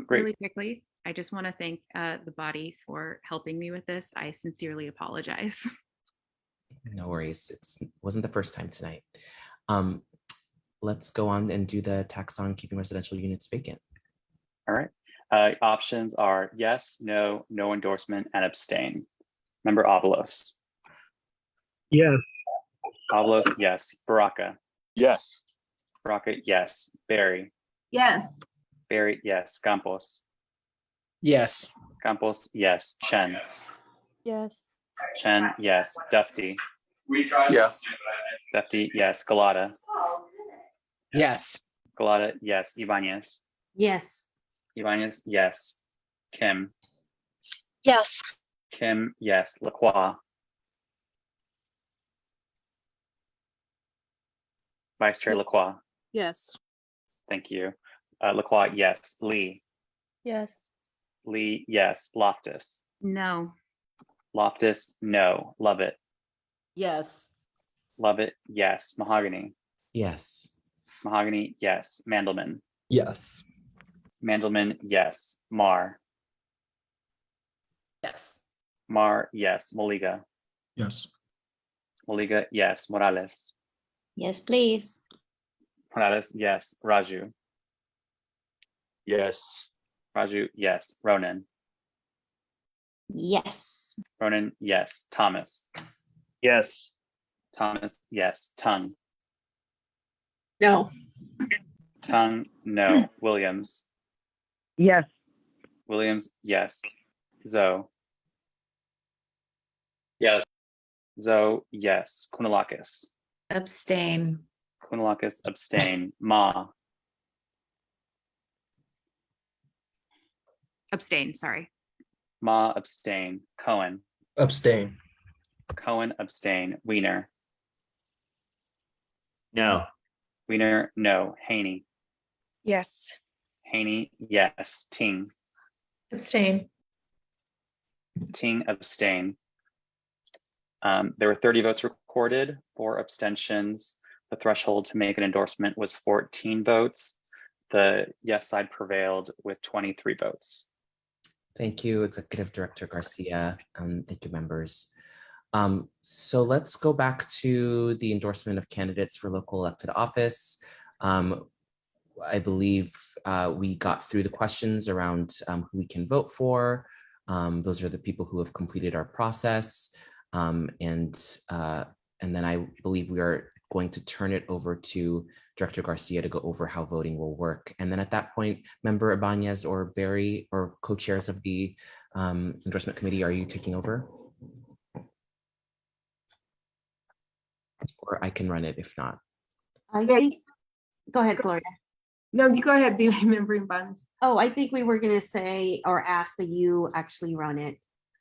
Really quickly, I just want to thank the body for helping me with this. I sincerely apologize.
No worries. It wasn't the first time tonight. Let's go on and do the tax on keeping residential units vacant.
All right. Options are yes, no, no endorsement, and abstain. Member Avalos.
Yes.
Avalos, yes. Baraka.
Yes.
Baraka, yes. Barry.
Yes.
Barry, yes. Campos.
Yes.
Campos, yes. Chen.
Yes.
Chen, yes. Dufty.
Yes.
Dufty, yes. Galata.
Yes.
Galata, yes. Ibanez.
Yes.
Ibanez, yes. Kim.
Yes.
Kim, yes. Lacroix. Vice Chair Lacroix.
Yes.
Thank you. Lacroix, yes. Lee.
Yes.
Lee, yes. Loftus.
No.
Loftus, no. Lovett.
Yes.
Lovett, yes. Mahogany.
Yes.
Mahogany, yes. Mandelman.
Yes.
Mandelman, yes. Marr.
Yes.
Marr, yes. Moliga.
Yes.
Moliga, yes. Morales.
Yes, please.
Morales, yes. Raju.
Yes.
Raju, yes. Ronan.
Yes.
Ronan, yes. Thomas.
Yes.
Thomas, yes. Tung.
No.
Tung, no. Williams.
Yes.
Williams, yes. Zoe.
Yes.
Zoe, yes. Kounalakis.
Abstain.
Kounalakis, abstain. Ma.
Abstain, sorry.
Ma, abstain. Cohen.
Abstain.
Cohen, abstain. Weiner.
No.
Weiner, no. Haney.
Yes.
Haney, yes. Ting.
Abstain.
Ting, abstain. There were 30 votes recorded, 4 abstentions. The threshold to make an endorsement was 14 votes. The yes side prevailed with 23 votes.
Thank you, Executive Director Garcia. Thank you, members. So let's go back to the endorsement of candidates for local elected office. I believe we got through the questions around who we can vote for. Those are the people who have completed our process. And then I believe we are going to turn it over to Director Garcia to go over how voting will work. And then at that point, Member Ibanez or Barry or co-chairs of the endorsement committee, are you taking over? Or I can run it if not.
I think, go ahead, Gloria.
No, you go ahead, be remembering buns.
Oh, I think we were gonna say or ask that you actually run it,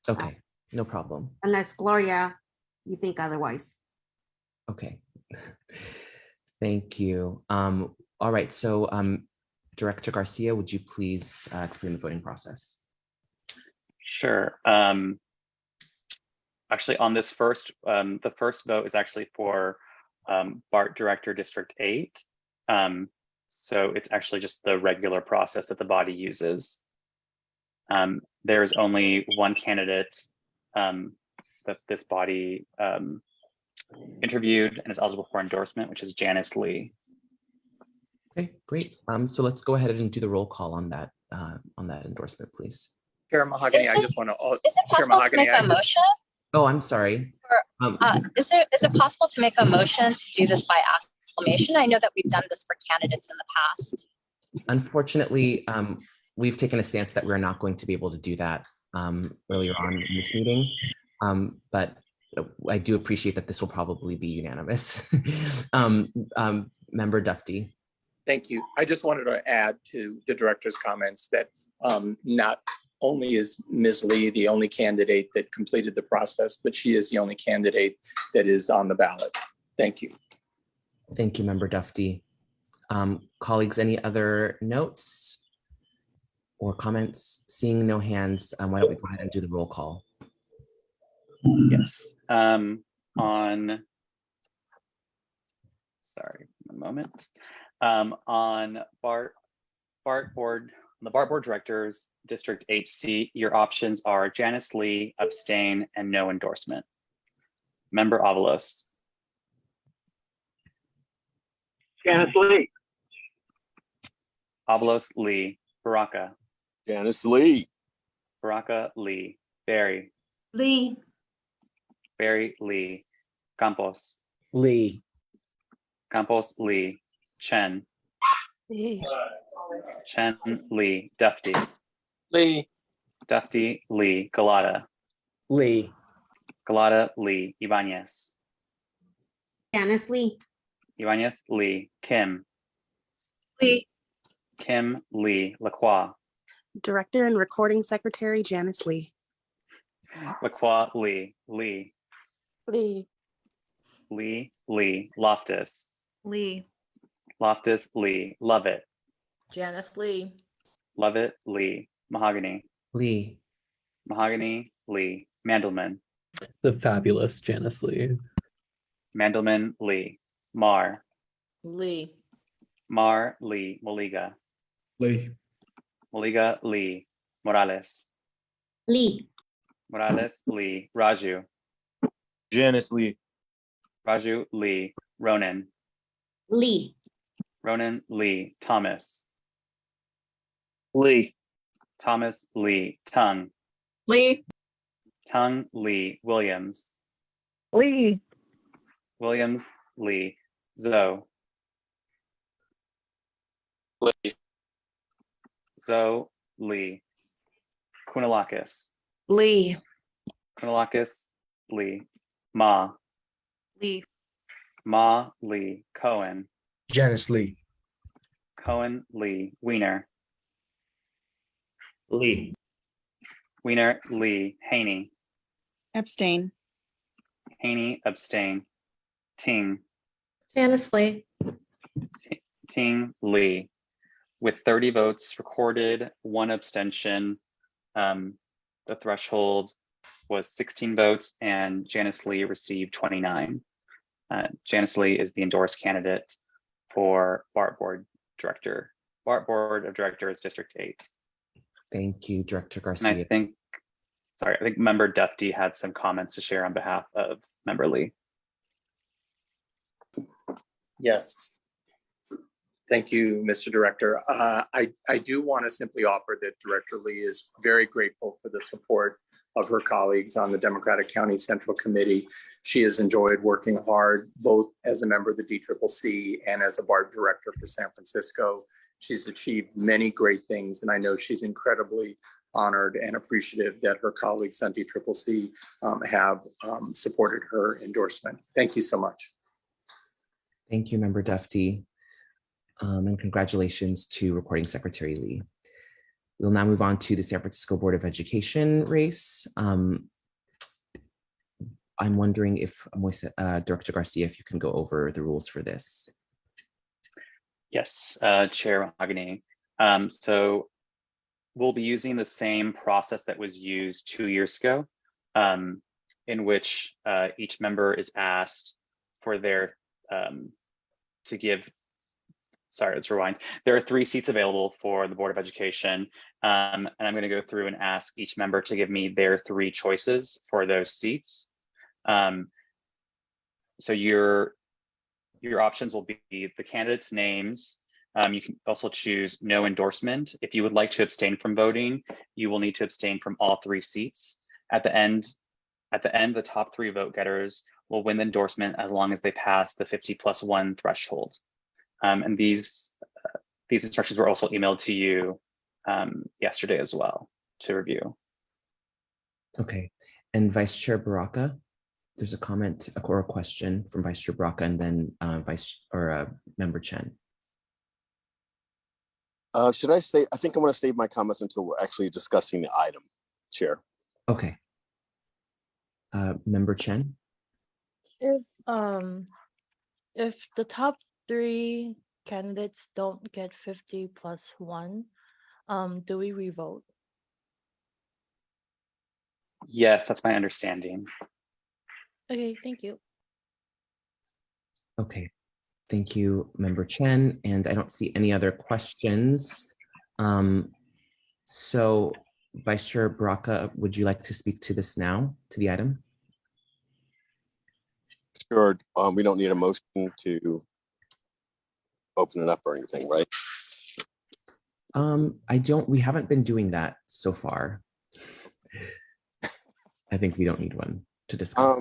Okay, no problem.
unless Gloria, you think otherwise.
Okay. Thank you. All right, so Director Garcia, would you please explain the voting process?
Sure. Actually, on this the first vote is actually for BART Director District 8. So it's actually just the regular process that the body uses. There is only one candidate that this body interviewed and is eligible for endorsement, which is Janice Lee.
Okay, great. So let's go ahead and do the roll call on that endorsement, please.
Chair Mahogany, I just want to.
Is it possible to make a motion?
Oh, I'm sorry.
Is it possible to make a motion to do this by acclamation? I know that we've done this for candidates in the past.
Unfortunately, we've taken a stance that we're not going to be able to do that earlier on in this meeting. But I do appreciate that this will probably be unanimous. Member Dufty.
Thank you. I just wanted to add to the director's comments that not only is Ms. Lee the only candidate that completed the process, but she is the only candidate that is on the ballot. Thank you.
Thank you, Member Dufty. Colleagues, any other notes or comments? Seeing no hands, why don't we go ahead and do the roll call?
Yes. Sorry, a moment. On BART board, the BART board directors, District 8 seat, your options are Janice Lee, abstain, and no endorsement. Member Avalos.
Janice Lee.
Avalos Lee. Baraka.
Janice Lee.
Baraka Lee. Barry.
Lee.
Barry Lee. Campos.
Lee.
Campos Lee. Chen.
Lee.
Chen Lee. Dufty.
Lee.
Dufty Lee. Galata.
Lee.
Galata Lee. Ibanez.
Janice Lee.
Ibanez Lee. Kim.
Lee.
Kim Lee. Lacroix.
Director and Recording Secretary Janice Lee.
Lacroix Lee. Lee.
Lee.
Lee. Lee. Loftus.
Lee.
Loftus Lee. Lovett.
Janice Lee.
Lovett Lee. Mahogany.
Lee.
Mahogany Lee. Mandelman.
The fabulous Janice Lee.
Mandelman Lee. Mar.
Lee.
Mar Lee. Moliga.
Lee.
Moliga Lee. Morales.
Lee.
Morales Lee. Raju.
Janice Lee.
Raju Lee. Ronan.
Lee.
Ronan Lee. Thomas.
Lee.
Thomas Lee. Tung.
Lee.
Tung Lee. Williams.
Lee.
Williams Lee. Zoe.
Lee.
Zoe Lee. Kunalakis.
Lee.
Kunalakis Lee. Ma.
Lee.
Ma Lee. Cohen.
Janice Lee.
Cohen Lee. Wiener.
Lee.
Wiener Lee. Haney.
Abstain.
Haney abstain. Ting.
Janice Lee.
Ting Lee. With 30 votes recorded, 1 abstention. The threshold was 16 votes and Janice Lee received 29. Janice Lee is the endorsed candidate for BART Board Director. BART Board of Directors, District 8.
Thank you, Director
And
Garcia.
I think Member Dufty had some comments to share on behalf of Member Lee.
Yes. Thank you, Mr. Director. I do want to simply offer that Director Lee is very grateful for the support of her colleagues on the Democratic County Central Committee. She has enjoyed working hard, both as a member of the DCCC and as a BART director for San Francisco. She's achieved many great things, and I know she's incredibly honored and appreciative that her colleagues on DCCC have supported her endorsement. Thank you so much.
Thank you, Member Dufty. And congratulations to Recording Secretary Lee. We'll now move on to the San Francisco Board of Education race. I'm wondering if Director Garcia, if you can go over the rules for this.
Yes, Chair Mahogany. So we'll be using the same process that was used 2 years ago, in which each member is asked for their let's rewind. There are 3 seats available for the Board of Education, and I'm going to go through and ask each member to give me their 3 choices for those seats. So your options will be the candidates' names. You can also choose no endorsement. If you would like to abstain from voting, you will need to abstain from all 3 seats. At the end At the end, the top 3 vote getters will win the endorsement as long as they pass the 50+1 threshold. And these instructions were also emailed to you yesterday as well to review.
Okay, and Vice Chair Baraka, there's a comment or a question from Vice Chair Baraka and then Member Chen.
Should I say, I think I want to save my comments until we're actually discussing the item, Chair.
Okay. Member Chen?
If the top 3 candidates don't get 50+1, do we revote?
Yes, that's my understanding.
Okay, thank you.
Okay, thank you, Member Chen. And I don't see any other questions. So Vice Chair Baraka, would you like to speak to this now, to the item?
Sure. We don't need a motion to open it up or anything, right?
We haven't been doing that so far. I think we don't need one to discuss.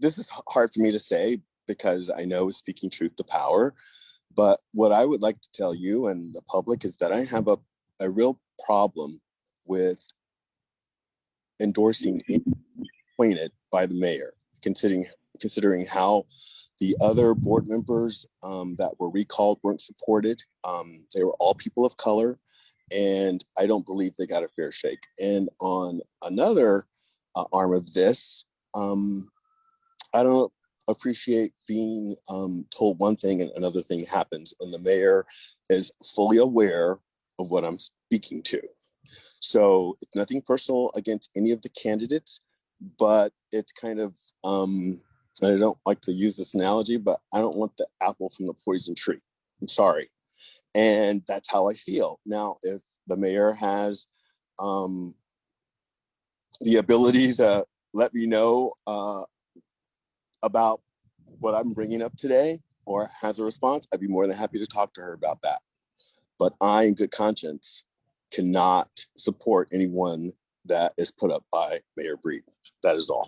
This is hard for me to say because I know speaking truth to power, but what I would like to tell you and the public is that I have a real problem with endorsing appointed by the mayor, considering how the other board members that were recalled weren't supported. They were all people of color, and I don't believe they got a fair shake. And on another arm of this, I don't appreciate being told one thing and another thing happens, and the mayor is fully aware of what I'm speaking to. So it's nothing personal against any of the candidates, but it's kind of, I don't like to use this analogy, but I don't want the apple from the poison tree. I'm sorry. And that's how I feel. Now, if the mayor has the ability to let me know about what I'm bringing up today or has a response, I'd be more than happy to talk to her about that. But I, in good conscience, cannot support anyone that is put up by Mayor Breed. That is all.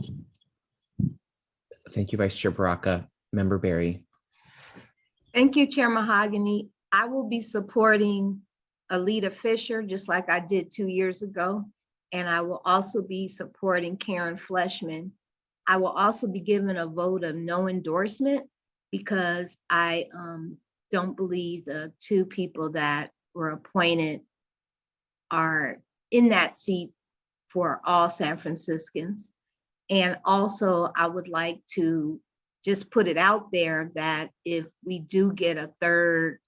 Thank you, Vice Chair Baraka. Member Berry.
Thank you, Chair Mahogany. I will be supporting Alita Fisher, just like I did 2 years ago. And I will also be supporting Karen Fleshman. I will also be giving a vote of no endorsement because I don't believe the 2 people that were appointed are in that seat for all San Franciscans. And also, I would like to just put it out there that if we do get a 3rd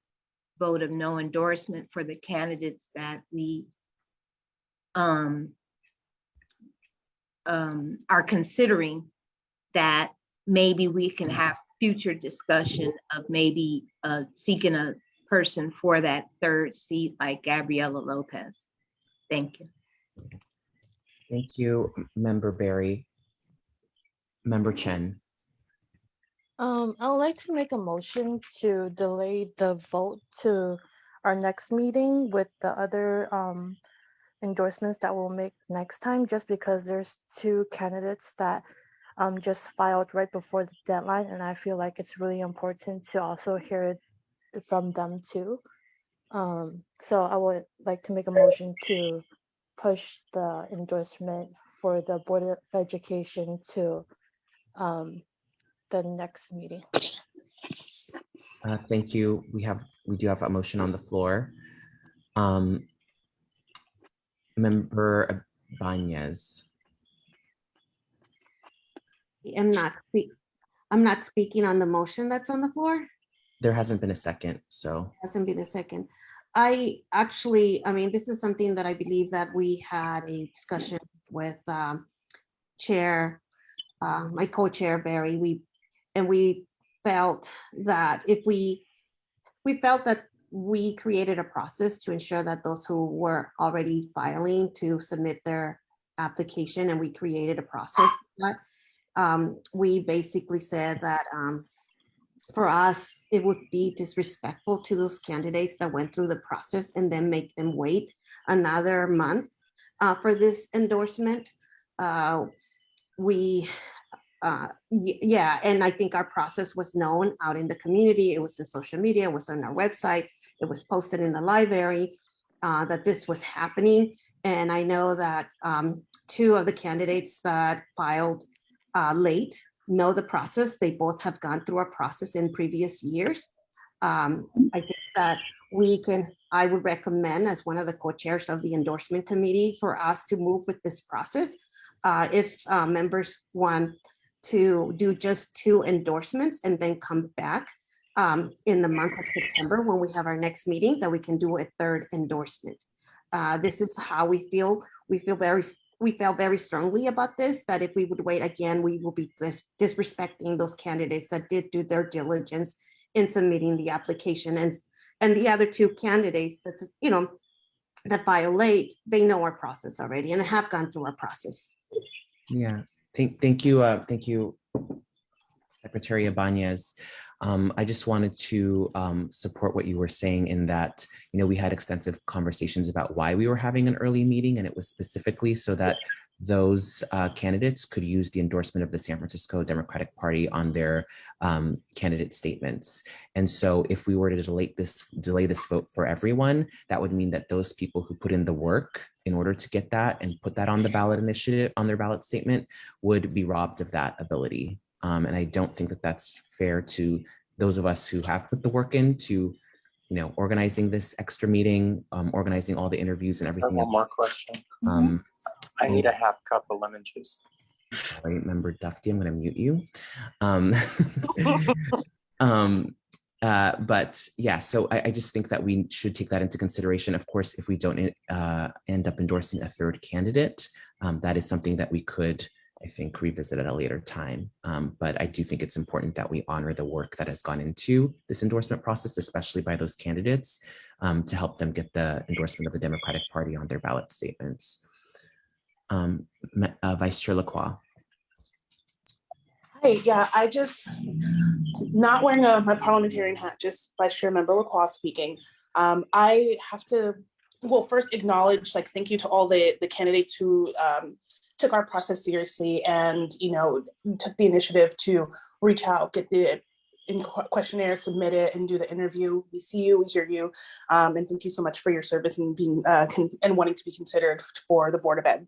vote of no endorsement for the candidates that we are considering, that maybe we can have future discussion of maybe seeking a person for that 3rd seat like Gabriela Lopez. Thank you.
Thank you, Member Berry. Member Chen.
I would like to make a motion to delay the vote to our next meeting with the other endorsements that we'll make next time, just because there's 2 candidates that just filed right before the deadline, and I feel like it's really important to also hear it from them too. So I would like to make a motion to push the endorsement for the Board of Education to the next meeting.
Thank you. We do have a motion on the floor. Member Ibanez.
I'm not speaking on the motion that's on the floor.
There hasn't been a second, so.
Hasn't been a second. I mean, this is something that I believe that we had a discussion with Chair, my co-chair Barry. We felt that we created a process to ensure that those who were already filing to submit their application, and we created a process for that. We basically said that for us, it would be disrespectful to those candidates that went through the process and then make them wait another month for this endorsement. yeah, and I think our process was known out in the community. It was in social media, it was on our website, it was posted in the library that this was happening. And I know that two of the candidates that filed late know the process. They both have gone through a process in previous years. I think that I would recommend as one of the co-chairs of the endorsement committee for us to move with this process. If members want to do just 2 endorsements and then come back in the month of September when we have our next meeting, that we can do a 3rd endorsement. This is how we feel. We felt very strongly about this, that if we would wait again, we will be disrespecting those candidates that did do their diligence in submitting the application. And the other 2 candidates that's, that violate, they know our process already and have gone through our process.
Yeah, thank you, Secretary Ibanez. I just wanted to support what you were saying in that, we had extensive conversations about why we were having an early meeting, and it was specifically so that those candidates could use the endorsement of the San Francisco Democratic Party on their candidate statements. And so if we were to delay this vote for everyone, that would mean that those people who put in the work in order to get that and put that on the ballot initiative, on their ballot statement, would be robbed of that ability. And I don't think that that's fair to those of us who have put the work into, organizing this extra meeting, organizing all the interviews and everything else.
One more question. I need a half cup of lemon juice.
Sorry, Member Dufty, I'm going to mute you. But yeah, so I just think that we should take that into consideration. Of course, if we don't end up endorsing a 3rd candidate, that is something that we could, I think, revisit at a later time. But I do think it's important that we honor the work that has gone into this endorsement process, especially by those candidates, to help them get the endorsement of the Democratic Party on their ballot statements. Vice Chair Lacroix.
Hey, yeah, I just, not wearing my parliamentarian hat, just Vice Chair Member Lacroix speaking. I have to, well, first acknowledge, thank you to all the candidates who took our process seriously and, took the initiative to reach out, get the questionnaire submitted and do the interview. We see you, we hear you, and thank you so much for your service and being and wanting to be considered for the Board of Ed.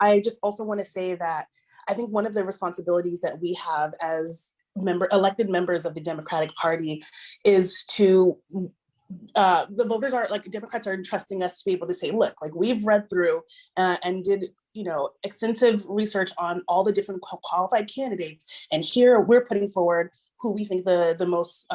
I just also want to say that I think one of the responsibilities that we have as elected members of the Democratic Party is to, the voters are, Democrats are entrusting us to be able to say, look, we've read through and did, extensive research on all the different qualified candidates. And here we're putting forward who we think the most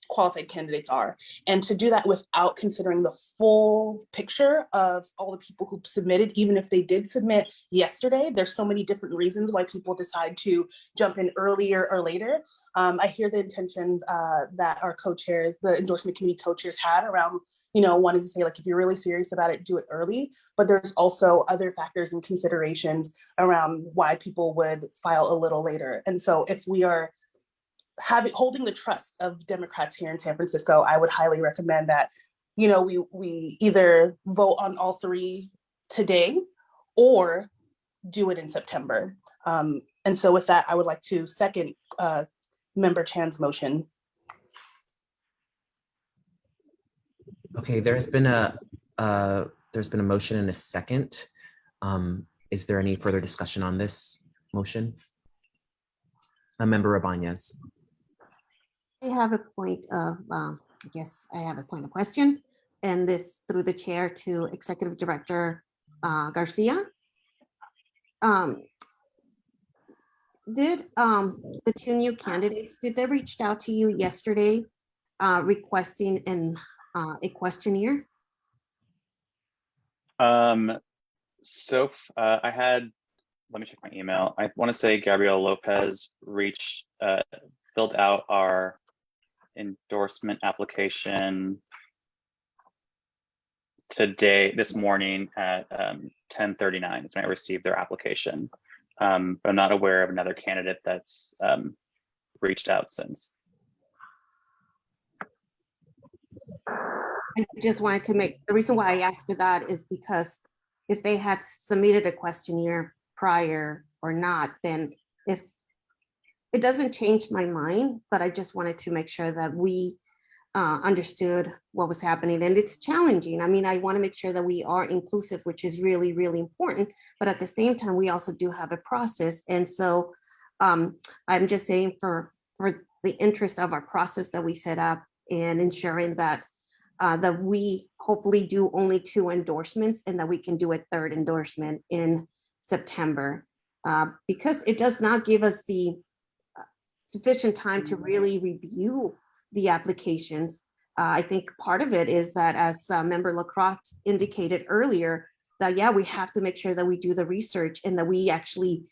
qualified candidates are. And to do that without considering the full picture of all the people who submitted, even if they did submit yesterday, there's so many different reasons why people decide to jump in earlier or later. I hear the intentions that our co-chairs, the endorsement committee co-chairs had around, wanting to say, if you're really serious about it, do it early. But there's also other factors and considerations around why people would file a little later. And so if we are holding the trust of Democrats here in San Francisco, I would highly recommend that, we either vote on all 3 today or do it in September. And so with that, I would like to second Member Chan's motion.
Okay, there's been a motion and a second. Is there any further discussion on this motion? Member Ibanez.
I have a point of, I guess I have a point of question, and this through the chair to Executive Director Garcia. Did the 2 new candidates, did they reach out to you yesterday requesting a questionnaire?
So I had, let me check my email. I want to say Gabriel Lopez filled out our endorsement application this morning at 10:39 is when I received their application. But I'm not aware of another candidate that's reached out since.
I just wanted to the reason why I asked for that is because if they had submitted a questionnaire prior or not, then if it doesn't change my mind, but I just wanted to make sure that we understood what was happening. And it's challenging. I mean, I want to make sure that we are inclusive, which is really, really important. But at the same time, we also do have a process. And so I'm just saying for the interest of our process that we set up and ensuring that that we hopefully do only 2 endorsements and that we can do a 3rd endorsement in September, because it does not give us the sufficient time to really review the applications. I think part of it is that, as Member LaCroix indicated earlier, that yeah, we have to make sure that we do the research and that we actually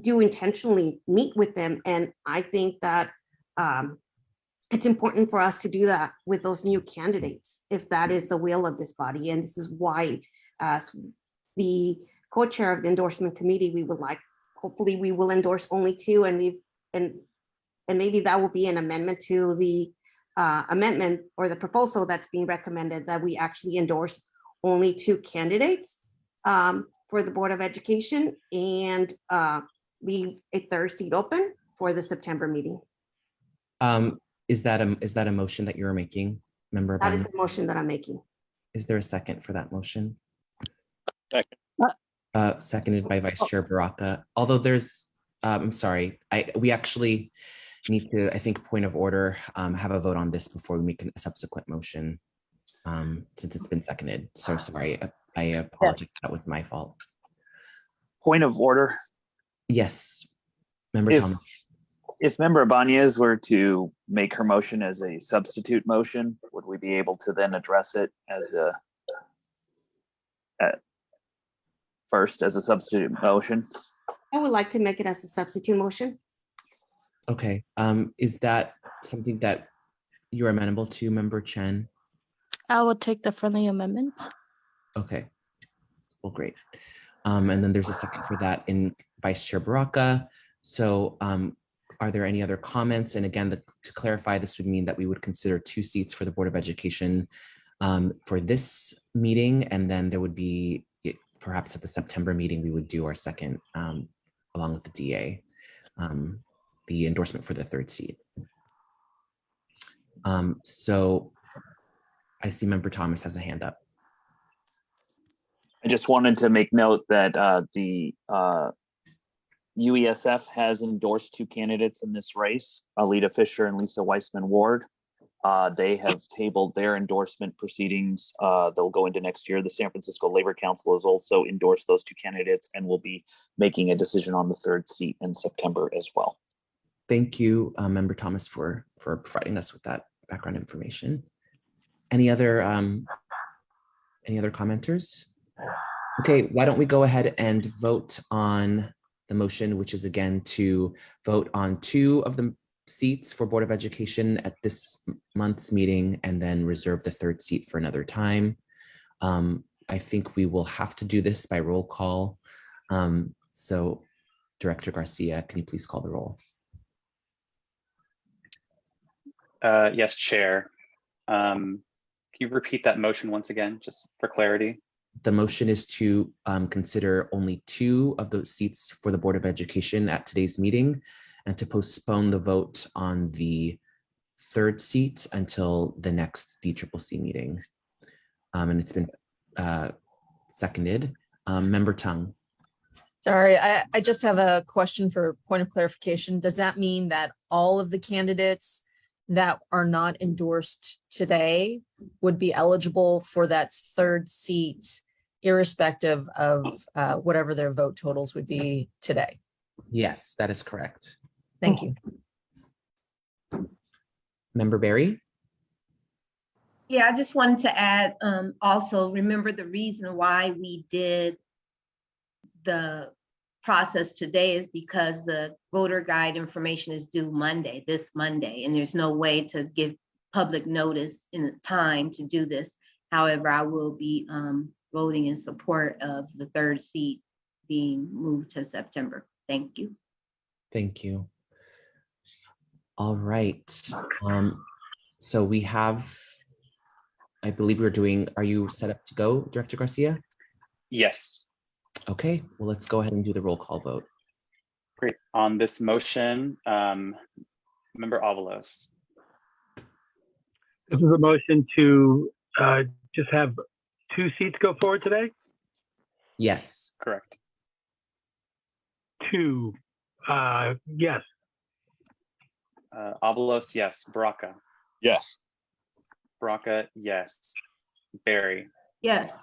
do intentionally meet with them. And I think that it's important for us to do that with those new candidates, if that is the will of this body. And this is why, as the co-chair of the endorsement committee, we would like, hopefully we will endorse only 2, and maybe that will be an amendment to the amendment or the proposal that's being recommended, that we actually endorse only 2 candidates for the Board of Education and leave a 3rd seat open for the September meeting.
Is that a motion that you're making, Member
That is
Abani?
the motion that I'm making.
Is there a second for that motion?
Second.
Seconded by Vice Chair Baraka. Although there's, I'm sorry, we actually need to, I think, point of order, have a vote on this before we make a subsequent motion, since it's been seconded. So sorry, I apologize. That was my fault.
Point of order.
Yes, Member Thomas.
If Member Ibanez were to make her motion as a substitute motion, would we be able to then address it as a first as a substitute motion?
I would like to make it as a substitute motion.
Okay, is that something that you're amenable to, Member Chen?
I will take the friendly amendment.
Okay, well, great. And then there's a second for that in Vice Chair Baraka. So are there any other comments? And again, to clarify, this would mean that we would consider 2 seats for the Board of Education for this meeting, and then there would be, perhaps at the September meeting, we would do our second, along with the DA, the endorsement for the 3rd seat. So I see Member Thomas has a hand up.
I just wanted to make note that the UESF has endorsed 2 candidates in this race, Alita Fisher and Lisa Weissman Ward. They have tabled their endorsement proceedings. They'll go into next year. The San Francisco Labor Council has also endorsed those 2 candidates and will be making a decision on the 3rd seat in September as well.
Thank you, Member Thomas, for providing us with that background information. Any other commenters? Okay, why don't we go ahead and vote on the motion, which is again to vote on 2 of the seats for Board of Education at this month's meeting and then reserve the 3rd seat for another time. I think we will have to do this by roll call. So Director Garcia, can you please call the roll?
Yes, Chair. Can you repeat that motion once again, just for clarity?
The motion is to consider only 2 of those seats for the Board of Education at today's meeting and to postpone the vote on the 3rd seat until the next DCCC meeting. And it's been seconded. Member Tung.
Sorry, I just have a question for point of clarification. Does that mean that all of the candidates that are not endorsed today would be eligible for that 3rd seat, irrespective of whatever their vote totals would be today?
Yes, that is correct.
Thank you.
Member Barry?
Yeah, I just wanted to add, also remember the reason why we did the process today is because the voter guide information is due Monday, this Monday, and there's no way to give public notice in time to do this. However, I will be voting in support of the 3rd seat being moved to September. Thank you.
Thank you. All right. So we have, I believe we're doing, are you set up to go, Director Garcia?
Yes.
Okay, well, let's go ahead and do the roll call vote.
Great. On this motion, Member Avalos.
This is a motion to just have 2 seats go forward today?
Yes.
Correct.
2, yes.
Avalos, yes. Baraka.
Yes.
Baraka, yes. Barry.
Yes.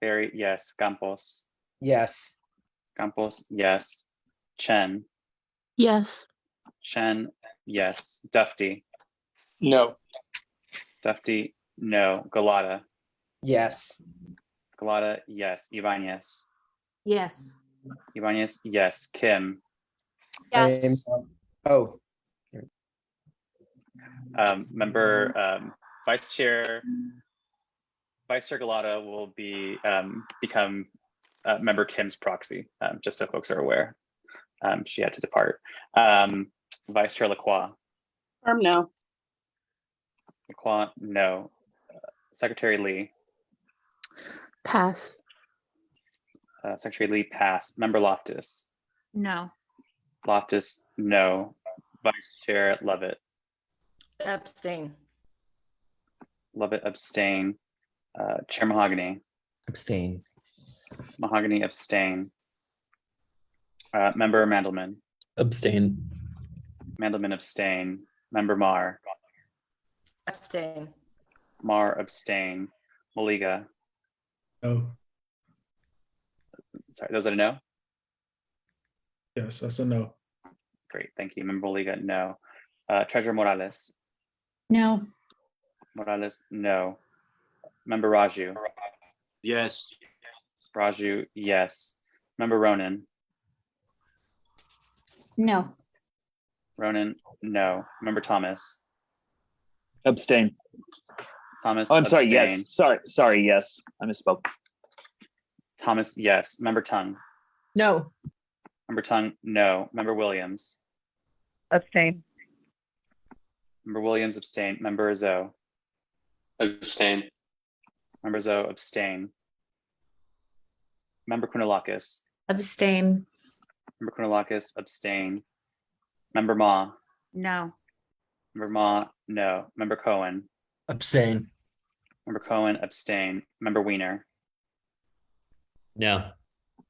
Barry, yes. Campos.
Yes.
Campos, yes. Chen.
Yes.
Chen, yes. Dufty.
No.
Dufty, no. Galata.
Yes.
Galata, yes. Ibanez.
Yes.
Ibanez, yes. Kim.
Yes.
Oh,
Member Vice Chair Galata will become Member Kim's proxy, just so folks are aware. She had to depart. Vice Chair Lacroix.
No.
Lacroix, no. Secretary Lee.
Pass.
Secretary Lee, pass. Member Loftus.
No.
Loftus, no. Vice Chair Levitt.
Abstain.
Levitt, abstain. Chair Mahogany.
Abstain.
Mahogany, abstain. Member Mandelman.
Abstain.
Mandelman, abstain. Member Marr.
Abstain.
Marr, abstain. Maliga.
No.
Sorry, those that a no?
Yes, that's a no.
Great, thank you. Member Maliga, no. Treasurer Morales.
No.
Morales, no. Member Raju.
Yes.
Raju, yes. Member Ronan.
No.
Ronan, no. Member Thomas.
Abstain.
Thomas,
Oh, I'm sorry.
abstain.
Yes. Sorry. Yes. I misspoke.
Thomas, yes. Member Tung.
No.
Member Tung, no. Member Williams.
Abstain.
Member Williams, abstain. Member Izzo.
Abstain.
Member Izzo, abstain. Member Kounalakis.
Abstain.
Member Kounalakis, abstain. Member Ma.
No.
Member Ma, no. Member Cohen.
Abstain.
Member Cohen, abstain. Member Weiner.
No.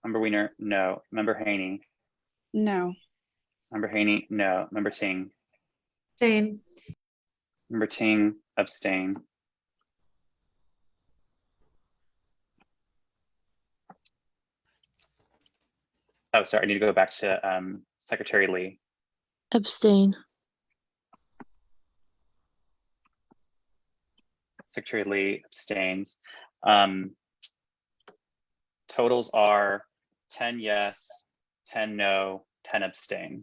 Member Weiner, no. Member Haney.
No.
Member Haney, no. Member Ting.
Abstain.
Member Ting, abstain. Oh, sorry, I need to go back to Secretary Lee.
Abstain.
Secretary Lee abstains. Totals are 10 yes, 10 no, 10 abstain.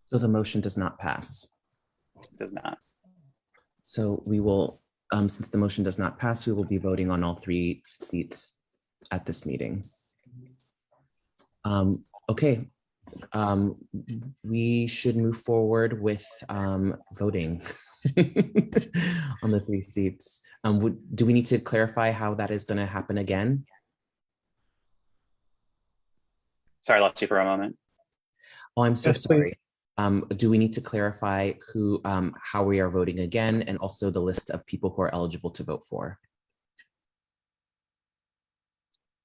So the motion does not pass.
Does not.
So we will, since the motion does not pass, we will be voting on all 3 seats at this meeting. Okay, we should move forward with voting on the 3 seats. Do we need to clarify how that is going to happen again?
Sorry, I lost you for a moment.
Oh, I'm so
Yes,
sorry. Do we need to clarify how we are voting again, and also the list of people who are eligible to vote for?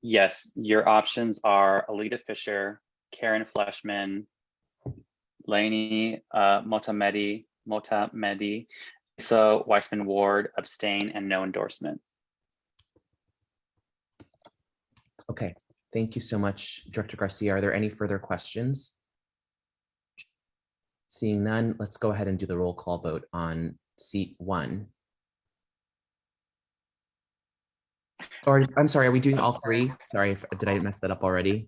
Yes, your options are Alita Fisher, Karen Fleshman, Lainey Motamedi, Lisa Weissman Ward, abstain, and no endorsement.
Okay, thank you so much, Director Garcia. Are there any further questions? Seeing none, let's go ahead and do the roll call vote on seat 1. Or I'm sorry, are we doing all 3? Sorry, did I mess that up already?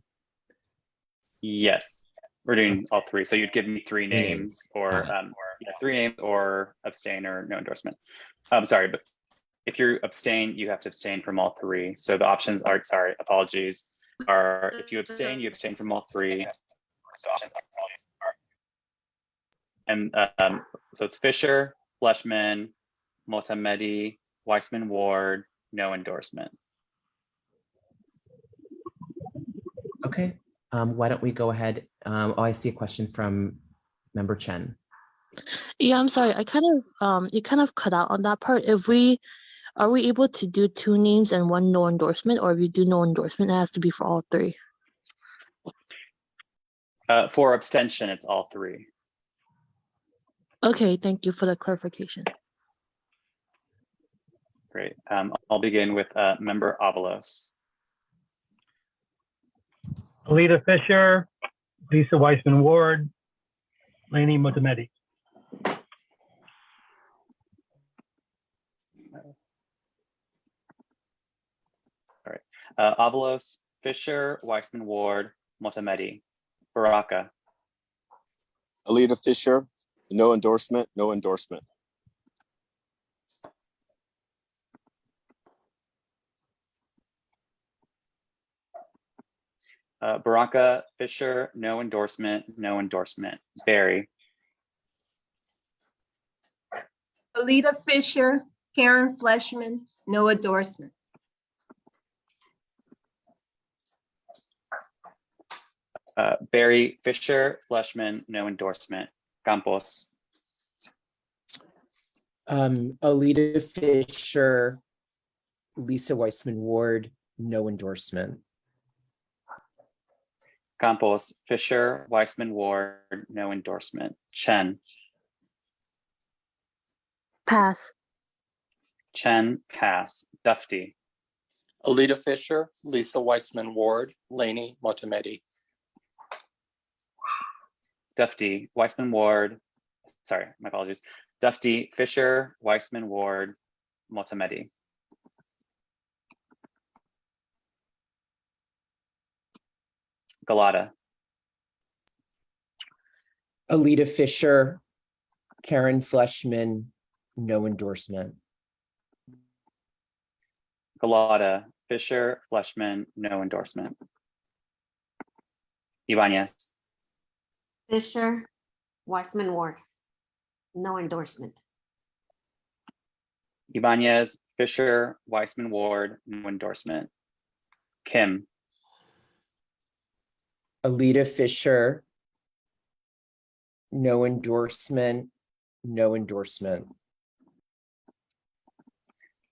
Yes, we're doing all 3. So you'd give me 3 names or
All right.
3 names or abstain or no endorsement. I'm sorry, but if you abstain, you have to abstain from all 3. So the options are, sorry, apologies, are if you abstain from all 3. And so it's Fisher, Fleshman, Motamedi, Weissman Ward, no endorsement.
Okay, why don't we go ahead? Oh, I see a question from Member Chen.
Yeah, I'm sorry. I kind of you kind of cut out on that part. Are we able to do 2 names and 1 no endorsement, or if you do no endorsement, it has to be for all 3?
For abstention, it's all 3.
Okay, thank you for the clarification.
Great. I'll begin with Member Avalos.
Alita Fisher, Lisa Weissman Ward, Laney Motamedi.
All right. Avalos, Fisher, Weissman Ward, Motamedi. Baraka.
Alita Fisher, no endorsement, no endorsement.
Baraka, Fisher, no endorsement, no endorsement. Barry.
Alita Fisher, Karen Fleshman, no endorsement.
Barry, Fisher, Fleshman, no endorsement. Campos.
Alita Fisher, Lisa Weissman Ward, no endorsement.
Campos, Fisher, Weissman Ward, no endorsement. Chen.
Pass.
Chen, pass. Dufty.
Alita Fisher, Lisa Weissman Ward, Laney Motamedi.
Dufty, Weissman Ward, sorry, my apologies. Dufty, Fisher, Weissman Ward, Motamedi. Galata.
Alita Fisher, Karen Fleshman, no endorsement.
Galata, Fisher, Fleshman, no endorsement. Ibanez.
Fisher, Weissman Ward, no endorsement.
Ibanez, Fisher, Weissman Ward, no endorsement. Kim.
Alita Fisher, no endorsement, no endorsement.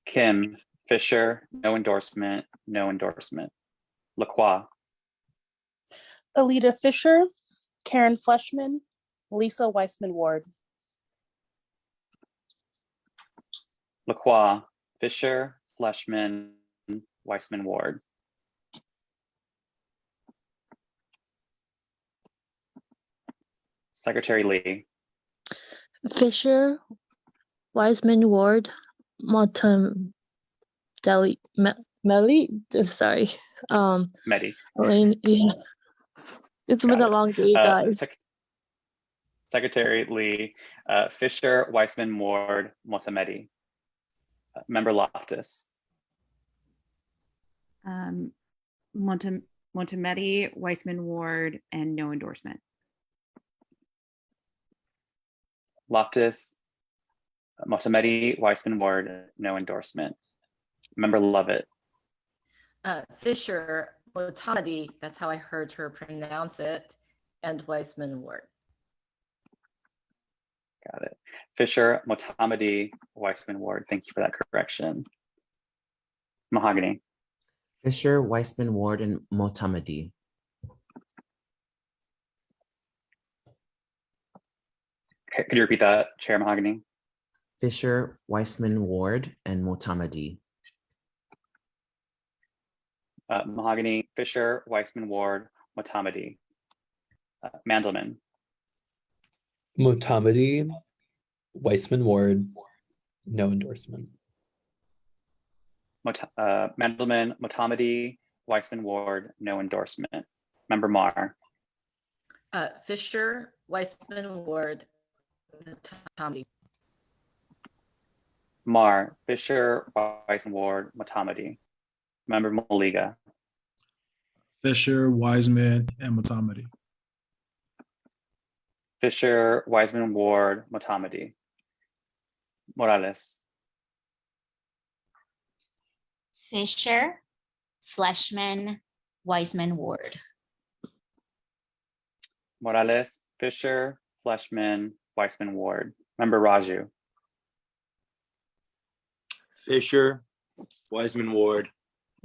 Kim, Fisher, no endorsement, no endorsement. Lacroix.
Alita Fisher, Karen Fleshman, Lisa Weissman Ward.
Lacroix, Fisher, Fleshman, Weissman Ward. Secretary Lee.
Fisher, Wiseman Ward, Motam Deli Melly. Sorry.
Medi.
It's been a long day, guys.
Secretary Lee, Fisher, Weissman Ward, Motamedi. Member Loftus.
Motamedi, Weissman Ward, and no endorsement.
Loftus, Motamedi, Weissman Ward, no endorsement. Member Lovett.
Fisher, Motamedi, that's how I heard her pronounce it, and Weissman Ward.
Got it. Fisher, Motamedi, Weissman Ward. Thank you for that correction. Mahogany.
Fisher, Weissman Ward, and Motamedi.
Could you repeat that, Chair Mahogany?
Fisher, Weissman Ward, and Motamedi.
Mahogany, Fisher, Weissman Ward, Motamedi. Mandelman.
Motamedi, Weissman Ward, no endorsement.
Mandelman, Motamedi, Weissman Ward, no endorsement. Member Marr.
Fisher, Weissman Ward, Motamedi.
Marr, Fisher, Weissman Ward, Motamedi. Member Maliga.
Fisher, Wiseman, and Motamedi.
Fisher, Weissman Ward, Motamedi. Morales.
Fisher, Fleshman, Weissman Ward.
Morales, Fisher, Fleshman, Weissman Ward. Member Raju.
Fisher, Wiseman Ward,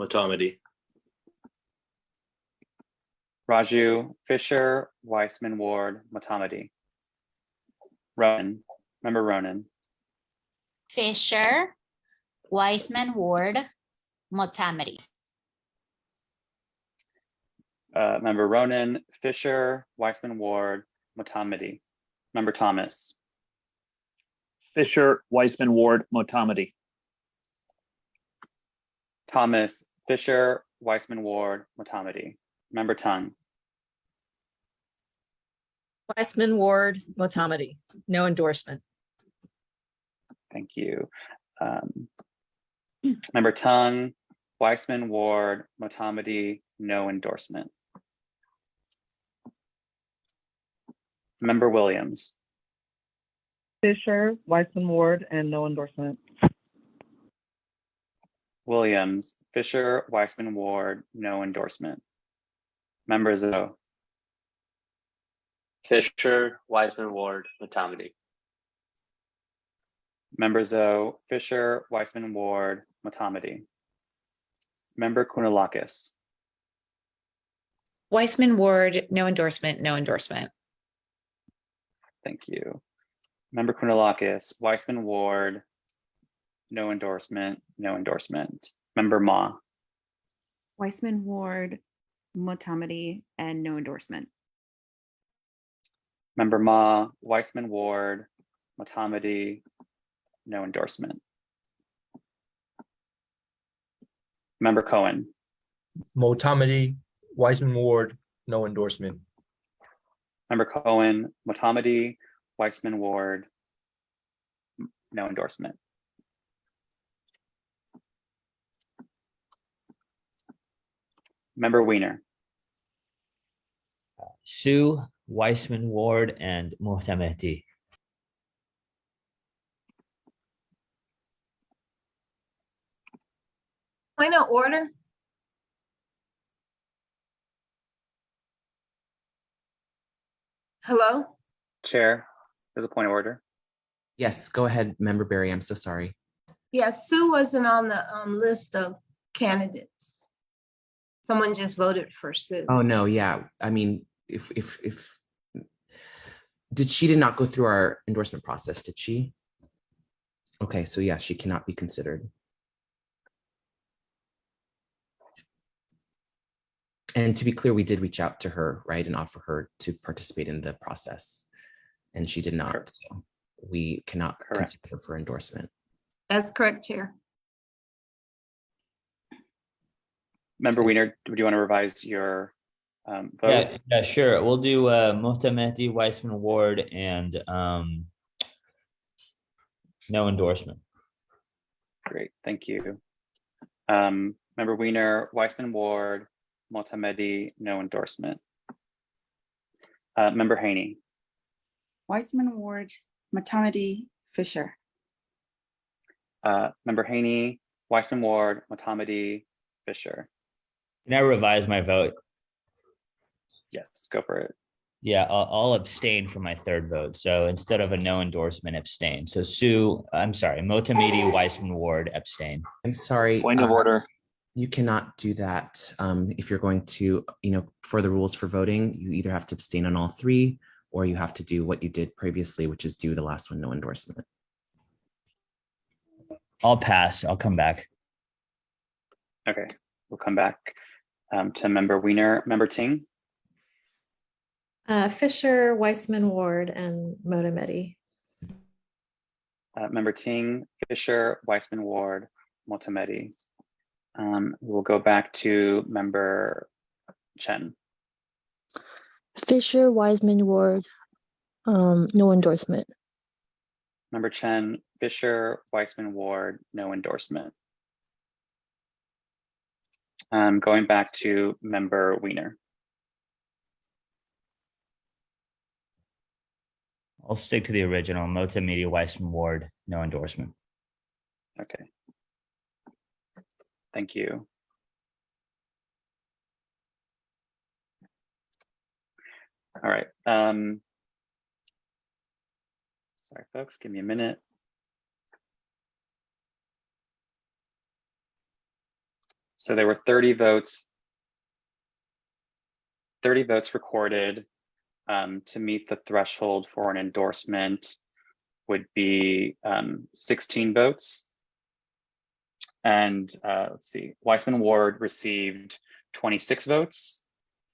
Motamedi.
Raju, Fisher, Weissman Ward, Motamedi. Ronan. Member Ronan.
Fisher, Wiseman Ward, Motamedi.
Member Ronan, Fisher, Weissman Ward, Motamedi. Member Thomas.
Fisher, Weissman Ward, Motamedi.
Thomas, Fisher, Weissman Ward, Motamedi. Member Tung.
Weissman Ward, Motamedi. No endorsement.
Thank you. Member Tung, Weissman Ward, Motamedi, no endorsement. Member Williams.
Fisher, Weissman Ward, and no endorsement.
Williams, Fisher, Weissman Ward, no endorsement. Member Zoe.
Fisher, Wiseman Ward, Motamedi.
Member Zoe, Fisher, Weissman Ward, Motamedi. Member Kounalakis.
Weissman Ward, no endorsement, no endorsement.
Thank you. Member Kounalakis, Weissman Ward, no endorsement, no endorsement. Member Ma.
Weissman Ward, Motamedi, and no endorsement.
Member Ma, Weissman Ward, Motamedi, no endorsement. Member Cohen.
Motamedi, Weissman Ward, no endorsement.
Member Cohen, Motamedi, Weissman Ward, no endorsement. Member Weiner.
Sue, Weissman Ward, and Motamedi.
Point of order. Hello?
Chair, there's a point of order.
Yes, go ahead, Member Barry. I'm so sorry.
Yes, Sue wasn't on the list of candidates. Someone just voted for Sue.
Oh, no, yeah. I mean, if she did not go through our endorsement process, did she? Okay, so yeah, she cannot be considered. And to be clear, we did reach out to her, right, and offer her to participate in the process, and she did not. So we cannot consider her for endorsement.
That's correct, Chair.
Member Weiner, do you want to revise your vote?
Yeah, sure. We'll do Motamedi, Weissman Ward, and no endorsement.
Great, thank you. Member Weiner, Weissman Ward, Motamedi, no endorsement. Member Haney.
Weissman Ward, Motamedi, Fisher.
Member Haney, Weissman Ward, Motamedi, Fisher.
Can I revise my vote?
Yes, go for it.
Yeah, I'll abstain from my third vote. So instead of a no endorsement, abstain. So Sue, I'm sorry, Motamedi, Weissman Ward, abstain.
I'm sorry.
Point of order.
You cannot do that. If you're going to, for the rules for voting, you either have to abstain on all three, or you have to do what you did previously, which is do the last one, no endorsement.
I'll pass. I'll come back.
Okay, we'll come back to Member Weiner. Member Ting.
Fisher, Weissman Ward, and Motamedi.
Member Ting, Fisher, Weissman Ward, Motamedi. We'll go back to Member Chen.
Fisher, Wiseman Ward, no endorsement.
Member Chen, Fisher, Weissman Ward, no endorsement. Going back to Member Weiner.
I'll stick to the original, Motamedi, Weissman Ward, no endorsement.
Okay. Thank you. All right. Sorry, folks, give me a minute. So there were 30 votes recorded. To meet the threshold for an endorsement would be 16 votes. And let's see, Weissman Ward received 26 votes.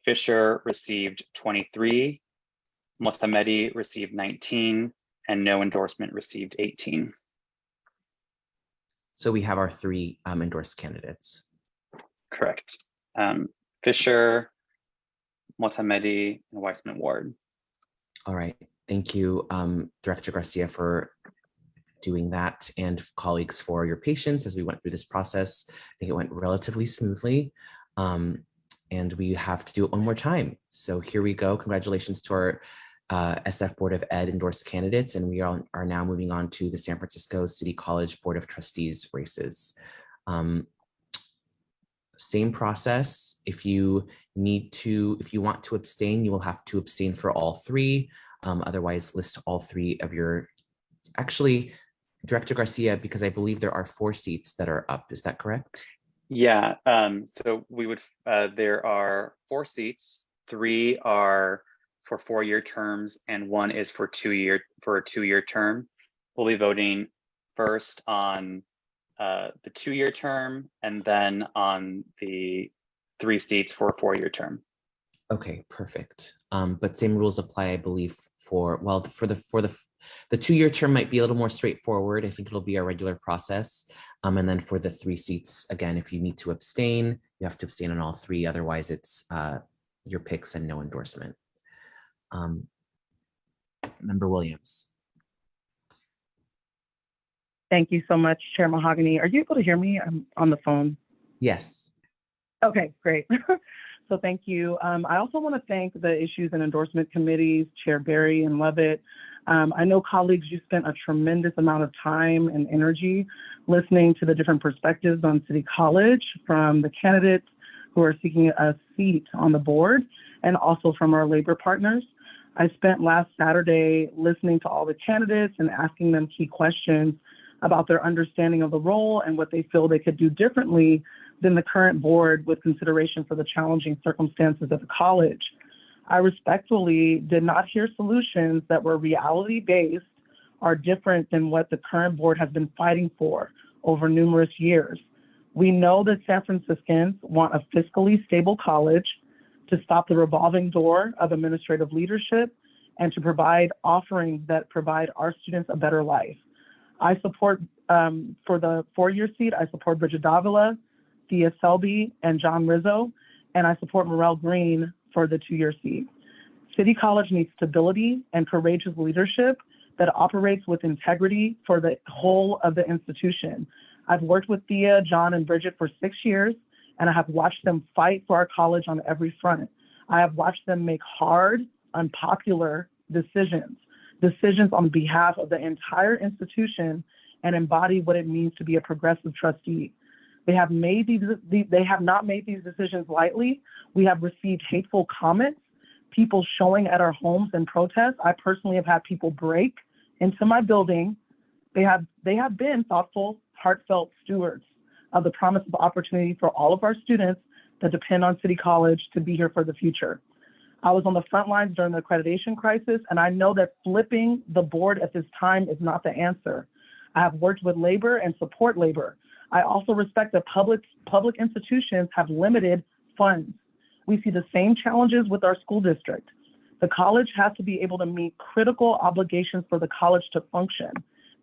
Fisher received 23. Motamedi received 19, and no endorsement received 18.
So we have our 3 endorsed candidates.
Correct. Fisher, Motamedi, and Weissman Ward.
All right. Thank you, Director Garcia, for doing that, and colleagues for your patience as we went through this process. I think it went relatively smoothly. And we have to do it one more time. So here we go. Congratulations to our SF Board of Ed endorsed candidates. And we are now moving on to the San Francisco City College Board of Trustees races. Same process. If you want to abstain, you will have to abstain for all 3. Otherwise, list all 3 of your, actually, Director Garcia, because I believe there are 4 seats that are up. Is that correct?
Yeah, so we would, there are 4 seats, 3 are for 4-year terms, and 1 is for a 2-year term. We'll be voting first on the 2-year term, and then on the 3 seats for a 4-year term.
Okay, perfect. But same rules apply, I believe, for the 2-year term might be a little more straightforward. I think it'll be a regular process. And then for the 3 seats, again, if you need to abstain, you have to abstain on all 3. Otherwise, it's your picks and no endorsement. Member Williams.
Thank you so much, Chair Mahogany. Are you able to hear me? I'm on the phone.
Yes.
Okay, great. So thank you. I also want to thank the Issues and Endorsement Committees, Chair Barry and Levitt. I know colleagues, you spent a tremendous amount of time and energy listening to the different perspectives on City College from the candidates who are seeking a seat on the board and also from our labor partners. I spent last Saturday listening to all the candidates and asking them key questions about their understanding of the role and what they feel they could do differently than the current board with consideration for the challenging circumstances of the college. I respectfully did not hear solutions that were reality-based or different than what the current board has been fighting for over numerous years. We know that San Franciscans want a fiscally stable college to stop the revolving door of administrative leadership and to provide offerings that provide our students a better life. I support, for the 4-year seat, I support Bridget Davila, Thea Selby, and John Rizzo, and I support Morel Green for the 2-year seat. City College needs stability and courageous leadership that operates with integrity for the whole of the institution. I've worked with Thea, John, and Bridget for 6 years, and I have watched them fight for our college on every front. I have watched them make hard, unpopular decisions on behalf of the entire institution and embody what it means to be a progressive trustee. They have not made these decisions lightly. We have received hateful comments, people showing at our homes in protest. I personally have had people break into my building. They have been thoughtful, heartfelt stewards of the promise of opportunity for all of our students that depend on City College to be here for the future. I was on the front lines during the accreditation crisis, and I know that flipping the board at this time is not the answer. I have worked with labor and support labor. I also respect that public institutions have limited funds. We see the same challenges with our school district. The college has to be able to meet critical obligations for the college to function.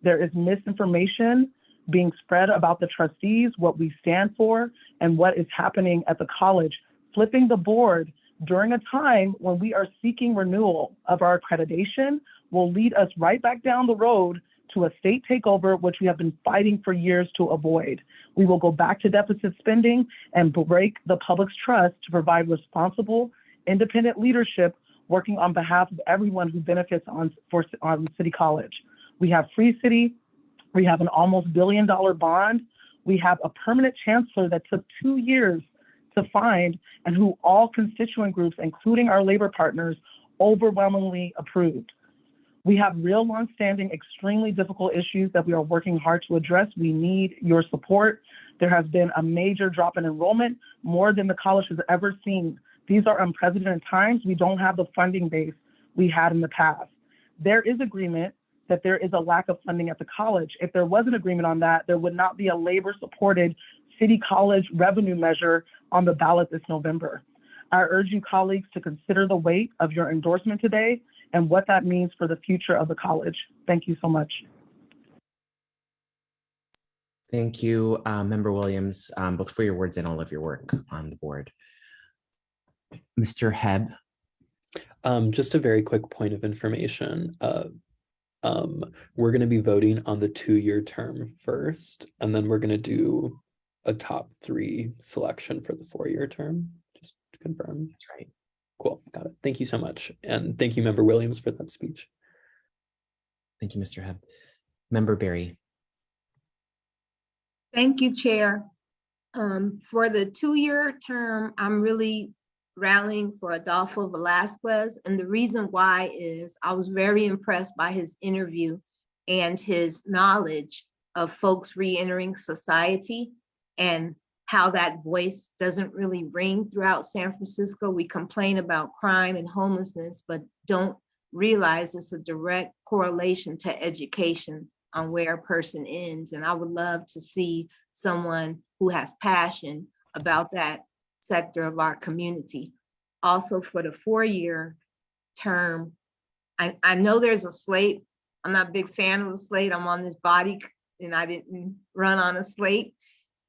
There is misinformation being spread about the trustees, what we stand for, and what is happening at the college. Flipping the board during a time when we are seeking renewal of our accreditation will lead us right back down the road to a state takeover, which we have been fighting for years to avoid. We will go back to deficit spending and break the public's trust to provide responsible, independent leadership working on behalf of everyone who benefits on City College. We have Free City. We have an almost $1 billion bond. We have a permanent chancellor that took 2 years to find and who all constituent groups, including our labor partners, overwhelmingly approved. We have real longstanding, extremely difficult issues that we are working hard to address. We need your support. There has been a major drop in enrollment, more than the college has ever seen. These are unprecedented times. We don't have the funding base we had in the past. There is agreement that there is a lack of funding at the college. If there was an agreement on that, there would not be a labor-supported city college revenue measure on the ballot this November. I urge you colleagues to consider the weight of your endorsement today and what that means for the future of the college. Thank you so much.
Thank you, Member Williams, both for your words and all of your work on the board. Mr. Heb.
Just a very quick point of information. We're going to be voting on the 2-year term first, and then we're going to do a top 3 selection for the 4-year term, just to confirm.
That's right.
Cool, got it. Thank you so much. And thank you, Member Williams, for that speech.
Thank you, Mr. Heb. Member Berry.
Thank you, Chair. For the 2-year term, I'm really rallying for Adolfo Velasquez. And the reason why is I was very impressed by his interview and his knowledge of folks re-entering society and how that voice doesn't really ring throughout San Francisco. We complain about crime and homelessness, but don't realize it's a direct correlation to education on where a person ends. And I would love to see someone who has passion about that sector of our community. Also for the 4-year term, I know there's a slate. I'm not a big fan of the slate. I'm on this body and I didn't run on a slate.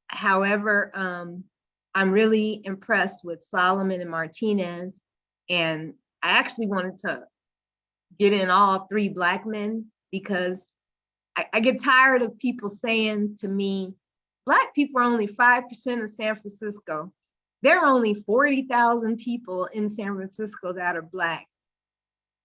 However, I'm really impressed with Solomon and Martinez. And I actually wanted to get in all 3 Black men because I get tired of people saying to me, Black people are only 5% of San Francisco. There are only 40,000 people in San Francisco that are Black.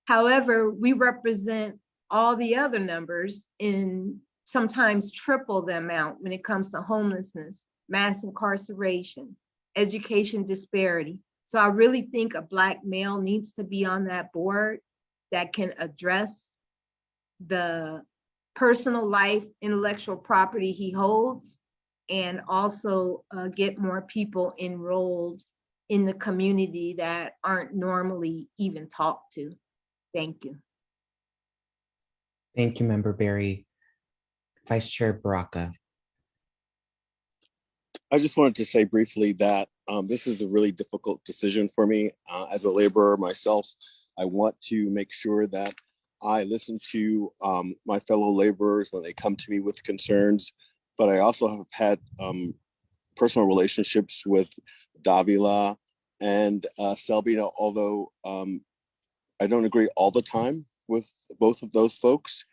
However, we represent all the other numbers in sometimes triple the amount when it comes to homelessness, mass incarceration, education disparity. So I really think a Black male needs to be on that board that can address the personal life, intellectual property he holds, and also get more people enrolled in the community that aren't normally even talked to. Thank you.
Thank you, Member Berry. Vice Chair Baraka.
I just wanted to say briefly that this is a really difficult decision for me. As a laborer myself, I want to make sure that I listen to my fellow laborers when they come to me with concerns, but I also have had personal relationships with Davila and Selbina, although I don't agree all the time with both of those folks.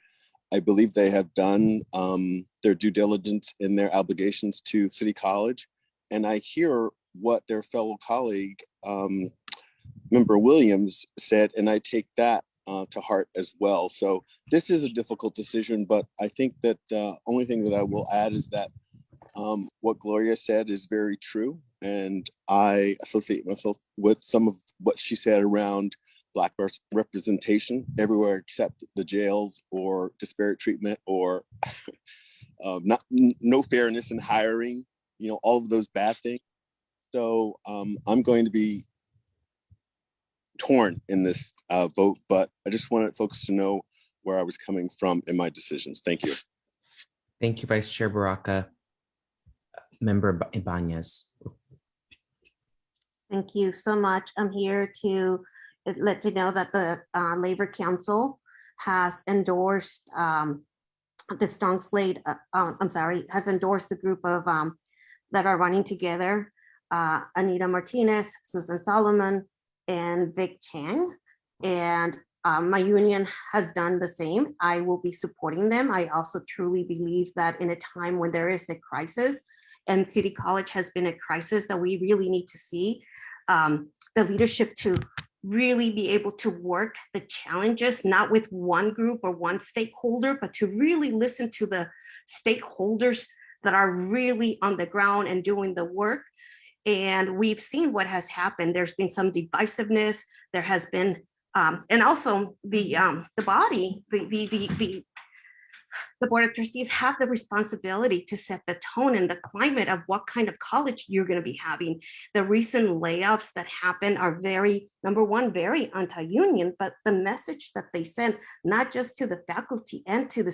I believe they have done their due diligence in their obligations to City College. And I hear what their fellow colleague, Member Williams, said, and I take that to heart as well. So this is a difficult decision, but I think that the only thing that I will add is that what Gloria said is very true. And I associate myself with some of what she said around Black representation everywhere except the jails, or disparate treatment, or no fairness in hiring, all of those bad things. So I'm going to be torn in this vote, but I just wanted folks to know where I was coming from in my decisions. Thank you.
Thank you, Vice Chair Baraka. Member Ibanez.
Thank you so much. I'm here to let you know that the Labor Council has endorsed the strong slate, has endorsed the group of that are running together, Anita Martinez, Susan Solomon, and Vic Chang. And my union has done the same. I will be supporting them. I also truly believe that in a time when there is a crisis, and City College has been a crisis, that we really need to see the leadership to really be able to work the challenges, not with one group or one stakeholder, but to really listen to the stakeholders that are really on the ground and doing the work. And we've seen what has happened. There's been some divisiveness. There has been And also the body, the Board of Trustees have the responsibility to set the tone and the climate of what kind of college you're going to be having. The recent layoffs that happen are very, number one, very anti-union, but the message that they send, not just to the faculty and to the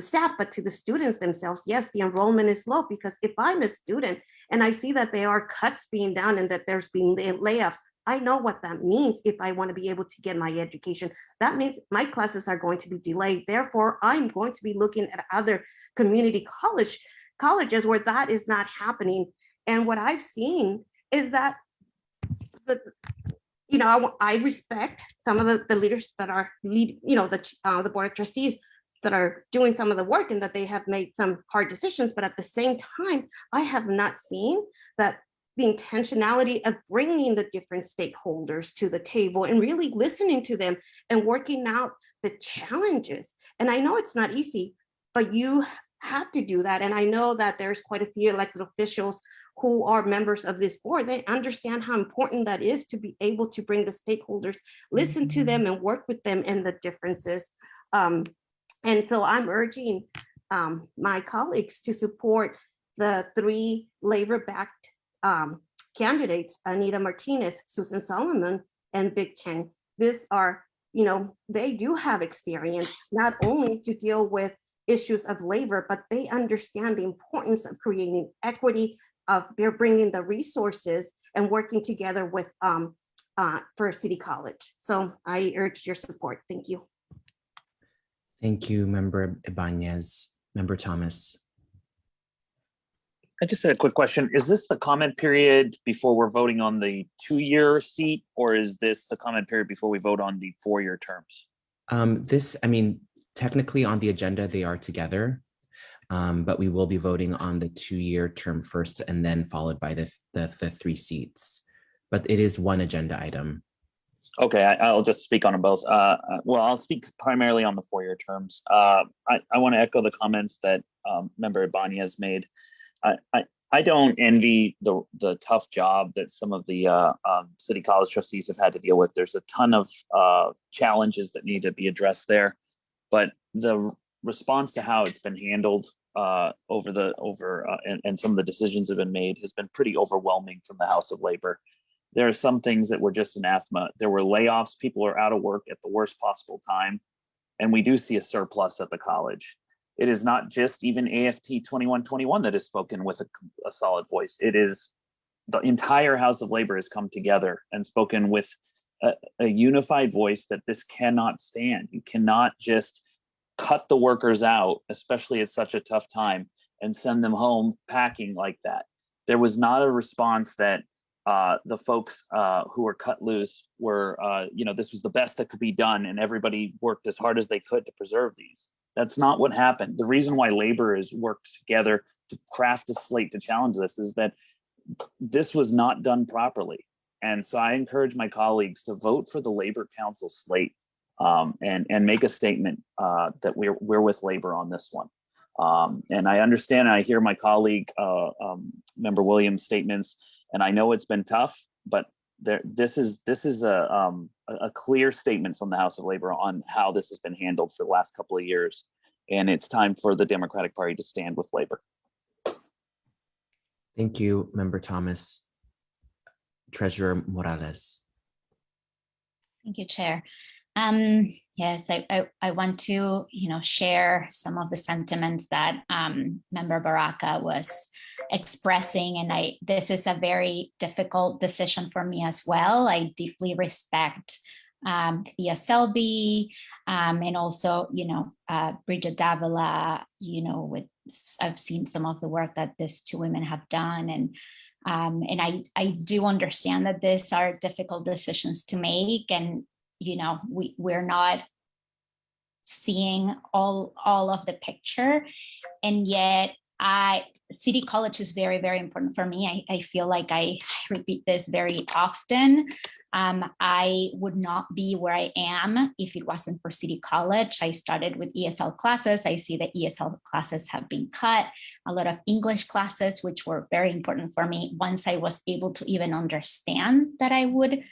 staff, but to the students themselves. Yes, the enrollment is low, because if I'm a student and I see that there are cuts being done and that there's been layoffs, I know what that means if I want to be able to get my education. That means my classes are going to be delayed. Therefore, I'm going to be looking at other community colleges where that is not happening. And what I've seen is that I respect some of the leaders that are the Board of Trustees that are doing some of the work and that they have made some hard decisions. But at the same time, I have not seen that the intentionality of bringing the different stakeholders to the table and really listening to them and working out the challenges. And I know it's not easy, but you have to do that. And I know that there's quite a few elected officials who are members of this board. They understand how important that is to be able to bring the stakeholders, listen to them and work with them in the differences. And so I'm urging my colleagues to support the 3 labor-backed candidates, Anita Martinez, Susan Solomon, and Big Cheng. These are, they do have experience, not only to deal with issues of labor, but they understand the importance of creating equity, of they're bringing the resources and working together with for City College. So I urge your support. Thank you.
Thank you, Member Ibanez. Member Thomas.
I just had a quick question. Is this the comment period before we're voting on the 2-year seat, or is this the comment period before we vote on the 4-year terms?
Technically on the agenda, they are together, but we will be voting on the 2-year term first and then followed by the 3 seats. But it is one agenda item.
Okay, I'll just speak on them both. Well, I'll speak primarily on the 4-year terms. I want to echo the comments that Member Ibanez made. I don't envy the tough job that some of the City College trustees have had to deal with. There's a ton of challenges that need to be addressed there, but the response to how it's been handled and some of the decisions that have been made has been pretty overwhelming from the House of Labor. There are some things that were just anathema. There were layoffs. People are out of work at the worst possible time, and we do see a surplus at the college. It is not just even AFT 2121 that has spoken with a solid voice. It is the entire House of Labor has come together and spoken with a unified voice that this cannot stand. You cannot just cut the workers out, especially at such a tough time, and send them home packing like that. There was not a response that the folks who were cut loose were, this was the best that could be done and everybody worked as hard as they could to preserve these. That's not what happened. The reason why labor has worked together to craft a slate to challenge this is that this was not done properly. And so I encourage my colleagues to vote for the Labor Council slate and make a statement that we're with labor on this one. And I understand, I hear my colleague, Member Williams' statements, and I know it's been tough, but this is a clear statement from the House of Labor on how this has been handled for the last couple of years. And it's time for the Democratic Party to stand with labor.
Thank you, Member Thomas. Treasurer Morales.
Thank you, Chair. Yes, I want to, share some of the sentiments that Member Baraka was expressing, and this is a very difficult decision for me as well. I deeply respect Thea Selby and also, Bridget Davila. I've seen some of the work that these 2 women have done, and I do understand that these are difficult decisions to make, and we're not seeing all of the picture, and yet City College is very, very important for me. I feel like I repeat this very often. I would not be where I am if it wasn't for City College. I started with ESL classes. I see that ESL classes have been cut. A lot of English classes, which were very important for me. Once I was able to even understand that I would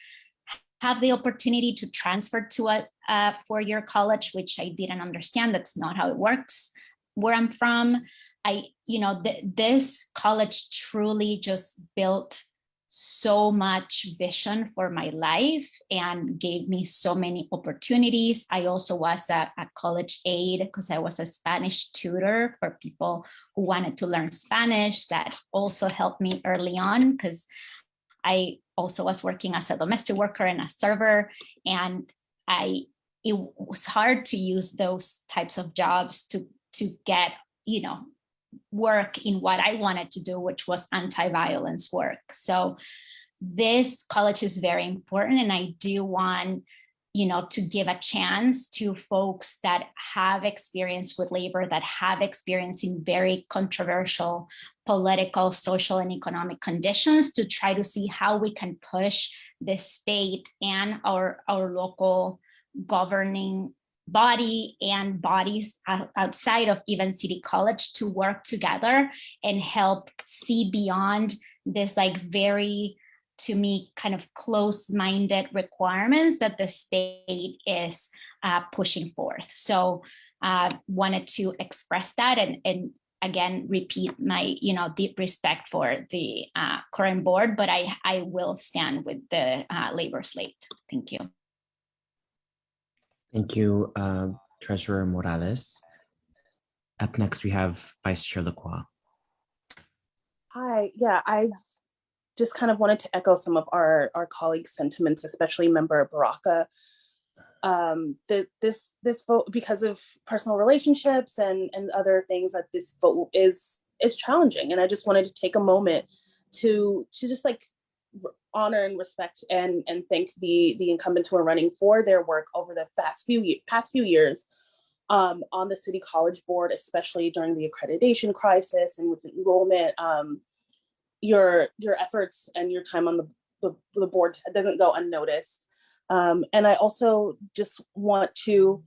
have the opportunity to transfer to a four-year college, which I didn't understand. That's not how it works where I'm from. This college truly just built so much vision for my life and gave me so many opportunities. I also was a college aide because I was a Spanish tutor for people who wanted to learn Spanish. That also helped me early on because I also was working as a domestic worker and a server, and it was hard to use those types of jobs to get, work in what I wanted to do, which was anti-violence work. So this college is very important, and I do want to give a chance to folks that have experience with labor, that have experience in very controversial political, social, and economic conditions, to try to see how we can push the state and our local governing body and bodies outside of even City College to work together and help see beyond this very, to me, kind of closed-minded requirements that the state is pushing forth. So wanted to express that and again, repeat my deep respect for the current board, but I will stand with the labor slate. Thank you.
Thank you, Treasurer Morales. Up next, we have Vice Chair Lacroix.
Hi, yeah, I just kind of wanted to echo some of our colleagues' sentiments, especially Member Baraka. This vote, because of personal relationships and other things, that this vote is challenging, and I just wanted to take a moment to just honor and respect and thank the incumbents who are running for their work over the past few years on the City College Board, especially during the accreditation crisis and with enrollment. Your efforts and your time on the board doesn't go unnoticed. And I also just want to,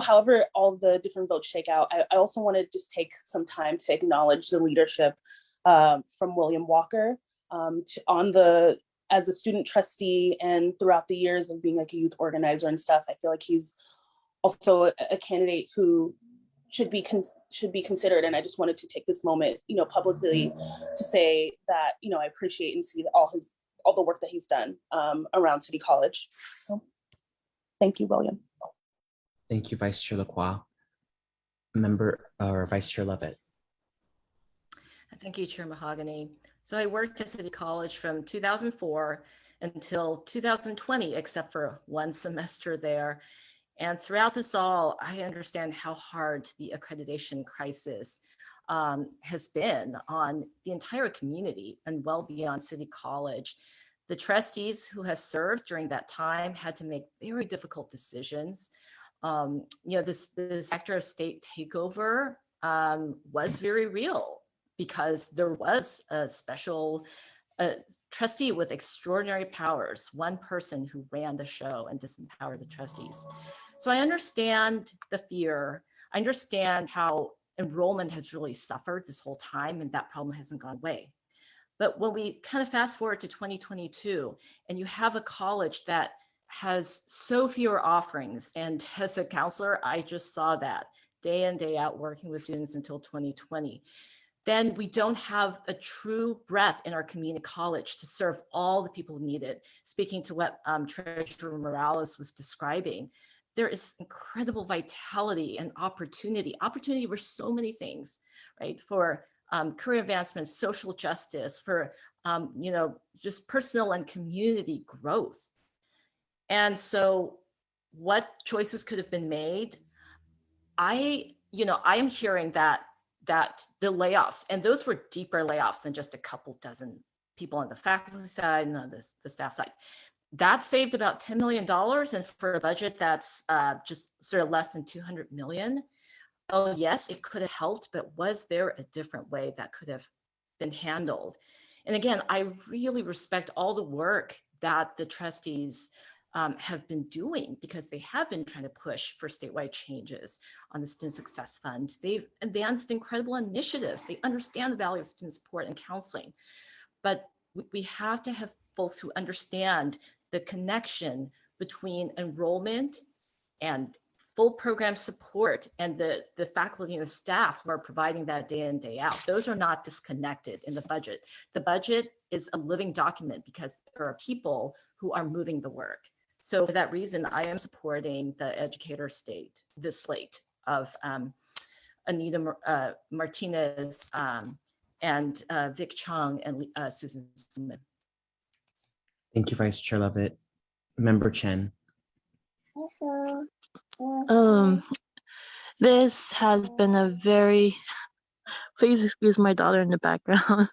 however all the different votes shake out, I also want to just take some time to acknowledge the leadership from William Walker as a student trustee and throughout the years of being a youth organizer and stuff. I feel like he's also a candidate who should be considered, and I just wanted to take this moment, publicly to say that, I appreciate and see all the work that he's done around City College. So, thank you, William.
Thank you, Vice Chair Lacroix. Vice Chair Levitt.
Thank you, Chair Mahogany. So I worked at City College from 2004 until 2020, except for one semester there. And throughout this all, I understand how hard the accreditation crisis has been on the entire community and well beyond City College. The trustees who have served during that time had to make very difficult decisions. This factor of state takeover was very real because there was a special trustee with extraordinary powers, one person who ran the show and disempowered the trustees. So I understand the fear. I understand how enrollment has really suffered this whole time, and that problem hasn't gone away. But when we kind of fast forward to 2022, and you have a college that has so fewer offerings, and as a counselor, I just saw that day in, day out, working with students until 2020, then we don't have a true breadth in our community college to serve all the people who need it. Speaking to what Treasurer Morales was describing, there is incredible vitality and opportunity for so many things, right? For career advancement, social justice, for just personal and community growth. And so what choices could have been made? I am hearing that the layoffs, and those were deeper layoffs than just a couple dozen people on the faculty side and on the staff side. That saved about $10 million, and for a budget that's just sort of less than 200 million. Oh yes, it could have helped, but was there a different way that could have been handled? And again, I really respect all the work that the trustees have been doing, because they have been trying to push for statewide changes on the Student Success Fund. They've advanced incredible initiatives. They understand the value of student support and counseling. But we have to have folks who understand the connection between enrollment and full program support and the faculty and the staff who are providing that day in, day out. Those are not disconnected in the budget. The budget is a living document because there are people who are moving the work. So for that reason, I am supporting the educator the slate of Anita Martinez and Vic Chung and Susan Smith.
Thank you, Vice Chair Lovett. Member Chen.
This has been a very, please excuse my daughter in the background.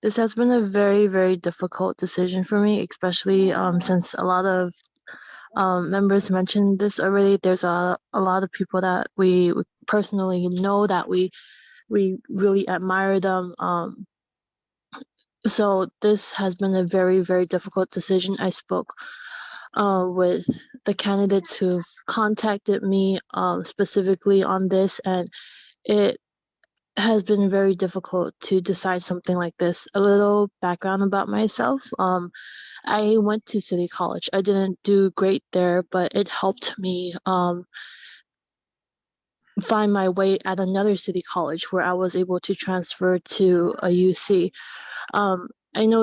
This has been a very, very difficult decision for me, especially since a lot of members mentioned this already. There's a lot of people that we personally know that we really admire them. So this has been a very, very difficult decision. I spoke with the candidates who've contacted me specifically on this, and it has been very difficult to decide something like this. A little background about myself. I went to City College. I didn't do great there, but it helped me find my way at another city college where I was able to transfer to a UC. I know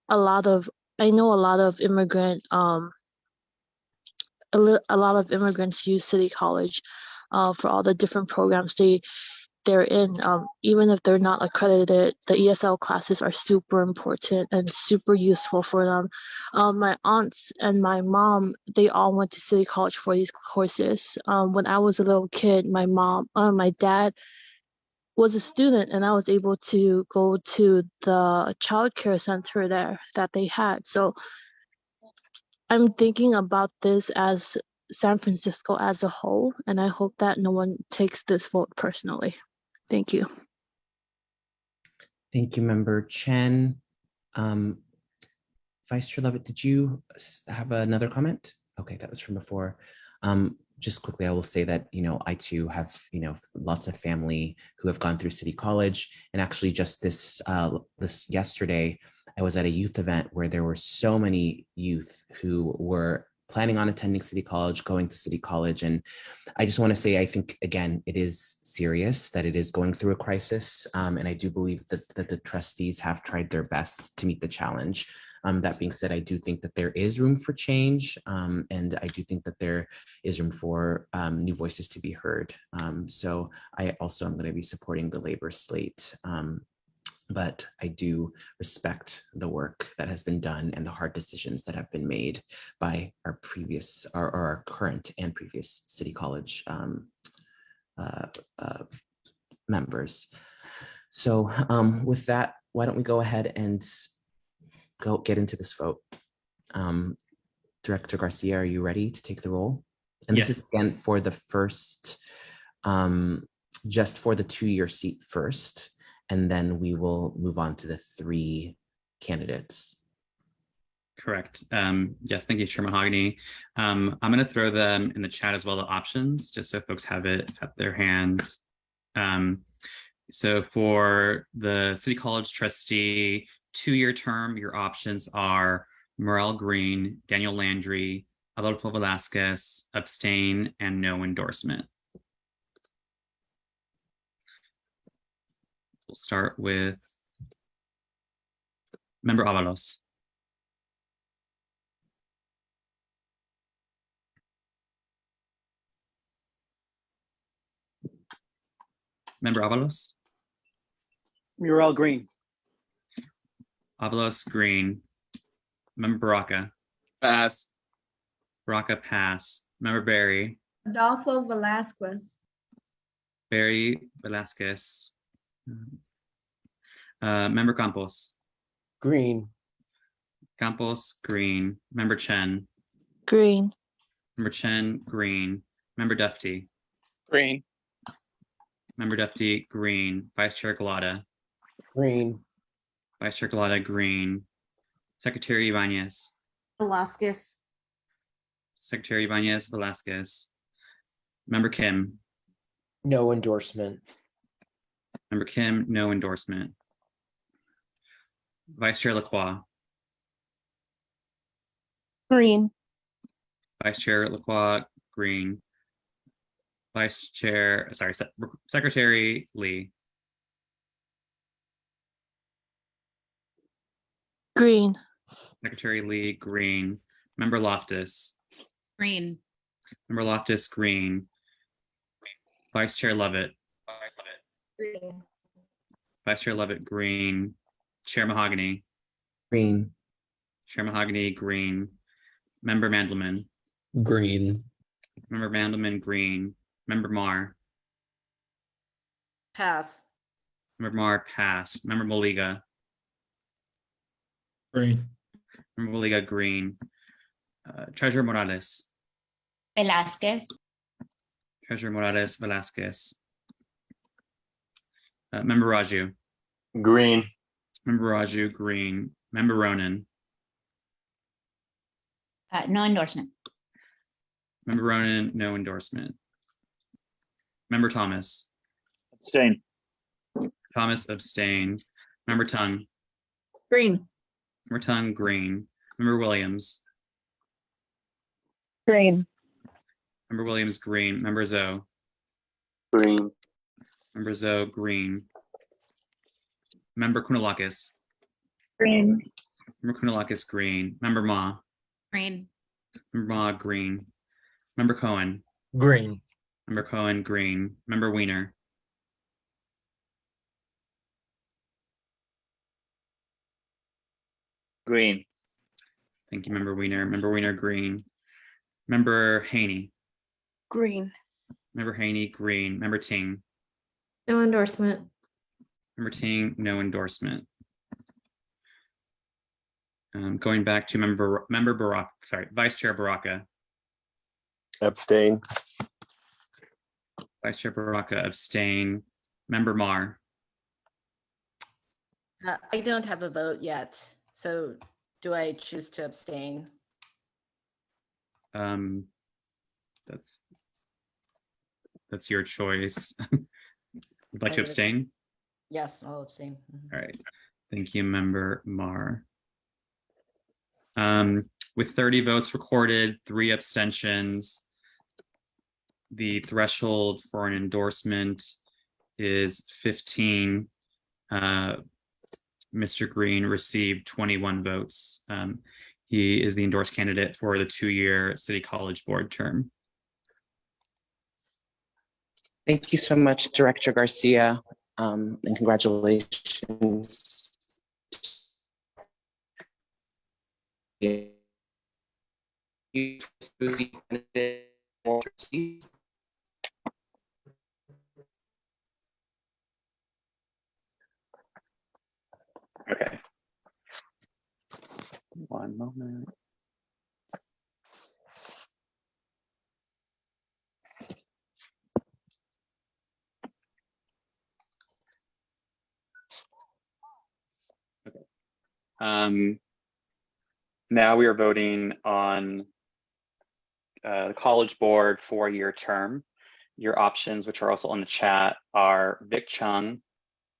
a lot of immigrant a lot of immigrants use City College for all the different programs they're in. Even if they're not accredited, the ESL classes are super important and super useful for them. My aunts and my mom, they all went to City College for these courses. When I was a little kid, my dad was a student, and I was able to go to the childcare center there that they had. So I'm thinking about this as San Francisco as a whole, and I hope that no one takes this vote personally. Thank you.
Thank you, Member Chen. Vice Chair Lovett, did you have another comment? Okay, that was from before. Just quickly, I will say that, I too have, lots of family who have gone through City College. And actually just this yesterday, I was at a youth event where there were so many youth who were planning on attending City College, going to City College. And I just want to say, I think, again, it is serious that it is going through a crisis. And I do believe that the trustees have tried their best to meet the challenge. That being said, I do think that there is room for change, and I do think that there is room for new voices to be heard. So I also am going to be supporting the labor slate, but I do respect the work that has been done and the hard decisions that have been made by our current and previous City College members. So with that, why don't we go ahead and get into this vote. Director Garcia, are you ready to take the roll? And this is again for the first, just for the 2-year seat first, and then we will move on to the 3 candidates.
Correct. Yes, thank you, Chair Mahogany. I'm going to throw them in the chat as well, the options, just so folks have it at their hand. So for the City College trustee 2-year term, your options are Morel Green, Daniel Landry, Adolfo Velasquez, abstain, and no endorsement. We'll start with Member Avalos. Member Avalos?
Muriel Green.
Avalos Green. Member Baraka?
Pass.
Baraka, pass. Member Barry?
Adolfo Velasquez.
Barry Velasquez. Member Campos?
Green.
Campos, green. Member Chen?
Green.
Member Chen, green. Member Duffy?
Green.
Member Duffy, green. Vice Chair Galata?
Green.
Vice Chair Galata, green. Secretary Ibanez?
Velasquez.
Secretary Ibanez, Velasquez. Member Kim?
No endorsement.
Member Kim, no endorsement. Vice Chair Lacroix?
Green.
Vice Chair Lacroix, green. Vice Chair, sorry, Secretary Lee.
Green.
Secretary Lee, green. Member Loftus.
Green.
Member Loftus, green. Vice Chair Levitt.
Green.
Vice Chair Levitt, green. Chair Mahogany.
Green.
Chair Mahogany, green. Member Mandelman.
Green.
Member Mandelman, green. Member Marr.
Pass.
Member Marr, pass. Member Maliga.
Green.
Member Maliga, green. Treasurer Morales.
Velasquez.
Treasurer Morales Velasquez. Member Raju.
Green.
Member Raju, green. Member Ronan.
No endorsement.
Member Ronan, no endorsement. Member Thomas.
Abstain.
Thomas, abstain. Member Tung.
Green.
Member Tung, green. Member Williams.
Green.
Member Williams, green. Member Zoe.
Green.
Member Zoe, green. Member Kounalakis.
Green.
Member Kounalakis, green. Member Ma.
Green.
Member Ma, green. Member Cohen.
Green.
Member Cohen, green. Member Weiner.
Green.
Thank you, Member Weiner. Member Weiner, green. Member Haney.
Green.
Member Haney, green. Member Ting.
No endorsement.
Member Ting, no endorsement. Going back to Member Barak, sorry, Vice Chair Baraka.
Abstain.
Vice Chair Baraka, abstain. Member Marr.
I don't have a vote yet, so do I choose to abstain?
That's your choice. Would like to abstain?
Yes, I'll abstain. Mhm.
All right. Thank you, Member Marr. With 30 votes recorded, 3 abstentions, the threshold for an endorsement is 15. Mr. Green received 21 votes. He is the endorsed candidate for the 2-year City College Board term.
Thank you so much, Director Garcia, and congratulations.
Okay. One moment. Okay. Now we are voting on the College Board 4-year term. Your options, which are also on the chat, are Vic Chung,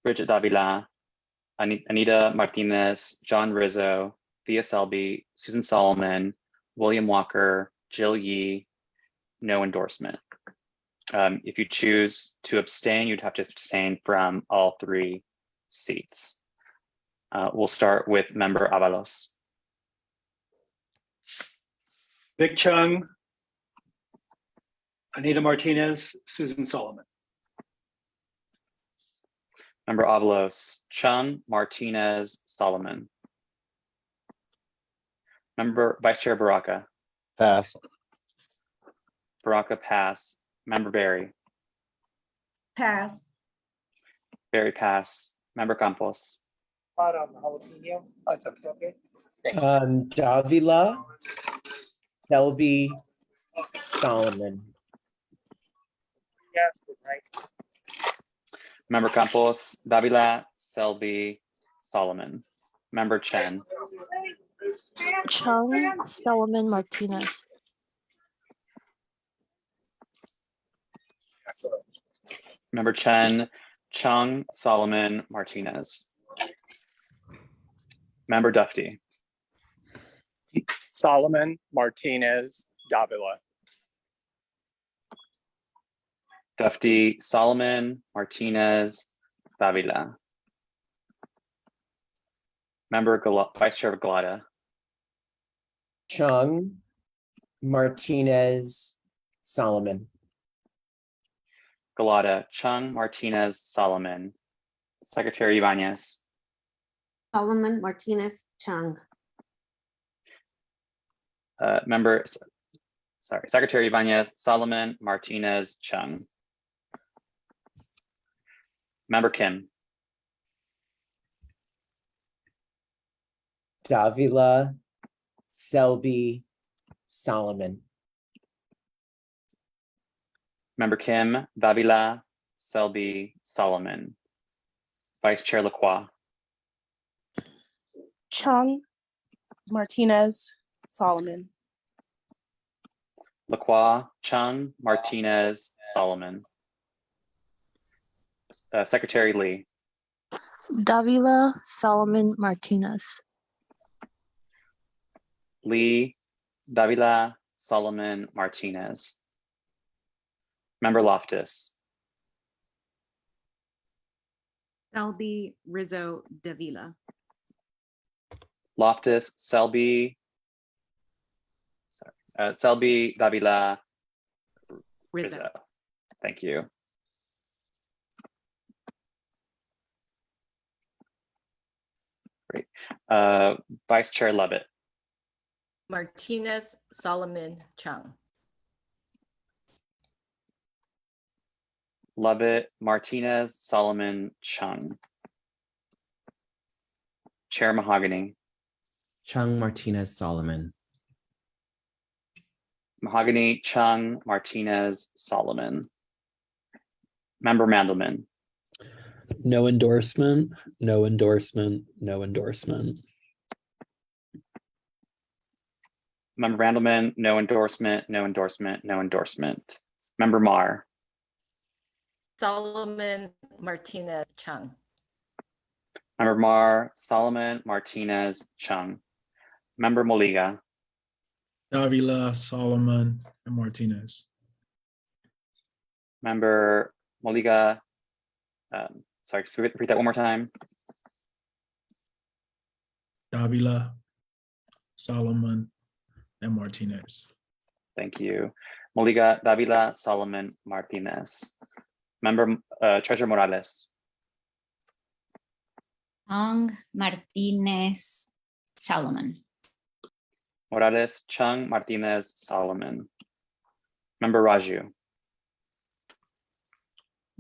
Bridget Davila, Anita Martinez, John Rizzo, Thea Selby, Susan Solomon, William Walker, Jill Yee, no endorsement. If you choose to abstain, you'd have to abstain from all 3 seats. We'll start with Member Avalos.
Vic Chung, Anita Martinez, Susan Solomon.
Member Avalos, Chung, Martinez, Solomon. Member Vice Chair Baraka.
Pass.
Baraka, pass. Member Barry.
Pass.
Barry, pass. Member Campos.
Davila, Selby, Solomon.
Member Campos, Davila, Selby, Solomon. Member Chen.
Chung, Solomon, Martinez.
Member Chen, Chung, Solomon, Martinez. Member Dufty.
Solomon, Martinez, Davila.
Dufty, Solomon, Martinez, Davila. Vice Chair Galata.
Chung, Martinez, Solomon.
Galata, Chung, Martinez, Solomon. Secretary Ibanez.
Solomon, Martinez, Chung.
Secretary Ibanez, Solomon, Martinez, Chung. Member Kim.
Davila, Selby, Solomon.
Member Kim, Davila, Selby, Solomon. Vice Chair Lacroix.
Chung, Martinez, Solomon.
Lacroix, Chung, Martinez, Solomon. Secretary Lee.
Davila, Solomon, Martinez.
Lee, Davila, Solomon, Martinez. Member Loftus.
Selby, Rizzo, Davila.
Loftus, Selby, Selby, Davila, Rizzo. Thank you. Great. Vice Chair Levitt.
Martinez, Solomon, Chung.
Levitt, Martinez, Solomon, Chung. Chair Mahogany.
Chung, Martinez, Solomon.
Mahogany, Chung, Martinez, Solomon. Member Mandelman.
No endorsement, no endorsement, no endorsement.
Member Mandelman, no endorsement, no endorsement, no endorsement. Member Marr.
Solomon, Martinez, Chung.
Member Marr, Solomon, Martinez, Chung. Member Moliga.
Davila, Solomon, and Martinez.
Member Moliga. Sorry, just repeat that one more time.
Davila, Solomon, and Martinez.
Thank you. Moliga, Davila, Solomon, Martinez. Member Treasurer Morales.
Chung, Martinez, Solomon.
Morales, Chung, Martinez, Solomon. Member Raju.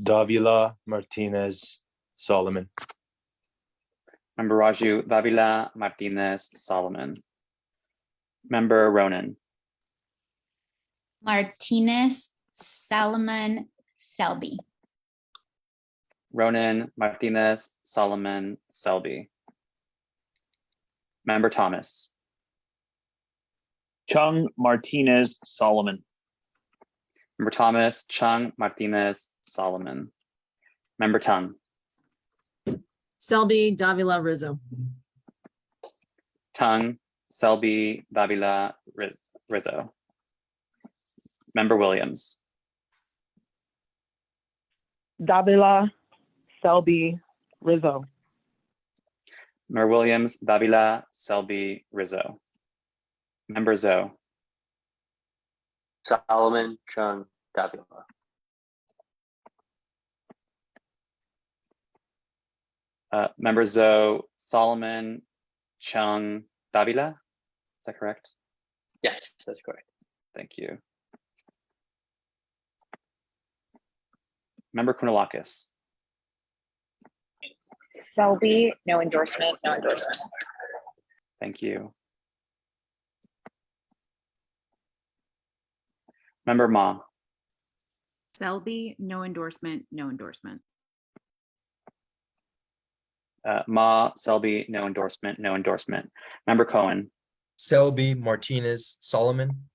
Davila, Martinez, Solomon.
Member Raju, Davila, Martinez, Solomon. Member Ronan.
Martinez, Solomon, Selby.
Ronan, Martinez, Solomon, Selby. Member Thomas.
Chung, Martinez, Solomon.
Member Thomas, Chung, Martinez, Solomon. Member Tung.
Selby, Davila, Rizzo.
Tung, Selby, Davila, Rizzo. Member Williams.
Davila, Selby, Rizzo.
Member Williams, Davila, Selby, Rizzo. Member Zoe.
Solomon, Chung, Davila.
Member Zoe, Solomon, Chung, Davila. Is that correct?
Yes, that's correct.
Thank you. Member Kounalakis.
Selby, no endorsement, no endorsement.
Thank you. Member Ma.
Selby, no endorsement, no endorsement.
Ma, Selby, no endorsement, no endorsement. Member Cohen.
Selby, Martinez, Solomon.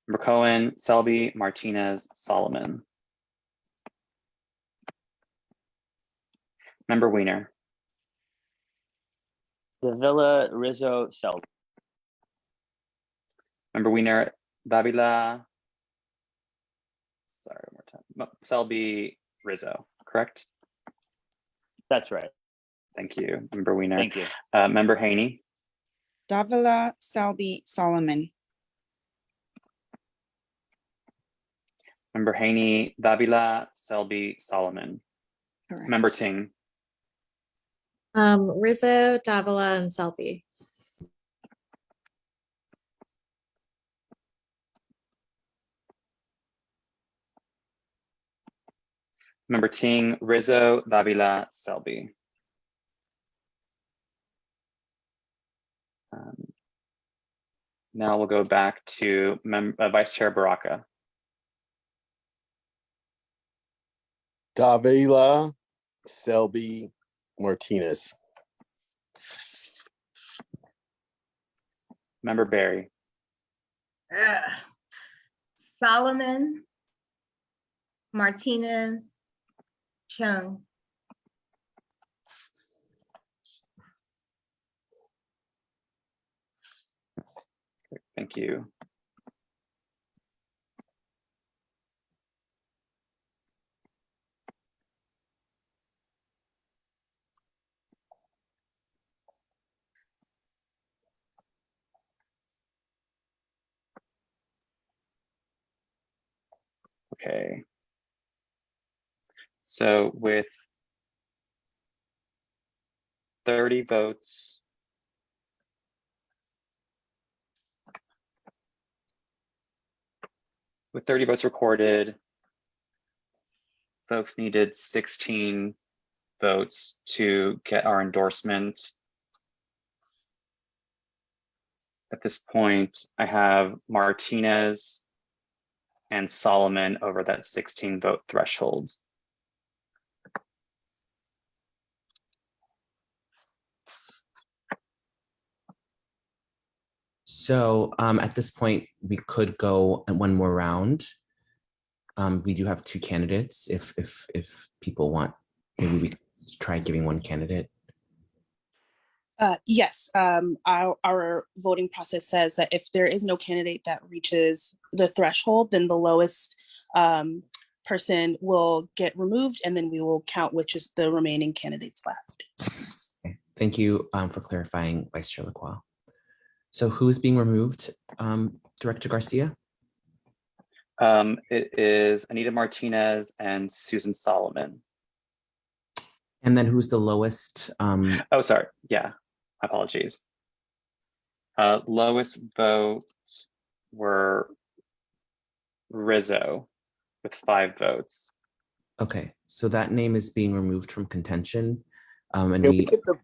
Member Cohen, Selby, Martinez, Solomon. Member Weiner.
Davila, Rizzo, Selby.
Member Wiener, Davila, sorry, one more time. Selby, Rizzo, correct?
That's right.
Thank you, Member Wiener.
Thank you.
Member Haney,
Davila, Selby, Solomon.
Member Haney, Davila, Selby, Solomon.
Correct.
Member Ting,
Rizzo, Davila, and Selby.
Member Ting, Rizzo, Davila, Selby. Now we'll go back to Vice Chair Baraka.
Davila, Selby, Martinez.
Member Barry,
Solomon, Martinez, Chung.
thank you. Okay. So with 30 votes, recorded, folks needed 16 votes to get our endorsement. At this point, I have Martinez and Solomon over that 16 vote threshold.
So at this point, we could go one more round. We do have two candidates. If people want, maybe we could try giving one candidate.
Yes, our voting process says that if there is no candidate that reaches the threshold, then the lowest person will get removed, and then we will count which is the remaining candidates left.
Okay. Thank you for clarifying, Vice Chair Lacroix. So who is being removed, Director Garcia?
It is Anita Martinez and Susan Solomon.
And then who's the lowest?
Oh, sorry. Yeah, apologies. Lowest vote were Rizzo with 5 votes.
Okay, so that name is being removed from contention. And
Can we get the,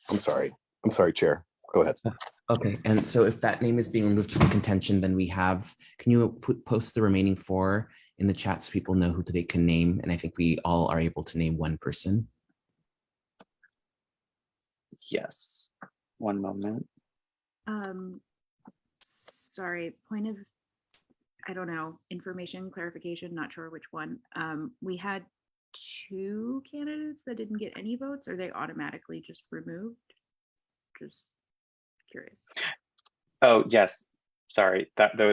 I'm sorry, Chair. Go ahead.
Okay, and so if that name is being removed from contention, then we have, can you post the remaining 4 in the chat so people know who they can name? And I think we all are able to name one person.
Yes, one moment.
Sorry, point of, I don't know, information, clarification, not sure which one. We had 2 candidates that didn't get any votes. Are they automatically just removed? Just curious.
Oh, yes. Sorry,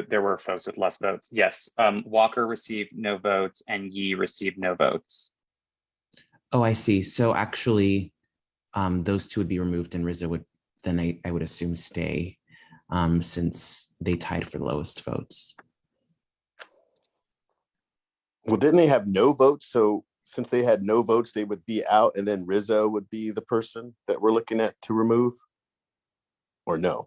there were folks with less votes. Yes, Walker received no votes and Yee received no votes.
Oh, I see. So actually, those 2 would be removed and Rizzo would, then I would assume stay, since they tied for the lowest votes.
Well, didn't they have no votes? So since they had no votes, they would be out, and then Rizzo would be the person that we're looking at to remove, or no?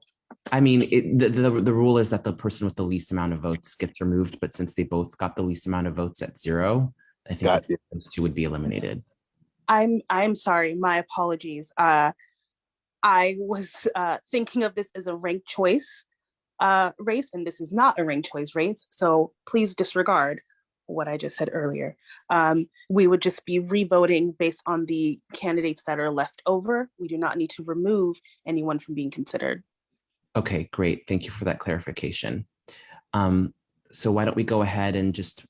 I mean, the rule is that the person with the least amount of votes gets removed, but since they both got the least amount of votes at 0, I think those 2 would be eliminated.
I'm sorry, my apologies. I was thinking of this as a ranked choice race, and this is not a ranked choice race, so please disregard what I just said earlier. We would just be re-voting based on the candidates that are left over. We do not need to remove anyone from being considered.
Okay, great. Thank you for that clarification. So why don't we go ahead and just,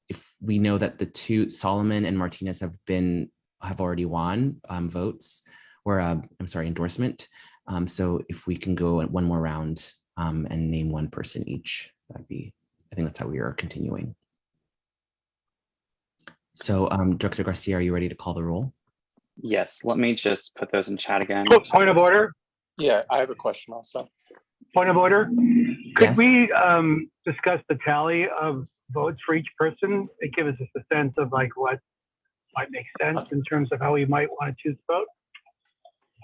if we know that the 2, Solomon and Martinez, have already won votes, or I'm sorry, endorsement. So if we can go one more round and name one person each. I think that's how we are continuing. So Director Garcia, are you ready to call the roll?
Yes, let me just put those in chat again.
Point of order.
Yeah, I have a question also.
Point of order. Could
Yes.
we discuss the tally of votes for each person? It gives us a sense of like what might make sense in terms of how we might want to choose to vote.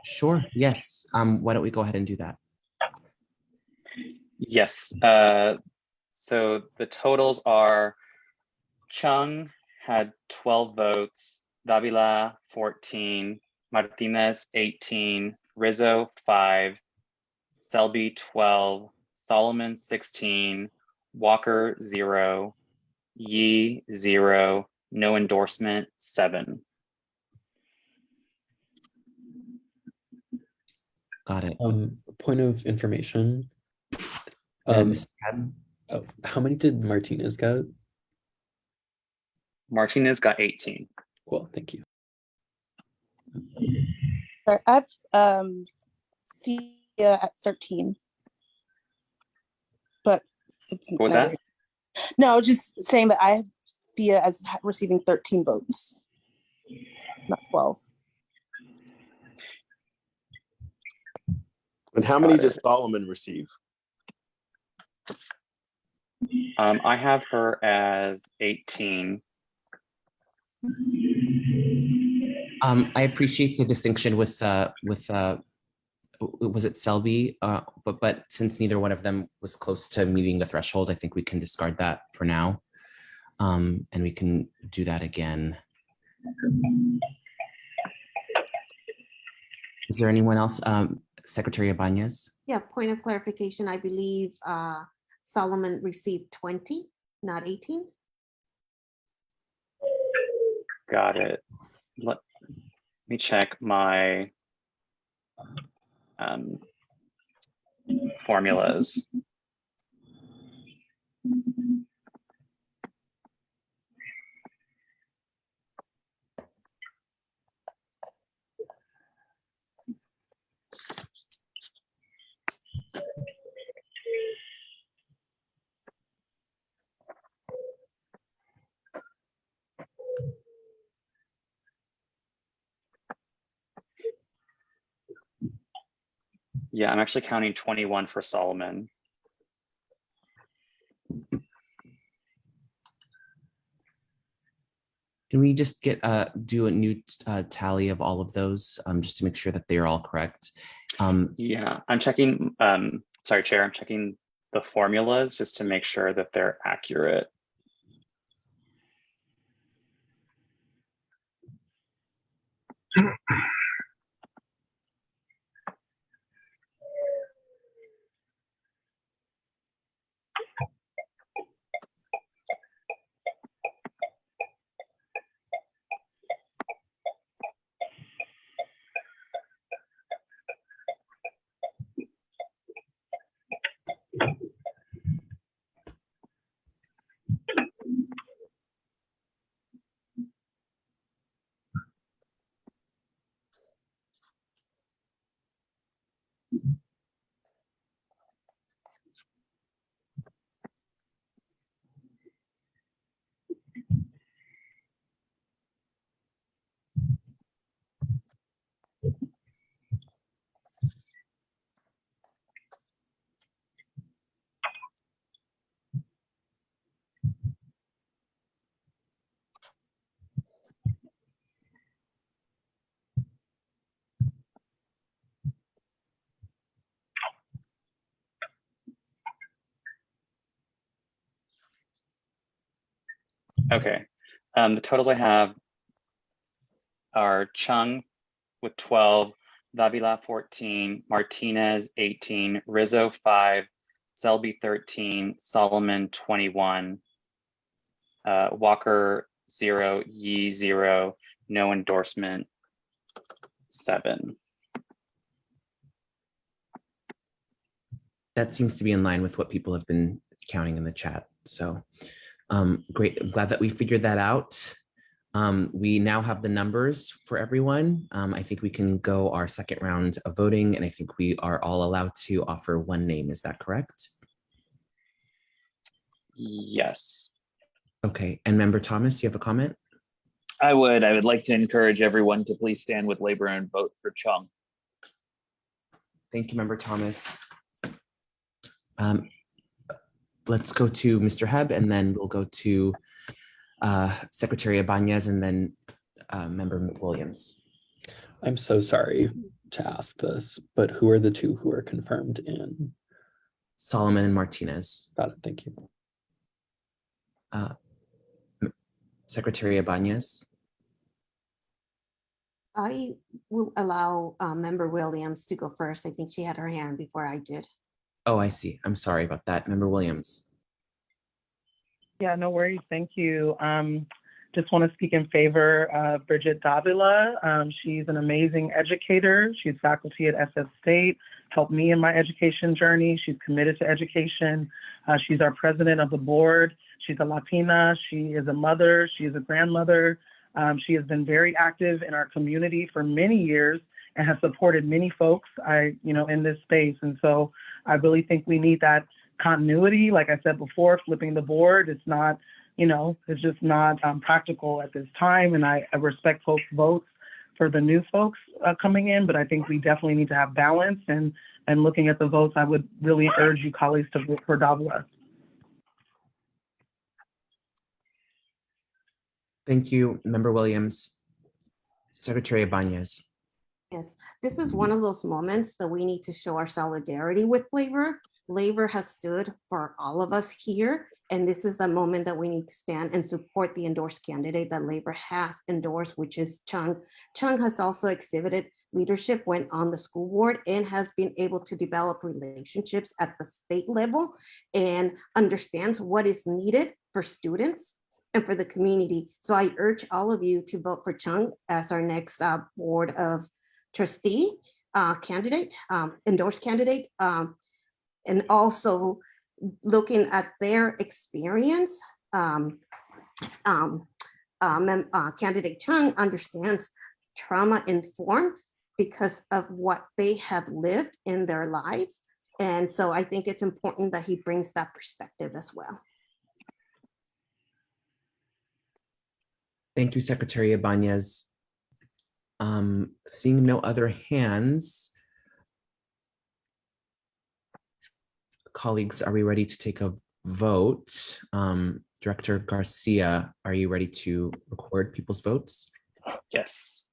Sure, yes. Why don't we go ahead and do that?
Yes, so the totals are Chung had 12 votes, Davila 14, Martinez 18, Rizzo 5, Selby 12, Solomon 16, Walker 0, Yee 0, no endorsement 7.
Got it.
Point of information.
Mr. Patton?
Oh, how many did Martinez get?
Martinez got 18.
Cool, thank you.
Sorry, I have Fia at 13. But it's
What was that?
No, just saying that I have Fia as receiving 13 votes, not 12.
And how many does Solomon receive?
I have her as 18.
I appreciate the distinction with was it Selby? But since neither one of them was close to meeting the threshold, I think we can discard that for now. And we can do that again. Is there anyone else? Secretary Ibanez?
Yeah, point of clarification. I believe Solomon received 20, not 18.
Got it. Let me check my formulas. Yeah, I'm actually counting 21 for Solomon.
Can we just do a new tally of all of those just to make sure that they're all correct?
Yeah, I'm checking, sorry, Chair, I'm checking the formulas just to make sure that they're accurate. Okay, the totals I have are Chung with 12, Davila 14, Martinez 18, Rizzo 5, Selby 13, Solomon 21, Walker 0, Yee 0, no endorsement 7.
That seems to be in line with what people have been counting in the chat. So great, I'm glad that we figured that out. We now have the numbers for everyone. I think we can go our second round of voting, and I think we are all allowed to offer one name. Is that correct?
Yes.
Okay, and Member Thomas, you have a comment?
I would like to encourage everyone to please stand with labor and vote for Chung.
Thank you, Member Thomas. Let's go to Mr. Hebb, and then we'll go to Secretary Ibanez, and then Member Williams.
I'm so sorry to ask this, but who are the two who are confirmed in?
Solomon and Martinez.
Got it, thank you.
Secretary Ibanez.
I will allow Member Williams to go first. I think she had her hand before I did.
Oh, I see. I'm sorry about that. Member Williams.
Yeah, no worries. Thank you. Just want to speak in favor of Bridget Davila. She's an amazing educator. She's faculty at SF State, helped me in my education journey. She's committed to education. She's our president of the board. She's a Latina. She is a mother. She is a grandmother. She has been very active in our community for many years and has supported many folks in this space. And so I really think we need that continuity. Like I said before, flipping the board, it's not, it's just not practical at this time. And I respect folks' votes for the new folks coming in, but I think we definitely need to have balance. And looking at the votes, I would really urge you colleagues to vote for Davila.
Thank you, Member Williams. Secretary Ibanez.
Yes, this is one of those moments that we need to show our solidarity with labor. Labor has stood for all of us here, and this is the moment that we need to stand and support the endorsed candidate that labor has endorsed, which is Chung. Chung has also exhibited leadership when on the school board and has been able to develop relationships at the state level and understands what is needed for students and for the community. So I urge all of you to vote for Chung as our next board of trustee candidate, endorsed candidate. And also looking at their experience, candidate Chung understands trauma informed because of what they have lived in their lives. And so I think it's important that he brings that perspective as well.
Thank you, Secretary Ibanez. Seeing no other hands, colleagues, are we ready to take a vote? Director Garcia, are you ready to record people's votes?
Yes.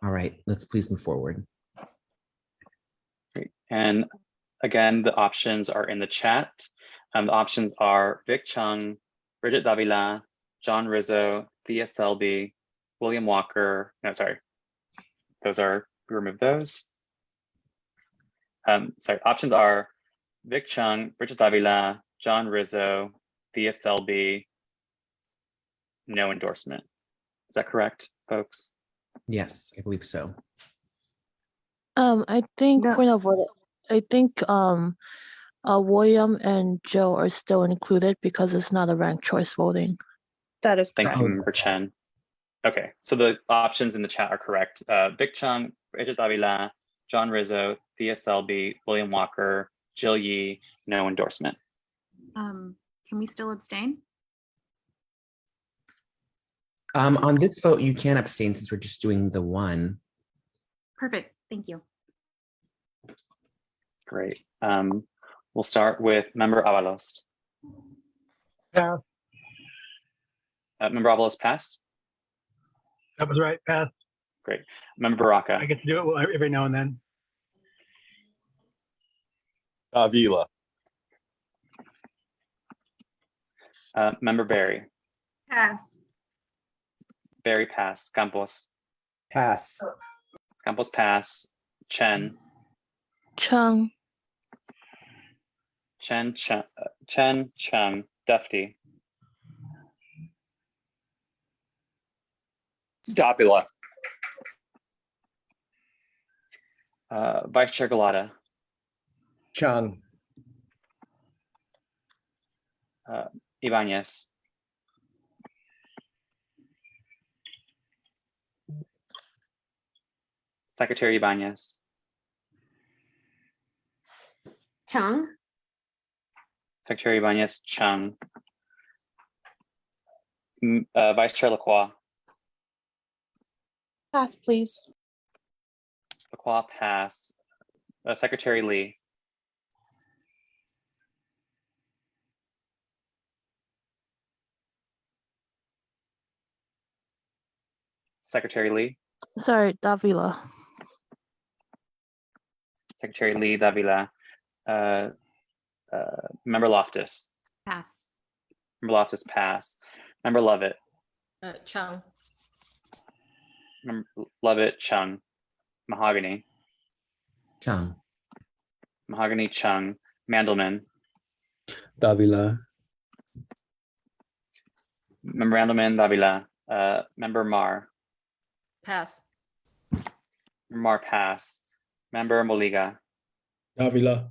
All right, let's please move forward.
Great. And again, the options are in the chat. The options are Vic Chung, Bridget Davila, John Rizzo, Thea Selby, William Walker. No, sorry. Those are, remove those. Sorry, options are Vic Chung, Bridget Davila, John Rizzo, Thea Selby, no endorsement. Is that correct, folks?
Yes, I believe so.
I think point of order. I think William and Joe are still included because it's not a ranked choice voting.
That is
Thank
correct.
you, Member Chen. Okay, so the options in the chat are correct. Vic Chung, Bridget Davila, John Rizzo, Thea Selby, William Walker, Jill Yee, no endorsement.
Can we still abstain?
On this vote, you can abstain since we're just doing the one.
Perfect, thank you.
Great. We'll start with Member Avalos.
Pass.
Member Avalos passed?
That was right. Pass.
Great. Member Baraka.
I get to do it every now and then.
Davila.
Member Barry.
Pass.
Barry passed. Campos.
Pass.
Campos pass. Chen.
Chung.
Chen Chung. Dufty.
Davila.
Vice Chair Galata.
Chung.
Ibanez. Secretary Ibanez,
Chung,
Secretary Ibanez, Chung. Vice Chair Lacroix,
Pass, please.
Lacroix pass. Secretary Lee, Secretary Lee,
Sorry, Davila.
Secretary Lee Davila, Member Loftus,
Pass.
Member Loftus pass. Member Lovett,
Chung.
Member Lovett, Chung. Mahogany,
Chung.
Mahogany, Chung. Mandelman,
Davila.
Member Mandelman, Davila. Member Mar,
Pass.
Member Mar pass. Member Moliga,
Davila.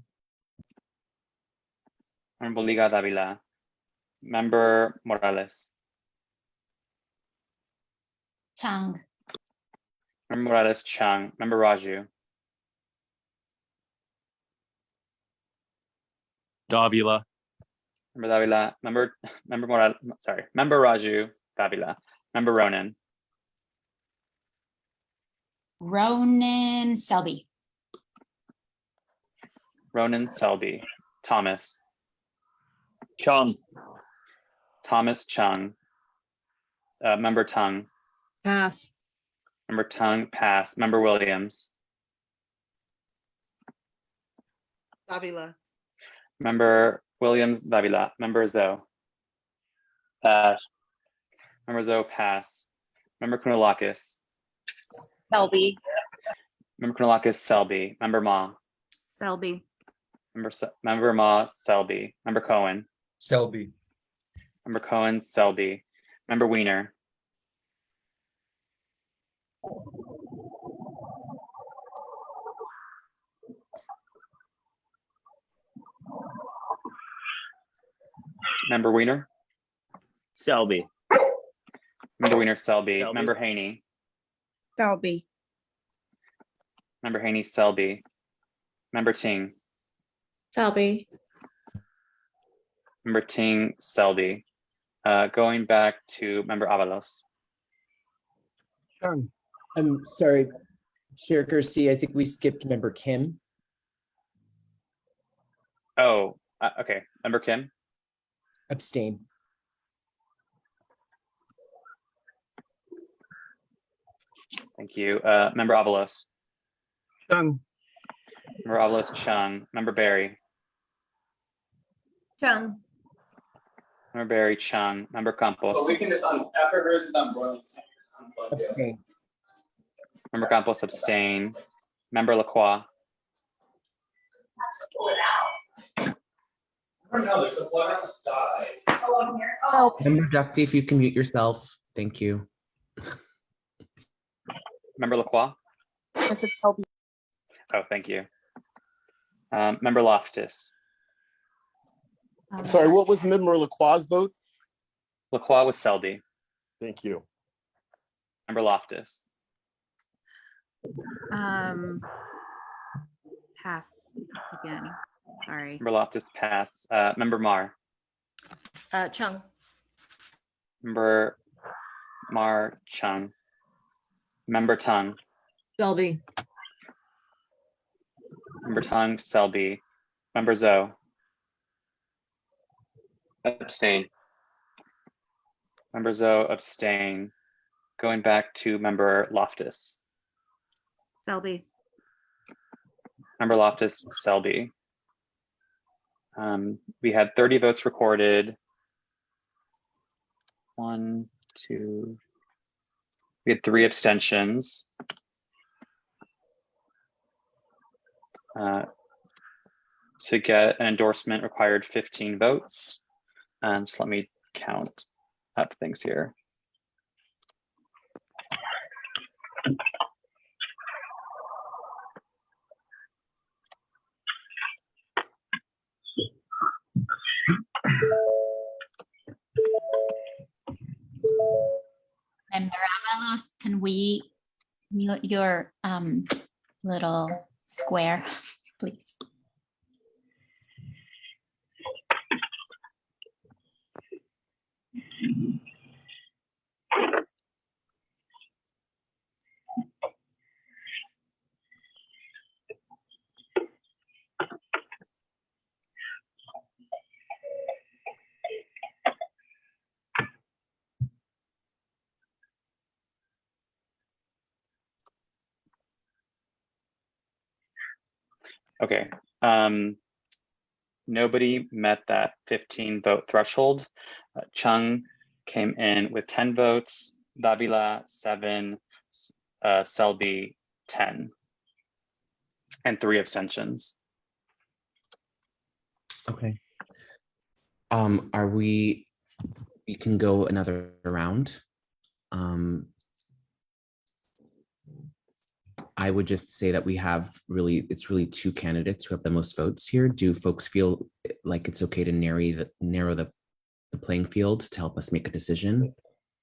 Member Moliga, Davila. Member Morales,
Chung.
Member Morales, Chung. Member Raju,
Davila.
Member Davila. Member Morales, sorry. Member Raju, Davila. Member Ronan,
Ronan Selby.
Ronan Selby. Thomas,
Chung.
Thomas Chung. Member Tung,
Pass.
Member Tung pass. Member Williams,
Davila.
Member Williams, Davila. Member Zoe,
Pass.
Member Zoe pass. Member Kunalakis,
Selby.
Member Kunalakis, Selby. Member Ma,
Selby.
Member Ma, Selby. Member Cohen,
Selby.
Member Cohen, Selby. Member Weiner, Member Weiner,
Selby.
Member Weiner, Selby.
Selby.
Member Haney,
Selby.
Member Haney, Selby. Member Ting,
Selby.
Member Ting, Selby. Going back to Member Avalos.
Chung,
I'm sorry, Chair Garcia, I think we skipped member Kim.
Oh, okay. Member Kim,
Abstain.
thank you. Member Avalos,
Chung,
Member Avalos, Chung. Member Barry,
Chung.
Member Barry, Chung. Member Campos,
So we can just after hers is done, bro.
Abstain.
Member Campos abstain. Member Lacroix,
There's a plug on the side.
Member Duffy, if you can mute yourself, thank you.
Member Lacroix.
I said Selby.
Oh, thank you. Member Loftus.
I'm sorry, what was Member Lacroix's vote?
Lacroix was Selby.
Thank you.
Member Loftus.
Pass again. Sorry.
Member Loftus pass. Member Mar.
Chung.
Member Mar Chung. Member Tung.
Selby.
Member Tung, Selby. Member Zoe.
Abstain.
Member Zoe abstain. Going back to Member Loftus.
Selby.
Member Loftus, Selby. We had 30 votes recorded. 1, 2. We had 3 abstentions. To get an endorsement required 15 votes. Just let me count up things here.
Member Avalos, can we Your little square, please.
Okay. Nobody met that 15 vote threshold. Chung came in with 10 votes, Davila 7, Selby 10, and 3 abstentions.
Okay. We can go another round. I would just say that it's really 2 candidates who have the most votes here. Do folks feel like it's okay to narrow the playing field to help us make a decision?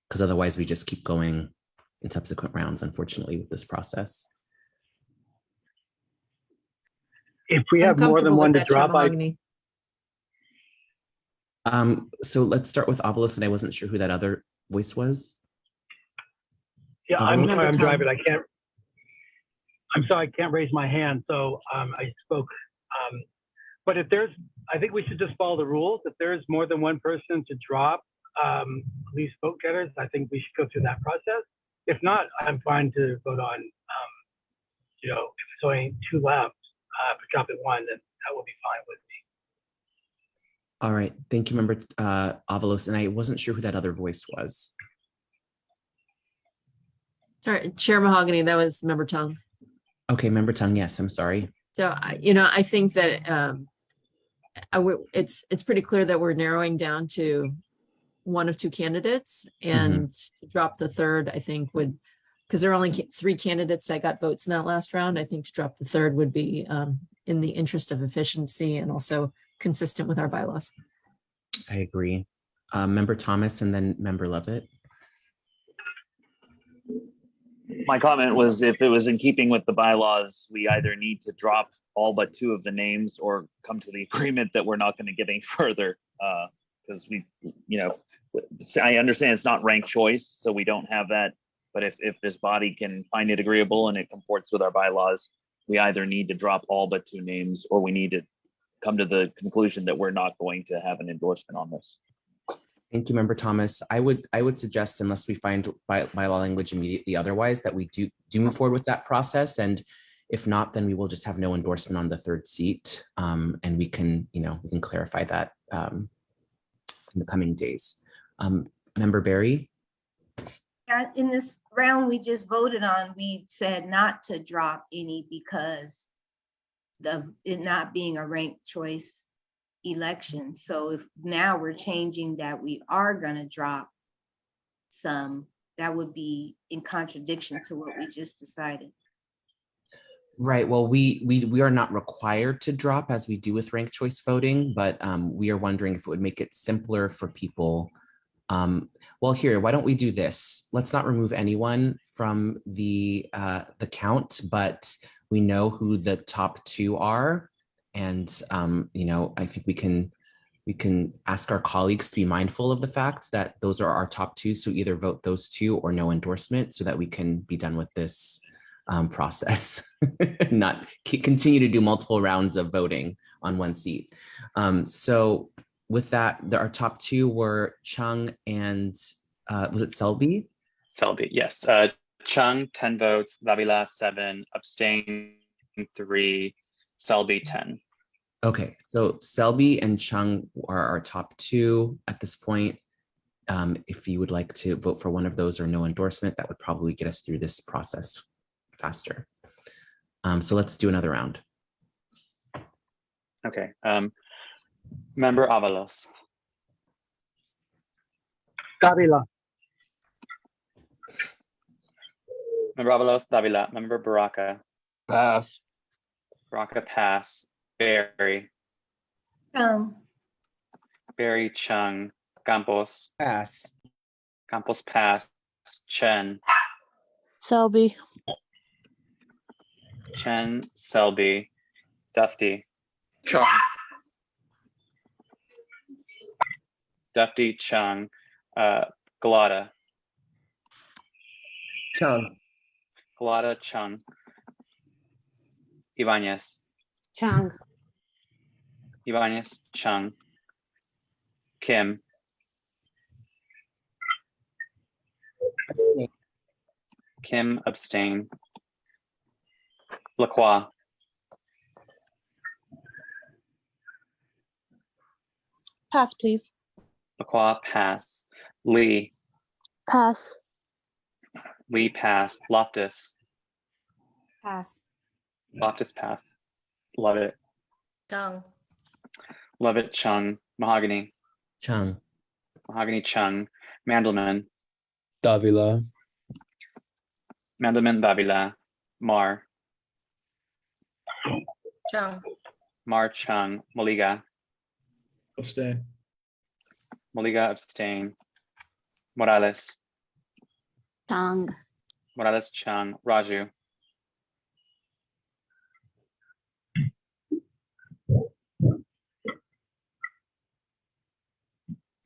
Because otherwise we just keep going in subsequent rounds, unfortunately, with this process.
If we have more than one to drop,
so let's start with Avalos, and I wasn't sure who that other voice was.
Yeah, I'm sorry, I'm driving. I'm sorry, I can't raise my hand, so I spoke. But if I think we should just follow the rules. If there's more than one person to drop, at least vote getters, I think we should go through that process. If not, I'm fine to vote on, if it's only 2 left, for dropping 1, then that will be fine with me.
All right, thank you, Member Avalos, and I wasn't sure who that other voice was.
Sorry, Chair Mahogany, that was Member Tung.
Okay, Member Tung, yes, I'm sorry.
So, I think that it's pretty clear that we're narrowing down to 1 of 2 candidates, and to drop the third, I think because there are only 3 candidates that got votes in that last round, I think to drop the third would be in the interest of efficiency and also consistent with our bylaws.
I agree. Member Thomas and then Member Lovett.
My comment was if it was in keeping with the bylaws, we either need to drop all but 2 of the names or come to the agreement that we're not going to get any further, because I understand it's not ranked choice, so we don't have that. But if this body can find it agreeable and it comports with our bylaws, we either need to drop all but 2 names, or we need to come to the conclusion that we're not going to have an endorsement on this.
Thank you, Member Thomas. I would suggest, unless we find bylaw language immediately otherwise, that we do move forward with that process. And if not, then we will just have no endorsement on the 3rd seat, and we can clarify that in the coming days. Member Barry.
In this round we just voted on, we said not to drop any because of it not being a ranked choice election. So if now we're changing that we are going to drop some, that would be in contradiction to what we just decided.
Right. Well, we are not required to drop as we do with ranked choice voting, but we are wondering if it would make it simpler for people. Well, here, why don't we do this? Let's not remove anyone from the count, but we know who the top 2 are. And, I think we can ask our colleagues to be mindful of the fact that those are our top 2. So either vote those 2 or no endorsement so that we can be done with this process, not continue to do multiple rounds of voting on 1 seat. So with that, our top 2 were Chung and was it Selby?
Selby, yes. Chung, 10 votes, Davila 7, abstain 3, Selby 10.
Okay, so Selby and Chung are our top 2 at this point. If you would like to vote for one of those or no endorsement, that would probably get us through this process faster. So let's do another round.
Okay. Member Avalos.
Davila.
Member Avalos, Davila. Member Baraka.
Pass.
Baraka, pass. Barry. Barry, Chung. Campos.
Pass.
Campos, pass. Chen.
Selby.
Chen, Selby, Dufty,
Chung.
Dufty, Chung, Galata,
Chung.
Galata, Chung, Ibanez,
Chung.
Ibanez, Chung, Kim,
Abstain.
Kim, abstain, Lacroix,
Pass, please.
Lacroix, pass, Lee,
Pass.
Lee, pass, Loftus,
Pass.
Loftus, pass, Lovett,
Chung.
Lovett, Chung, Mahogany,
Chung.
Mahogany, Chung, Mandelman,
Davila.
Mandelman, Davila, Mar,
Chung.
Mar, Chung, Maliga,
Abstain.
Maliga, abstain, Morales,
Chung.
Morales, Chung, Raju,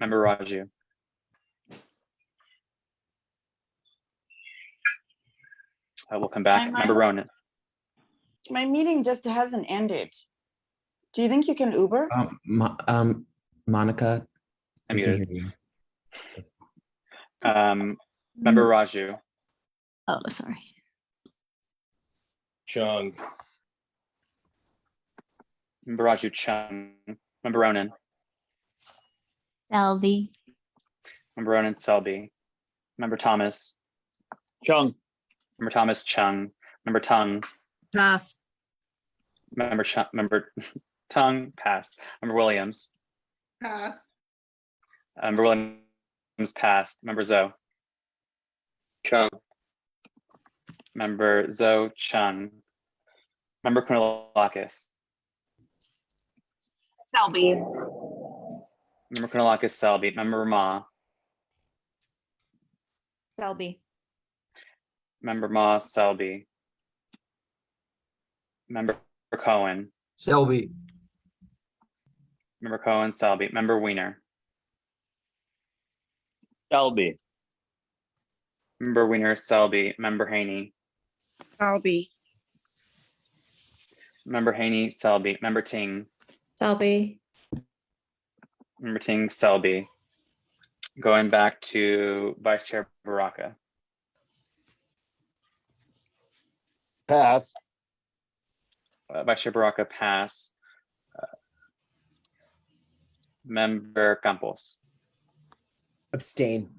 Member Raju, I will come back. Member Ronan,
My meeting just hasn't ended. Do you think you can Uber?
Monica,
I'm
we can
muted.
hear you.
Member Raju,
Oh, sorry.
Chung.
Member Raju, Chung, Member Ronan,
Selby.
Member Ronan, Selby, Member Thomas,
Chung.
Member Thomas, Chung, Member Tung,
Pass.
Member Tung, passed, Member Williams,
Pass.
Member Williams, passed, Member Zoe,
Chung.
Member Zoe, Chung, Member Kounalakis,
Selby.
Member Kounalakis, Selby, Member Ma,
Selby.
Member Ma, Selby, Member Cohen,
Selby.
Member Cohen, Selby, Member Weiner,
Selby.
Member Weiner, Selby, Member Haney,
Selby.
Member Haney, Selby, Member Ting,
Selby.
Member Ting, Selby. Going back to Vice Chair Baraka.
Pass.
Vice Chair Baraka, pass. Member Campos.
Abstain.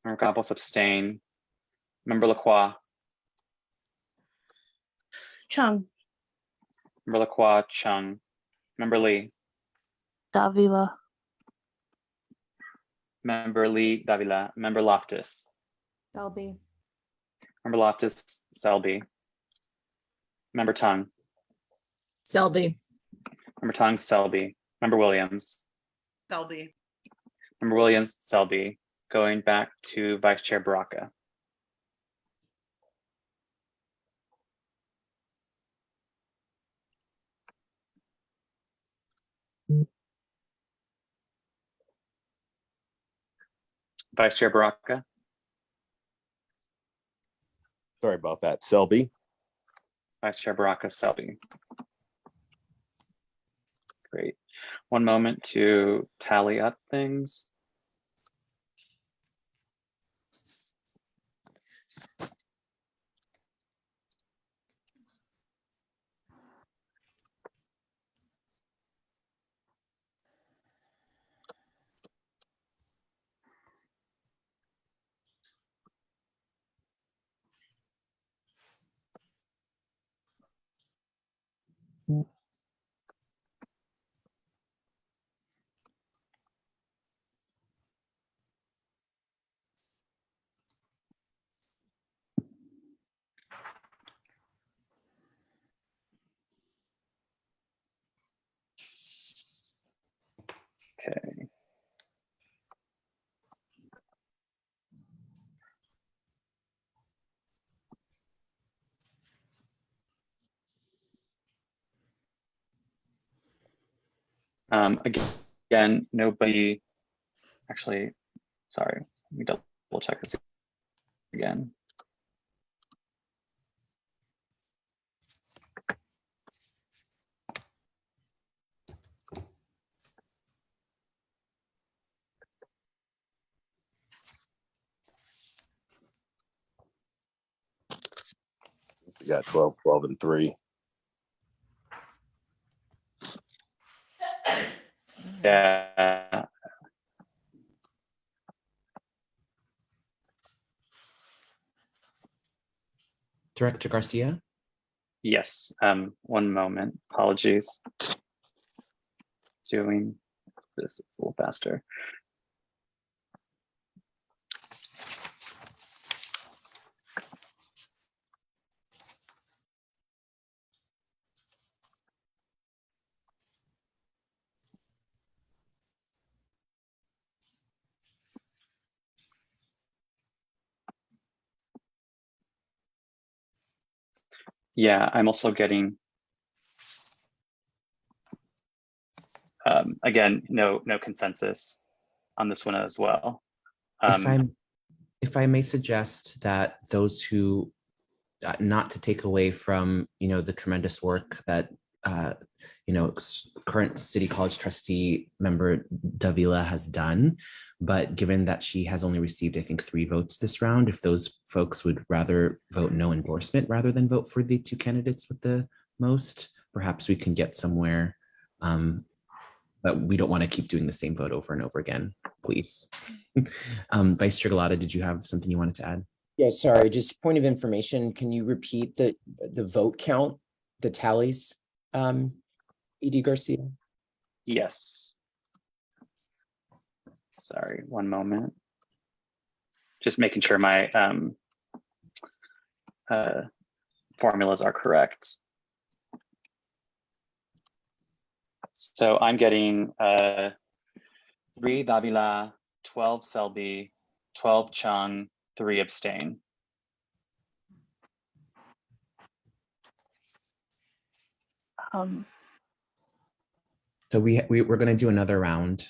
Member Campos, abstain. Member Lacroix.
Chung.
Member Lacroix, Chung. Member Lee.
Davila.
Member Lee, Davila. Member Loftus.
Selby.
Member Loftus, Selby. Member Tung.
Selby.
Member Tung, Selby. Member Williams.
Selby.
Member Williams, Selby. Going back to Vice Chair Baraka. Vice Chair Baraka.
Sorry about that. Selby.
Vice Chair Baraka, Selby. Great. One moment to tally up things. Okay. Again, nobody, actually, sorry, let me double check this again.
We got 12, 12, and 3.
Yeah.
Director Garcia?
Yes, one moment, apologies. Doing this a little faster. Yeah, I'm also getting, again, no consensus on this one as well.
If I may suggest that those who, not to take away from, the tremendous work that, current City College trustee member Davila has done, but given that she has only received, I think, 3 votes this round, if those folks would rather vote no endorsement rather than vote for the 2 candidates with the most, perhaps we can get somewhere. But we don't want to keep doing the same vote over and over again, please. Vice Chair Galata, did you have something you wanted to add?
Yeah, sorry, just point of information. Can you repeat the vote count, the tallies, ED Garcia?
Yes. Sorry, one moment. Just making sure my formulas are correct. So I'm getting 3 Davila, 12 Selby, 12 Chung, 3 abstain.
So we're going to do another round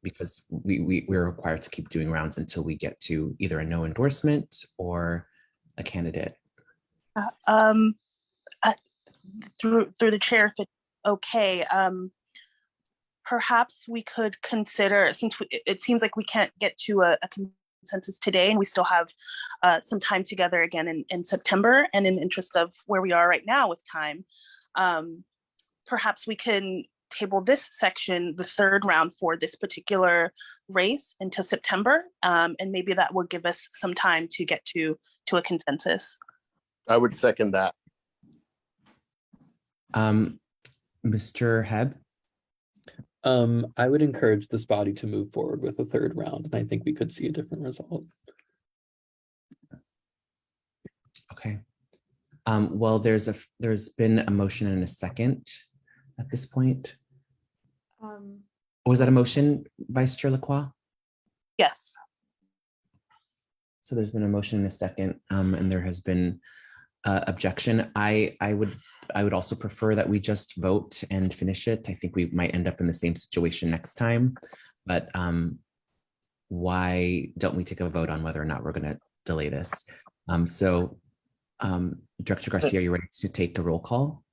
because we're required to keep doing rounds until we get to either a no endorsement or a candidate.
Through the chair, if it's okay, perhaps we could consider, since it seems like we can't get to a consensus today, and we still have some time together again in September, and in the interest of where we are right now with time, perhaps we can table this section, the 3rd round for this particular race, until September, and maybe that will give us some time to get to a consensus.
I would second that.
Mr. Heb?
I would encourage this body to move forward with a 3rd round, and I think we could see a different result.
Okay. Well, there's been a motion and a second at this point. Was that a motion, Vice Chair Lacroix?
Yes.
So there's been a motion and a second, and there has been objection. I would also prefer that we just vote and finish it. I think we might end up in the same situation next time, but why don't we take a vote on whether or not we're going to delay this? Director Garcia, are you ready to take the roll call?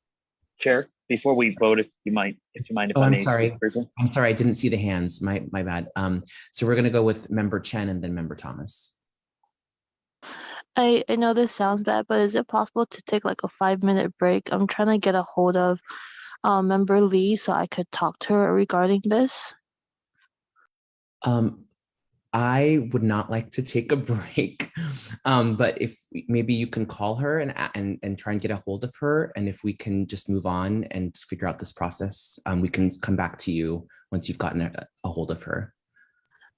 Chair, before we vote, if you mind, if
Oh,
I
I'm
may
sorry.
speak briefly.
I'm sorry, I didn't see the hands. My bad. So we're going to go with Member Chen and then Member Thomas.
I know this sounds bad, but is it possible to take like a 5-minute break? I'm trying to get a hold of Member Lee so I could talk to her regarding this.
I would not like to take a break, but if maybe you can call her and try and get a hold of her, and if we can just move on and figure out this process, we can come back to you once you've gotten a hold of her.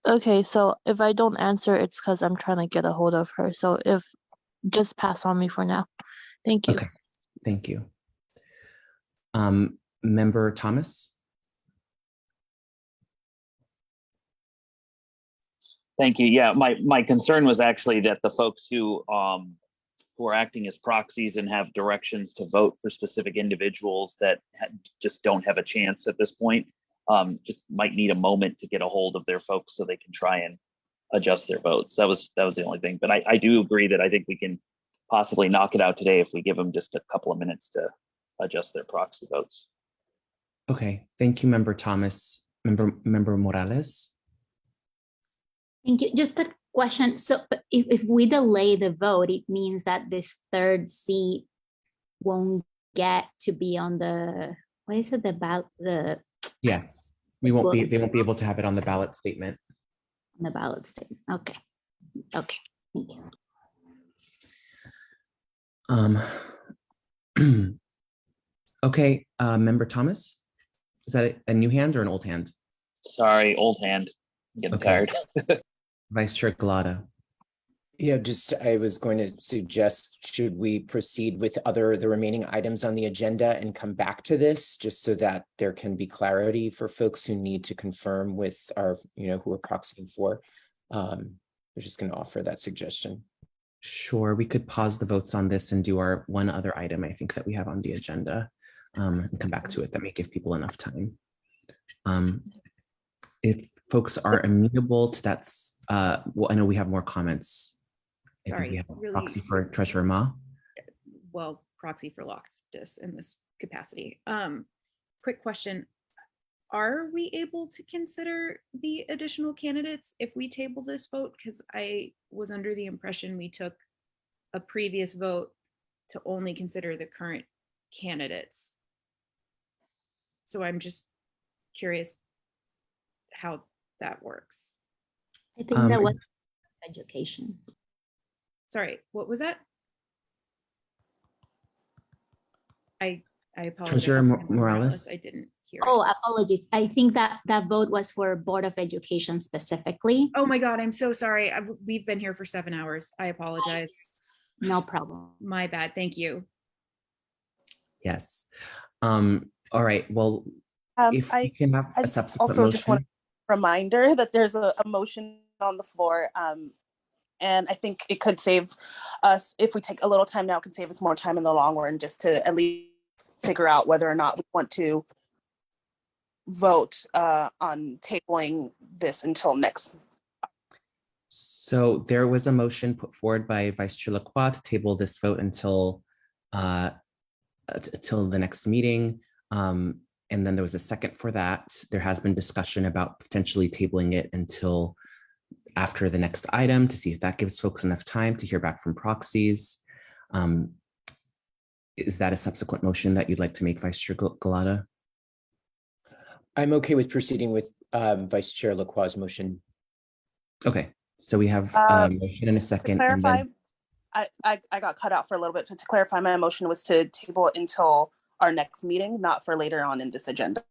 Okay, so if I don't answer, it's because I'm trying to get a hold of her. So just pass on me for now. Thank you.
Okay, thank you. Member Thomas?
Thank you. Yeah, my concern was actually that the folks who are acting as proxies and have directions to vote for specific individuals that just don't have a chance at this point. just might need a moment to get a hold of their folks so they can try and adjust their votes. That was the only thing. But I do agree that I think we can possibly knock it out today if we give them just a couple of minutes to adjust their proxy votes.
Okay, thank you, Member Thomas. Member Morales.
Thank you. Just a question. So if we delay the vote, it means that this third seat won't get to be on the, what is it,
Yes, they won't be able to have it on the ballot statement.
on the ballot statement. Okay. Okay. Thank you.
Okay, Member Thomas, is that a new hand or an old hand?
Sorry, old hand. I'm getting tired.
Vice Chair Galata.
Yeah, I was going to suggest, should we proceed with the remaining items on the agenda and come back to this, just so that there can be clarity for folks who need to confirm with our, who we're proxying for. We're just going to offer that suggestion.
Sure, we could pause the votes on this and do our one other item I think that we have on the agenda, and come back to it. That may give people enough time. If folks are amenable to that, well, I know we have more comments. I think we have a proxy for Treasurer Ma.
Well, proxy for Loftus in this capacity. Quick question. Are we able to consider the additional candidates if we table this vote? Because I was under the impression we took a previous vote to only consider the current candidates. So I'm just curious how that works.
I think that was education.
Sorry, what was that? I apologize.
Treasurer Morales.
I didn't hear.
Oh, apologies. I think that vote was for Board of Education specifically.
Oh my God, I'm so sorry. We've been here for 7 hours. I apologize.
No problem.
My bad. Thank you.
Yes. All right. Well, if we can have a subsequent
also
motion.
just want a reminder that there's a motion on the floor. And I think it could save us, if we take a little time now, it could save us more time in the long run, just to at least figure out whether or not we want to vote on tabling this until next.
So there was a motion put forward by Vice Chair Lacroix to table this vote until the next meeting. And then there was a second for that. There has been discussion about potentially tabling it until after the next item to see if that gives folks enough time to hear back from proxies. Is that a subsequent motion that you'd like to make, Vice Chair Galata?
I'm okay with proceeding with Vice Chair Lacroix's motion.
Okay, so we have a motion and a second.
To clarify,
and then...
I got cut out for a little bit, but to clarify, my motion was to table it until our next meeting, not for later on in this agenda.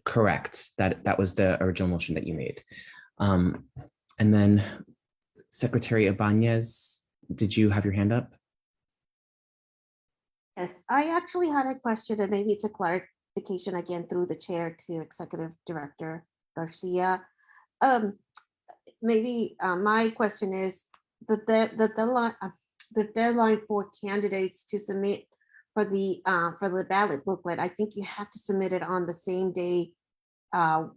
Correct. That was the original motion that you made. And then Secretary Ibanez, did you have your hand up?
Yes, I actually had a question, and maybe it's a clarification again through the chair to Executive Director Garcia. My question is the deadline for candidates to submit for the ballot booklet. I think you have to submit it on the same day, on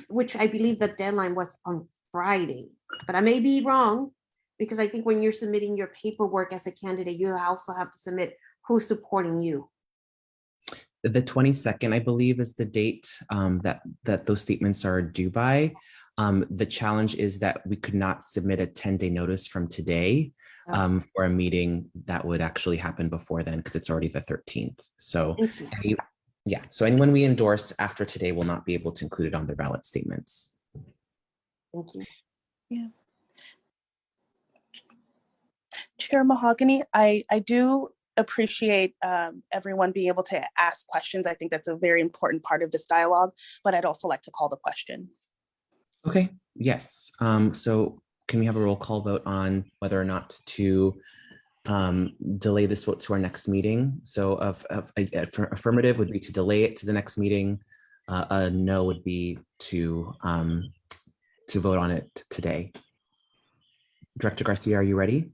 which I believe the deadline was on Friday, but I may be wrong, because I think when you're submitting your paperwork as a candidate, you also have to submit who's supporting you.
The 22nd, I believe, is the date that those statements are due by. The challenge is that we could not submit a 10-day notice from today for a meeting that would actually happen before then, because it's already the 13th. So so anyone we endorse after today will not be able to include it on their ballot statements.
Thank you.
Yeah. Chair Mahogany, I do appreciate everyone being able to ask questions. I think that's a very important part of this dialogue, but I'd also like to call the question.
Okay, yes. So can we have a roll call vote on whether or not to delay this vote to our next meeting? So affirmative would be to delay it to the next meeting. A no would be to vote on it today. Director Garcia, are you ready?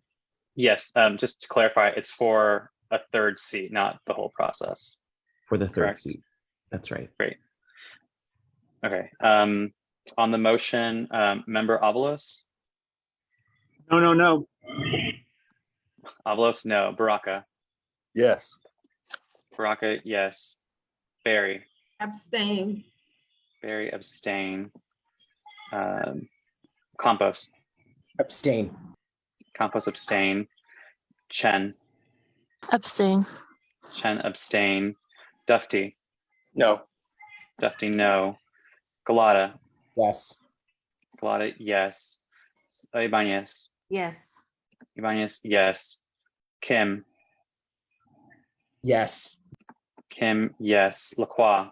Yes, just to clarify, it's for a third seat, not the whole process.
For the third
Correct.
seat, that's right.
Great. Okay. On the motion, Member Avalos?
No.
Avalos, no. Baraka?
Yes.
Baraka, yes. Barry?
Abstain.
Barry, abstain. Campos?
Abstain.
Campos, abstain. Chen?
Abstain.
Chen, abstain. Dufty?
No.
Dufty, no. Galata?
Yes.
Galata, yes. Ibanez?
Yes.
Ibanez, yes. Kim?
Yes.
Kim, yes. Lacroix?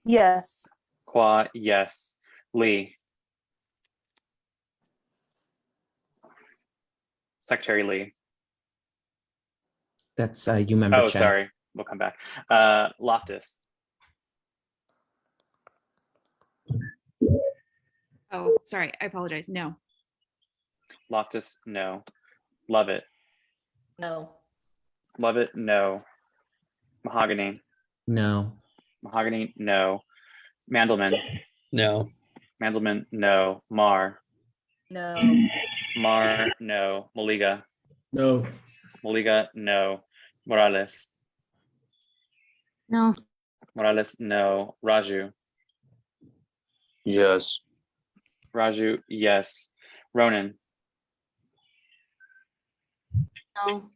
Yes.
Qua, yes. Lee? Secretary Lee?
That's you, Member
Oh,
Chen.
sorry. We'll come back. Loftus?
Oh, sorry. I apologize. No.
Loftus, no. Lovett?
No.
Lovett, no. Mahogany?
No.
Mahogany, no. Mandelman?
No.
Mandelman, no. Mar?
No.
Mar, no. Maliga?
No.
Maliga, no. Morales?
No.
Morales, no. Raju?
Yes.
Raju, yes. Ronan?
No.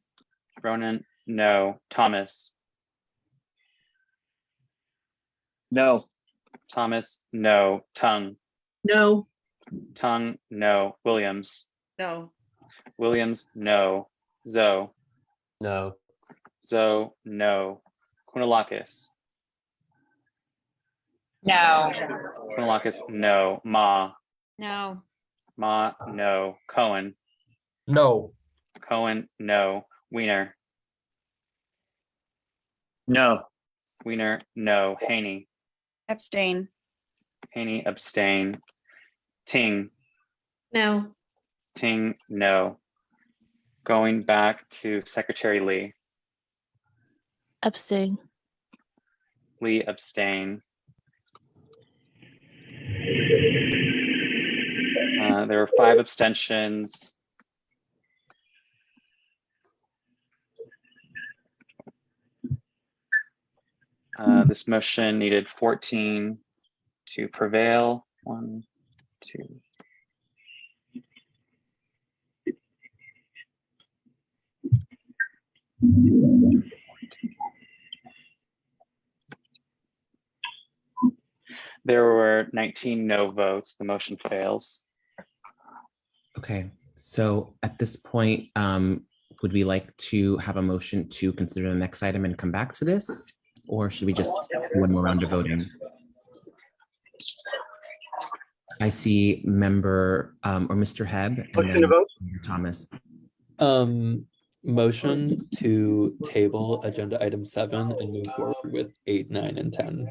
Ronan, no. Thomas?
No.
Thomas, no. Tongue?
No.
Tongue, no. Williams?
No.
Williams, no. Zoe?
No.
Zoe, no. Kunalakis?
No.
Kunalakis, no. Ma?
No.
Ma, no. Cohen?
No.
Cohen, no. Wiener?
No.
Wiener, no. Haney?
Abstain.
Haney, abstain. Ting?
No.
Ting, no. Going back to Secretary Lee.
Abstain.
Lee, abstain. There were 5 abstentions. This motion needed 14 to prevail. 1, 2. There were 19 no votes. The motion fails.
Okay, so at this point, would we like to have a motion to consider the next item and come back to this? Or should we just do one more round of voting? I see member or Mr. Hebb and
Motion
then
to vote?
Member Thomas.
Motion to table agenda item 7 and move forward with 8, 9, and 10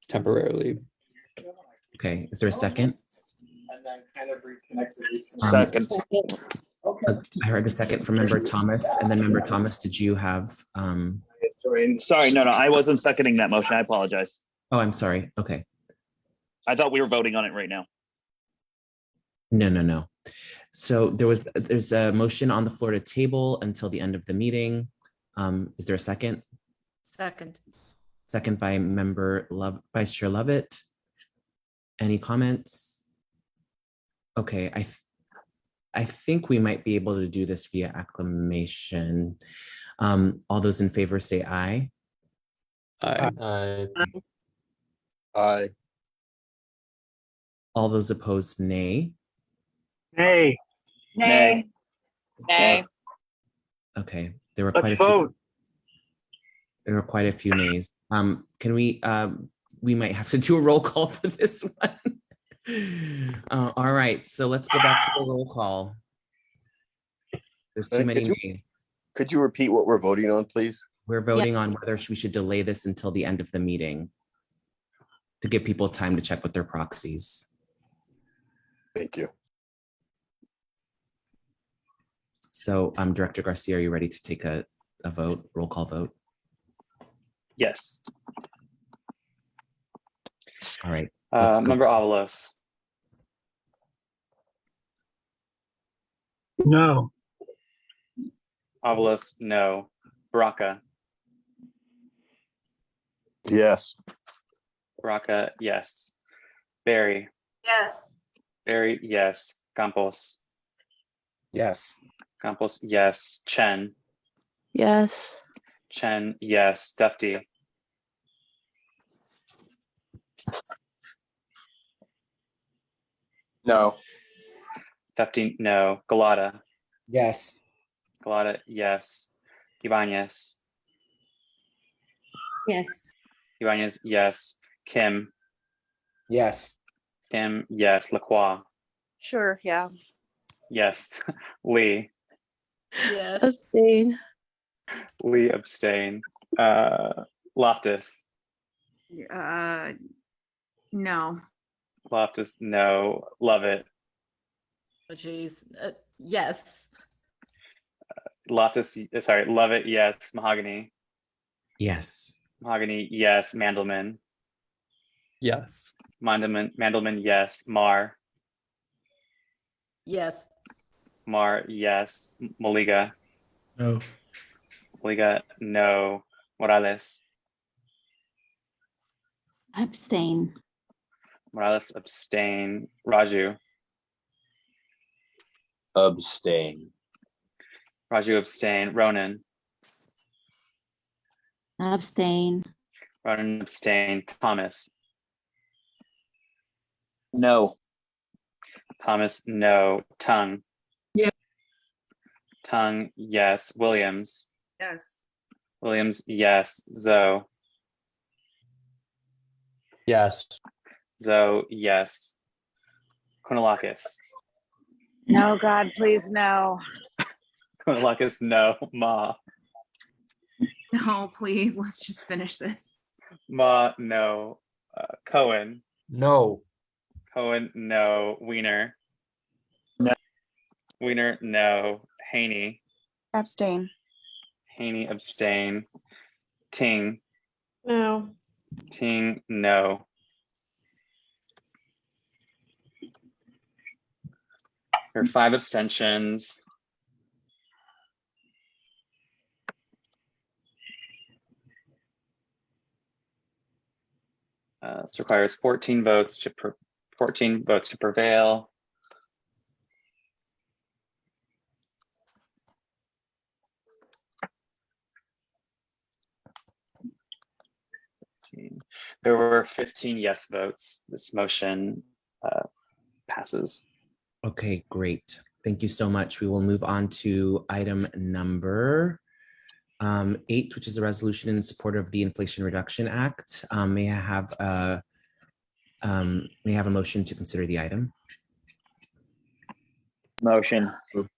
temporarily.
Okay, is there a second?
And then kind of reconnected.
Second.
I heard a second from Member Thomas, and then Member Thomas, did you have?
Sorry, no, I wasn't seconding that motion. I apologize.
Oh, I'm sorry. Okay.
I thought we were voting on it right now.
No. So there's a motion on the floor to table until the end of the meeting. Is there a second?
Second.
Second by Member Vice Chair Lovett. Any comments? Okay, I think we might be able to do this via acclamation. All those in favor say aye.
Aye.
Aye.
All those opposed, nay.
Nay.
Nay. Nay.
Okay, there were
Let's
quite a few.
vote.
There were quite a few nays. Can we might have to do a roll call for this one. All right, so let's go back to the roll call. There's too many nays.
Could you repeat what we're voting on, please?
We're voting on whether we should delay this until the end of the meeting to give people time to check with their proxies.
Thank you.
So, Director Garcia, are you ready to take a vote, roll call vote?
Yes.
All right. let's go.
Member Avalos,
No.
Avalos, no. Baraka,
Yes.
Baraka, yes. Barry,
Yes.
Barry, yes. Campos,
Yes.
Campos, yes. Chen,
Yes.
Chen, yes. Dufty,
No.
Dufty, no. Galata,
Yes.
Galata, yes. Ibanez,
Yes.
Ibanez, yes. Kim,
Yes.
Kim, yes. Lacroix,
Sure, yeah.
yes. Lee,
Yes.
Abstain.
Lee abstain. Loftus,
No.
Loftus, no. Lovett,
Oh, geez. Yes.
Loftus, sorry, Lovett, yes. Mahogany,
Yes.
Mahogany, yes. Mandelman,
Yes.
Mandelman, yes. Mar,
Yes.
yes. Maliga,
No.
Maliga, no. Morales,
Abstain.
Morales abstain. Raju,
Abstain.
Raju abstain. Ronan,
Abstain.
Ronan abstain. Thomas,
No.
Thomas, no. Tongue,
Yeah.
Tongue, yes. Williams,
Yes.
Williams, yes. Zoe,
Yes.
Zoe, yes. Konalakis,
No, God, please, no.
Konalakis, no. Ma,
No, please, let's just finish this.
Ma, no. Cohen,
No.
Cohen, no. Wiener,
No.
Wiener, no. Haney,
Abstain.
Haney abstain. Ting,
No.
Ting, no. There are 5 abstentions. This requires 14 votes to 14 votes to prevail. There were 15 yes votes. This motion passes.
Okay, great. Thank you so much. We will move on to item number 8, which is a resolution in support of the Inflation Reduction Act. May I have a motion to consider the item?
Motion to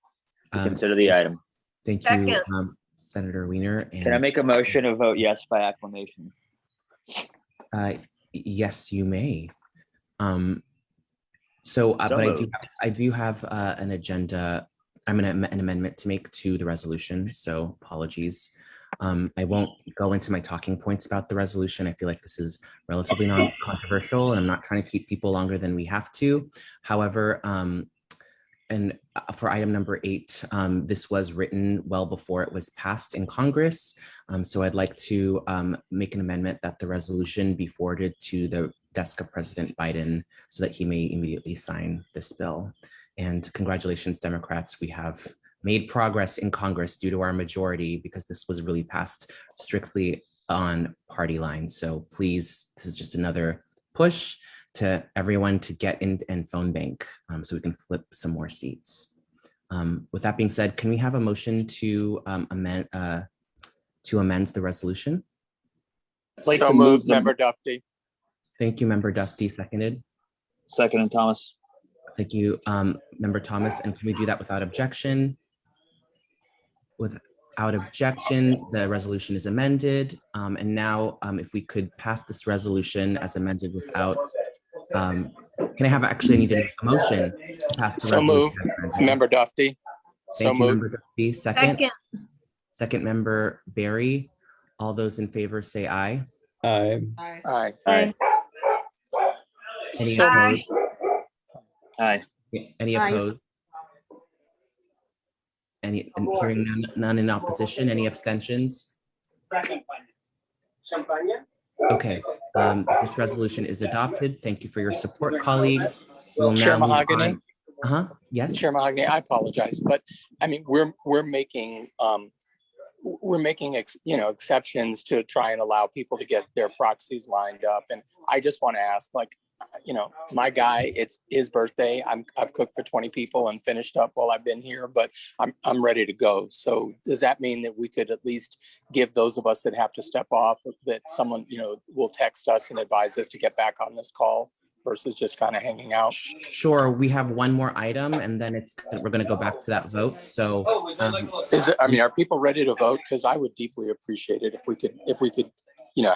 consider the item.
Thank you,
Second.
Senator Wiener.
Can I make a motion to vote yes by acclamation?
Yes, you may. But I do have an agenda. I'm an amendment to make to the resolution, so apologies. I won't go into my talking points about the resolution. I feel like this is relatively non-controversial, and I'm not trying to keep people longer than we have to. However, for item number 8, this was written well before it was passed in Congress. So I'd like to make an amendment that the resolution be forwarded to the desk of President Biden so that he may immediately sign this bill. And congratulations, Democrats. We have made progress in Congress due to our majority, because this was really passed strictly on party lines. So please, this is just another push to everyone to get in and phone bank so we can flip some more seats. With that being said, can we have a motion to amend the resolution?
Like
so
to
moved,
move the-
Member Dufty.
Thank you, Member Dufty. Seconded.
Second, Thomas.
Thank you, Member Thomas. And can we do that without objection? Without objection, the resolution is amended. And now, if we could pass this resolution as amended without, can I have, actually I need to make a motion to pass the
So
resolution.
moved, Member Dufty.
Thank
So
you,
moved.
Member Dufty. Second. Second, Member Barry. All those in favor say aye.
Aye.
Aye.
Aye.
Any
Aye.
opposed?
Aye.
Any
Aye.
opposed? Any, and hearing none in opposition, any abstentions? Okay, this resolution is adopted. Thank you for your support, colleagues. We'll
Chair
now move
Mahogany?
on. Uh-huh, yes.
Chair Mahogany, I apologize, but I mean, we're making exceptions to try and allow people to get their proxies lined up. And I just want to ask, like, my guy, it's his birthday. I've cooked for 20 people and finished up while I've been here, but I'm ready to go. So does that mean that we could at least give those of us that have to step off, that someone, will text us and advise us to get back on this call versus just kind of hanging out?
Sure, we have one more item and then we're going to go back to that vote. So
are people ready to vote? Because I would deeply appreciate it if we could,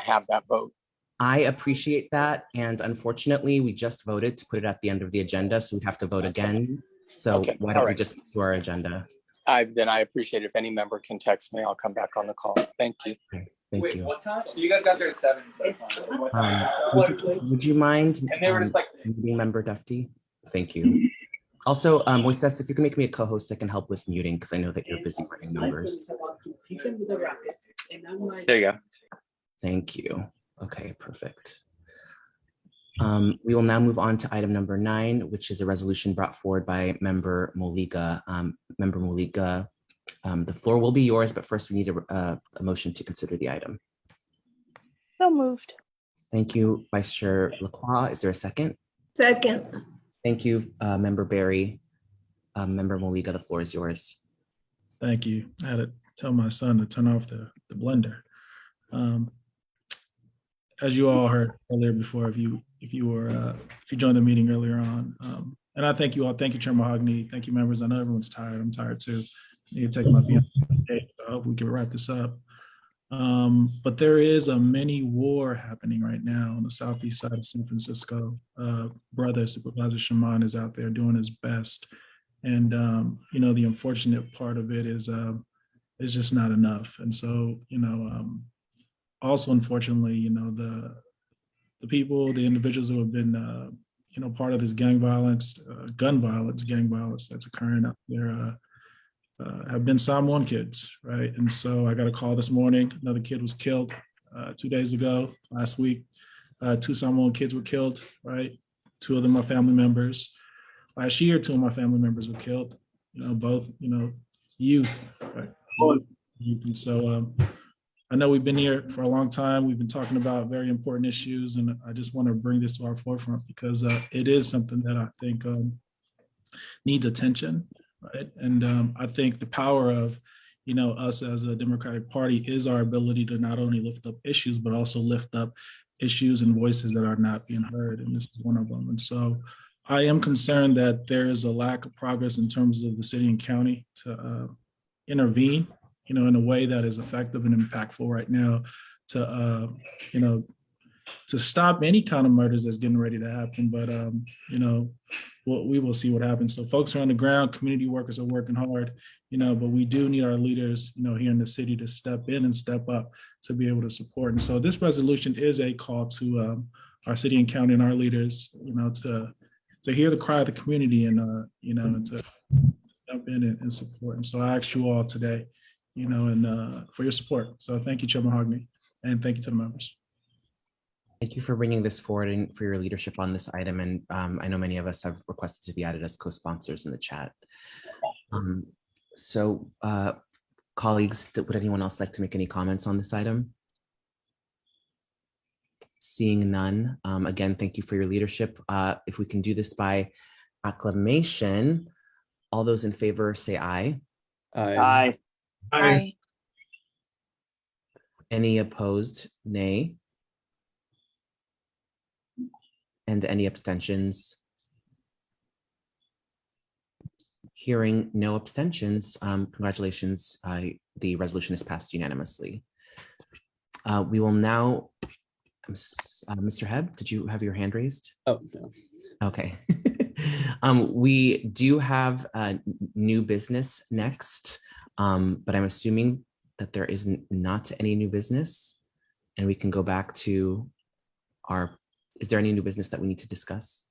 have that vote.
I appreciate that. And unfortunately, we just voted to put it at the end of the agenda, so we'd have to vote again. So
Okay.
why don't
All
we
right.
just do our agenda?
Then I appreciate it. If any member can text me, I'll come back on the call. Thank you.
Okay, thank you.
What time? So you guys got there at 7.
Would you mind
And they were just like,
muting member Duffy? Thank you. Also, Moises, if you can make me a co-host, I can help with muting because I know that you're busy running numbers.
There you go.
Thank you. Okay, perfect. We will now move on to item number 9, which is a resolution brought forward by Member Moliga. Member Moliga, the floor will be yours, but first we need a motion to consider the item.
So moved.
Thank you, Vice Chair Lacroix. Is there a second?
Second.
Thank you, Member Barry. Member Moliga, the floor is yours.
Thank you. I had to tell my son to turn off the blender. As you all heard earlier before, if you joined the meeting earlier on, and I thank you all. Thank you, Chair Mahogany. Thank you, members. I know everyone's tired. I'm tired too. I need to take my fiance. I hope we can wrap this up. But there is a mini war happening right now on the southeast side of San Francisco. Brother Supervisor Shaman is out there doing his best, and the unfortunate part of it is just not enough. And so also, unfortunately, the people, the individuals who have been, part of this gun violence that's occurring out there have been Psalm 1 kids, right? And so I got a call this morning. Another kid was killed 2 days ago, last week. 2 Psalm 1 kids were killed, right? 2 of them are family members. Last year, 2 of my family members were killed, both, youth, right? Youth. And so, I know we've been here for a long time. We've been talking about very important issues, and I just want to bring this to our forefront because it is something that I think needs attention, right? And I think the power of, us as a Democratic Party is our ability to not only lift up issues, but also lift up issues and voices that are not being heard, and this is one of them. And so I am concerned that there is a lack of progress in terms of the city and county to intervene in a way that is effective and impactful right now to, to stop any kind of murders that's getting ready to happen. But, we will see what happens. So folks are on the ground, community workers are working hard, but we do need our leaders, here in the city to step in and step up to be able to support. And so this resolution is a call to our city and county and our leaders, to hear the cry of the community and, to jump in and support. And so I ask you all today, and for your support. So thank you, Chair Mahogany, and thank you to the members.
Thank you for bringing this forward and for your leadership on this item. And I know many of us have requested to be added as co-sponsors in the chat. Colleagues, would anyone else like to make any comments on this item? Seeing none, again, thank you for your leadership. If we can do this by acclamation, all those in favor say aye.
Aye.
Aye.
Any opposed, nay. And any abstentions? Hearing no abstentions, congratulations, the resolution is passed unanimously. We will now, Mr. Hebb, did you have your hand raised?
Oh, no.
Okay. We do have new business next, but I'm assuming that there is not any new business and we can go back to our Is there any new business that we need to discuss?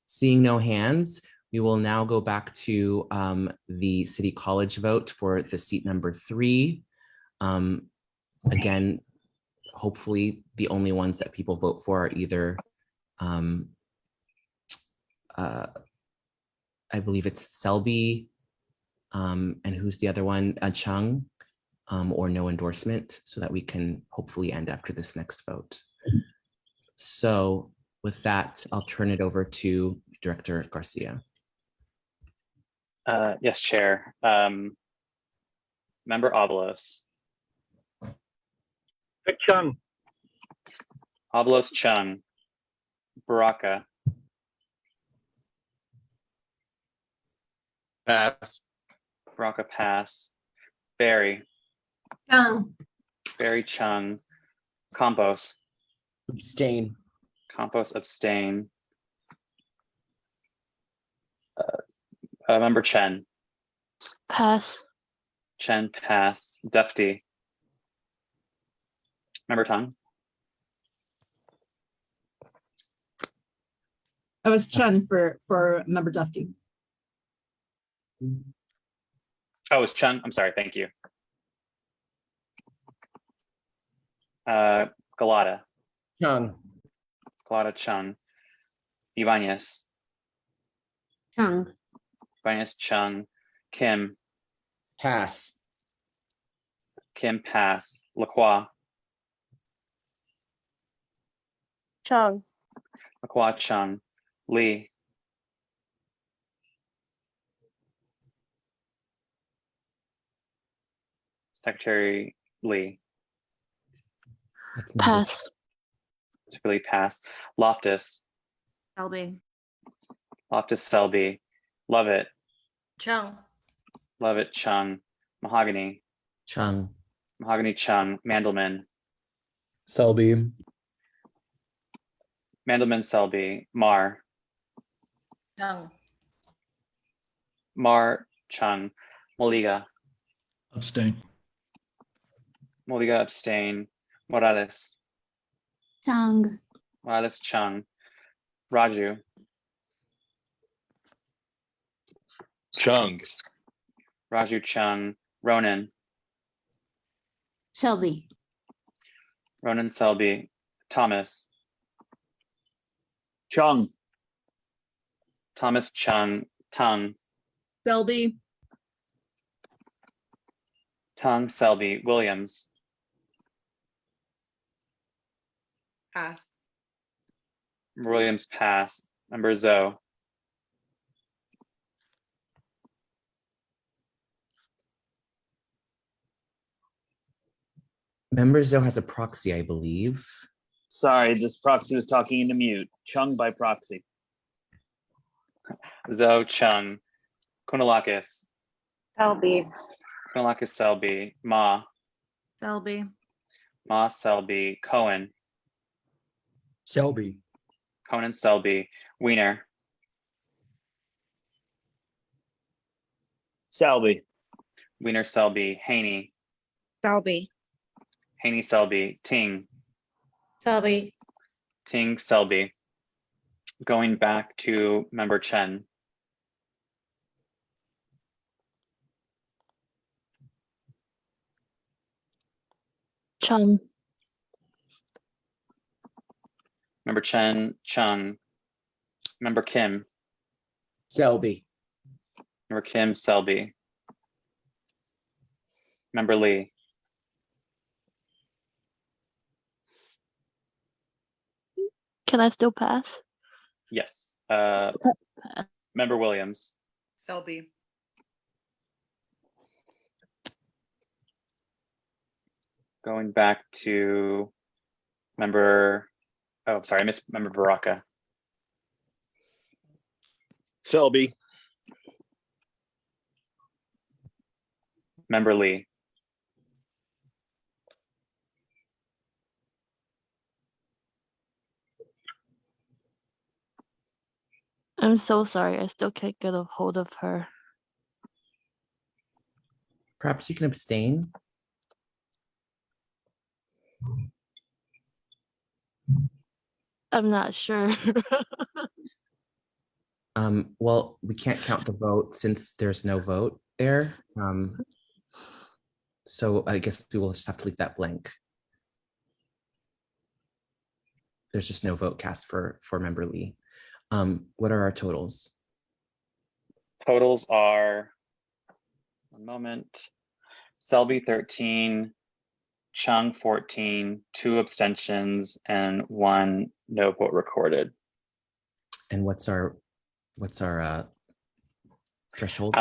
Seeing no hands, we will now go back to the City College vote for the seat number 3. Again, hopefully the only ones that people vote for are either, I believe it's Selby, and who's the other one? Chung, or no endorsement, so that we can hopefully end after this next vote. So with that, I'll turn it over to Director Garcia.
Yes, Chair. Member Avalos.
Chung.
Avalos Chung. Baraka.
Pass.
Baraka pass. Barry.
Chung.
Barry Chung. Campos.
Abstain.
Campos abstain. Member Chen.
Pass.
Chen pass. Dufty. Member Tong.
I was Chen for Member Dufty.
Oh, it's Chung. I'm sorry. Thank you. Galata.
Chung.
Galata Chung. Ibanez.
Chung.
Ibanez Chung. Kim.
Pass.
Kim pass. Lacroix.
Chung.
Lacroix Chung. Lee. Secretary Lee.
Pass.
Secretary Lee pass. Loftus.
Selby.
Loftus Selby. Lovett.
Chung.
Lovett Chung. Mahogany.
Chung.
Mahogany Chung. Mandelman.
Selby.
Mandelman Selby. Mar.
Chung.
Mar Chung. Moliga.
Abstain.
Moliga abstain. Morales.
Chung.
Morales Chung. Raju.
Chung.
Raju Chung. Ronan.
Selby.
Ronan Selby. Thomas.
Chung.
Thomas Chung. Tung.
Selby.
Tung Selby. Williams.
Pass.
Williams pass. Member Zoe.
Member Zoe has a proxy, I believe.
Sorry, this proxy was talking into mute. Chung by proxy.
Zoe Chung. Kunalakis.
Selby.
Kunalakis Selby. Ma.
Selby.
Ma Selby. Cohen.
Selby.
Conan Selby. Wiener.
Selby.
Wiener Selby. Haney.
Selby.
Haney Selby. Ting.
Selby.
Ting Selby. Going back to Member Chen.
Chung.
Member Chen. Chung. Member Kim.
Selby.
Member Kim Selby. Member Lee.
Can I still pass?
Yes. Member Williams.
Selby.
Going back to member, oh, sorry, I missed Member Baraka.
Selby.
Member Lee.
I'm so sorry. I still can't get a hold of her.
Perhaps you can abstain.
I'm not sure.
Well, we can't count the vote since there's no vote there. So I guess we will just have to leave that blank. There's just no vote cast for member Lee. What are our totals?
Totals are, one moment, Selby 13, Chung 14, 2 abstentions, and 1 no vote recorded.
And what's our threshold?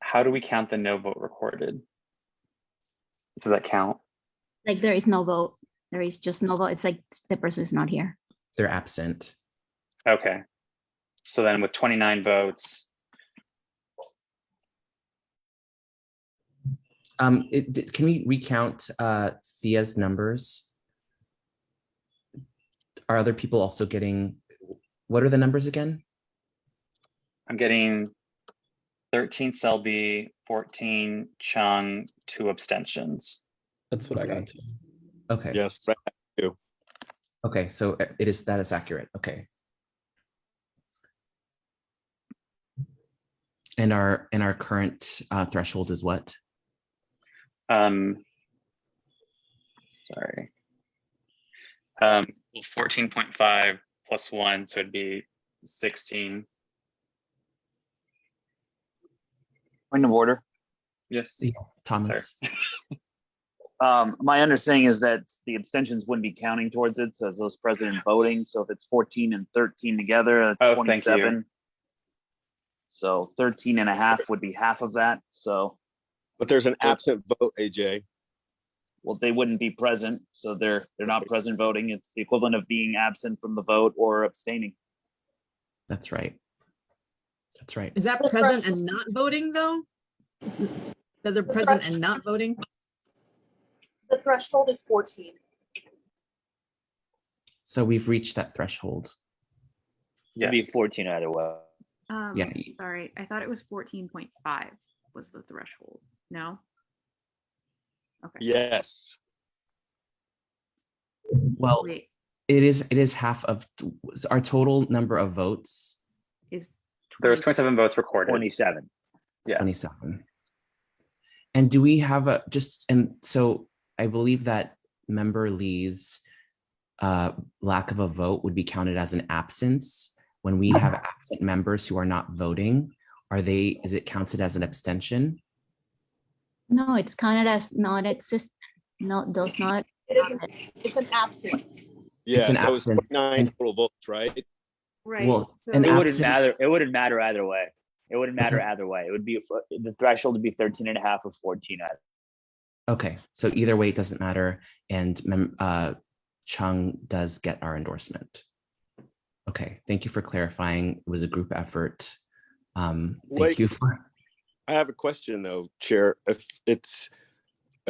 How do we count the no vote recorded? Does that count?
Like there is no vote. There is just no vote. It's like the person is not here.
They're absent.
Okay. So then with 29 votes.
Can we recount Thea's numbers? Are other people also getting, what are the numbers again?
I'm getting 13 Selby, 14 Chung, 2 abstentions.
That's what I got too.
Okay.
Yes, right, too.
Okay, so that is accurate. Okay. And our current threshold is what?
Sorry. 14.5 plus 1, so it'd be 16.
Point of order.
Yes.
Thomas.
My understanding is that the abstentions wouldn't be counting towards it, so as those present and voting. So if it's 14 and 13 together, that's 27. So 13 and a half would be half of that. So,
but there's an absent vote, AJ.
Well, they wouldn't be present, so they're not present voting. It's the equivalent of being absent from the vote or abstaining.
That's right. That's right.
Is that present and not voting though? That they're present and not voting?
The threshold is 14.
So we've reached that threshold.
It'd be 14 either way.
Yeah.
Sorry, I thought it was 14.5 was the threshold. No? Okay.
Yes.
Well,
Wait.
it is half of our total number of votes.
Is
there was 27 votes recorded.
27.
Yeah.
27. And do we have and so I believe that member Lee's lack of a vote would be counted as an absence. When we have absent members who are not voting, is it counted as an abstention?
No, it's counted as not existent. No, does not.
It's an absence.
Yeah,
It's an
so it's
absence.
9 total votes, right?
Right.
Well,
so
an
It wouldn't
absent-
matter. It wouldn't matter either way. It wouldn't matter either way. It would be the threshold would be 13 and a half or 14.
Okay, so either way, it doesn't matter. And Chung does get our endorsement. Okay, thank you for clarifying. It was a group effort. Thank you for.
I have a question though, Chair. I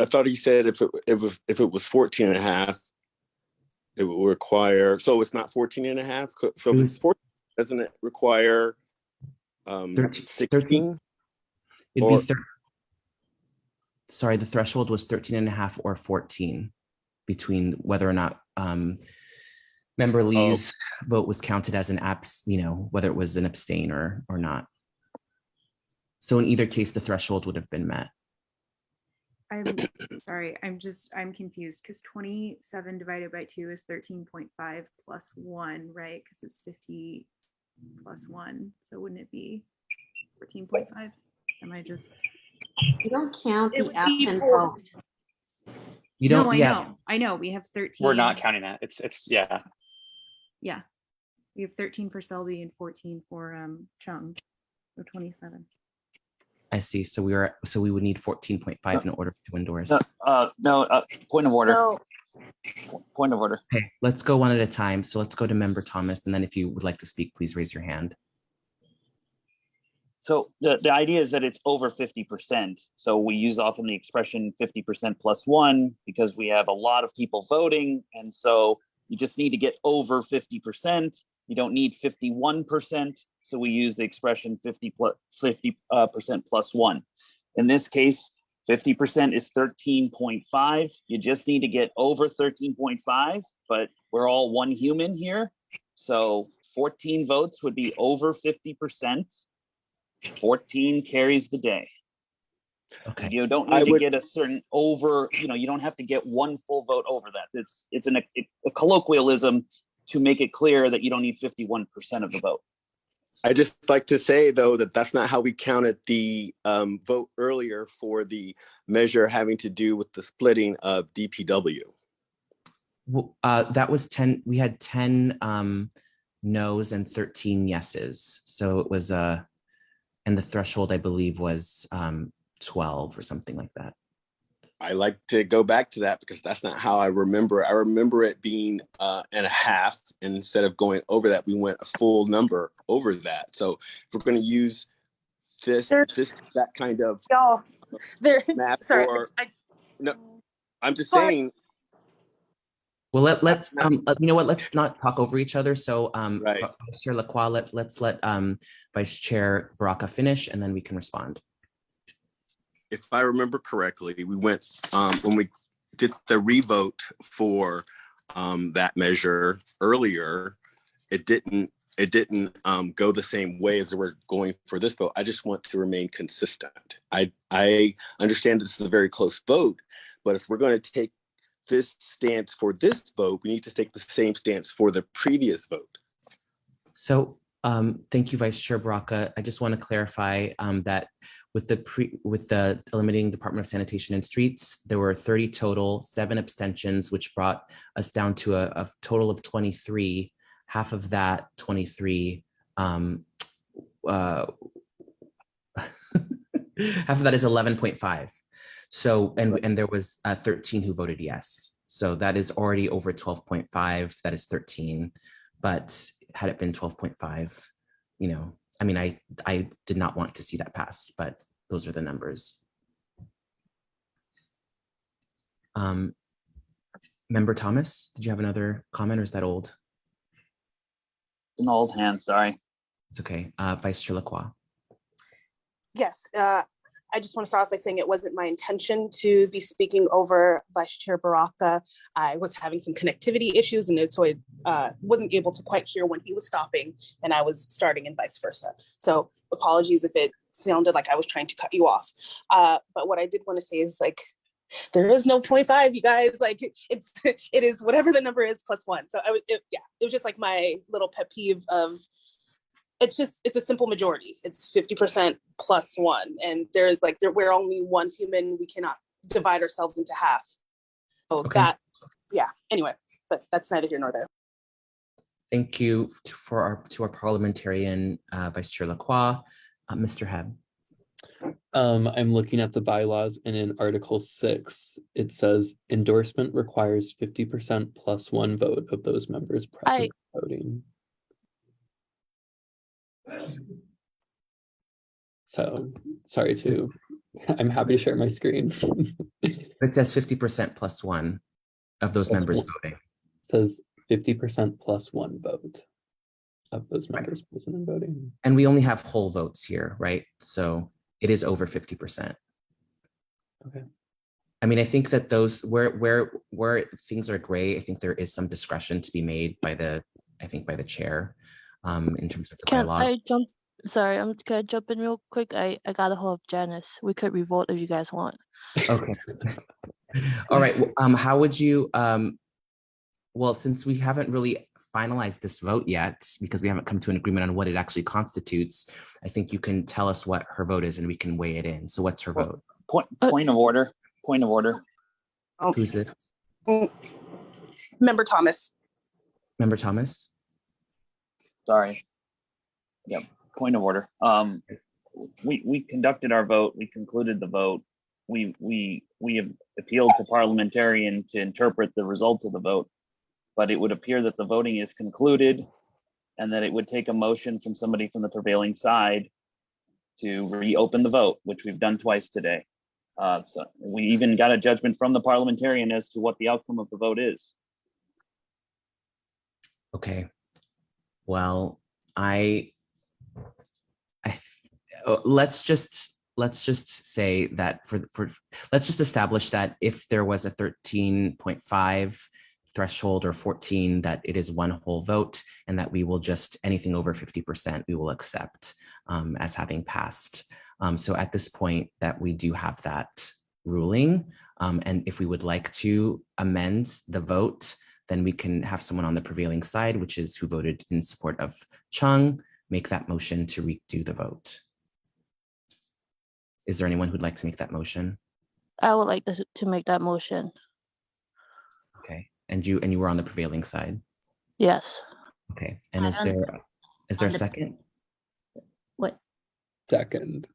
thought he said if it was 14 and a half, it would require, so it's not 14 and a half. So if it's 14, doesn't it require 16?
It'd be sorry, the threshold was 13 and a half or 14 between whether or not member Lee's vote was counted as an whether it was an abstain or not. So in either case, the threshold would have been met.
I'm sorry, I'm confused because 27 divided by 2 is 13.5 plus 1, right? Because it's 50 plus 1. So wouldn't it be 14.5? Am I just.
You don't count the absent vote.
You don't,
No, I know. We have 13.
We're not counting that. It's yeah.
Yeah. We have 13 for Selby and 14 for Chung. So 27.
I see. So we would need 14.5 in order to endorse.
No, point of order.
No.
Point of order.
Okay, let's go one at a time. So let's go to member Thomas, and then if you would like to speak, please raise your hand.
So the idea is that it's over 50%. So we use often the expression 50% plus 1 because we have a lot of people voting. And so you just need to get over 50%. You don't need 51%. So we use the expression 50% plus 1. In this case, 50% is 13.5. You just need to get over 13.5, but we're all one human here. So 14 votes would be over 50%. 14 carries the day.
Okay.
You don't need to get a certain over, you don't have to get one full vote over that. It's a colloquialism to make it clear that you don't need 51% of the vote.
I just like to say, though, that that's not how we counted the vote earlier for the measure having to do with the splitting of DPW.
That was 10. We had 10 no's and 13 yeses. So it was and the threshold, I believe, was 12 or something like that.
I like to go back to that because that's not how I remember. I remember it being and a half, and instead of going over that, we went a full number over that. So if we're going to use that kind of math,
sorry,
no, I'm just saying.
Well, let's you know what? Let's not talk over each other. So,
right.
Vice Chair Lacroix, let's let Vice Chair Baraka finish, and then we can respond.
If I remember correctly, we went when we did the revote for that measure earlier. It didn't go the same way as we're going for this vote. I just want to remain consistent. I understand this is a very close vote, but if we're going to take this stance for this vote, we need to take the same stance for the previous vote.
So thank you, Vice Chair Baraka. I just want to clarify that with the eliminating Department of Sanitation and Streets, there were 30 total, 7 abstentions, which brought us down to a total of 23. Half of that 23, half of that is 11.5. So, and there was 13 who voted yes. So that is already over 12.5, that is 13. But had it been 12.5, I mean, I did not want to see that pass, but those are the numbers. Member Thomas, did you have another comment, or is that old?
An old hand, sorry.
It's okay. Vice Chair Lacroix.
Yes, I just want to start off by saying it wasn't my intention to be speaking over Vice Chair Baraka. I was having some connectivity issues, and so I wasn't able to quite hear when he was stopping and I was starting, and vice versa. So apologies if it sounded like I was trying to cut you off. But what I did want to say is, like, there is no 0.5, you guys. Like, it is whatever the number is plus 1. So it was just like my little pet peeve of, it's a simple majority. It's 50% plus 1. And we're only one human. We cannot divide ourselves into half. So okay. Anyway, but that's neither here nor there.
Thank you to our parliamentarian, Vice Chair Lacroix. Mr. Hebb.
I'm looking at the bylaws, and in Article 6, it says endorsement requires 50% plus 1 vote of those members present voting. So sorry I'm happy to share my screen.
It says 50% plus 1 of those members voting.
It says 50% plus 1 vote of those members present and voting.
And we only have whole votes here, right? So it is over 50%.
Okay.
I mean, I think that those where things are gray, I think there is some discretion to be made by the chair in terms of the bylaw.
Sorry, can I jump in real quick? I got a hold of Janice. We could revote if you guys want.
Okay. All right. How would you, well, since we haven't really finalized this vote yet, because we haven't come to an agreement on what it actually constitutes, I think you can tell us what her vote is and we can weigh it in. So what's her vote?
Point of order. Point of order.
Who's it?
Member Thomas.
Member Thomas?
Sorry. Yep. Point of order. We conducted our vote. We concluded the vote. We have appealed to parliamentarian to interpret the results of the vote, but it would appear that the voting is concluded and that it would take a motion from somebody from the prevailing side to reopen the vote, which we've done twice today. So we even got a judgment from the parliamentarian as to what the outcome of the vote is.
Okay. Well, let's just say that let's just establish that if there was a 13.5 threshold or 14 that it is one whole vote, and that we will just anything over 50% we will accept as having passed. So at this point that we do have that ruling, and if we would like to amend the vote, then we can have someone on the prevailing side, which is who voted in support of Chung, make that motion to redo the vote. Is there anyone who'd like to make that motion?
I would like to make that motion.
Okay, and you were on the prevailing side.
Yes.
Okay, and is there a second?
What?
Second.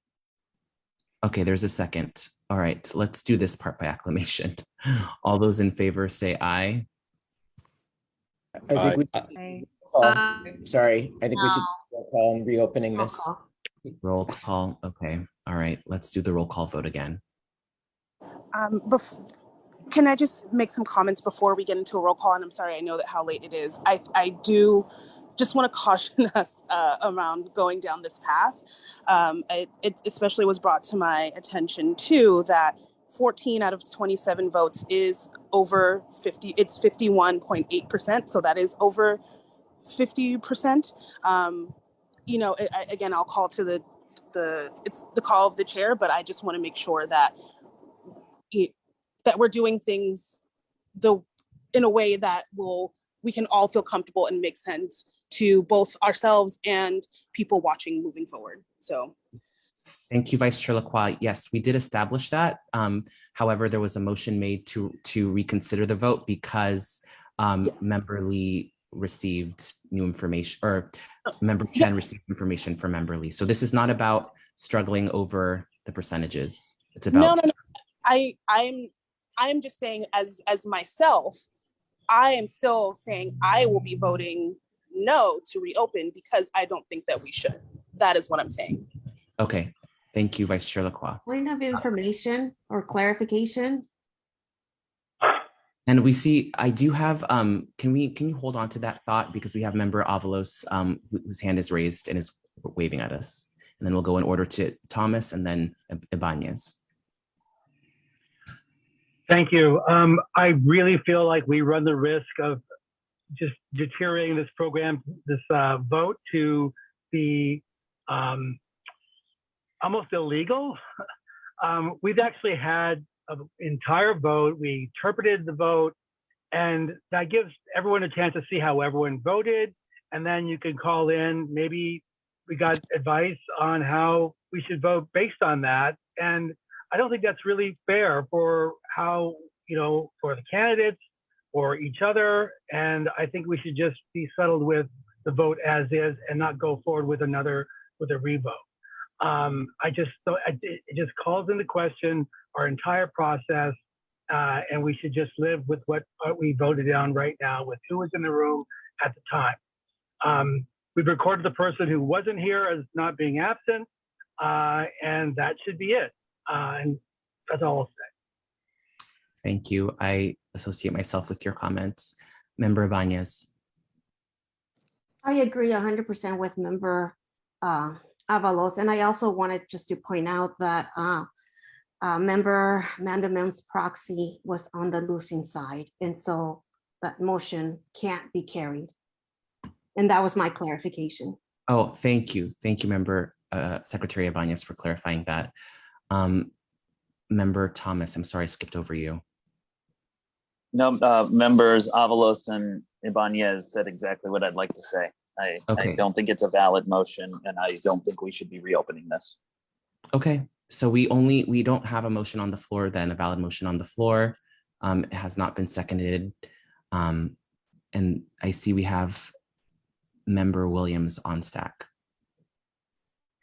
Okay, there's a second. All right, let's do this part by acclamation. All those in favor say aye.
I think we sorry, I think we should roll call and reopening this.
Roll call. Okay. All right. Let's do the roll call vote again.
Can I just make some comments before we get into a roll call? And I'm sorry, I know that how late it is. I do just want to caution us around going down this path. It especially was brought to my attention too that 14 out of 27 votes is over 50. It's 51.8%. So that is over 50%. You know, again, I'll call to it's the call of the chair, but I just want to make sure that that we're doing things in a way that we can all feel comfortable and make sense to both ourselves and people watching moving forward. So.
Thank you, Vice Chair Lacroix. Yes, we did establish that. However, there was a motion made to reconsider the vote because Member Lee received new information, or Member Chen received information from Member Lee. So this is not about struggling over the percentages. It's about
No. I'm just saying as myself, I am still saying I will be voting no to reopen because I don't think that we should. That is what I'm saying.
Okay. Thank you, Vice Chair Lacroix.
Point of information or clarification.
And we see, I do have, can you hold on to that thought, because we have Member Avalos whose hand is raised and is waving at us. And then we'll go in order to Thomas and then Ibanez.
Thank you. I really feel like we run the risk of just deteriorating this program, this vote to be almost illegal. We've actually had an entire vote. We interpreted the vote, and that gives everyone a chance to see how everyone voted. And then you can call in. Maybe we got advice on how we should vote based on that. And I don't think that's really fair for how, for the candidates or each other. And I think we should just be settled with the vote as is and not go forward with a revote. It just calls into question our entire process, and we should just live with what we voted on right now with who was in the room at the time. We've recorded the person who wasn't here as not being absent, and that should be it. And that's all I'll say.
Thank you. I associate myself with your comments. Member Ibanez.
I agree 100% with Member Avalos. And I also wanted just to point out that Member Mandelman's proxy was on the losing side. And so that motion can't be carried. And that was my clarification.
Oh, thank you. Thank you, Member Secretary Ibanez, for clarifying that. Member Thomas, I'm sorry, I skipped over you.
No, members Avalos and Ibanez said exactly what I'd like to say. I don't think it's a valid motion, and I don't think we should be reopening this.
Okay, so we don't have a motion on the floor then, a valid motion on the floor. It has not been seconded. And I see we have Member Williams on stack.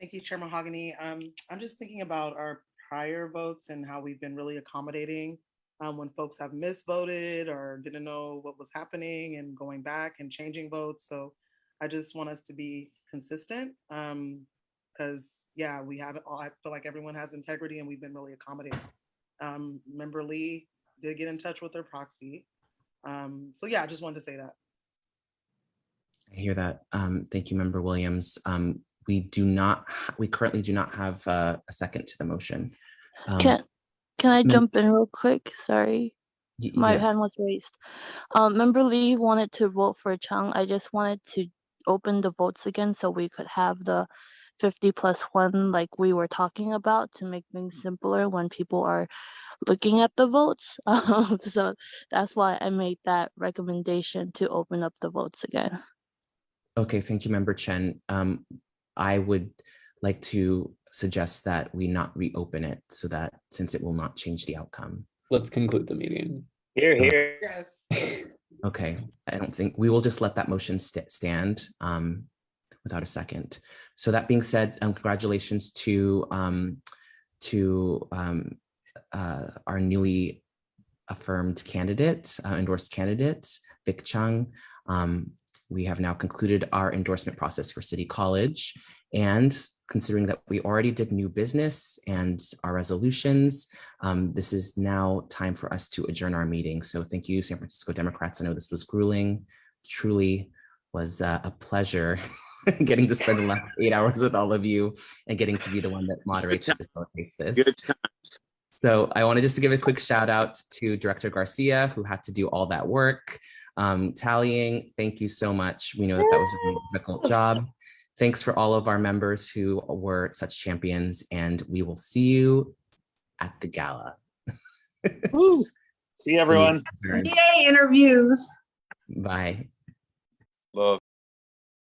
Thank you, Chair Mahogany. I'm just thinking about our prior votes and how we've been really accommodating when folks have misvoted or didn't know what was happening and going back and changing votes. So I just want us to be consistent because, yeah, we haven't. I feel like everyone has integrity and we've been really accommodating. Member Lee did get in touch with her proxy. So, yeah, I just wanted to say that.
I hear that. Thank you, Member Williams. We currently do not have a second to the motion.
Can I jump in real quick? Sorry. My
Yes.
hand was raised. Member Lee wanted to vote for Chung. I just wanted to open the votes again so we could have the 50+1 like we were talking about to make things simpler when people are looking at the votes. So that's why I made that recommendation to open up the votes again.
Okay, thank you, Member Chen. I would like to suggest that we not reopen it so that since it will not change the outcome.
Let's conclude the meeting.
Here, here.
Yes.
Okay, I don't think we will just let that motion stand without a second. So that being said, congratulations to our newly affirmed candidate, endorsed candidate, Vic Chung. We have now concluded our endorsement process for City College. And considering that we already did new business and our resolutions, this is now time for us to adjourn our meeting. So thank you, San Francisco Democrats. I know this was grueling, truly was a pleasure getting to spend the last 8 hours with all of you and getting to be the one that moderates and facilitates this.
Good times.
So I wanted just to give a quick shout out to Director Garcia, who had to do all that work. Tallying, thank you so much. We know that that was a really difficult job. Thanks for all of our members who were such champions, and we will see you at the gala.
Woo. See you, everyone.
Yay, interviews.
Bye.
Love.